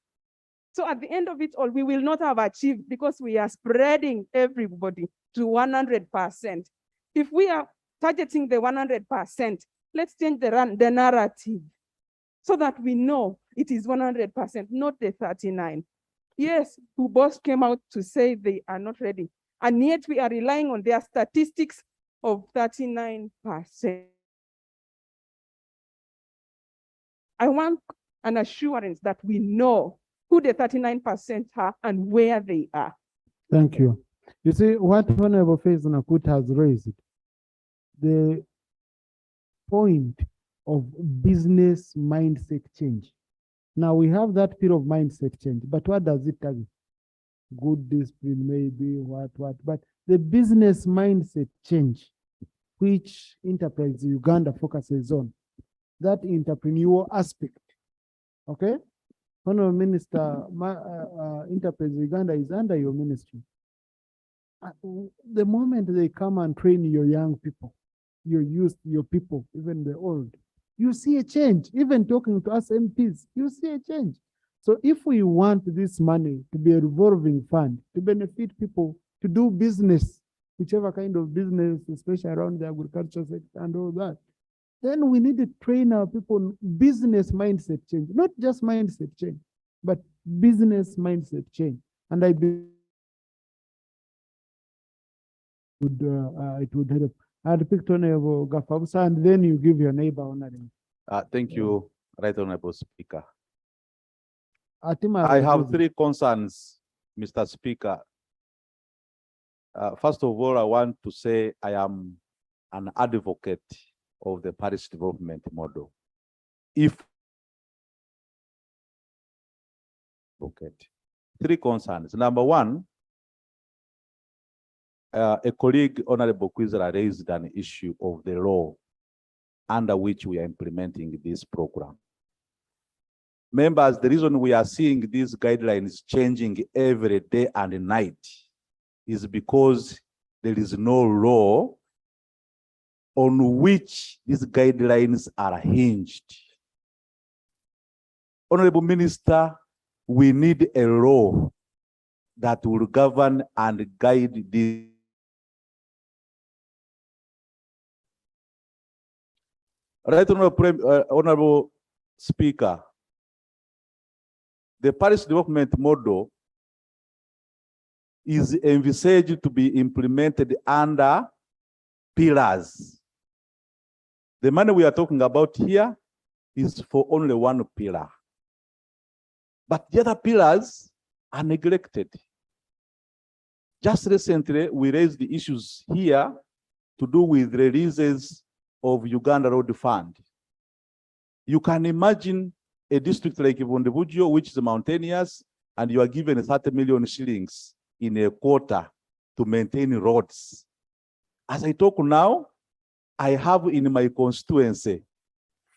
So at the end of it all, we will not have achieved because we are spreading everybody to 100%. If we are targeting the 100%, let's change the narrative so that we know it is 100%, not the 39. Yes, who both came out to say they are not ready. And yet we are relying on their statistics of 39%. I want an assurance that we know who the 39% are and where they are. Thank you. You see, what Honorable Faith Nakut has raised, the point of business mindset change. Now we have that period of mindset change, but what does it target? Good discipline, maybe what, but the business mindset change, which Enterprise Uganda focuses on, that entrepreneurial aspect, okay? Honorable Minister, Enterprise Uganda is under your ministry. The moment they come and train your young people, your youth, your people, even the old, you see a change. Even talking to us MPs, you see a change. So if we want this money to be a revolving fund, to benefit people, to do business, whichever kind of business, especially around the agriculture sector and all that, then we need to train our people business mindset change, not just mindset change, but business mindset change. And I believe it would help. I'd pick Honorable Gafabusa, and then you give your neighbor honoring. Thank you, Right Honorable Speaker. Atima, I have three concerns, Mr. Speaker. First of all, I want to say I am an advocate of the parish development model. Three concerns. Number one, a colleague, Honorable Kwizera, raised an issue of the law under which we are implementing this program. Members, the reason we are seeing these guidelines changing every day and night is because there is no law on which these guidelines are hinged. Honorable Minister, we need a law that will govern and guide this. Right, Honorable Speaker, the parish development model is envisaged to be implemented under pillars. The money we are talking about here is for only one pillar. But the other pillars are neglected. Just recently, we raised the issues here to do with releases of Uganda Road Fund. You can imagine a district like Ivundibujo, which is mountainous, and you are given 30 million shillings in a quarter to maintain roads. As I talk now, I have in my constituency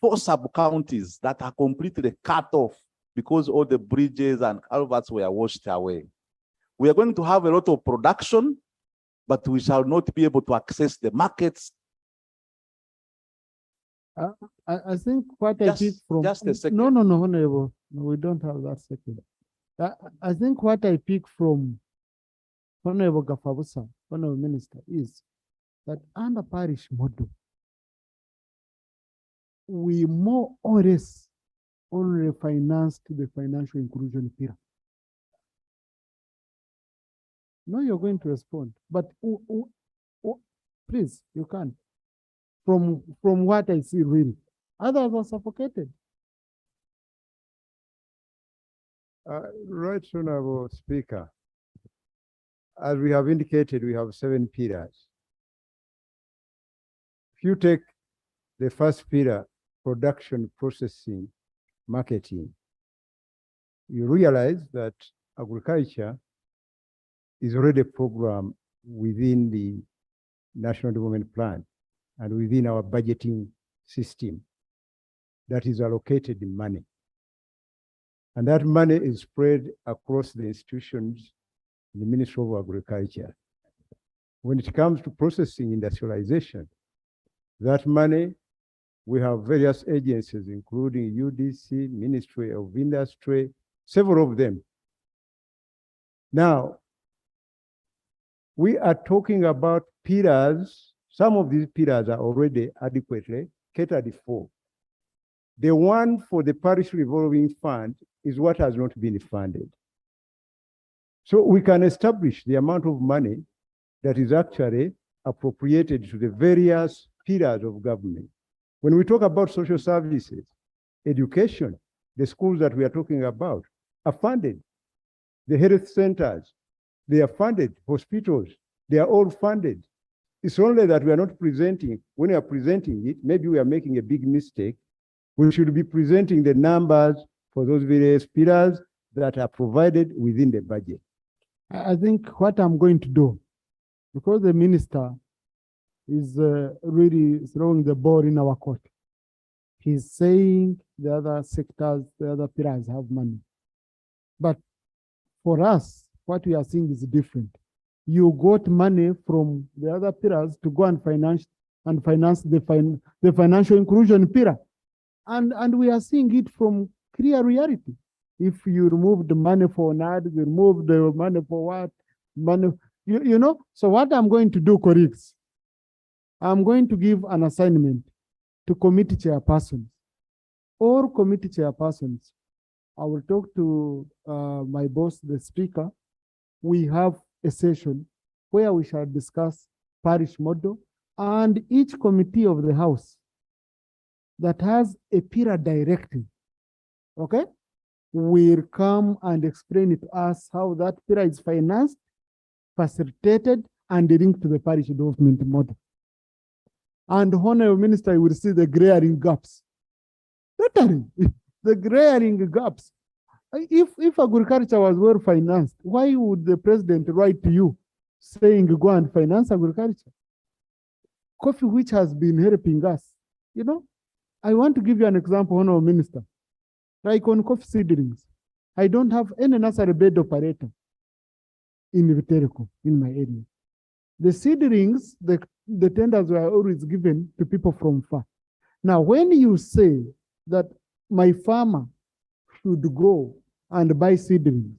4 sub-counties that are completely cut off because all the bridges and culverts were washed away. We are going to have a lot of production, but we shall not be able to access the markets. I think what I pick from... Just a second. No, Honorable. No, we don't have that second. I think what I pick from Honorable Gafabusa, Honorable Minister, is that under parish model, we more or less only financed the financial inclusion pillar. No, you're going to respond, but please, you can. From what I see, really, others are suffocated. Right, Honorable Speaker. As we have indicated, we have 7 pillars. If you take the first pillar, production, processing, marketing, you realize that agriculture is already a program within the National Development Plan and within our budgeting system that is allocated in money. And that money is spread across the institutions in the Ministry of Agriculture. When it comes to processing industrialization, that money We have various agencies, including UDC, Ministry of Industry, several of them. Now, we are talking about pillars. Some of these pillars are already adequately catered for. The one for the parish revolving fund is what has not been funded. So we can establish the amount of money that is actually appropriated to the various pillars of government. When we talk about social services, education, the schools that we are talking about are funded. The health centers, they are funded. Hospitals, they are all funded. It's only that we are not presenting. When we are presenting it, maybe we are making a big mistake. We should be presenting the numbers for those various pillars that are provided within the budget. I think what I'm going to do, because the minister is really throwing the ball in our court. He's saying the other sectors, the other pillars have money. But for us, what we are seeing is different. You got money from the other pillars to go and finance the financial inclusion pillar. And we are seeing it from clear reality. If you remove the money for NAD, you remove the money for what? Money, you know? So what I'm going to do, colleagues, I'm going to give an assignment to committee chairpersons. All committee chairpersons, I will talk to my boss, the speaker. We have a session where we shall discuss parish model, and each committee of the house that has a pillar directive, okay, will come and explain it to us how that pillar is financed, facilitated, and linked to the parish development model. And Honorable Minister will see the glaring gaps. Literally, the glaring gaps. If agriculture was well financed, why would the president write to you saying go and finance agriculture? Coffee, which has been helping us, you know? I want to give you an example, Honorable Minister. Like on coffee seedlings, I don't have any nursery bed operator in Viterco, in my area. The seedlings, the tenders were always given to people from far. Now, when you say that my farmer should go and buy seedlings,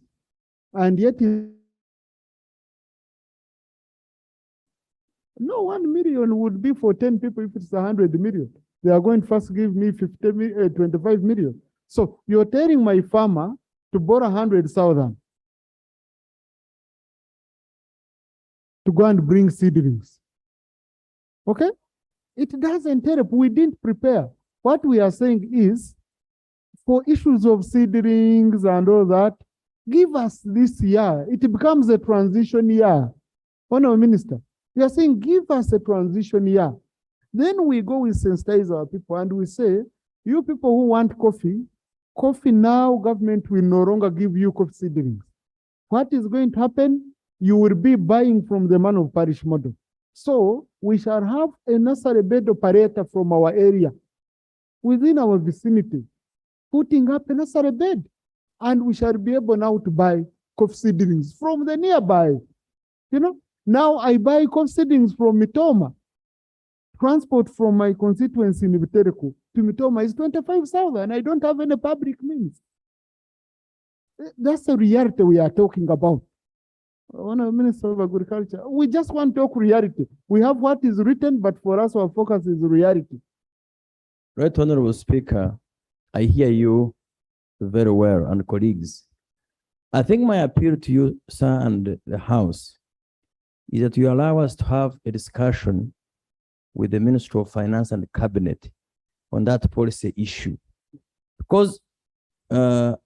and yet no 1 million would be for 10 people if it's 100 million. They are going to first give me 25 million. So you're telling my farmer to borrow 100,000 to go and bring seedlings. Okay? It doesn't help. We didn't prepare. What we are saying is, for issues of seedlings and all that, give us this year. It becomes a transition year. Honorable Minister, we are saying give us a transition year. Then we go with sensitize our people and we say, you people who want coffee now, government will no longer give you coffee seedlings. What is going to happen? You will be buying from the man of parish model. So we shall have a nursery bed operator from our area within our vicinity, putting up a nursery bed. And we shall be able now to buy coffee seedlings from the nearby. You know, now I buy coffee seedlings from Mitoma. Transport from my constituency in Viterco to Mitoma is 25,000. I don't have any public means. That's the reality we are talking about. Honorable Minister of Agriculture, we just want to talk reality. We have what is written, but for us, our focus is reality. Right, Honorable Speaker, I hear you very well, and colleagues. I think my appeal to you, sir, and the House is that you allow us to have a discussion with the Ministry of Finance and the Cabinet on that policy issue. Because the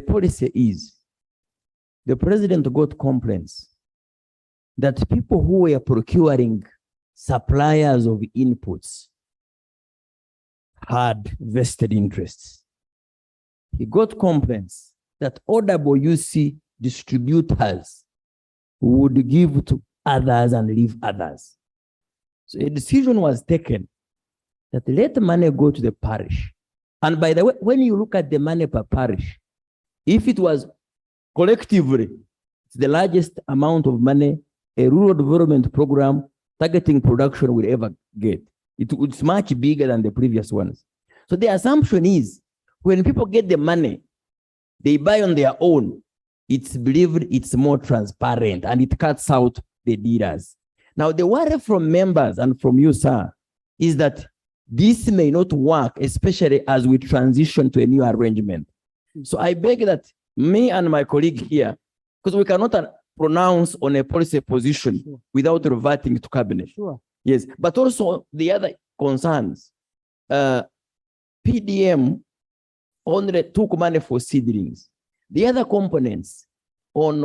policy is, the president got complaints that people who were procuring suppliers of inputs had vested interests. He got complaints that OWC distributors would give to others and leave others. So a decision was taken that let money go to the parish. And by the way, when you look at the money per parish, if it was collectively, it's the largest amount of money a rural development program targeting production will ever get. It's much bigger than the previous ones. So the assumption is when people get the money, they buy on their own. It's believed it's more transparent and it cuts out the dealers. Now, the worry from members and from you, sir, is that this may not work, especially as we transition to a new arrangement. So I beg that me and my colleague here, because we cannot pronounce on a policy position without reverting to cabinet. Sure. Yes, but also the other concerns. PDM only took money for seedlings. The other components on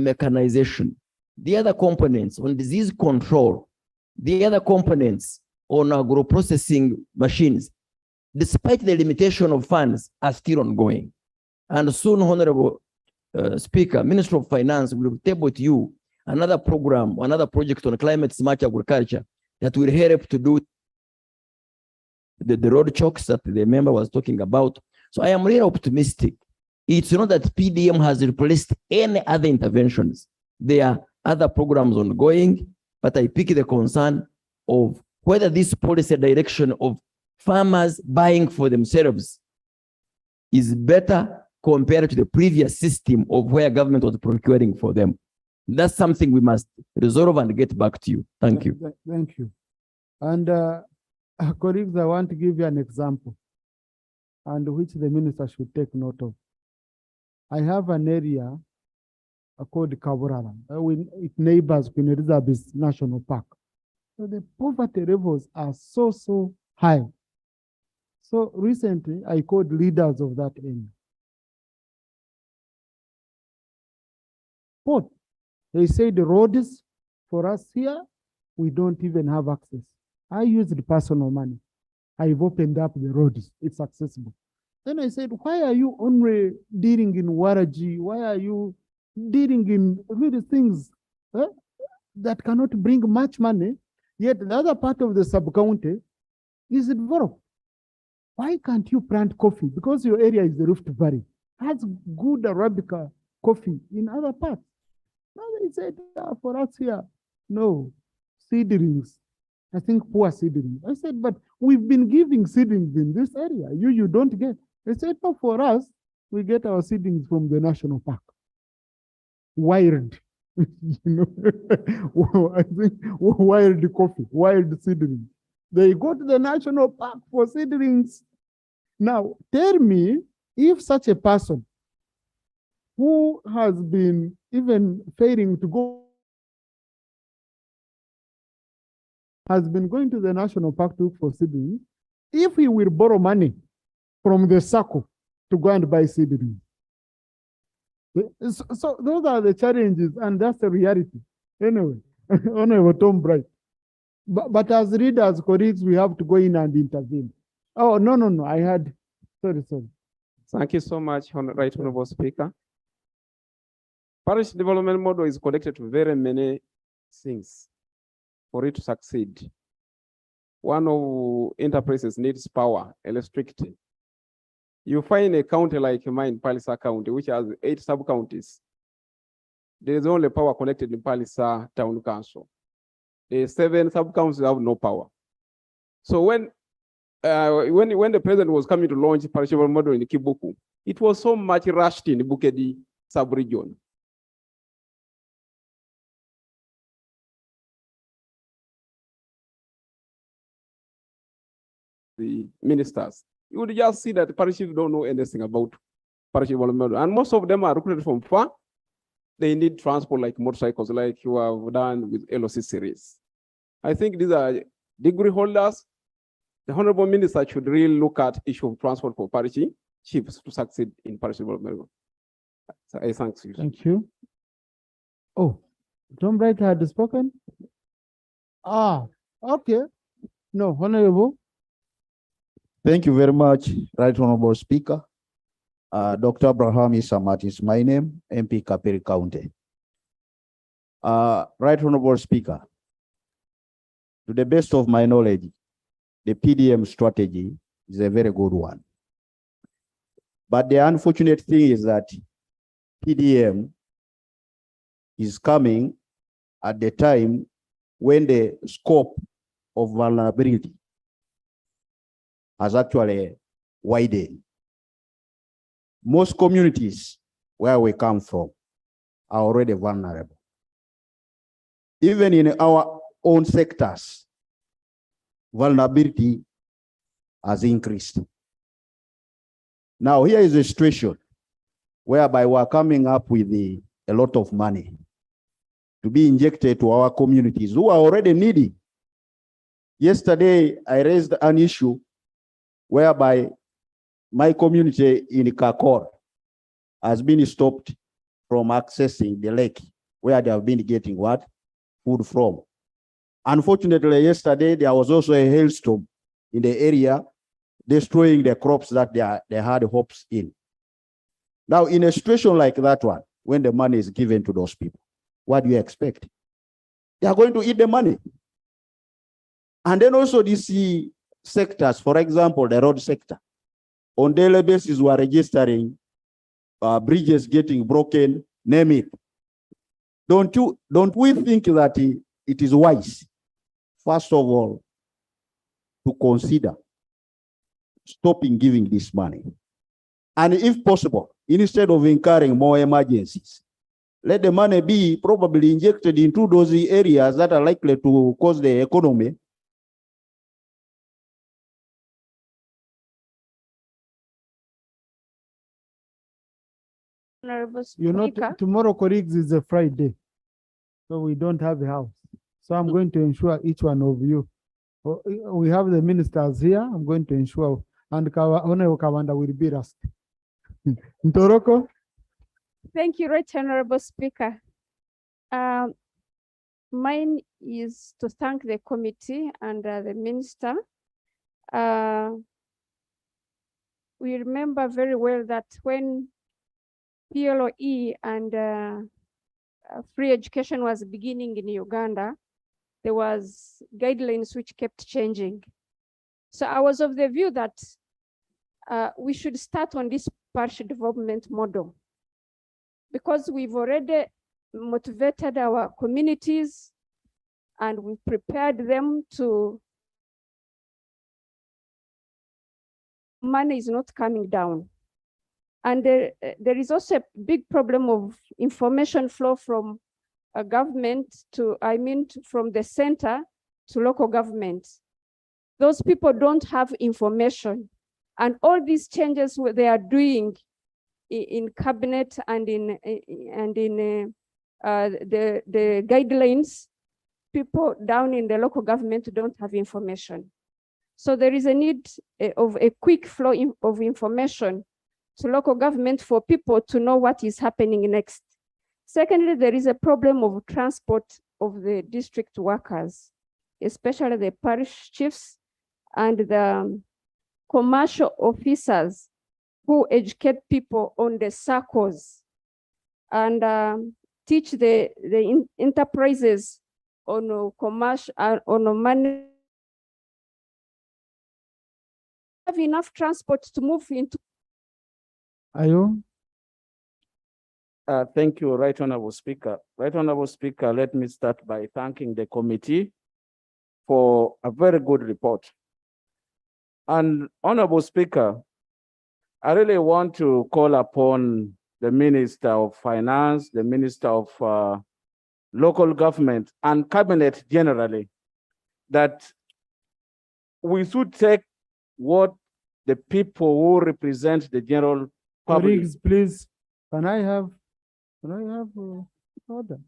mechanization, the other components on disease control, the other components on agro-processing machines, despite the limitation of funds, are still ongoing. And soon, Honorable Speaker, Minister of Finance will table to you another program, another project on climate smart agriculture that will help to do the road chokes that the member was talking about. So I am really optimistic. It's not that PDM has replaced any other interventions. There are other programs ongoing, but I pick the concern of whether this policy direction of farmers buying for themselves is better compared to the previous system of where government was procuring for them. That's something we must resolve and get back to you. Thank you. Thank you. And colleagues, I want to give you an example and which the minister should take note of. I have an area called Kaburara. It neighbors Queen Elizabeth National Park. So the poverty levels are so high. So recently, I called leaders of that area. But they say the roads for us here, we don't even have access. I use the personal money. I've opened up the roads. It's accessible. Then I said, why are you only dealing in Waraji? Why are you dealing in really things that cannot bring much money? Yet the other part of the sub-county is developed. Why can't you plant coffee? Because your area is the Rift Valley. Has good Arabica coffee in other parts. Now they said, for us here, no, seedlings. I think poor seedlings. I said, but we've been giving seedlings in this area. You don't get. They said, no, for us, we get our seedlings from the national park. Wild, you know, I think wild coffee, wild seedlings. They go to the national park for seedlings. Now, tell me if such a person who has been even failing to go, has been going to the national park to look for seedlings, if he will borrow money from the circle to go and buy seedlings. So those are the challenges, and that's the reality. Anyway, Honorable Tom Bright. But as leaders, colleagues, we have to go in and intervene. Oh, no, I had, sorry. Thank you so much, Right Honorable Speaker. Parish development model is connected to very many things for it to succeed. One of enterprises needs power, electricity. You find a county like mine, Palisa County, which has 8 sub-counties. There is only power connected in Palisa Town Council. The 7 sub-counties have no power. So when the president was coming to launch parish model in Kibuku, it was so much rushed in the Bukedi sub-region. The ministers, you would just see that the parishes don't know anything about parish development. And most of them are recruited from far. They need transport like motorcycles, like you have done with LOC series. I think these are degree holders. The Honorable Minister should really look at issue of transport for parish chiefs to succeed in parish development. So I thank you. Thank you. Oh, Tom Bright had spoken? Okay. No, Honorable. Thank you very much, Right Honorable Speaker. Dr. Abraham Isamat is my name, MP Kaperi County. Right Honorable Speaker, to the best of my knowledge, the PDM strategy is a very good one. But the unfortunate thing is that PDM is coming at the time when the scope of vulnerability has actually widened. Most communities where we come from are already vulnerable. Even in our own sectors, vulnerability has increased. Now, here is a situation whereby we're coming up with a lot of money to be injected to our communities who are already needy. Yesterday, I raised an issue whereby my community in Kakor has been stopped from accessing the lake where they have been getting what? Food from. Unfortunately, yesterday, there was also a hailstorm in the area destroying the crops that they had hopes in. Now, in a situation like that one, when the money is given to those people, what do you expect? They are going to eat the money. And then also these sectors, for example, the road sector, on daily basis, we are registering bridges getting broken, name it. Don't we think that it is wise, first of all, to consider stopping giving this money? And if possible, instead of incurring more emergencies, let the money be probably injected into those areas that are likely to cause the economy. You know, tomorrow, colleagues, is a Friday, so we don't have a house. So I'm going to ensure each one of you. We have the ministers here. I'm going to ensure, and Honorable Kawanda will be last. Ntoroko. Thank you, Right Honorable Speaker. Mine is to thank the committee and the minister. We remember very well that when PLOE and free education was beginning in Uganda, there was guidelines which kept changing. So I was of the view that we should start on this parish development model, because we've already motivated our communities and we prepared them to. Money is not coming down. And there is also a big problem of information flow from a government to, from the center to local government. Those people don't have information. And all these changes they are doing in cabinet and in the guidelines, people down in the local government don't have information. So there is a need of a quick flow of information to local government for people to know what is happening next. Secondly, there is a problem of transport of the district workers, especially the parish chiefs and the commercial officers who educate people on the circles and teach the enterprises on commercial, on money. Have enough transport to move into. Ayo. Thank you, Right Honorable Speaker. Right Honorable Speaker, let me start by thanking the committee for a very good report. And Honorable Speaker, I really want to call upon the Minister of Finance, the Minister of Local Government, and Cabinet generally, that we should take what the people who represent the general public. Colleagues, please, can I have order?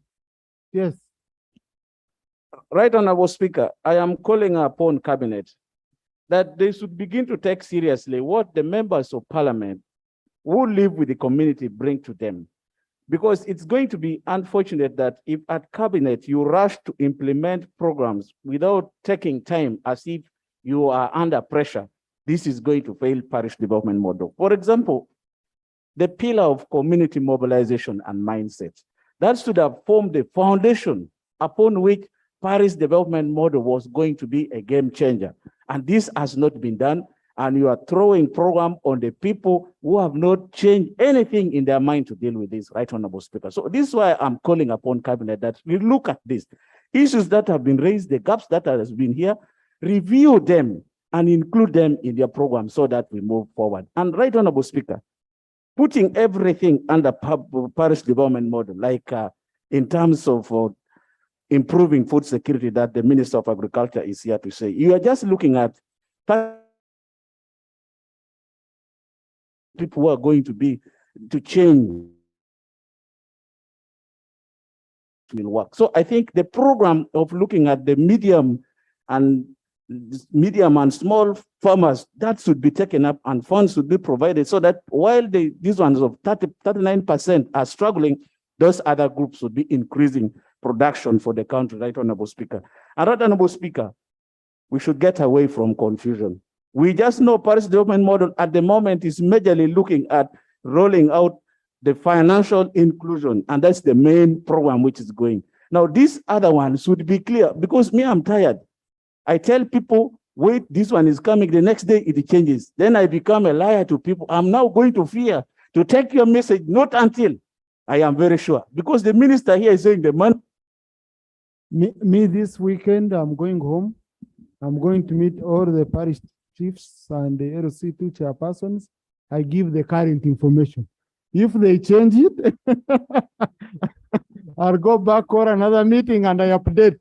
Yes. Right Honorable Speaker, I am calling upon Cabinet that they should begin to take seriously what the members of Parliament who live with the community bring to them. Because it's going to be unfortunate that if at Cabinet you rush to implement programs without taking time as if you are under pressure, this is going to fail parish development model. For example, the pillar of community mobilization and mindset, that should have formed the foundation upon which parish development model was going to be a game changer. And this has not been done. And you are throwing program on the people who have not changed anything in their mind to deal with this, Right Honorable Speaker. So this is why I'm calling upon Cabinet that we look at this. Issues that have been raised, the gaps that has been here, review them and include them in their program so that we move forward. And Right Honorable Speaker, putting everything under parish development model, like in terms of improving food security that the Minister of Agriculture is here to say, you are just looking at people who are going to change will work. So I think the program of looking at the medium and small farmers, that should be taken up and funds should be provided so that while these ones of 39% are struggling, those other groups would be increasing production for the country, Right Honorable Speaker. And Right Honorable Speaker, we should get away from confusion. We just know Parish development model at the moment is majorly looking at rolling out the financial inclusion, and that's the main program which is going. Now, these other ones should be clear, because me, I'm tired. I tell people, wait, this one is coming, the next day it changes. Then I become a liar to people. I'm now going to fear to take your message, not until I am very sure, because the minister here is saying the money. Me this weekend, I'm going home. I'm going to meet all the parish chiefs and the LC2 chairpersons. I give the current information. If they change it, I'll go back for another meeting and I update.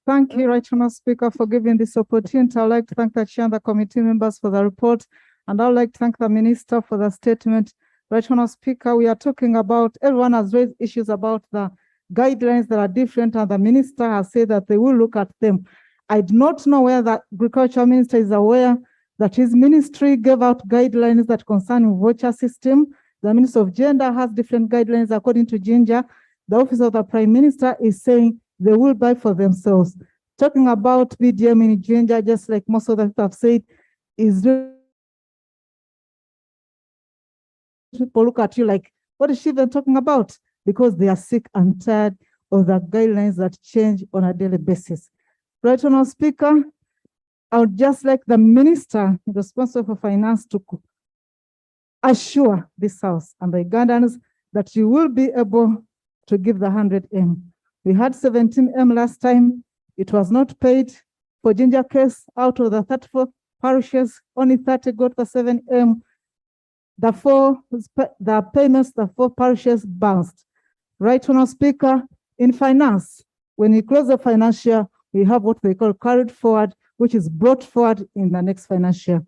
Thank you, Right Honourable Speaker, for giving this opportunity. I'd like to thank the chair and the committee members for the report, and I'd like to thank the minister for the statement. Right Honourable Speaker, we are talking about, everyone has raised issues about the guidelines that are different, and the minister has said that they will look at them. I do not know whether the agriculture minister is aware that his ministry gave out guidelines that concern voucher system. The Minister of Gender has different guidelines according to Ginger. The Office of the Prime Minister is saying they will buy for themselves. Talking about BDM in Ginger, just like most of the people have said, is people look at you like, what is she even talking about? Because they are sick and tired of the guidelines that change on a daily basis. Right Honourable Speaker, I would just like the minister responsible for finance to assure this House and the Ugandans that you will be able to give the 100M. We had 17M last time. It was not paid. For Ginger case, out of the 34 parishes, only 30 got the 7M. The payments, the 4 parishes bounced. Right Honourable Speaker, in finance, when we close the financial, we have what they call carried forward, which is brought forward in the next financial.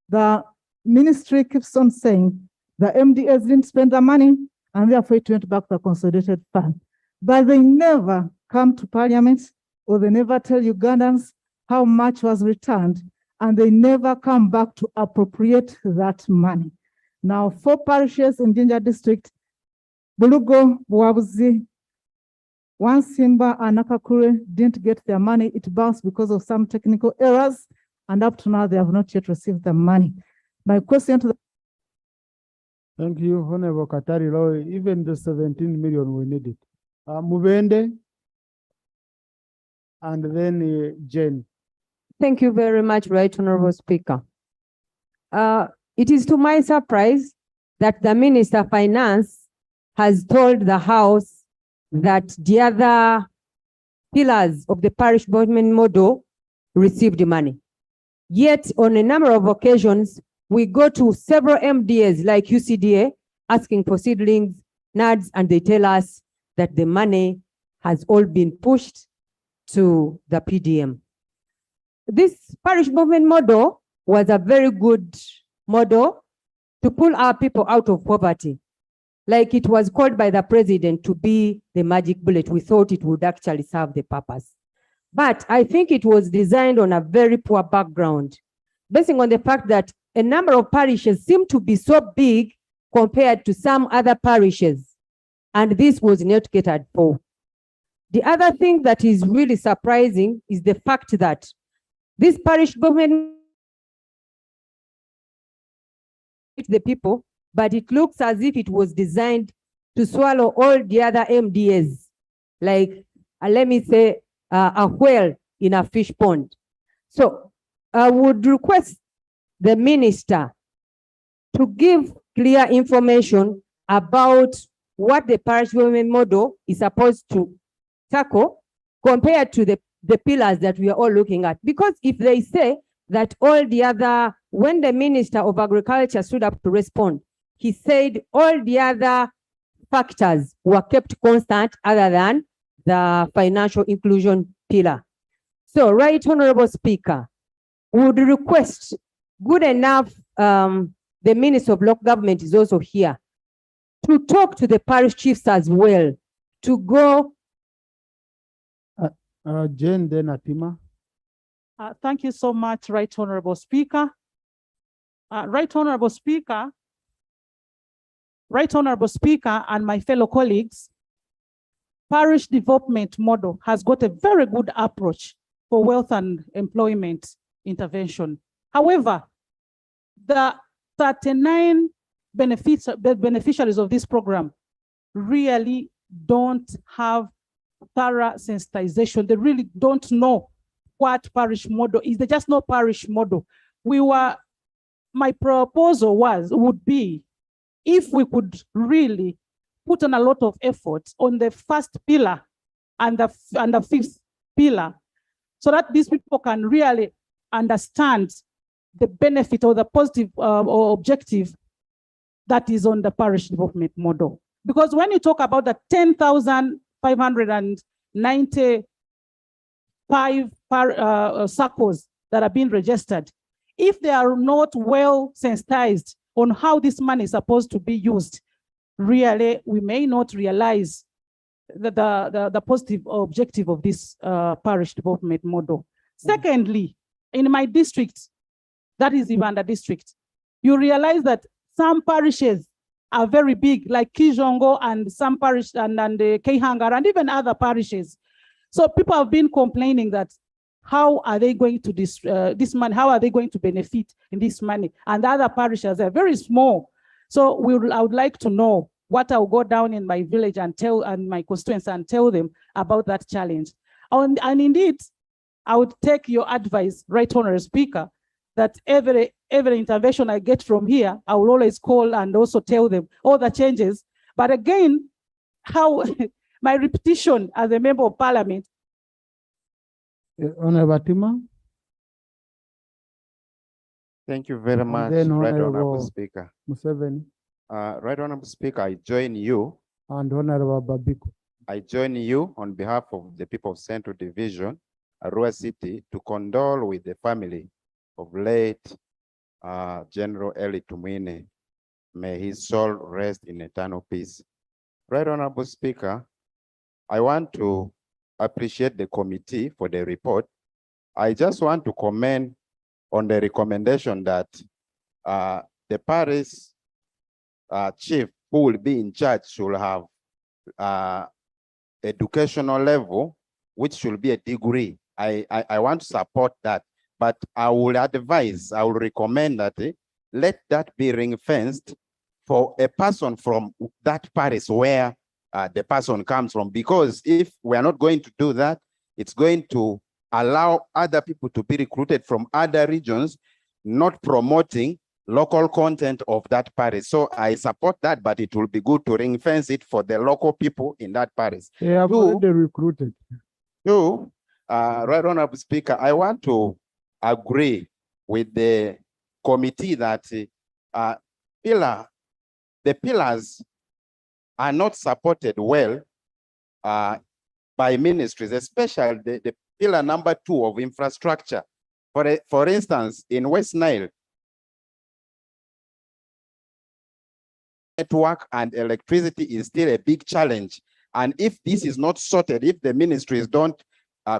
The ministry keeps on saying the MDAs didn't spend the money and therefore it went back to the consolidated fund. But they never come to parliament, or they never tell Ugandans how much was returned, and they never come back to appropriate that money. Now, 4 parishes in Ginger district, Bulugo, Buabuzi, Simba and Nakakure didn't get their money. It bounced because of some technical errors, and up to now they have not yet received the money. My question to the Thank you, Honorable Katari Law. Even the 17 million we need it. Mubende, and then Jane. Thank you very much, Right Honourable Speaker. It is to my surprise that the Minister of Finance has told the House that the other pillars of the parish development model received money. Yet, on a number of occasions, we go to several MDAs like UCDA asking for seedlings, NADs, and they tell us that the money has all been pushed to the PDM. This parish development model was a very good model to pull our people out of poverty. Like it was called by the president to be the magic bullet. We thought it would actually serve the purpose. But I think it was designed on a very poor background, basing on the fact that a number of parishes seem to be so big compared to some other parishes, and this was not catered for. The other thing that is really surprising is the fact that this parish government the people, but it looks as if it was designed to swallow all the other MDAs, like, let me say, a whale in a fish pond. So I would request the minister to give clear information about what the parish development model is supposed to tackle compared to the pillars that we are all looking at. Because if they say that all the other, when the Minister of Agriculture stood up to respond, he said all the other factors were kept constant other than the financial inclusion pillar. So, Right Honorable Speaker, would request, good enough, the Minister of Local Government is also here, to talk to the parish chiefs as well, to go. Jane, then Atima. Thank you so much, Right Honorable Speaker. Right Honorable Speaker, and my fellow colleagues, parish development model has got a very good approach for wealth and employment intervention. However, the 39 beneficiaries of this program really don't have thorough sensitization. They really don't know what parish model is. They just know parish model. My proposal would be if we could really put on a lot of effort on the first pillar and the fifth pillar, so that these people can really understand the benefit or the positive or objective that is on the parish development model. Because when you talk about the 10,595 circles that are being registered, if they are not well sensitized on how this money is supposed to be used, really, we may not realize the positive objective of this parish development model. Secondly, in my district, that is Uganda district, you realize that some parishes are very big, like Kijongo and some parish and Kehangar and even other parishes. So people have been complaining that how are they going to this money? How are they going to benefit in this money? And the other parishes are very small. So I would like to know what I'll go down in my village and my constituents and tell them about that challenge. And indeed, I would take your advice, Right Honorable Speaker, that every intervention I get from here, I will always call and also tell them all the changes. But again, how my repetition as a member of parliament. Honorable Atima. Thank you very much, then Right Honorable Honorable Speaker. Museveni. Right Honorable Speaker, I join you. And Honorable Babiko. I join you on behalf of the people of Central Division, Arua City, to condole with the family of late General Eli Tumwine. May his soul rest in eternal peace. Right Honorable Speaker, I want to appreciate the committee for the report. I just want to comment on the recommendation that the parish chief who will be in charge should have educational level, which should be a degree. I want to support that, but I will recommend that let that be ring-fenced for a person from that parish where the person comes from, because if we are not going to do that, it's going to allow other people to be recruited from other regions, not promoting local content of that parish. So I support that, but it will be good to ring fence it for the local people in that parish. They have already recruited. Two, Right Honorable Speaker, I want to agree with the committee that the pillars are not supported well by ministries, especially the pillar number 2 of infrastructure. For instance, in West Nile, network and electricity is still a big challenge. And if this is not sorted, if the ministries don't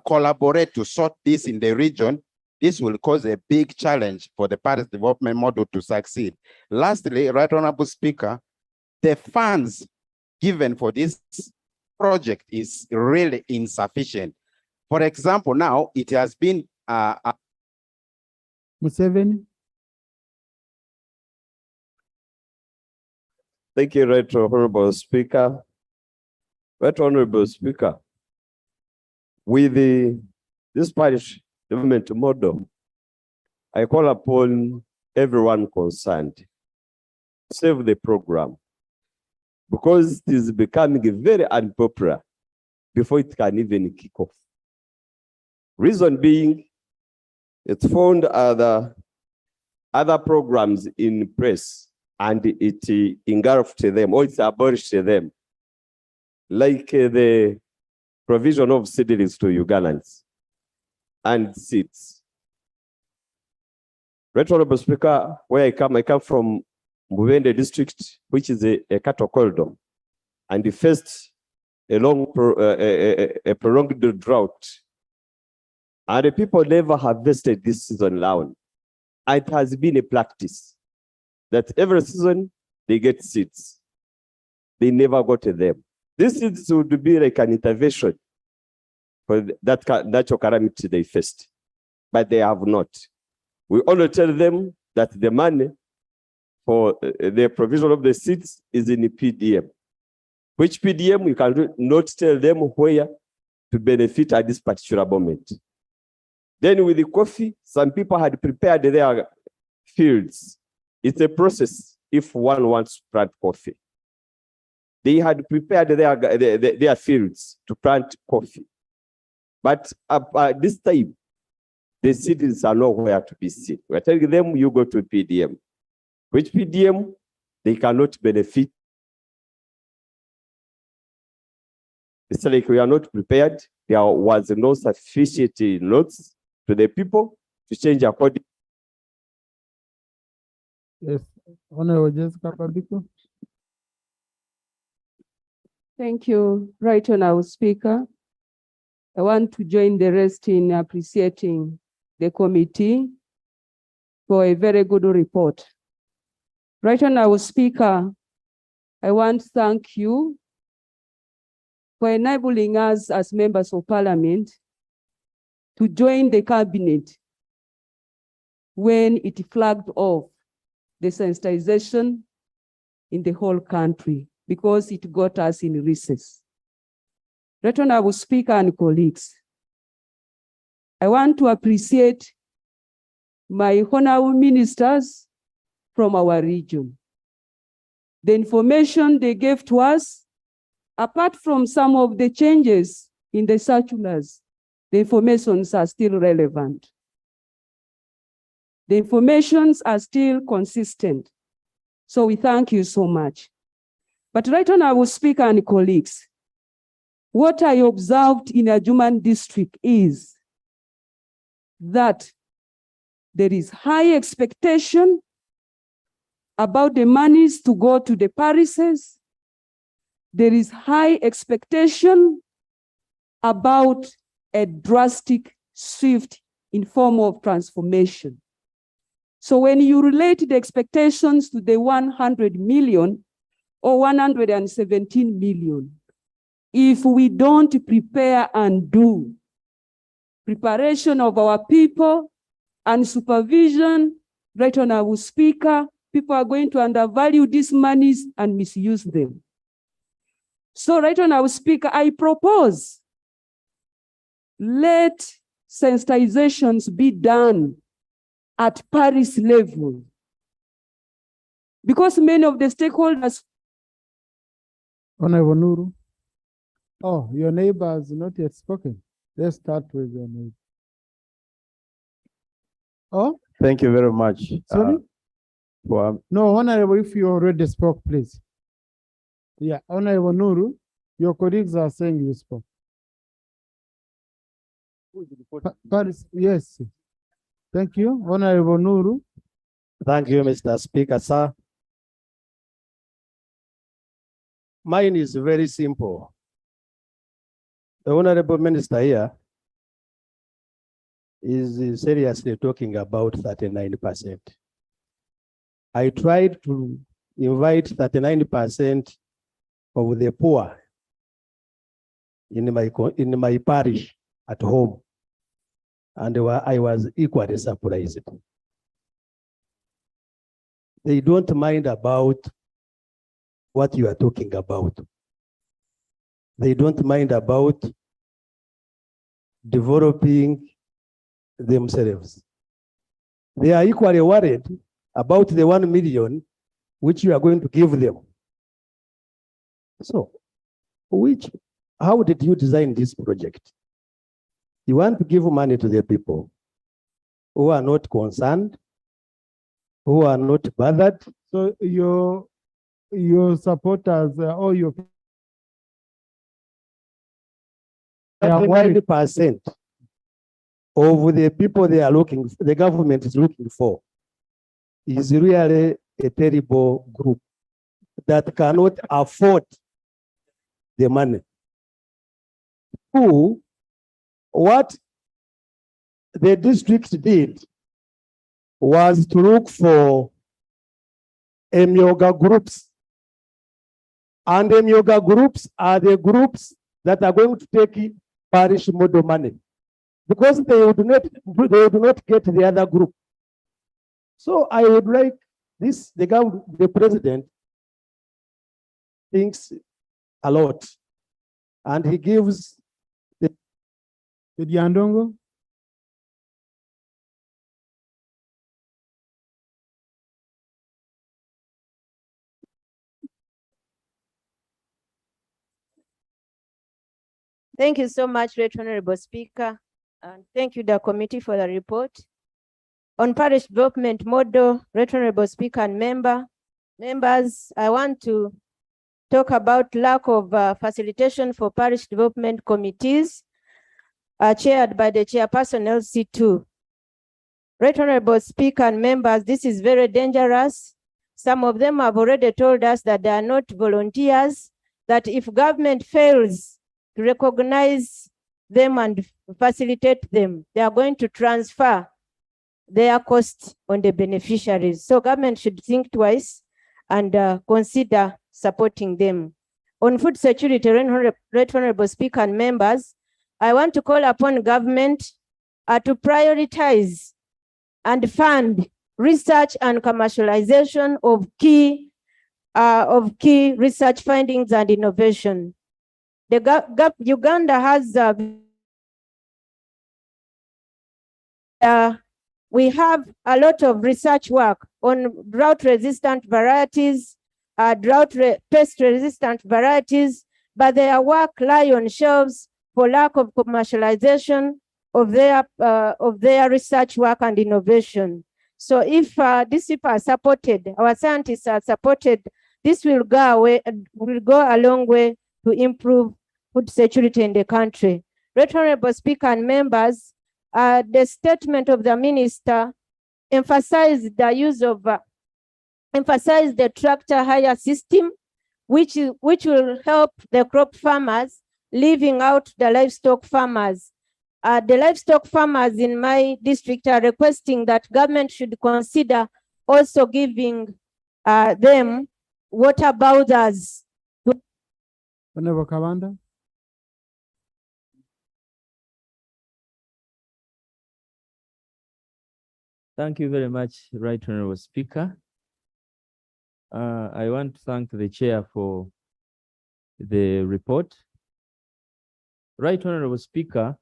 collaborate to sort this in the region, this will cause a big challenge for the parish development model to succeed. Lastly, Right Honorable Speaker, the funds given for this project is really insufficient. For example, now it has been Museveni. Thank you, Right Honorable Speaker. Right Honorable Speaker, with this parish development model, I call upon everyone concerned to save the program, because it is becoming very unpopular before it can even kick off. Reason being, it's found other programs in place and it engulfed them or it's abolished them, like the provision of seedlings to Ugandans and seeds. Right, Honorable Speaker, where I come from Mubende district, which is a cattle corridor, and the first a prolonged drought, and the people never harvested this season round. It has been a practice that every season they get seeds. They never got them. This seeds would be like an intervention for that natural calamity they faced, but they have not. We only tell them that the money for the provision of the seeds is in the PDM. Which PDM, you can not tell them where to benefit at this particular moment. Then with the coffee, some people had prepared their fields. It's a process if one wants to plant coffee. They had prepared their fields to plant coffee. But at this time, the seeds are nowhere to be seen. We're telling them, you go to PDM. Which PDM, they cannot benefit. It's like we are not prepared. There was no sufficient notes to the people to change according. Yes, Honorable Jessica Pabiko. Thank you, Right Honorable Speaker. I want to join the rest in appreciating the committee for a very good report. Right Honorable Speaker, I want to thank you for enabling us as members of Parliament to join the cabinet when it flagged off the sensitization in the whole country, because it got us in recess. Right Honorable Speaker and colleagues, I want to appreciate my honorable ministers from our region. The information they gave to us, apart from some of the changes in the circulars, the informations are still relevant. The informations are still consistent. So we thank you so much. But Right Honorable Speaker and colleagues, what I observed in Adjournment district is that there is high expectation about the monies to go to the parishes. There is high expectation about a drastic shift in form of transformation. So when you relate the expectations to the 100 million or 117 million, if we don't prepare and do preparation of our people and supervision, Right Honorable Speaker, people are going to undervalue these monies and misuse them. So Right Honorable Speaker, I propose, let sensitizations be done at Parish level, because many of the stakeholders. Honorable Nuru. Oh, your neighbor has not yet spoken. Let's start with your neighbor. Oh, Thank you very much. sorry? For No, Honorable, if you already spoke, please. Yeah, Honorable Nuru, your colleagues are saying you spoke. Paris, yes. Thank you, Honorable Nuru. Thank you, Mr. Speaker, sir. Mine is very simple. The Honorable Minister here is seriously talking about 39%. I tried to invite 39% of the poor in my parish at home, and I was equally surprised. They don't mind about what you are talking about. They don't mind about developing themselves. They are equally worried about the 1 million which you are going to give them. So, which how did you design this project? You want to give money to the people who are not concerned, who are not bothered. So your supporters or your 99% of the people they are looking, the government is looking for, is really a terrible group that cannot afford the money. Who, what the district did was to look for yoga groups. And yoga groups are the groups that are going to take parish model money, because they would not get the other group. So I would like this, the president thinks a lot, and he gives the Diandongo. Thank you so much, Right Honorable Speaker, and thank you, the committee, for the report. On parish development model, Right Honorable Speaker and members, I want to talk about lack of facilitation for parish development committees chaired by the chairperson LC2. Right Honorable Speaker and members, this is very dangerous. Some of them have already told us that they are not volunteers, that if government fails to recognize them and facilitate them, they are going to transfer their cost on the beneficiaries. So government should think twice and consider supporting them. On food security, Right Honorable Speaker and members, I want to call upon government to prioritize and fund research and commercialization of key research findings and innovation. Uganda has we have a lot of research work on drought-resistant varieties, pest-resistant varieties, but their work lie on shelves for lack of commercialization of their research work and innovation. So if these people are supported, our scientists are supported, this will go a long way to improve food security in the country. Right Honorable Speaker and members, the statement of the minister emphasized the use of emphasized the tractor hire system, which will help the crop farmers, leaving out the livestock farmers. The livestock farmers in my district are requesting that government should consider also giving them water bowsers. Honorable Kawanda. Thank you very much, Right Honorable Speaker. I want to thank the chair for the report. Right Honorable Speaker,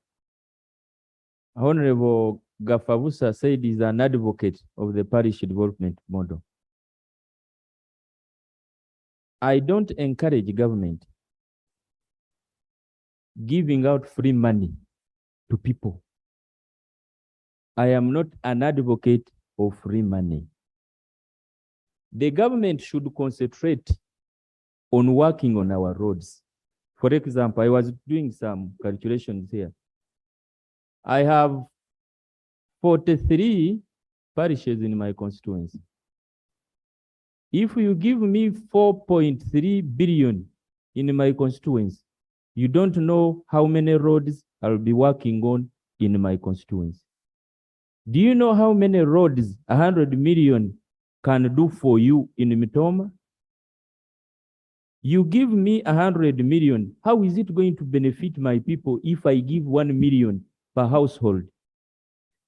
Honorable Gafabusa said he's an advocate of the parish development model. I don't encourage government giving out free money to people. I am not an advocate of free money. The government should concentrate on working on our roads. For example, I was doing some calculations here. I have 43 parishes in my constituency. If you give me 4.3 billion in my constituency, you don't know how many roads I'll be working on in my constituency. Do you know how many roads 100 million can do for you in Mitoma? You give me 100 million. How is it going to benefit my people if I give 1 million per household?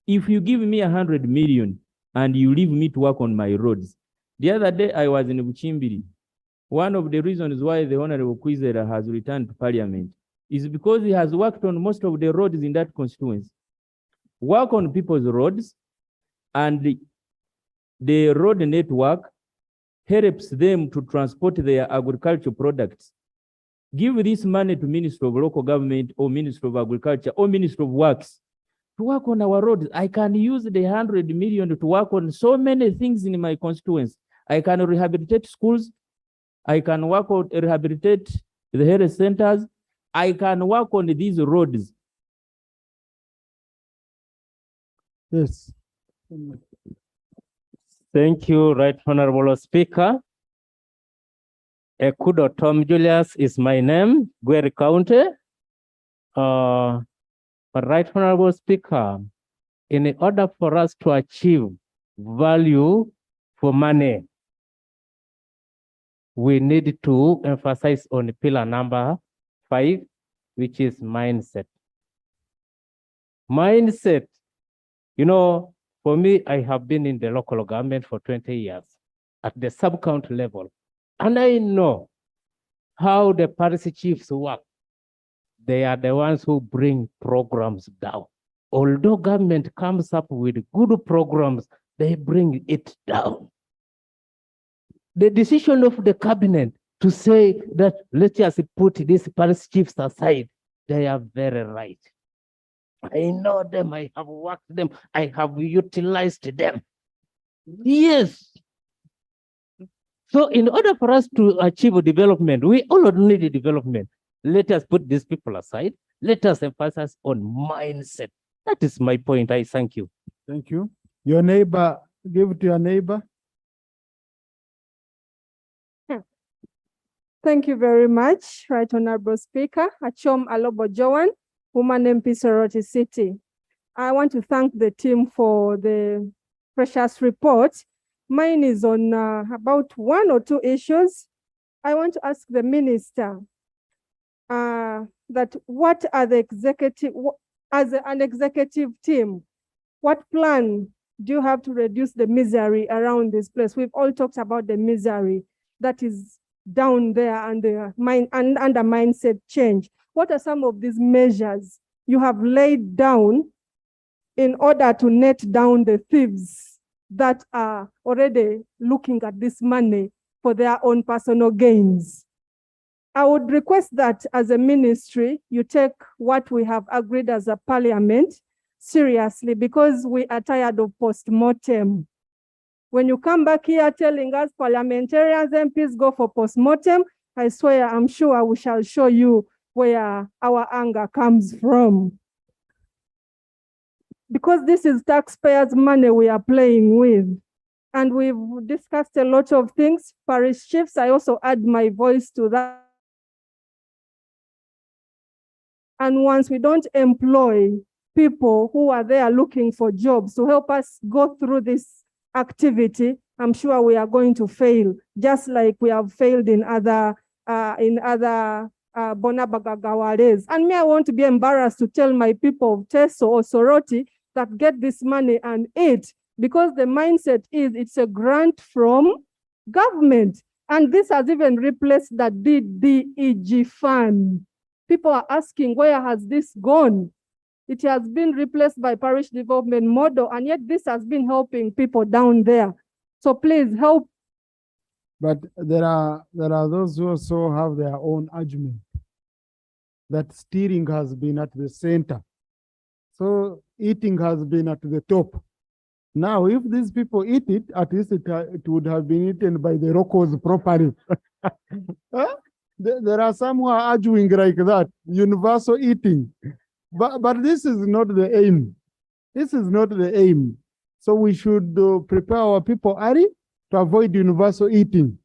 If you give me 100 million and you leave me to work on my roads. The other day I was in Buchimbiri. One of the reasons why the Honorable Kwizera has returned to Parliament is because he has worked on most of the roads in that constituency. Work on people's roads, and the road network helps them to transport their agricultural products. Give this money to Ministry of Local Government or Ministry of Agriculture or Ministry of Works to work on our roads. I can use the 100 million to work on so many things in my constituency. I can rehabilitate schools. I can work on rehabilitate the health centers. I can work on these roads. Yes. Thank you, Right Honorable Speaker. Ekudo Tom Julius is my name, Gweri County. Right Honorable Speaker, in order for us to achieve value for money, we need to emphasize on pillar number 5, which is mindset. Mindset, you know, for me, I have been in the local government for 20 years at the sub-county level, and I know how the parish chiefs work. They are the ones who bring programs down. Although government comes up with good programs, they bring it down. The decision of the cabinet to say that let's just put these parish chiefs aside, they are very right. I know them, I have worked them, I have utilized them. Yes. So in order for us to achieve development, we all need development. Let us put these people aside. Let us emphasize on mindset. That is my point. I thank you. Thank you. Your neighbor, give it to your neighbor. Thank you very much, Right Honorable Speaker. Achom Alobo Joan, Woman MP Sorority City. I want to thank the team for the precious report. Mine is on about 1 or 2 issues. I want to ask the minister that what are the executive, as an executive team, what plan do you have to reduce the misery around this place? We've all talked about the misery that is down there and under mindset change. What are some of these measures you have laid down in order to net down the thieves that are already looking at this money for their own personal gains? I would request that as a ministry, you take what we have agreed as a parliament seriously, because we are tired of post-mortem. When you come back here telling us parliamentarians, MPs go for post-mortem, I swear, I'm sure we shall show you where our anger comes from. Because this is taxpayers' money we are playing with. And we've discussed a lot of things. Parish chiefs, I also add my voice to that. And once we don't employ people who are there looking for jobs to help us go through this activity, I'm sure we are going to fail, just like we have failed in other Bonabagagawares. And me, I want to be embarrassed to tell my people of Teso or Soroti that get this money and eat, because the mindset is it's a grant from government. And this has even replaced the DDEG fund. People are asking, where has this gone? It has been replaced by parish development model, and yet this has been helping people down there. So please help. But there are those who also have their own argument that steering has been at the center. So eating has been at the top. Now, if these people eat it, at least it would have been eaten by the locals properly. Huh? There are some who are arguing like that, universal eating. But this is not the aim. This is not the aim. So we should prepare our people early to avoid universal eating.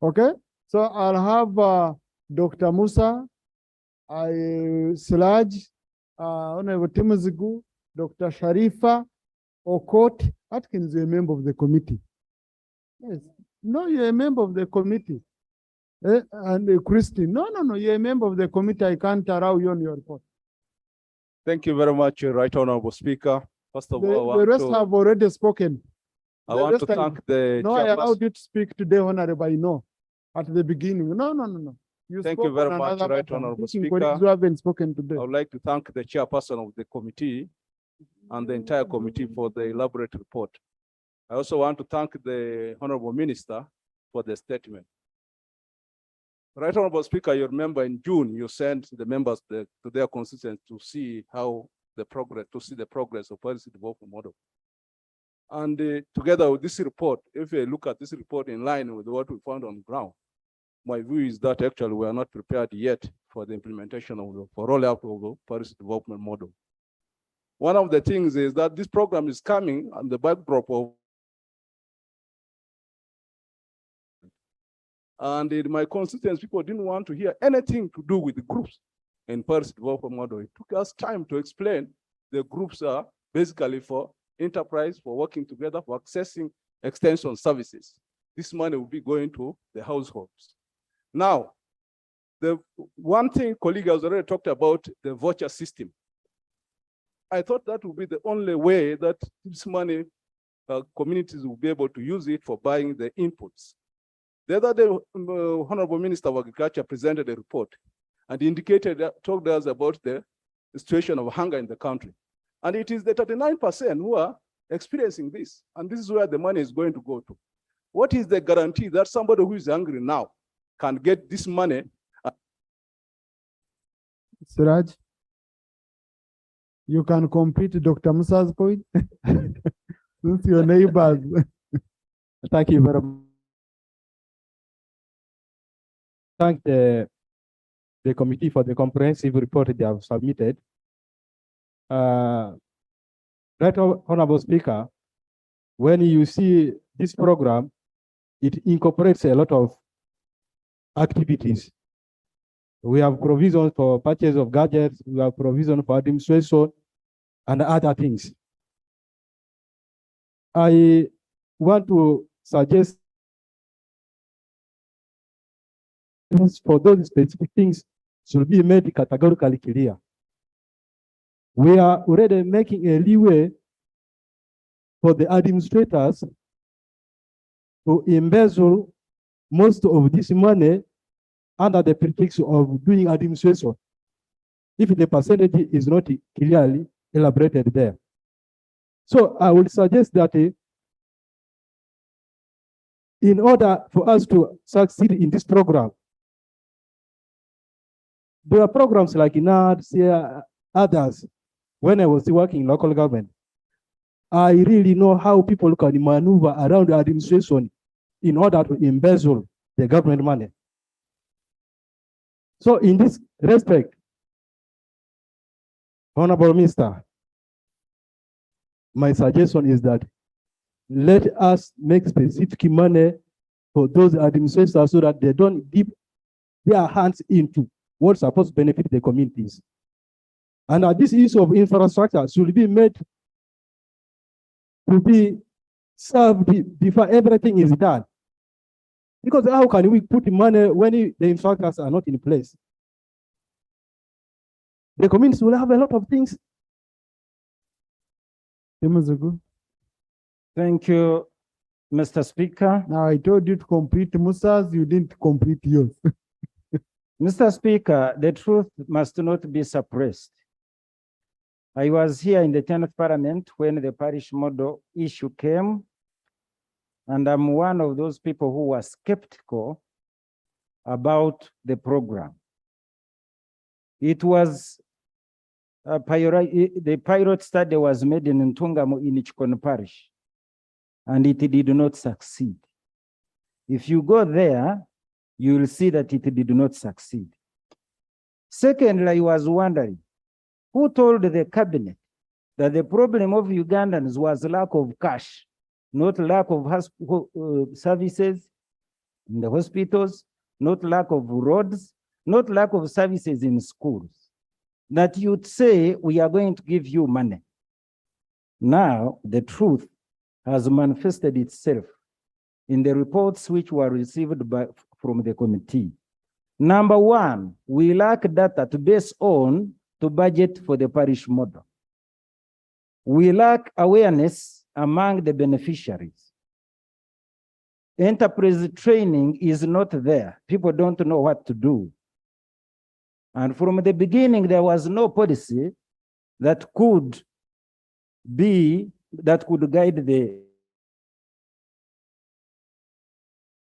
Okay? So I'll have Dr. Musa, Silaj, Honorable Timozigu, Dr. Sharifa, Okot. Atkins is a member of the committee. Yes. No, you're a member of the committee. And Christine. No, you're a member of the committee. I can't allow you on your report. Thank you very much, Right Honorable Speaker. First of all, the rest have already spoken. I want to thank the No, I allowed you to speak today, Honorable. No, at the beginning. No. Thank you very much, Right Honorable Speaker. Who haven't spoken today. I would like to thank the chairperson of the committee and the entire committee for the elaborate report. I also want to thank the Honorable Minister for the statement. Right Honorable Speaker, you remember in June, you sent the members to their constituents to see how the progress of policy development model. And together with this report, if you look at this report in line with what we found on ground, my view is that actually we are not prepared yet for the implementation of for rollout of the policy development model. One of the things is that this program is coming on the backdrop of, and in my constituents, people didn't want to hear anything to do with the groups in policy development model. It took us time to explain the groups are basically for enterprise, for working together, for accessing extension services. This money will be going to the households. Now, the one thing colleague has already talked about, the voucher system. I thought that would be the only way that this money, communities will be able to use it for buying the inputs. The other day, Honorable Minister of Agriculture presented a report and indicated, told us about the situation of hunger in the country. And it is the 39% who are experiencing this. And this is where the money is going to go to. What is the guarantee that somebody who is hungry now can get this money? Siraj, you can complete Dr. Musa's point since your neighbors. Thank you very much. Thank the committee for the comprehensive report they have submitted. Right Honorable Speaker, when you see this program, it incorporates a lot of activities. We have provisions for purchase of gadgets, we have provision for administration and other things. I want to suggest for those specific things should be made categorically clear. We are already making a leeway for the administrators to embezzle most of this money under the pretext of doing administration, if the percentage is not clearly elaborated there. So I would suggest that in order for us to succeed in this program, there are programs like NADS, others. When I was working in local government, I really know how people can maneuver around the administration in order to embezzle the government money. So in this respect, Honorable Minister, my suggestion is that let us make specific money for those administrators so that they don't dip their hands into what's supposed to benefit the communities. And this issue of infrastructure should be made to be served before everything is done. Because how can we put money when the infrastructures are not in place? The communities will have a lot of things. Thank you, Mr. Speaker. Now I told you to complete Musa's, you didn't complete yours. Mr. Speaker, the truth must not be suppressed. I was here in the 10th Parliament when the parish model issue came, and I'm one of those people who were skeptical about the program. It was the pilot study was made in Ntungamo in Chikon Parish, and it did not succeed. If you go there, you will see that it did not succeed. Secondly, I was wondering, who told the cabinet that the problem of Ugandans was lack of cash, not lack of services in the hospitals, not lack of roads, not lack of services in schools? That you'd say, we are going to give you money. Now, the truth has manifested itself in the reports which were received from the committee. Number one, we lack data to base on to budget for the parish model. We lack awareness among the beneficiaries. Enterprise training is not there. People don't know what to do. And from the beginning, there was no policy that could guide the.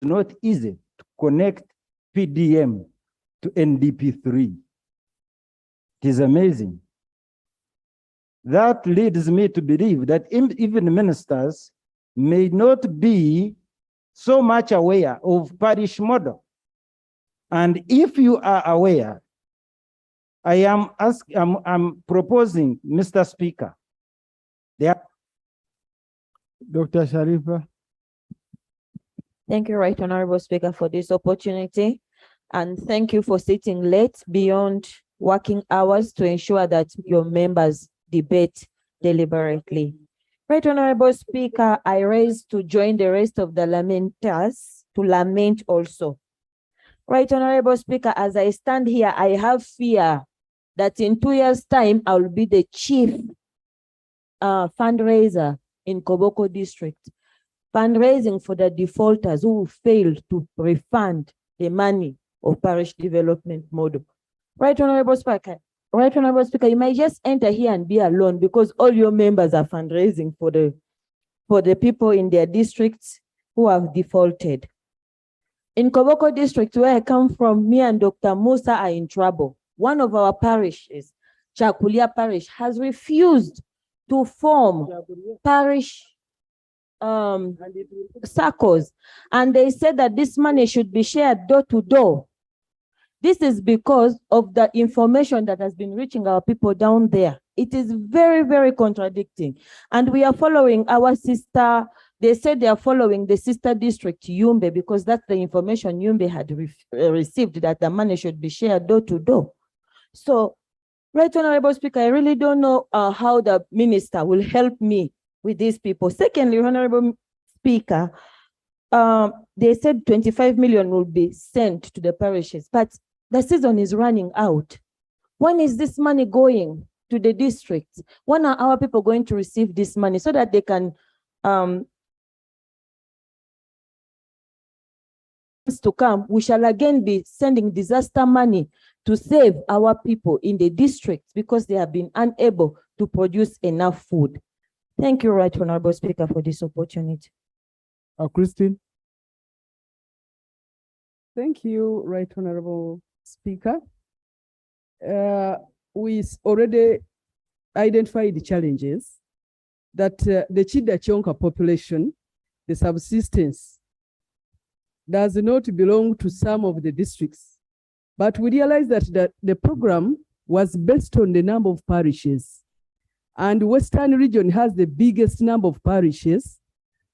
Not easy to connect PDM to NDP3. It is amazing. That leads me to believe that even ministers may not be so much aware of parish model. And if you are aware, I'm proposing, Mr. Speaker, there. Dr. Sharifa. Thank you, Right Honorable Speaker, for this opportunity. And thank you for sitting late beyond working hours to ensure that your members debate deliberately. Right Honorable Speaker, I raise to join the rest of the lamenters to lament also. Right Honorable Speaker, as I stand here, I have fear that in 2 years' time, I will be the chief fundraiser in Koboko district, fundraising for the defaulters who failed to refund the money of parish development model. Right Honorable Speaker, you might just enter here and be alone because all your members are fundraising for the people in their districts who have defaulted. In Koboko district, where I come from, me and Dr. Musa are in trouble. One of our parishes, Chakulia Parish, has refused to form parish circles, and they said that this money should be shared door to door. This is because of the information that has been reaching our people down there. It is very, very contradicting. And we are following our sister, they said they are following the sister district, Yumbe, because that's the information Yumbe had received, that the money should be shared door to door. So, Right Honorable Speaker, I really don't know how the minister will help me with these people. Secondly, Honorable Speaker, they said 25 million will be sent to the parishes, but the season is running out. When is this money going to the districts? When are our people going to receive this money so that they can to come, we shall again be sending disaster money to save our people in the districts because they have been unable to produce enough food. Thank you, Right Honorable Speaker, for this opportunity. Christine. Thank you, Right Honorable Speaker. We already identified the challenges that the Chida-Chonka population, the subsistence, does not belong to some of the districts. But we realized that the program was based on the number of parishes. And Western region has the biggest number of parishes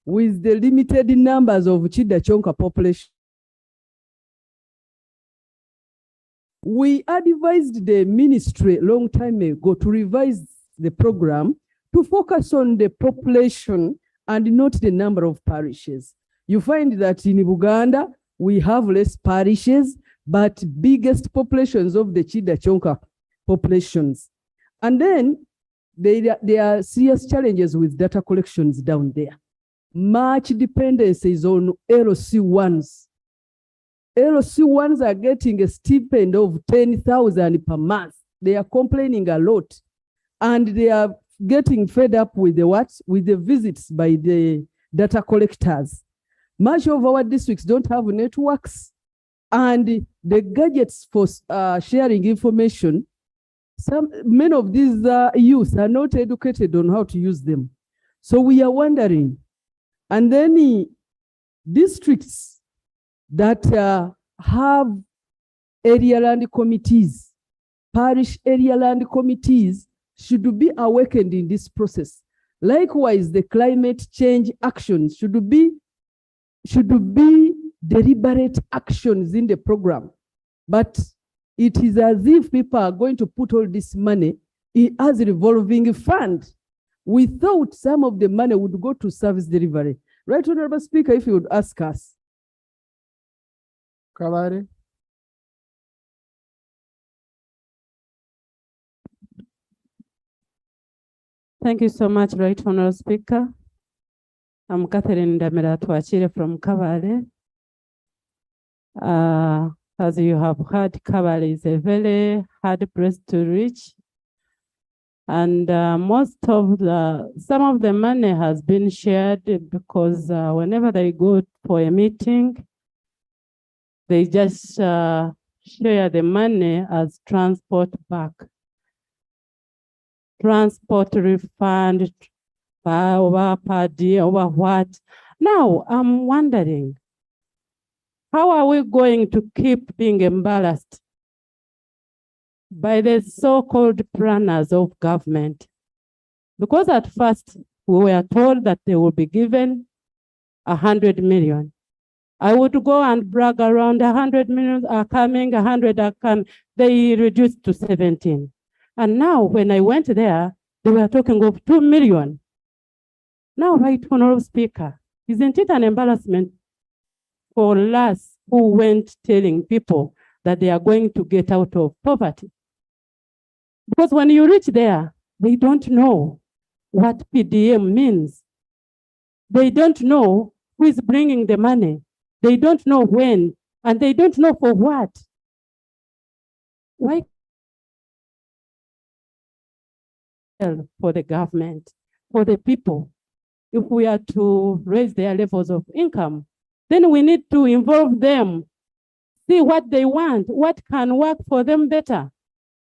with the limited numbers of Chida-Chonka population. We advised the ministry a long time ago to revise the program to focus on the population and not the number of parishes. You find that in Uganda, we have less parishes, but biggest populations of the Chida-Chonka populations. And then there are serious challenges with data collections down there. Much dependence is on LC1s. LC1s are getting a stipend of 10,000 per month. They are complaining a lot. And they are getting fed up with the what? With the visits by the data collectors. Much of our districts don't have networks. And the gadgets for sharing information, many of these youth are not educated on how to use them. So we are wondering, and then districts that have area land committees, parish area land committees should be awakened in this process. Likewise, the climate change actions should be deliberate actions in the program. But it is as if people are going to put all this money as a revolving fund. We thought some of the money would go to service delivery. Right, Honorable Speaker, if you would ask us. Kabare. Thank you so much, Right Honorable Speaker. I'm Catherine Ndamira Twachire from Kabale. As you have heard, Kabale is a very hard place to reach. And some of the money has been shared because whenever they go for a meeting, They just share the money as transport back. Transport refund, per day, over what? Now, I'm wondering, how are we going to keep being embarrassed by the so-called planners of government? Because at first, we were told that they will be given 100 million. I would go and brag around 100 million are coming, 100 are coming. They reduced to 17. And now when I went there, they were talking of 2 million. Now, Right Honorable Speaker, isn't it an embarrassment for us who went telling people that they are going to get out of poverty? Because when you reach there, they don't know what PDM means. They don't know who is bringing the money. They don't know when, and they don't know for what. Why? For the government, for the people, if we are to raise their levels of income, then we need to involve them, see what they want, what can work for them better.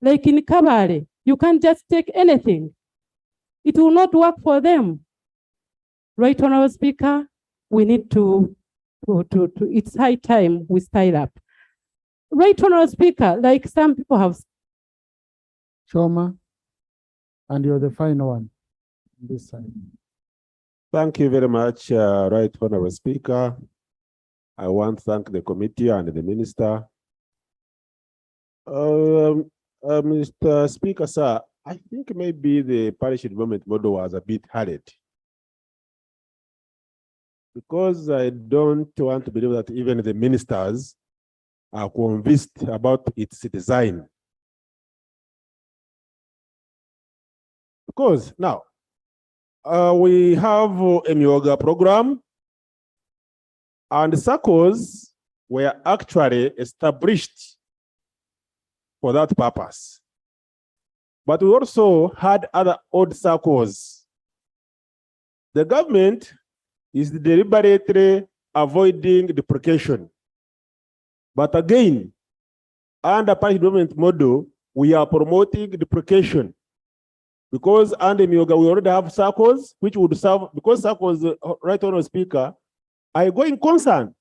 Like in Kabale, you can't just take anything. It will not work for them. Right, Honorable Speaker, we need to it's high time we style up. Right, Honorable Speaker, like some people have. Choma, and you're the final one on this side. Thank you very much, Right Honorable Speaker. I want to thank the committee and the minister. Mr. Speaker, sir, I think maybe the parish development model was a bit hurried, because I don't want to believe that even the ministers are convinced about its design. Because now, we have a Myoga program, and circles were actually established for that purpose. But we also had other odd circles. The government is deliberately avoiding duplication. But again, under parish development model, we are promoting duplication. Because under Myoga, we already have circles which would serve, because circles, Right Honorable Speaker, are going concern.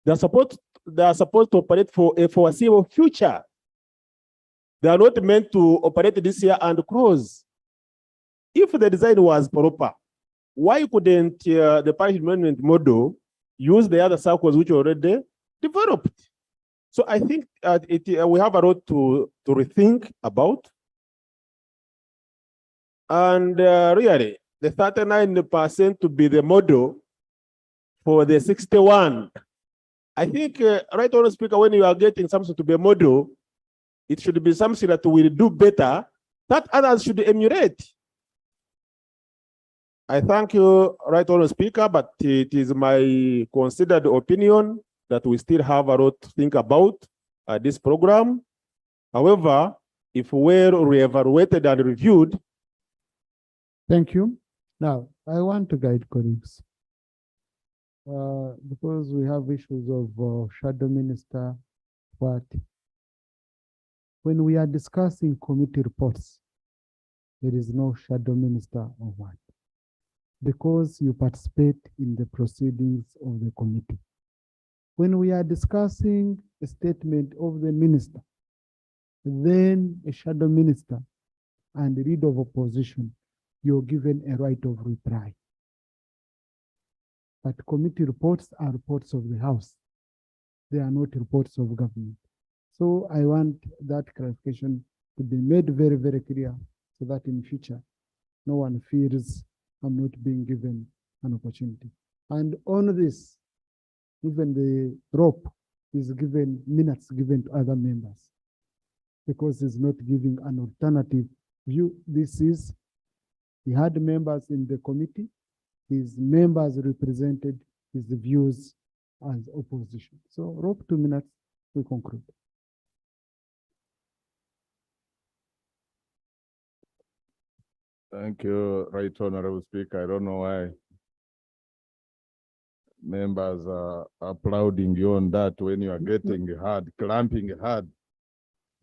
They are supposed to operate for a foreseeable future. They are not meant to operate this year and close. If the design was proper, why couldn't the parish management model use the other circles which already developed? So I think we have a lot to rethink about. And really, the 39% to be the model for the 61. I think, Right Honorable Speaker, when you are getting something to be a model, it should be something that will do better, that others should emulate. I thank you, Right Honorable Speaker, but it is my considered opinion that we still have a lot to think about this program. However, if we're re-evaluated and reviewed. Thank you. Now, I want to guide colleagues. Because we have issues of shadow minister, what? When we are discussing committee reports, there is no shadow minister or what? Because you participate in the proceedings of the committee. When we are discussing a statement of the minister, then a shadow minister and the leader of opposition, you're given a right of reply. But committee reports are reports of the House. They are not reports of government. So I want that clarification to be made very, very clear so that in future, no one fears I'm not being given an opportunity. And on this, even the rope is given, minutes given to other members because it's not giving an alternative view. This is, he had members in the committee, his members represented his views as opposition. So rope 2 minutes, we conclude. Thank you, Right Honorable Speaker. I don't know why members are applauding you on that when you are getting hard, clamping hard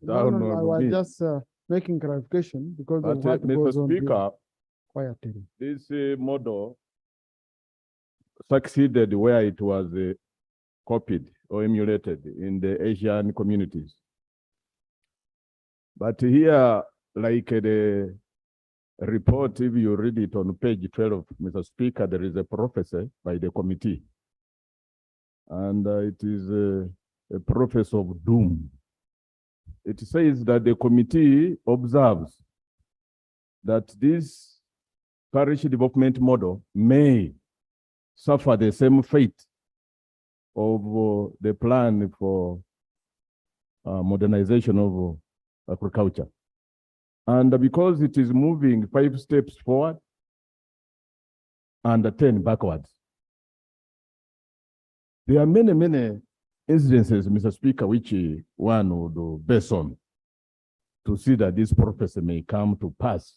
down I on was me. just making clarification because of But, what goes Mr. on here Speaker, quietly. this model succeeded where it was copied or emulated in the Asian communities. But here, like the report, if you read it on page 12, Mr. Speaker, there is a prophecy by the committee. And it is a prophecy of doom. It says that the committee observes that this parish development model may suffer the same fate of the plan for modernization of agriculture. And because it is moving 5 steps forward and 10 backwards. There are many incidences, Mr. Speaker, which one would base on to see that this prophecy may come to pass.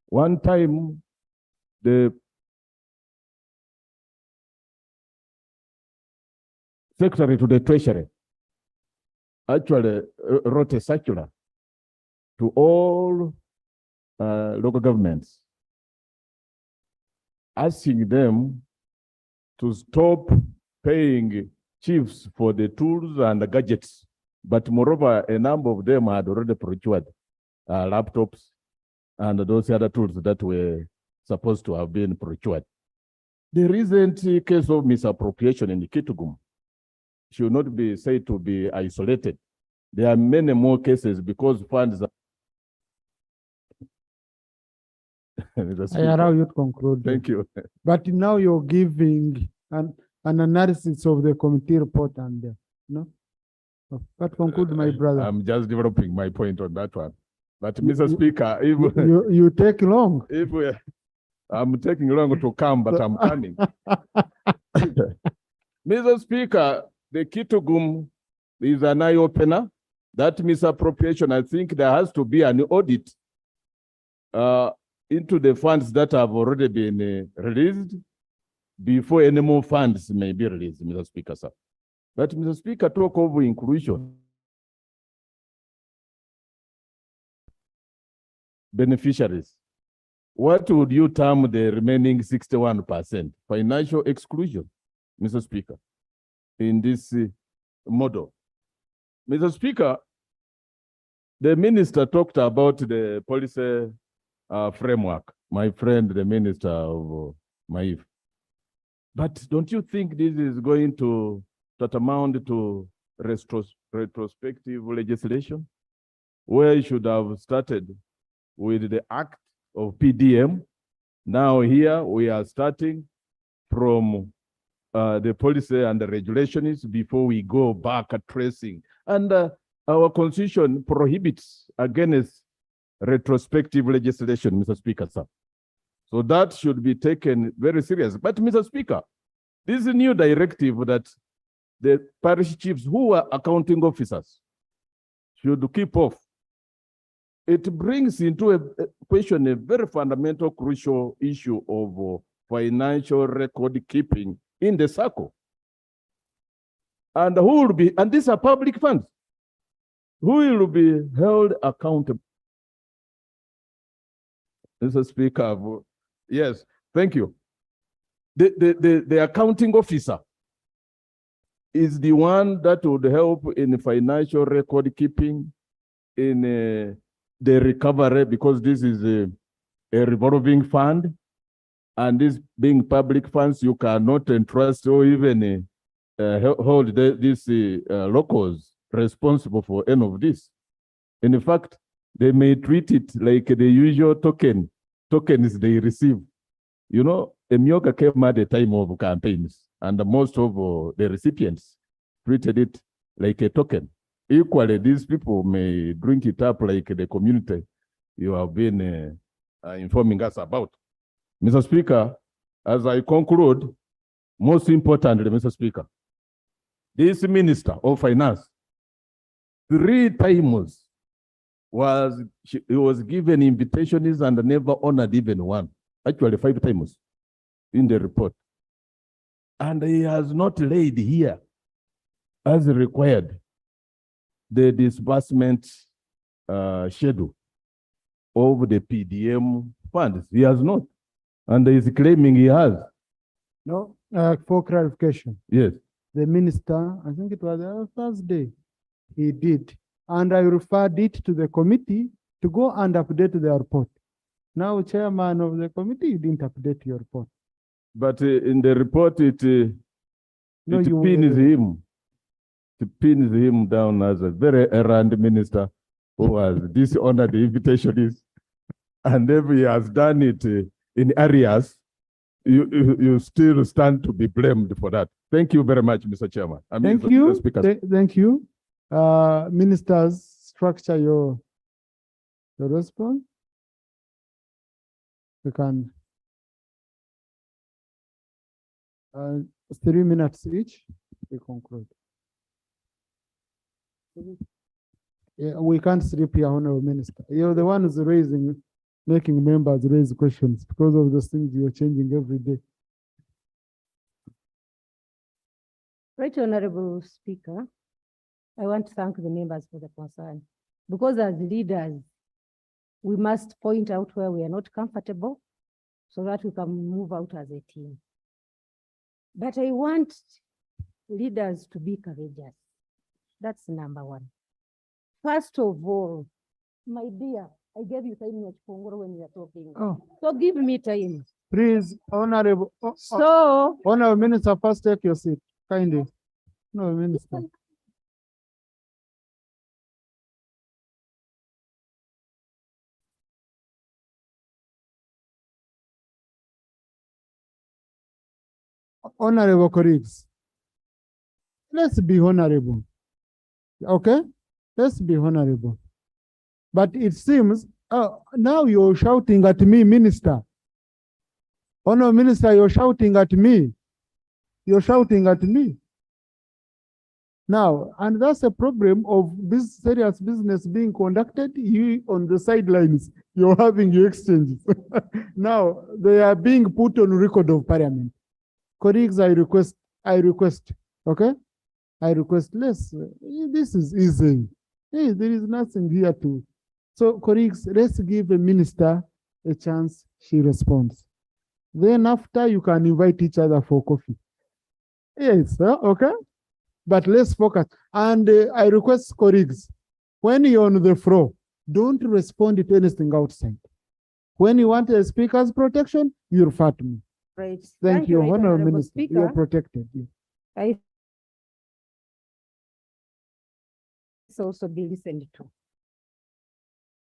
One time, the Secretary to the Treasury actually wrote a circular to all local governments, asking them to stop paying chiefs for the tools and the gadgets. But moreover, a number of them had already procured laptops and those other tools that were supposed to have been procured. The recent case of misappropriation in the Kitgum should not be said to be isolated. There are many more cases because funds are... I allow you to conclude. Thank you. But now you're giving an analysis of the committee report and no? That conclude, my brother. I'm just developing my point on that one. But Mr. Speaker, if you take long. If I'm taking long to come, but I'm coming. Mr. Speaker, the Kitgum is an eye-opener. That misappropriation, I think there has to be an audit into the funds that have already been released before any more funds may be released, Mr. Speaker, sir. But Mr. Speaker, talk of inclusion. Beneficiaries. What would you term the remaining 61%? Financial exclusion, Mr. Speaker, in this model. Mr. Speaker, the minister talked about the policy framework. My friend, the minister of Maif. But don't you think this is going to amount to retrospective legislation, where you should have started with the act of PDM? Now here we are starting from the policy and the regulations before we go back at tracing. And our constitution prohibits against retrospective legislation, Mr. Speaker, sir. So that should be taken very serious. But Mr. Speaker, this new directive that the parish chiefs who are accounting officers should keep off, it brings into a question a very fundamental, crucial issue of financial record keeping in the circle. And who will be, and these are public funds, who will be held accountable? Mr. Speaker, yes, thank you. The accounting officer is the one that would help in financial record keeping, in the recovery, because this is a revolving fund, and this being public funds, you cannot entrust or even hold these locals responsible for any of this. In fact, they may treat it like the usual tokens they receive. You know, Emyoga came at the time of campaigns, and most of the recipients treated it like a token. Equally, these people may drink it up like the community you have been informing us about. Mr. Speaker, as I conclude, most importantly, Mr. Speaker, this Minister of Finance, 3 times he was given invitations and never honored even one. Actually, 5 times in the report. And he has not laid here as required the disbursement schedule of the PDM funds. He has not. And he is claiming he has. No, for clarification, Yes. the minister, I think it was Thursday, he did. And I referred it to the committee to go and update the report. Now, chairman of the committee, you didn't update your report. But in the report, it No, you- pins him. It pins him down as a very errant minister who has dishonored the invitations. And if he has done it in areas, you still stand to be blamed for that. Thank you very much, Mr. Chairman. Thank you. Thank you. Ministers, structure your response. You can 3 minutes each. We conclude. Yeah, we can't sleep here, Honorable Minister. You're the one who's making members raise questions because of those things you're changing every day. Right, Honorable Speaker, I want to thank the members for the concern. Because as leaders, we must point out where we are not comfortable so that we can move out as a team. But I want leaders to be courageous. That's number one. First of all, my dear, I gave you time when you are talking. Oh. So give me time. Please, Honorable. So, Honorable Minister, first take your seat, kindly. No, Minister. Honorable colleagues, let's be honorable. Okay? Let's be honorable. But it seems now you're shouting at me, Minister. Honorable Minister, you're shouting at me. You're shouting at me. Now, and that's a problem of this serious business being conducted. You on the sidelines, you're having your exchanges. Now, they are being put on record of Parliament. Colleagues, I request, okay? I request less. This is easy. Hey, there is nothing here to. So, colleagues, let's give a minister a chance, she responds. Then after, you can invite each other for coffee. Yes, okay? But let's focus. And I request colleagues, when you're on the floor, don't respond to anything outside. When you want a speaker's protection, you refer to me. Right. Thank you, right, Honorable Minister. Speaker. You're protected. I also be listened to.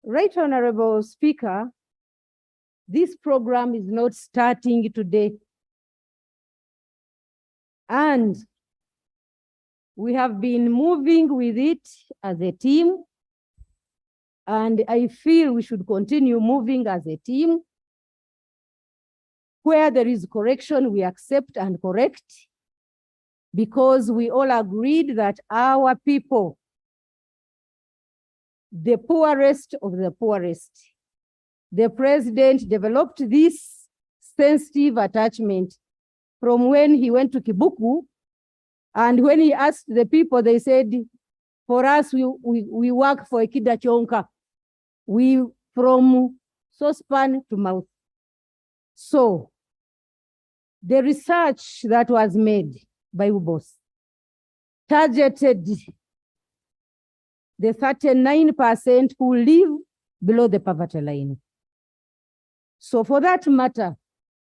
Right, Honorable Speaker, this program is not starting today. And we have been moving with it as a team. And I feel we should continue moving as a team. Where there is correction, we accept and correct, because we all agreed that our people, the poorest of the poorest, the president developed this sensitive attachment from when he went to Kibuku. And when he asked the people, they said, for us, we work for a Kida Chonka. We from saucepan to mouth. So the research that was made by UBOS targeted the 39% who live below the poverty line. So for that matter,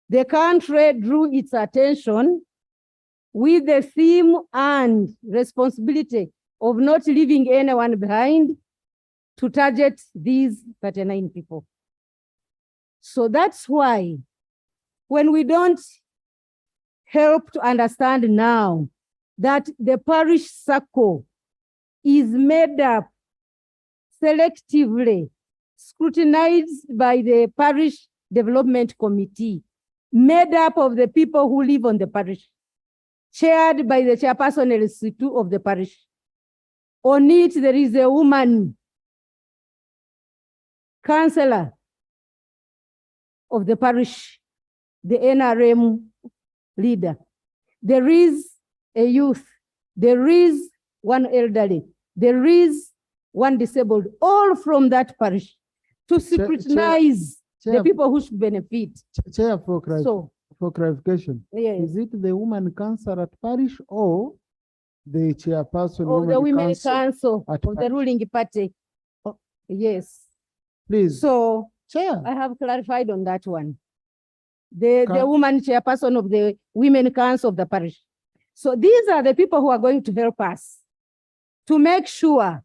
the country drew its attention with the theme and responsibility of not leaving anyone behind to target these 39 people. So that's why when we don't help to understand now that the parish circle is made up selectively, scrutinized by the parish development committee, made up of the people who live on the parish, chaired by the chairperson LC2 of the parish. On it, there is a woman councillor of the parish, the NRM leader. there is a youth, there is one elderly, there is one disabled, all from that parish, to scrutinize the people who should benefit. Chair, for clarification, Yes. is it the woman council at parish or the chairperson? Or the women council at of the ruling party? Yes. Please. So Chair, I have clarified on that one. The woman chairperson of the women council of the parish. So these are the people who are going to help us to make sure,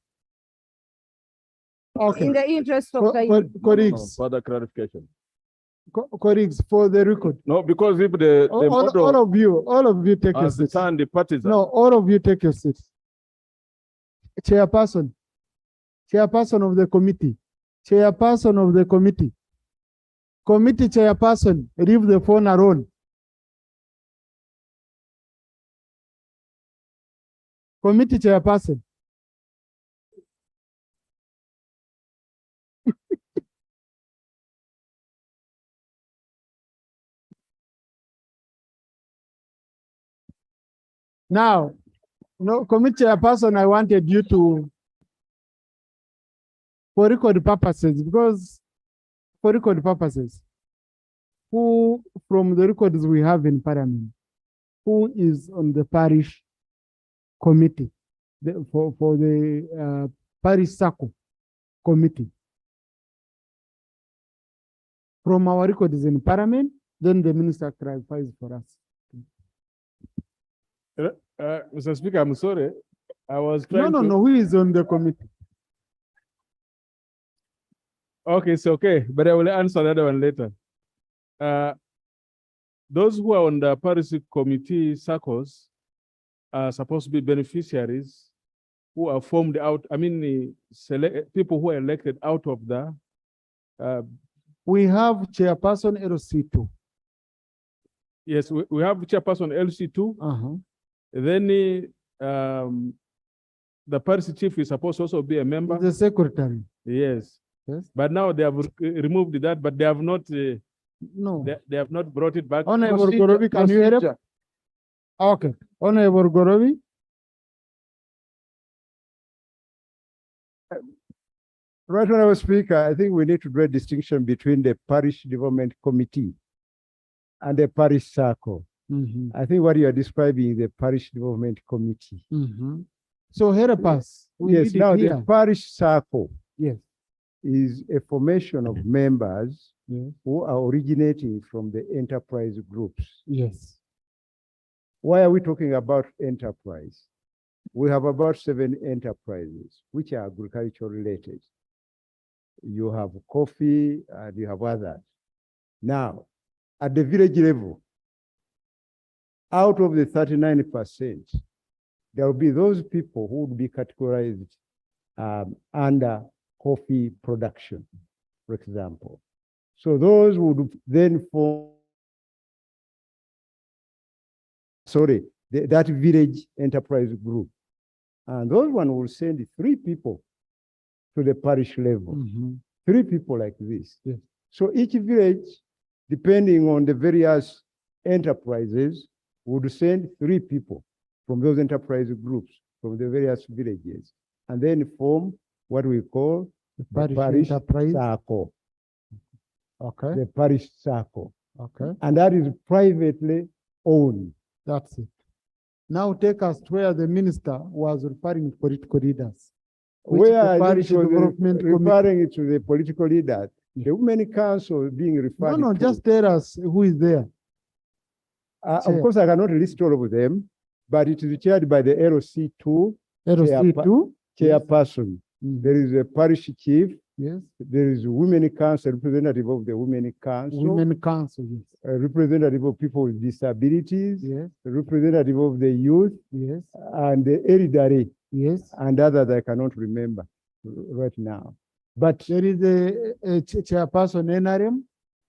okay, in the interest of the colleagues, Further clarification. colleagues, for the record, No, because if the model all of you take a has seat. turned the partisan. No, all of you take your seat. Chairperson of the committee, chairperson of the committee, committee chairperson, leave the phone alone. Committee chairperson. Now, no, committee chairperson, I wanted you to, for record purposes, because for record purposes, who from the records we have in Parliament, who is on the parish committee, for the parish circle committee? From our records in Parliament, then the minister clarifies for us. Mr. Speaker, I'm sorry. I was trying No, who is on the committee? Okay, it's okay, but I will answer that one later. Those who are on the parish committee circles are supposed to be beneficiaries who are formed out, people who are elected out of the. We have chairperson LC2. Yes, we have chairperson LC2. Then the parish chief is supposed to also be a member. The secretary. Yes. Yes. But now they have removed that, but they have not. No. They have not brought it back. Honorable Gorobi, can you help? Okay. Honorable Gorobi. Right, Honorable Speaker, I think we need to draw a distinction between the Parish Development Committee and the Parish Circle. I think what you are describing is the Parish Development Committee. So help us. Yes, now the Parish Circle, yes, is a formation of members who are originating from the enterprise groups. Yes. Why are we talking about enterprise? We have about 7 enterprises which are agriculture related. You have coffee and you have others. Now, at the village level, out of the 39%, there will be those people who would be categorized under coffee production, for example. So those would then form, that village enterprise group. And those one will send 3 people to the parish level. 3 people like this. Yes. So each village, depending on the various enterprises, would send 3 people from those enterprise groups, from the various villages, and then form what we call the parish circle. Okay. The parish circle. Okay. And that is privately owned. That's it. Now take us to where the minister was referring to political leaders. Where the parish development referring to the political leaders, the women council being referred No, to. just tell us who is there. Of course, I cannot list all of them, but it is chaired by the LC2 LC2 chairperson. There is a parish chief. Yes. There is women council, representative of the women council. Women council, yes. A representative of people with disabilities. Yes. A representative of the youth. Yes. And the elderly. Yes. And others I cannot remember right now. But there is a chairperson NRM.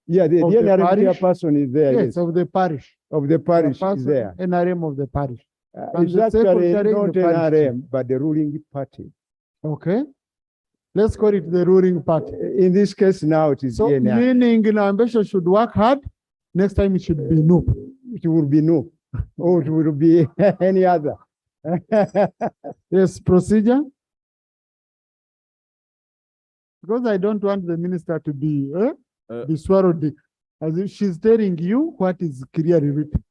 Yeah, the NRM chairperson is there. Yes, of the parish. Of the parish is there. NRM of the parish. It's actually not NRM, but the ruling party. Okay. Let's call it the ruling party. In this case now, it is NRM. Meaning Ambassador should work hard. Next time it should be no. It will be no. or it will be any other. Yes, procedure. Because I don't want the minister to be swallowed as if she's telling you what is clearly written.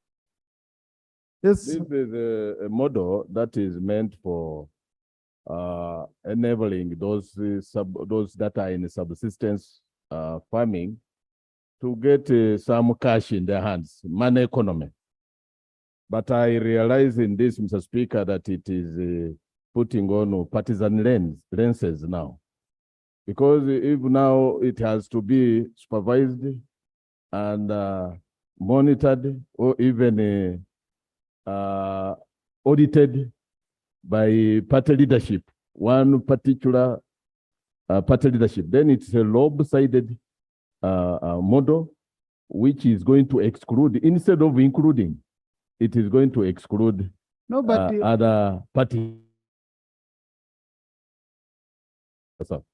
Yes. This is a model that is meant for enabling those that are in subsistence farming to get some cash in their hands, money economy. But I realize in this, Mr. Speaker, that it is putting on partisan lenses now. Because if now it has to be supervised and monitored or even audited by party leadership, one particular party leadership, then it's a lopsided model which is going to exclude, instead of including, it is going to exclude other parties.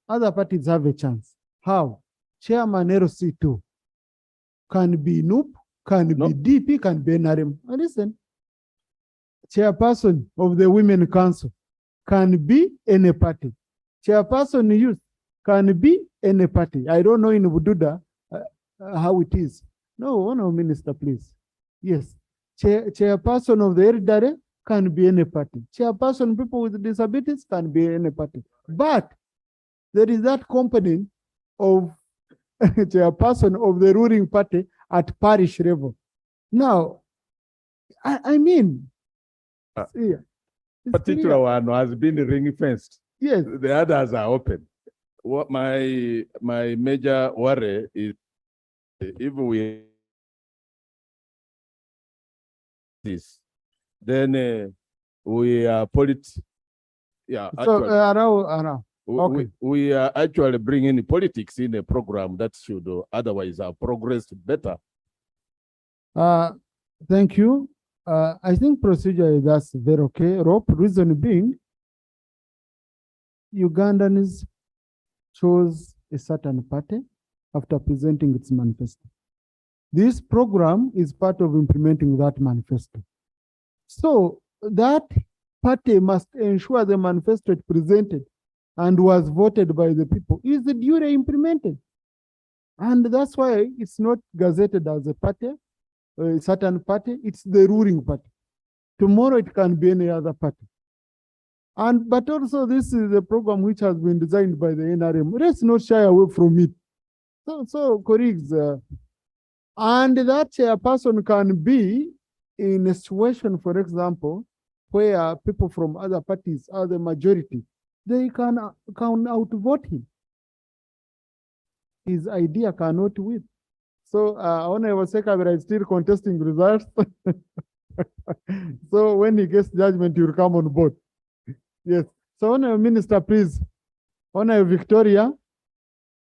Other parties have a chance. How? Chairman LC2 can be NUP, can be DP, can be NRM. And listen, chairperson of the Women Council can be any party. Chairperson youth can be any party. I don't know in Bududa how it is. No, minister, please. Yes. Chairperson of the elderly can be any party. Chairperson people with disabilities can be any party. But there is that component of chairperson of the ruling party at parish level. Now, I mean, particular one has been ring fenced. Yes. The others are open. What my major worry is if we this, then we are we are actually bringing politics in a program that should otherwise have progressed better. Thank you. I think procedure that's very okay. Rope, reason being, Ugandans chose a certain party after presenting its manifesto. This program is part of implementing that manifesto. So that party must ensure the manifesto it presented and was voted by the people is duly implemented. And that's why it's not gazetted as a party, a certain party, it's the ruling party. Tomorrow it can be any other party. But also this is a program which has been designed by the NRM. Let's not shy away from it. So colleagues, and that chairperson can be in a situation, for example, where people from other parties are the majority. They can outvote him. His idea cannot win. So Honorable Secretary is still contesting results. So when he gets judgment, he will come on board. Yes. So Honorable Minister, please. Honorable Victoria.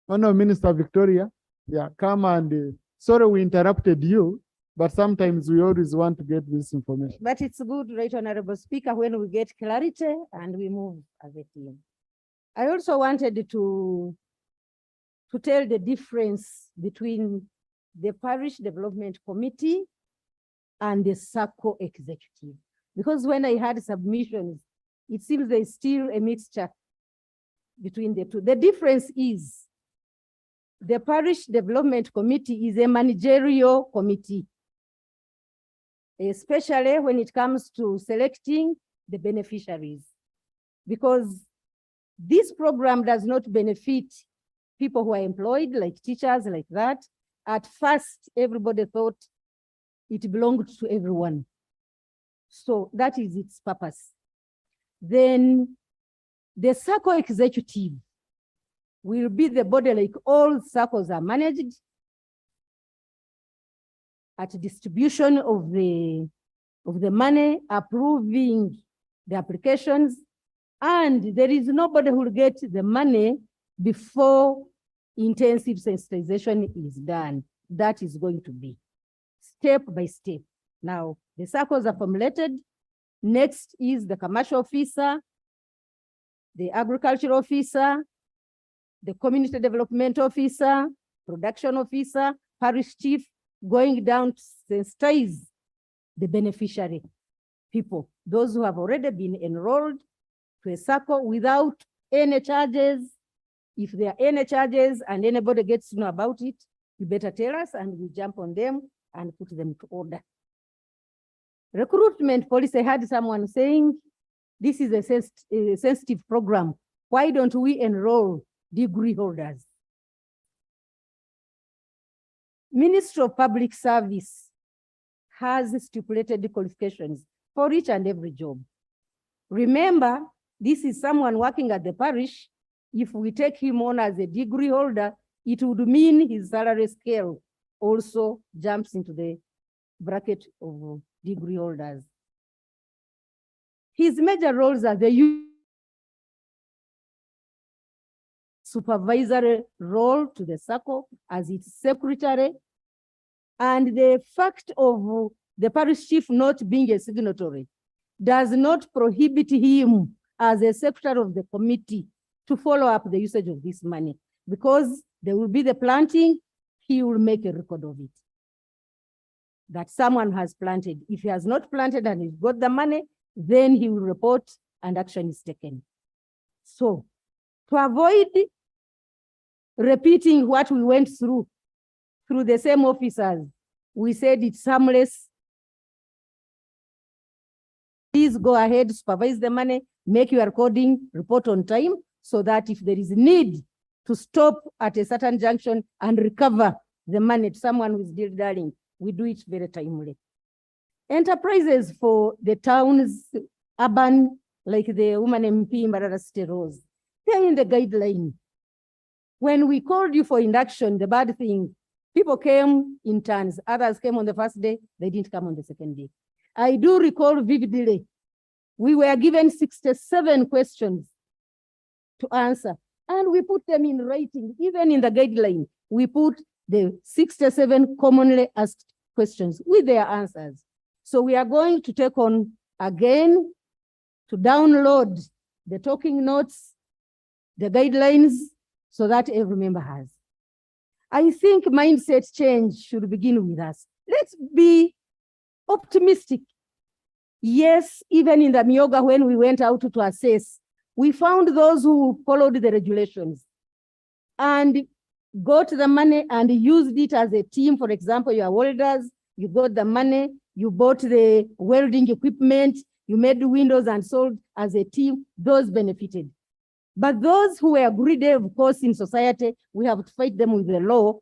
Honorable Minister Victoria. Yeah, come and sorry we interrupted you, but sometimes we always want to get this information. But it's good, Right Honorable Speaker, when we get clarity and we move as a team. I also wanted to tell the difference between the Parish Development Committee and the SACCO executive. Because when I had submissions, it seems there's still a mixture between the two. The difference is the Parish Development Committee is a managerial committee, especially when it comes to selecting the beneficiaries, because this program does not benefit people who are employed, like teachers, like that. At first, everybody thought it belonged to everyone. So that is its purpose. Then the SACCO executive will be the body like all SACCOs are managed at distribution of the money, approving the applications, and there is nobody who will get the money before intensive sensitization is done. That is going to be step by step. Now, the SACCOs are formulated. Next is the commercial officer, the agricultural officer, the community development officer, production officer, parish chief, going down to sensitize the beneficiary people, those who have already been enrolled to a SACCO without any charges. If there are any charges and anybody gets to know about it, you better tell us and we jump on them and put them to order. Recruitment policy, I had someone saying, this is a sensitive program. Why don't we enroll degree holders? Ministry of Public Service has stipulated qualifications for each and every job. Remember, this is someone working at the parish. If we take him on as a degree holder, it would mean his salary scale also jumps into the bracket of degree holders. His major roles are the supervisory role to the SACCO as its secretary, and the fact of the parish chief not being a signatory does not prohibit him as a secretary of the committee to follow up the usage of this money, because there will be the planting, he will make a record of it, that someone has planted. If he has not planted and he's got the money, then he will report and action is taken. So to avoid repeating what we went through the same officers, we said it's harmless. Please go ahead, supervise the money, make your recording, report on time, so that if there is need to stop at a certain junction and recover the money to someone who is dilly-dallying, we do it very timely. Enterprises for the towns, urban, like the woman MP in Mbarara City Rose, they're in the guideline. When we called you for induction, the bad thing, people came in turns. Others came on the first day, they didn't come on the second day. I do recall vividly, we were given 67 questions to answer, and we put them in writing. Even in the guideline, we put the 67 commonly asked questions with their answers. So we are going to take on again to download the talking notes, the guidelines, so that every member has. I think mindset change should begin with us. Let's be optimistic. Yes, even in the Myoga, when we went out to assess, we found those who followed the regulations and got the money and used it as a team. For example, you are welders, you got the money, you bought the welding equipment, you made the windows and sold as a team, those benefited. But those who were greedy, of course, in society, we have to fight them with the law.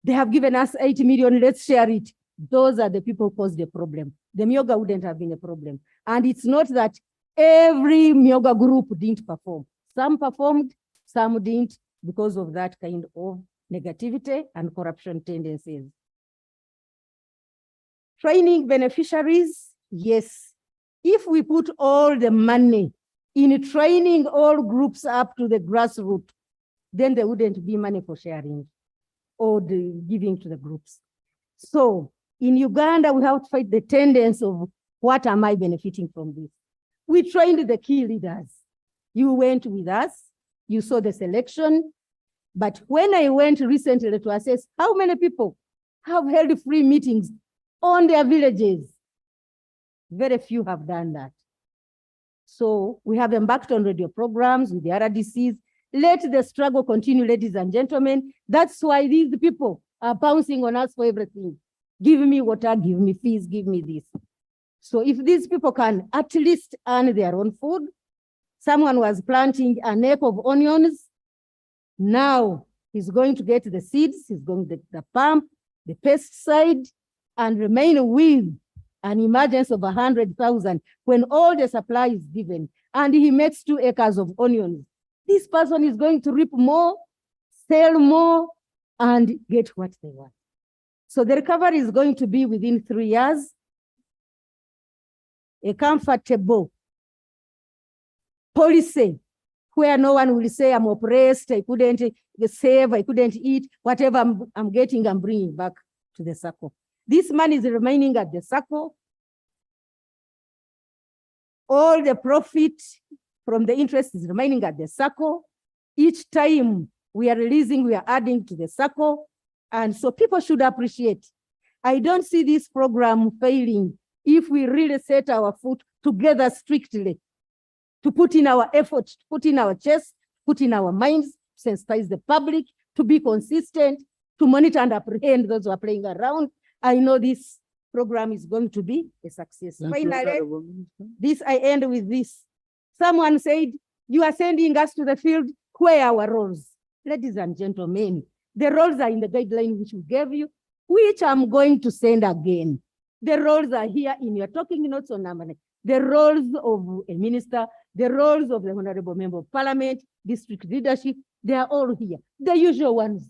They have given us 80 million, let's share it. Those are the people who caused the problem. The Myoga wouldn't have been a problem. And it's not that every Myoga group didn't perform. Some performed, some didn't, because of that kind of negativity and corruption tendencies. Training beneficiaries, yes. If we put all the money in training all groups up to the grassroots, then there wouldn't be money for sharing or the giving to the groups. So in Uganda, we have to fight the tendency of what am I benefiting from this? We trained the key leaders. You went with us, you saw the selection, but when I went recently to assess how many people have held free meetings on their villages, very few have done that. So we have embarked on radio programs with the RDCs. Let the struggle continue, ladies and gentlemen. That's why these people are bouncing on us for everything. Give me water, give me fees, give me this. So if these people can at least earn their own food, someone was planting an acre of onions, now he's going to get the seeds, he's going to get the pump, the pesticide, and remain with an emergence of 100,000 when all the supply is given, and he makes 2 acres of onions. This person is going to reap more, sell more, and get what they want. So the recovery is going to be within 3 years, a comfortable policy where no one will say, I'm oppressed, I couldn't save, I couldn't eat, whatever I'm getting, I'm bringing back to the SACCO. This money is remaining at the SACCO. All the profit from the interest is remaining at the SACCO. Each time we are releasing, we are adding to the SACCO. And so people should appreciate. I don't see this program failing if we really set our foot together strictly, to put in our effort, to put in our chest, put in our minds, sensitize the public, to be consistent, to monitor and apprehend those who are playing around. I know this program is going to be a success. Finally, this I end with this. Someone said, you are sending us to the field. Where are our roles? Ladies and gentlemen, the roles are in the guideline which we gave you, which I'm going to send again. The roles are here in your talking notes on Amane. The roles of a minister, the roles of the honorable member of parliament, district leadership, they are all here. The usual ones.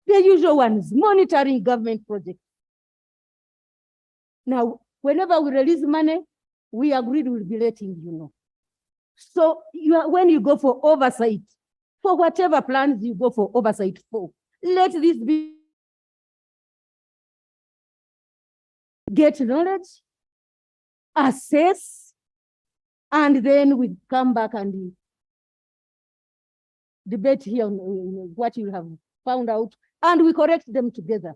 The usual ones, monitoring government projects. Now, whenever we release money, we agreed we'll be letting you know. So when you go for oversight, for whatever plans you go for oversight for, let this be get knowledge, assess, and then we come back and debate here on what you have found out, and we correct them together.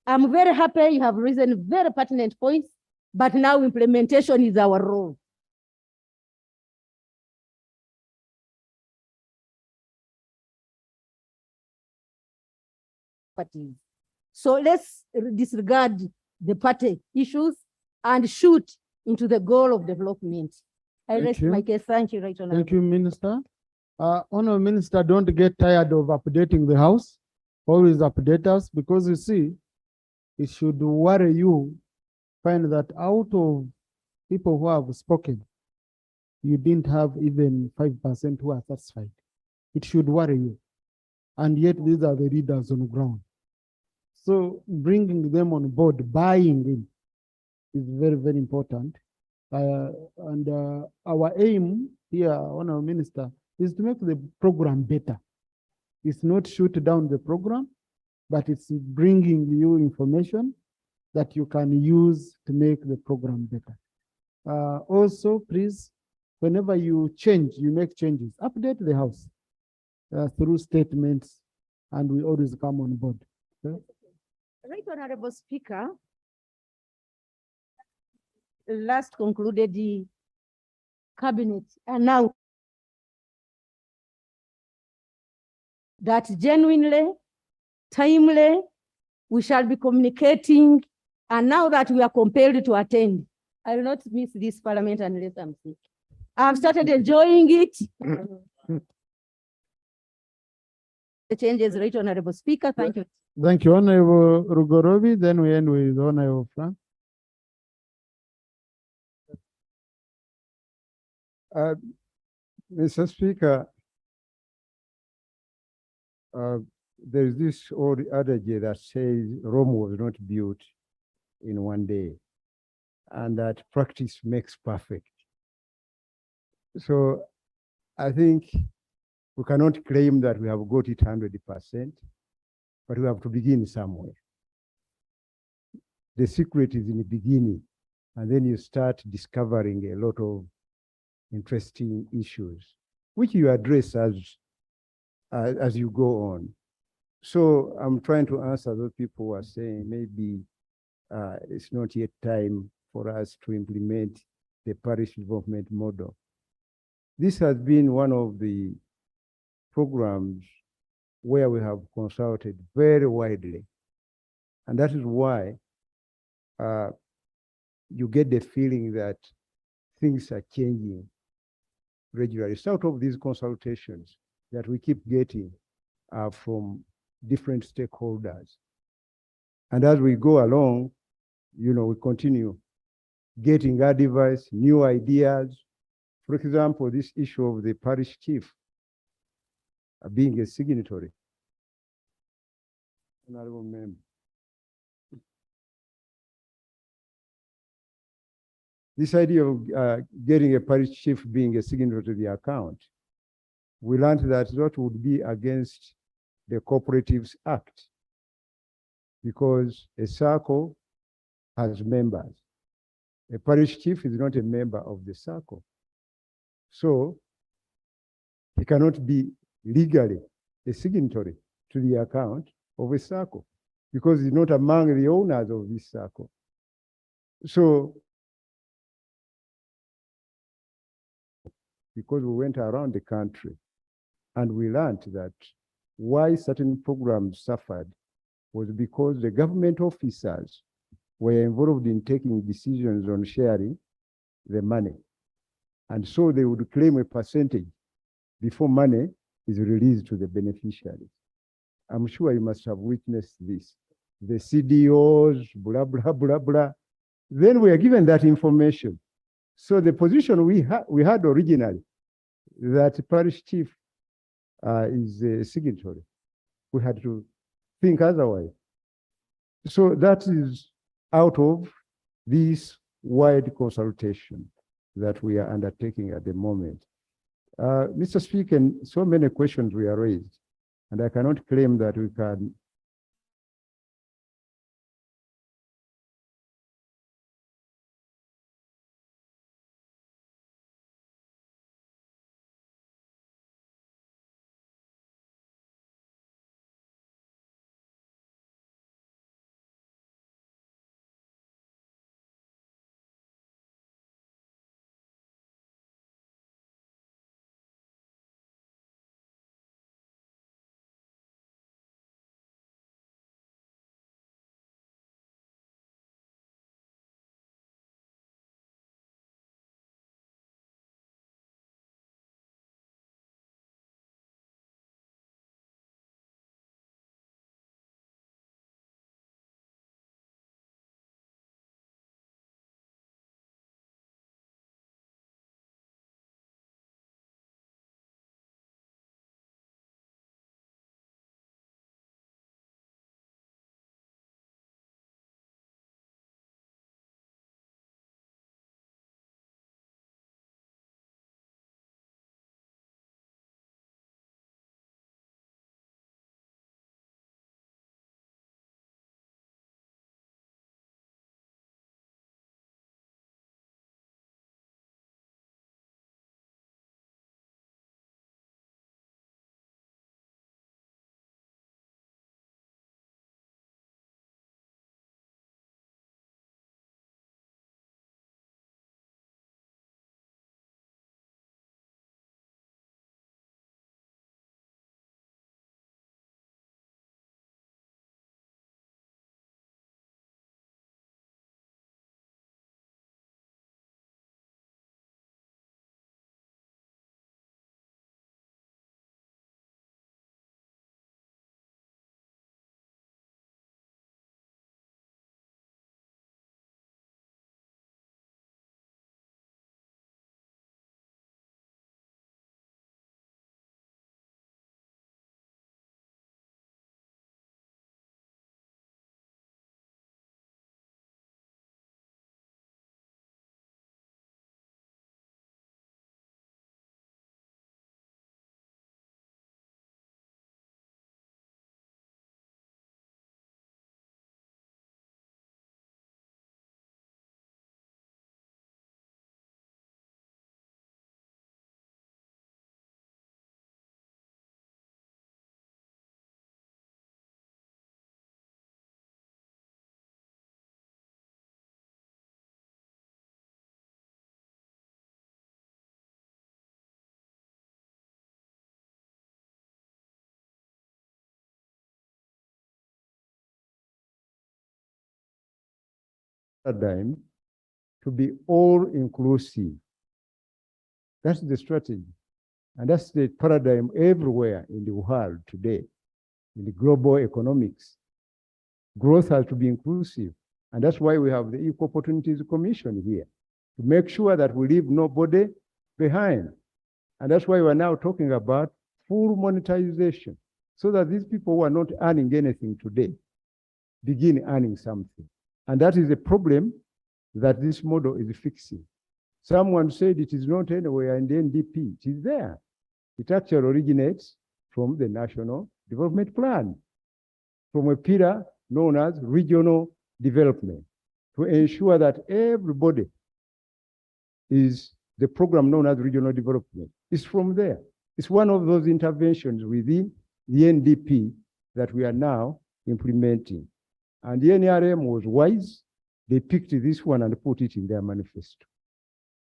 I'm very happy you have raised very pertinent points, but now implementation is our role. So let's disregard the party issues and shoot into the goal of development. I rest my case. Thank you, Right Honorable. Thank you, Minister. Honorable Minister, don't get tired of updating the House. Always update us, because you see, it should worry you, find that out of people who have spoken, you didn't have even 5% who are satisfied. It should worry you. And yet these are the leaders on the ground. So bringing them on board, buying in, is very, very important. Our aim here, Honorable Minister, is to make the program better. It's not shoot down the program, but it's bringing you information that you can use to make the program better. Also, please, whenever you change, you make changes, update the House through statements, and we always come on board. Okay? Right Honorable Speaker, last concluded the cabinet announced that genuinely, timely, we shall be communicating, and now that we are compelled to attend, I will not miss this parliament unless I'm sick. I've started enjoying it. The changes, Right Honorable Speaker. Thank you. Thank you, Honorable Rugorobi. Then we end with Honorable Frank. Mr. Speaker, there is this old adage that says Rome was not built in one day, and that practice makes perfect. So I think we cannot claim that we have got it 100%, but we have to begin somewhere. The secret is in the beginning, and then you start discovering a lot of interesting issues, which you address as you go on. So I'm trying to answer those people who are saying maybe it's not yet time for us to implement the parish development model. This has been one of the programs where we have consulted very widely. And that is why you get the feeling that things are changing regularly. It's out of these consultations that we keep getting from different stakeholders. And as we go along, we continue getting advice, new ideas. For example, this issue of the parish chief being a signatory. Honorable member. This idea of getting a parish chief being a signatory to the account, we learned that would be against the Cooperatives Act, because a circle has members. A parish chief is not a member of the circle. So he cannot be legally a signatory to the account of a circle, because he's not among the owners of this circle. So, because we went around the country and we learned that why certain programs suffered was because the government officers were involved in taking decisions on sharing the money. And so they would claim a percentage before money is released to the beneficiaries. I'm sure you must have witnessed this. The CDOs, blah, blah, blah, blah. Then we are given that information. So the position we had originally, that parish chief is a signatory, we had to think otherwise. So that is out of this wide consultation that we are undertaking at the moment. Mr. Speaker, so many questions were raised, and I cannot claim that we can paradigm to be all inclusive. That's the strategy. And that's the paradigm everywhere in the world today, in the global economics. Growth has to be inclusive. And that's why we have the Equal Opportunities Commission here, to make sure that we leave nobody behind. And that's why we're now talking about full monetization, so that these people who are not earning anything today begin earning something. And that is a problem that this model is fixing. Someone said it is not anywhere in the NDP. It is there. It actually originates from the National Development Plan, from a pillar known as regional development, to ensure that everybody is the program known as regional development. It's from there. It's one of those interventions within the NDP that we are now implementing. And the NRM was wise They picked this one and put it in their manifesto.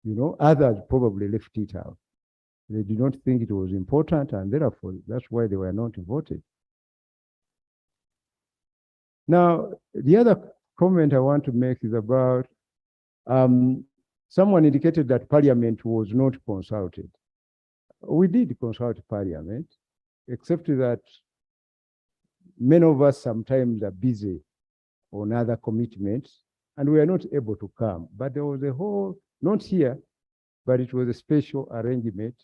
You know, others probably left it out. They did not think it was important, and therefore that's why they were not voted. Now, the other comment I want to make is about someone indicated that Parliament was not consulted. We did consult Parliament, except that many of us sometimes are busy on other commitments, and we are not able to come. But there was a whole, not here, but it was a special arrangement,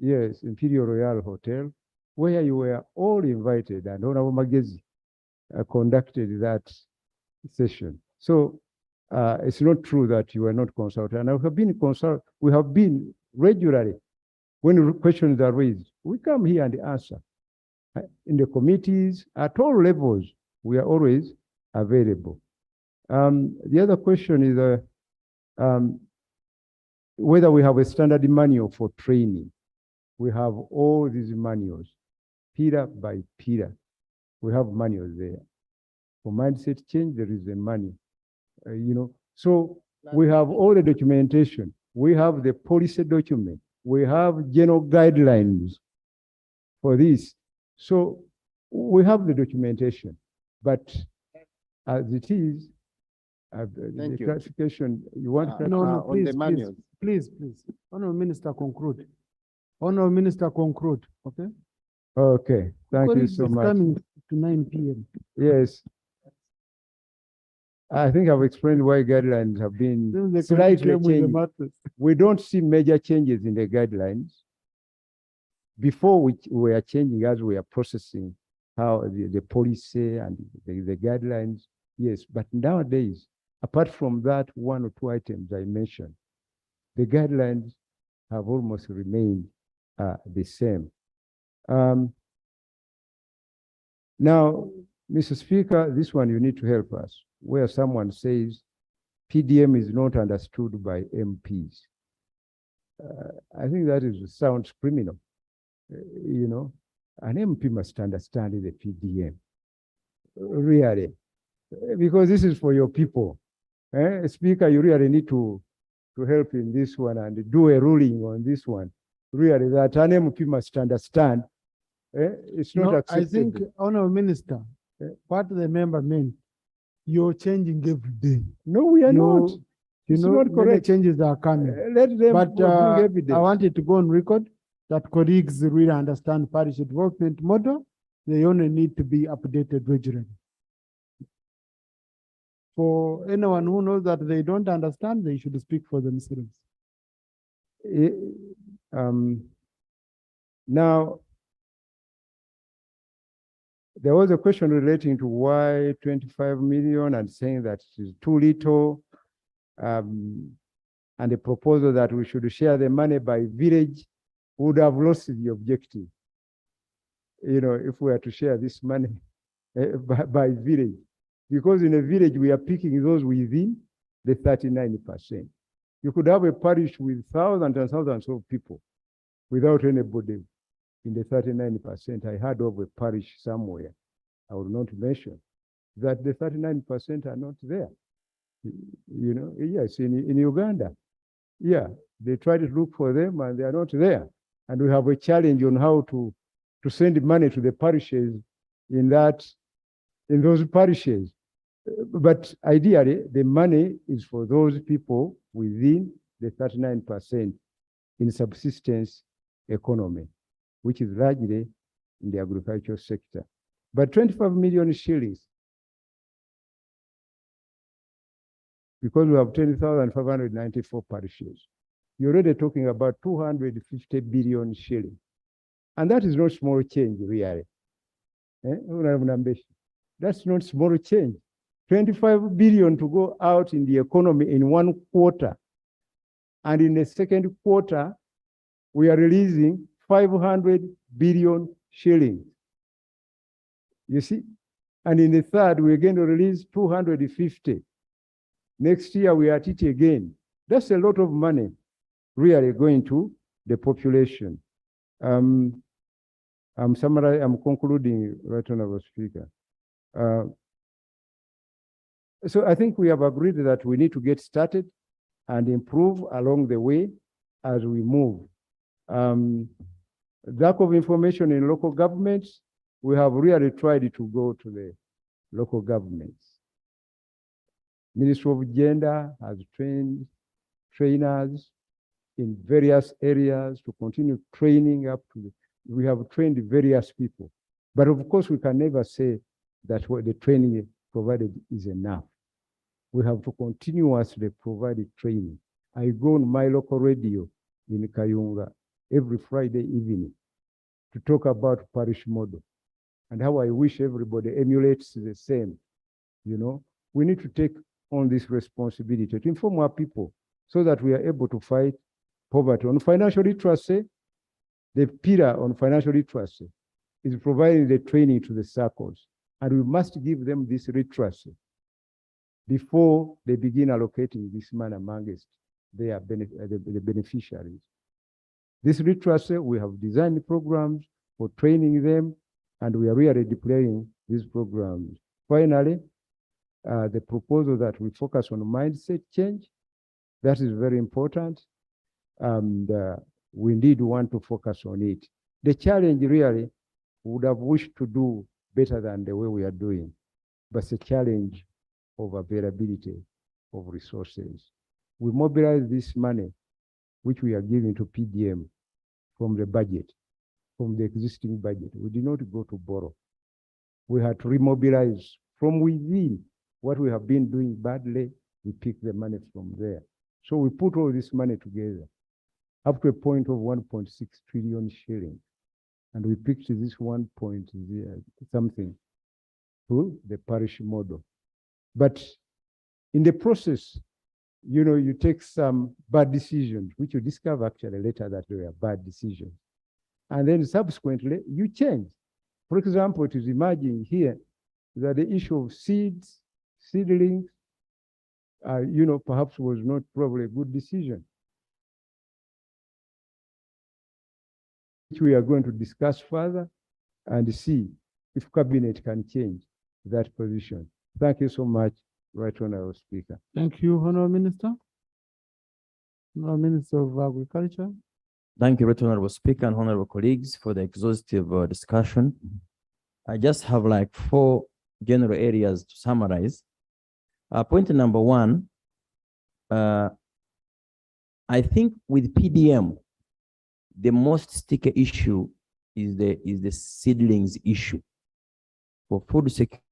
yes, Imperial Royal Hotel, where you were all invited, and Honorable Magezi conducted that session. So it's not true that you were not consulted. And we have been regularly, when questions are raised, we come here and answer. In the committees, at all levels, we are always available. The other question is whether we have a standard manual for training. We have all these manuals, pillar by pillar. We have manuals there. For mindset change, there is a manual. You know, so we have all the documentation. We have the policy document. We have general guidelines for this. So we have the documentation, but as it is, the clarification, you want No, please. Honourable Minister, conclude. Honourable Minister, conclude, okay? Okay, thank you so much. Coming to 9 p.m. Yes. I think I've explained why guidelines have been slightly changed. We don't see major changes in the guidelines. Before we were changing as we are processing how the policy and the guidelines, yes. But nowadays, apart from that one or two items I mentioned, the guidelines have almost remained the same. Now, Mr. Speaker, this one you need to help us, where someone says PDM is not understood by MPs. I think that sounds criminal. You know, an MP must understand the PDM, really, because this is for your people. Speaker, you really need to help in this one and do a ruling on this one. Really, that an MP must understand. It's not acceptable. I think, Honourable Minister, what the member meant, you're changing every day. No, we are not. You know, not correct. Changes are coming. Let them but bring evidence. I wanted to go on record that colleagues really understand parish development model. They only need to be updated regularly. For anyone who knows that they don't understand, they should speak for themselves. Now, there was a question relating to why 25 million and saying that it is too little, and the proposal that we should share the money by village would have lost the objective. You know, if we are to share this money by village, because in a village we are picking those within the 39%. You could have a parish with thousands and thousands of people without anybody in the 39%. I heard of a parish somewhere, I will not mention, that the 39% are not there. You know, yes, in Uganda. Yeah, they try to look for them and they are not there. And we have a challenge on how to send money to the parishes in those parishes. But ideally, the money is for those people within the 39% in subsistence economy, which is largely in the agricultural sector. But 25 million shillings, because we have 20,594 parishes, you're already talking about 250 billion shillings. And that is not small change, really. That's not small change. 25 billion to go out in the economy in one quarter. And in the second quarter, we are releasing 500 billion shillings. You see? And in the third, we're going to release 250. Next year, we are at it again. That's a lot of money really going to the population. I'm concluding, Right Honourable Speaker. So I think we have agreed that we need to get started and improve along the way as we move. Lack of information in local governments, we have really tried to go to the local governments. Ministry of Gender has trained trainers in various areas to continue training up to we have trained various people. But of course, we can never say that what the training provided is enough. We have to continuously provide training. I go on my local radio in Kayunga every Friday evening to talk about parish model and how I wish everybody emulates the same. You know, we need to take on this responsibility to inform our people so that we are able to fight poverty. On financial literacy, the pillar on financial literacy is providing the training to the circles, and we must give them this literacy before they begin allocating this money amongst their the beneficiaries. This literacy, we have designed programs for training them, and we are really deploying these programs. Finally, the proposal that we focus on mindset change, that is very important, and we indeed want to focus on it. The challenge really would have wished to do better than the way we are doing, but it's a challenge of availability of resources. We mobilize this money, which we are giving to PDM from the budget, from the existing budget. We did not go to borrow. We had to remobilize from within what we have been doing badly. We pick the money from there. So we put all this money together up to a point of 1.6 trillion shillings. And we picked this 1 point something to the parish model. But in the process, you know, you take some bad decisions, which you discover actually later that they were bad decisions. And then subsequently, you change. For example, it is emerging here that the issue of seeds, seedlings, you know, perhaps was not probably a good decision, which we are going to discuss further and see if cabinet can change that position. Thank you so much, Right Honorable Speaker. Thank you, Honorable Minister. Honorable Minister of Agriculture. Thank you, Right Honorable Speaker and honorable colleagues for the exhaustive discussion. I just have like 4 general areas to summarize. Point number 1, I think with PDM, the most sticky issue is the seedlings issue for food security.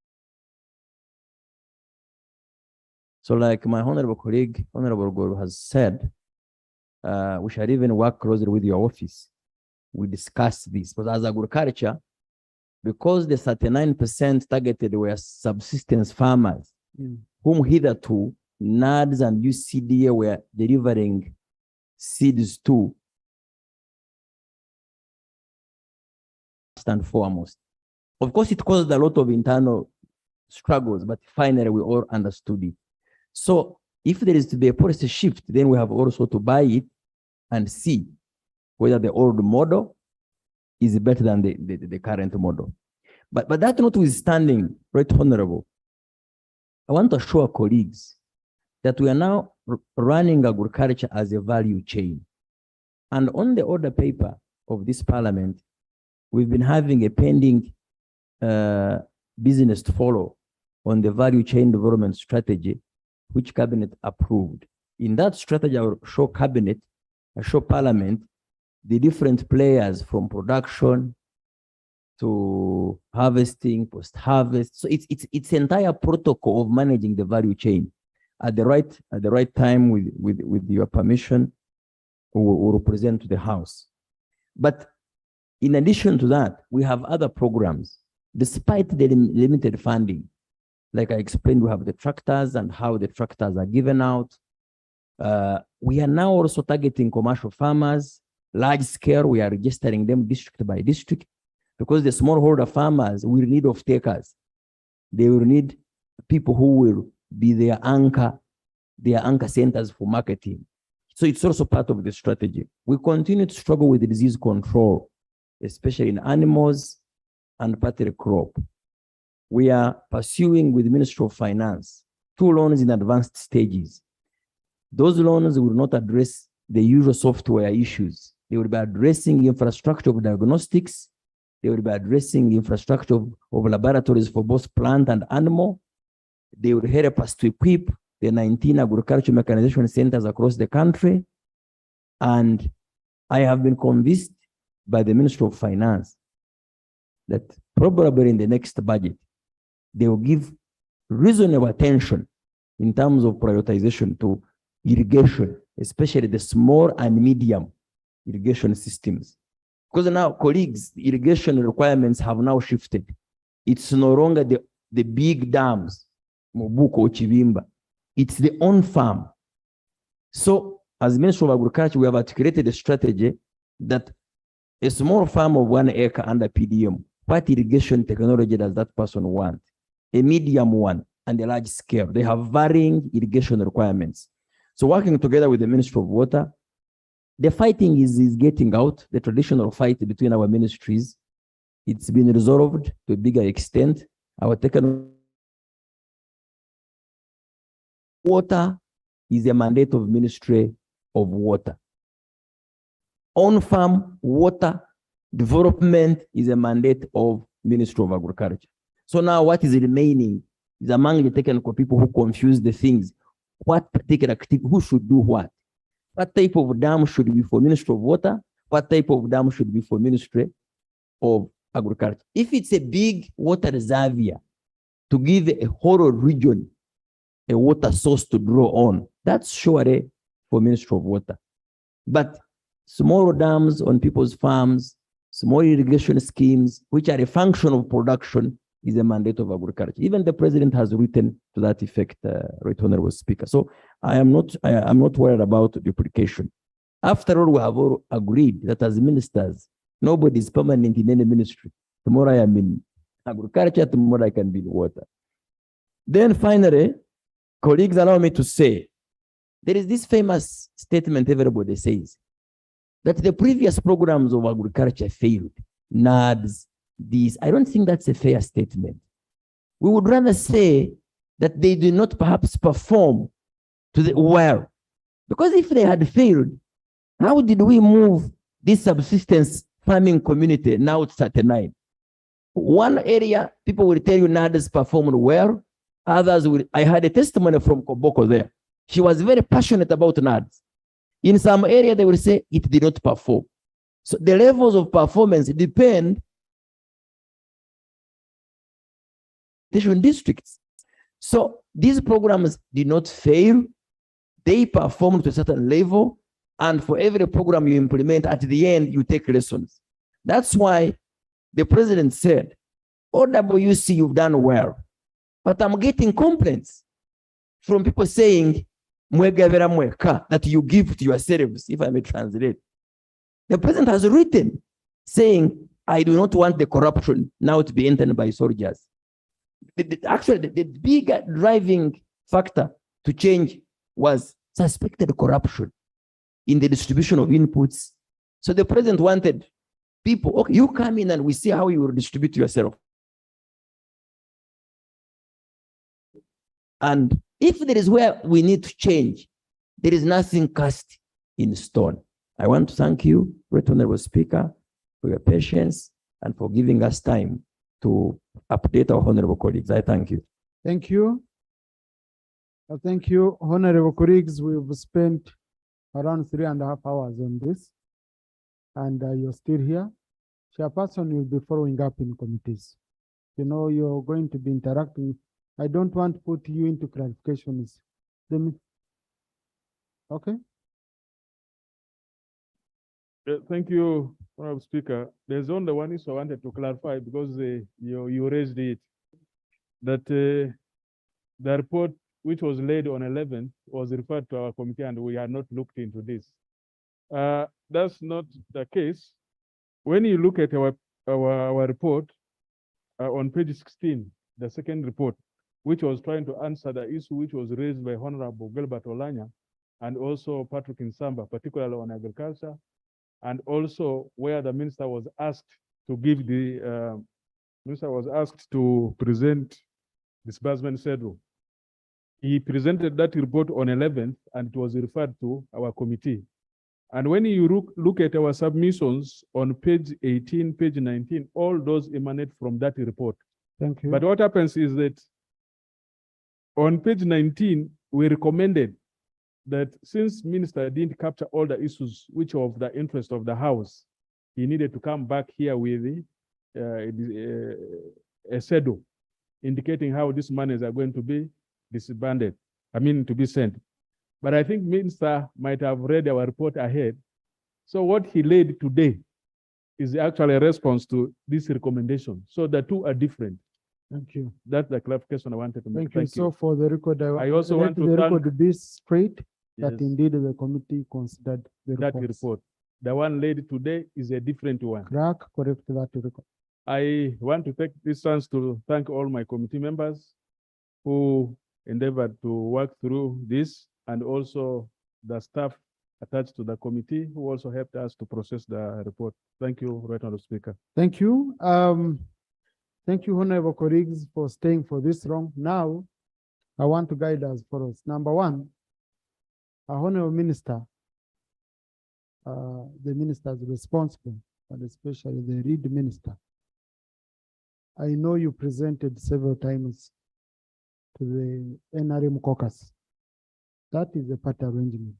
So like my honorable colleague, Honorable Goro has said, we shall even work closely with your office. We discussed this, but as agriculture, because the 39% targeted were subsistence farmers, whom hitherto NADS and UCDA were delivering seeds to, first and foremost. Of course, it caused a lot of internal struggles, but finally we all understood it. So if there is to be a policy shift, then we have also to buy it and see whether the old model is better than the current model. But that notwithstanding, Right Honorable, I want to assure colleagues that we are now running agriculture as a value chain. And on the order paper of this parliament, we've been having a pending business to follow on the value chain development strategy, which cabinet approved. In that strategy, I will show cabinet, I show parliament, the different players from production to harvesting, post-harvest. So it's entire protocol of managing the value chain. At the right time, with your permission, we will present to the House. But in addition to that, we have other programs, despite the limited funding. Like I explained, we have the tractors and how the tractors are given out. We are now also targeting commercial farmers, large scale. We are registering them district by district, because the smallholder farmers will need off-takers. They will need people who will be their anchor centers for marketing. So it's also part of the strategy. We continue to struggle with the disease control, especially in animals and partly crop. We are pursuing with the Ministry of Finance 2 loans in advanced stages. Those loans will not address the usual software issues. They will be addressing infrastructure of diagnostics. They will be addressing infrastructure of laboratories for both plant and animal. They will help us to equip the 19 agriculture mechanization centers across the country. And I have been convinced by the Ministry of Finance that probably in the next budget, they will give reasonable attention in terms of prioritization to irrigation, especially the small and medium irrigation systems. Because now, colleagues, irrigation requirements have now shifted. It's no longer the big dams, Mobuko or Chivimba. It's the on-farm. So, as Ministry of Agriculture, we have articulated a strategy that a small farm of 1 acre under PDM, what irrigation technology does that person want? A medium one and a large scale. They have varying irrigation requirements. So working together with the Ministry of Water, the fighting is getting out, the traditional fight between our ministries. It's been resolved to a bigger extent. Our technical water is a mandate of Ministry of Water. On-farm water development is a mandate of Ministry of Agriculture. So now what is remaining is among the technical people who confuse the things. What particular activity, who should do what? What type of dam should be for Ministry of Water? What type of dam should be for Ministry of Agriculture? If it's a big water reservoir to give a whole region a water source to draw on, that's surely for Ministry of Water. But small dams on people's farms, small irrigation schemes, which are a function of production, is a mandate of agriculture. Even the president has written to that effect, Right Honorable Speaker. So I am not worried about duplication. After all, we have all agreed that as ministers, nobody is permanent in any ministry. Tomorrow I am in agriculture, tomorrow I can be in water. Then finally, colleagues, allow me to say, there is this famous statement everybody says, that the previous programs of agriculture failed. NADS, these. I don't think that's a fair statement. We would rather say that they did not perhaps perform to the well. Because if they had failed, how did we move this subsistence farming community now to 39? One area, people will tell you NADS performed well. Others will. I had a testimony from Koboko there. She was very passionate about NADS. In some area, they will say it did not perform. So the levels of performance depend on districts. So these programs did not fail. They performed to a certain level. And for every program you implement, at the end, you take lessons. That's why the president said, OWC, you've done well. But I'm getting complaints from people saying, that you give to yourselves, if I may translate. The president has written saying, I do not want the corruption now to be entered by soldiers. Actually, the bigger driving factor to change was suspected corruption in the distribution of inputs. So the president wanted people, okay, you come in and we see how you will distribute yourself. And if there is where we need to change, there is nothing cast in stone. I want to thank you, Right Honorable Speaker, for your patience and for giving us time to update our honorable colleagues. I thank you. Thank you. Thank you, honorable colleagues. We've spent around 3.5 hours on this, and you're still here. Chairperson will be following up in committees. You know, you're going to be interacting. I don't want to put you into clarifications. Okay. Thank you, Honorable Speaker. There's only one issue I wanted to clarify because you raised it, that the report which was laid on 11th was referred to our committee and we had not looked into this. That's not the case. When you look at our report on page 16, the second report, which was trying to answer the issue which was raised by Honorable Gilbert Olanya and also Patrick Nsamba, particularly on agriculture, and also where the minister was asked to give the minister was asked to present disbursement schedule. He presented that report on 11th and it was referred to our committee. And when you look at our submissions on page 18, page 19, all those emanate from that report. Thank you. But what happens is that on page 19, we recommended that since minister didn't capture all the issues which are of the interest of the house, he needed to come back here with a schedule indicating how these monies are going to be disbanded, to be sent. But I think minister might have read our report ahead. So what he laid today is actually a response to this recommendation. So the two are different. Thank you. That's the clarification I wanted to make. Thank you. So for the record, I also let want to the thank- record be straight that Yes. indeed the committee considered the that reports. report. The one laid today is a different one. Clerk, correct that record. I want to take this chance to thank all my committee members who endeavored to work through this, and also the staff attached to the committee who also helped us to process the report. Thank you, Right Honorable Speaker. Thank you. Thank you, honorable colleagues, for staying for this long. Now, I want to guide us for us. Number one, our honorable minister, the ministers responsible, and especially the lead minister. I know you presented several times to the NRM caucus. That is a part arrangement.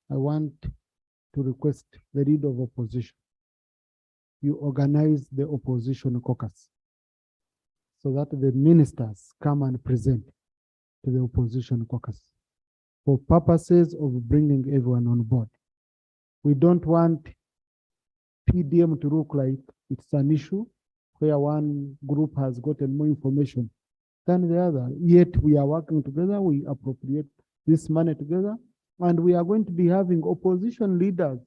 I want to request the leader of opposition. You organize the opposition caucus so that the ministers come and present to the opposition caucus for purposes of bringing everyone on board. We don't want PDM to look like it's an issue where one group has gotten more information than the other. Yet we are working together, we appropriate this money together, and we are going to be having opposition leaders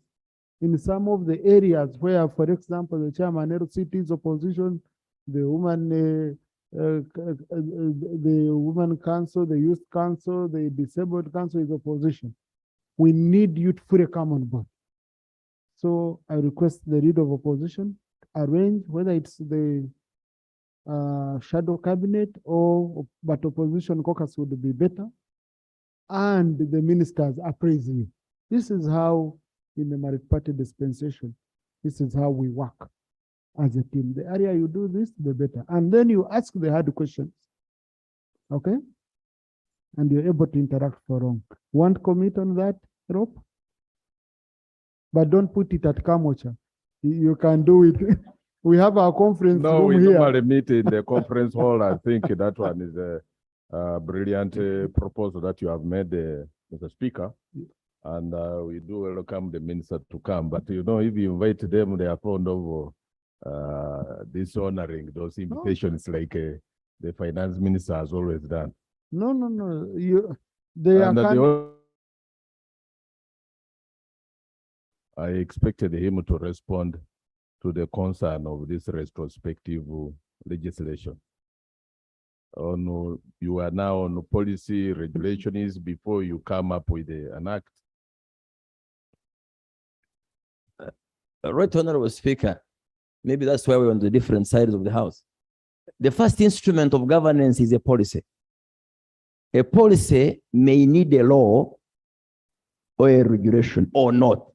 in some of the areas where, for example, the chairman LCT's opposition, the women council, the youth council, the disabled council is opposition. We need you to fully come on board. So I request the leader of opposition arrange whether it's the shadow cabinet but opposition caucus would be better, and the ministers appraise you. This is how in the multi-party dispensation, this is how we work as a team. The earlier you do this, the better. And then you ask the hard questions, okay? And you're able to interact for long. Want to commit on that, Rob? But don't put it at Kamocha. You can do it. We have our conference No, room we here. normally meet in the conference hall. I think that one is a brilliant proposal that you have made, Mr. Speaker. And we do welcome the minister to come. But if you invite them, they are fond of dishonoring those invitations like the finance minister has always done. No. They are kind. I expected him to respond to the concern of this retrospective legislation. You are now on policy regulations before you come up with an act. Right, Honorable Speaker, maybe that's why we're on the different sides of the house. The first instrument of governance is a policy. A policy may need a law or a regulation or not.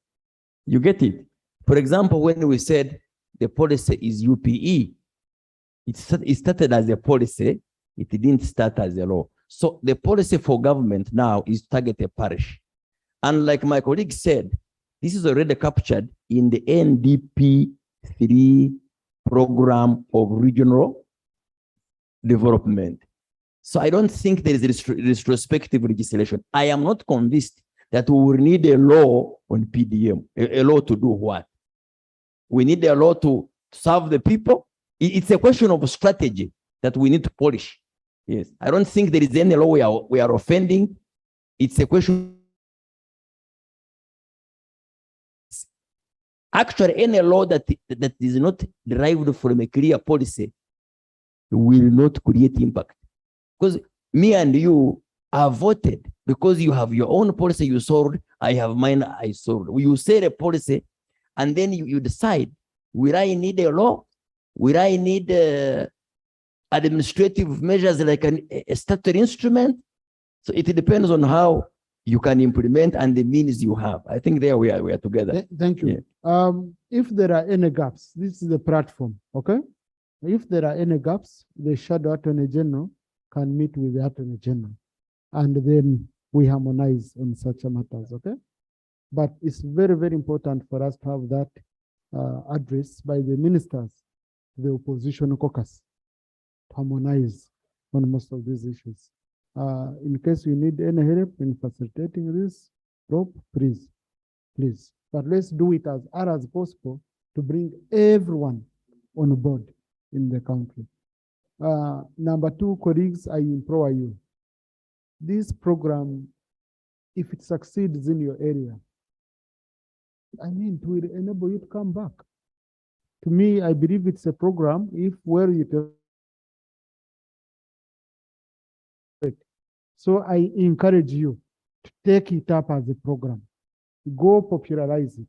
You get it? For example, when we said the policy is UPE, it started as a policy, it didn't start as a law. So the policy for government now is to target a parish. And like my colleague said, this is already captured in the NDP 3 program of regional development. So I don't think there is retrospective legislation. I am not convinced that we will need a law on PDM, a law to do what? We need a law to serve the people. It's a question of strategy that we need to polish. Yes, I don't think there is any law we are offending. It's a question. Actually, any law that is not derived from a clear policy will not create impact. Because me and you are voted because you have your own policy you solved, I have mine I solved. You set a policy and then you decide, will I need a law? Will I need administrative measures like a statutory instrument? So it depends on how you can implement and the means you have. I think there we are together. Thank you. If there are any gaps, this is the platform, okay? If there are any gaps, the shadow attorney general can meet with the attorney general, and then we harmonize on such matters, okay? But it's very, very important for us to have that address by the ministers, the opposition caucus, to harmonize on most of these issues. In case you need any help in facilitating this, Rob, please. But let's do it as early as possible to bring everyone on board in the country. Number two, colleagues, I implore you. This program, if it succeeds in your area, I mean, it will enable you to come back. To me, I believe it's a program, if well utilized. So I encourage you to take it up as a program. Go popularize it.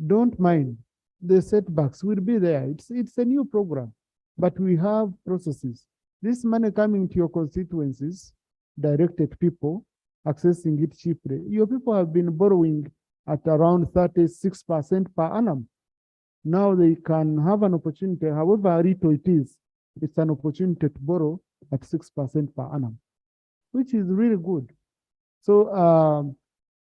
Don't mind the setbacks will be there. It's a new program, but we have processes. This money coming to your constituencies, directed people accessing it cheaply. Your people have been borrowing at around 36% per annum. Now they can have an opportunity, however little it is, it's an opportunity to borrow at 6% per annum, which is really good. So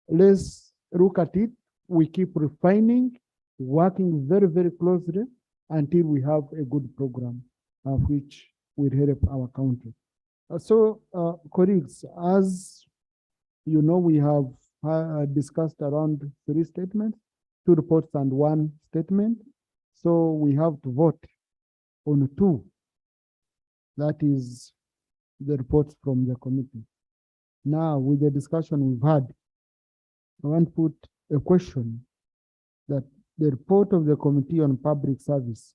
let's look at it. We keep refining, working very, very closely until we have a good program which will help our country. Colleagues, as you know, we have discussed around 3 statements, 2 reports and 1 statement. So we have to vote on 2. That is the reports from the committee. Now, with the discussion we've had, I want to put a question that the report of the Committee on Public Service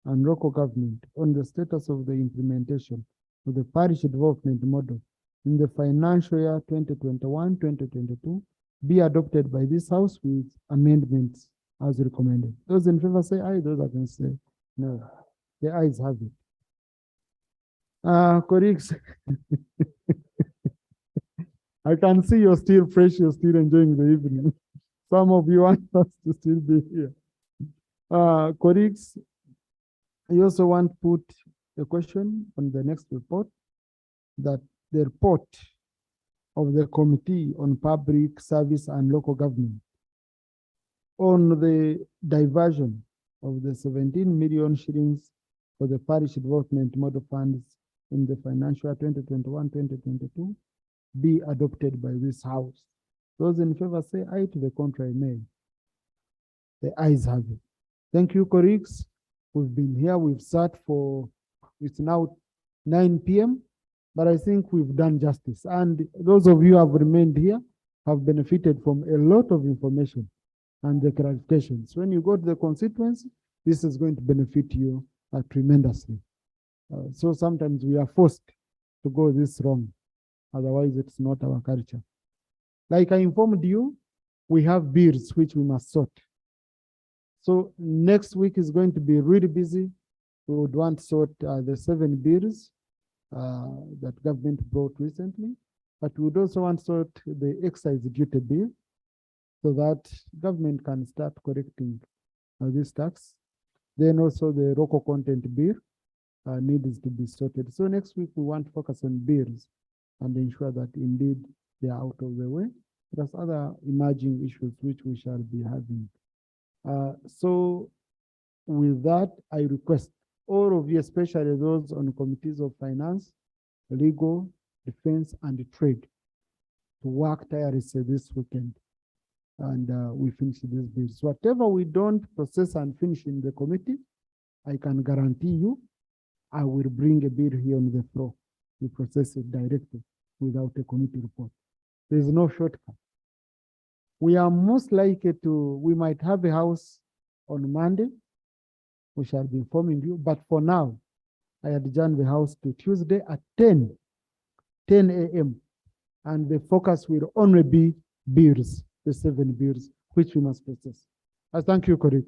and Local Government on the status of the implementation of the parish development model in the financial year 2021-2022 be adopted by this House with amendments as recommended. Those in favor say aye, those against say no. The ayes have it. Colleagues, I can see you're still fresh, you're still enjoying the evening. Some of you want us to still be here. Colleagues, I also want to put a question on the next report, that the report of the Committee on Public Service and Local Government on the diversion of the 17 million shillings for the parish development model funds in the financial year 2021-2022 be adopted by this House. Those in favor say aye, to the contrary nay. The ayes have it. Thank you, colleagues. We've been here, we've sat for, it's now 9 p.m., but I think we've done justice. And those of you who have remained here have benefited from a lot of information and the clarifications. When you go to the constituency, this is going to benefit you tremendously. So sometimes we are forced to go this wrong. Otherwise, it's not our culture. Like I informed you, we have bills which we must sort. So next week is going to be really busy. We would want to sort the 7 bills that government brought recently, but we would also want to sort the excise duty bill so that government can start collecting this tax. Then also the local content bill needs to be sorted. So next week we want to focus on bills and ensure that indeed they are out of the way, plus other emerging issues which we shall be having. So with that, I request all of you, especially those on committees of finance, legal, defense, and trade, to work tirelessly this weekend. And we finish these bills. So whatever we don't process and finish in the committee, I can guarantee you, I will bring a bill here on the floor. We process it directly without a committee report. There's no shortcut. We are most likely to, we might have a house on Monday. We shall be informing you, but for now, I adjourn the house to Tuesday at 10 a.m. And the focus will only be bills, the 7 bills, which we must process. I thank you, colleagues.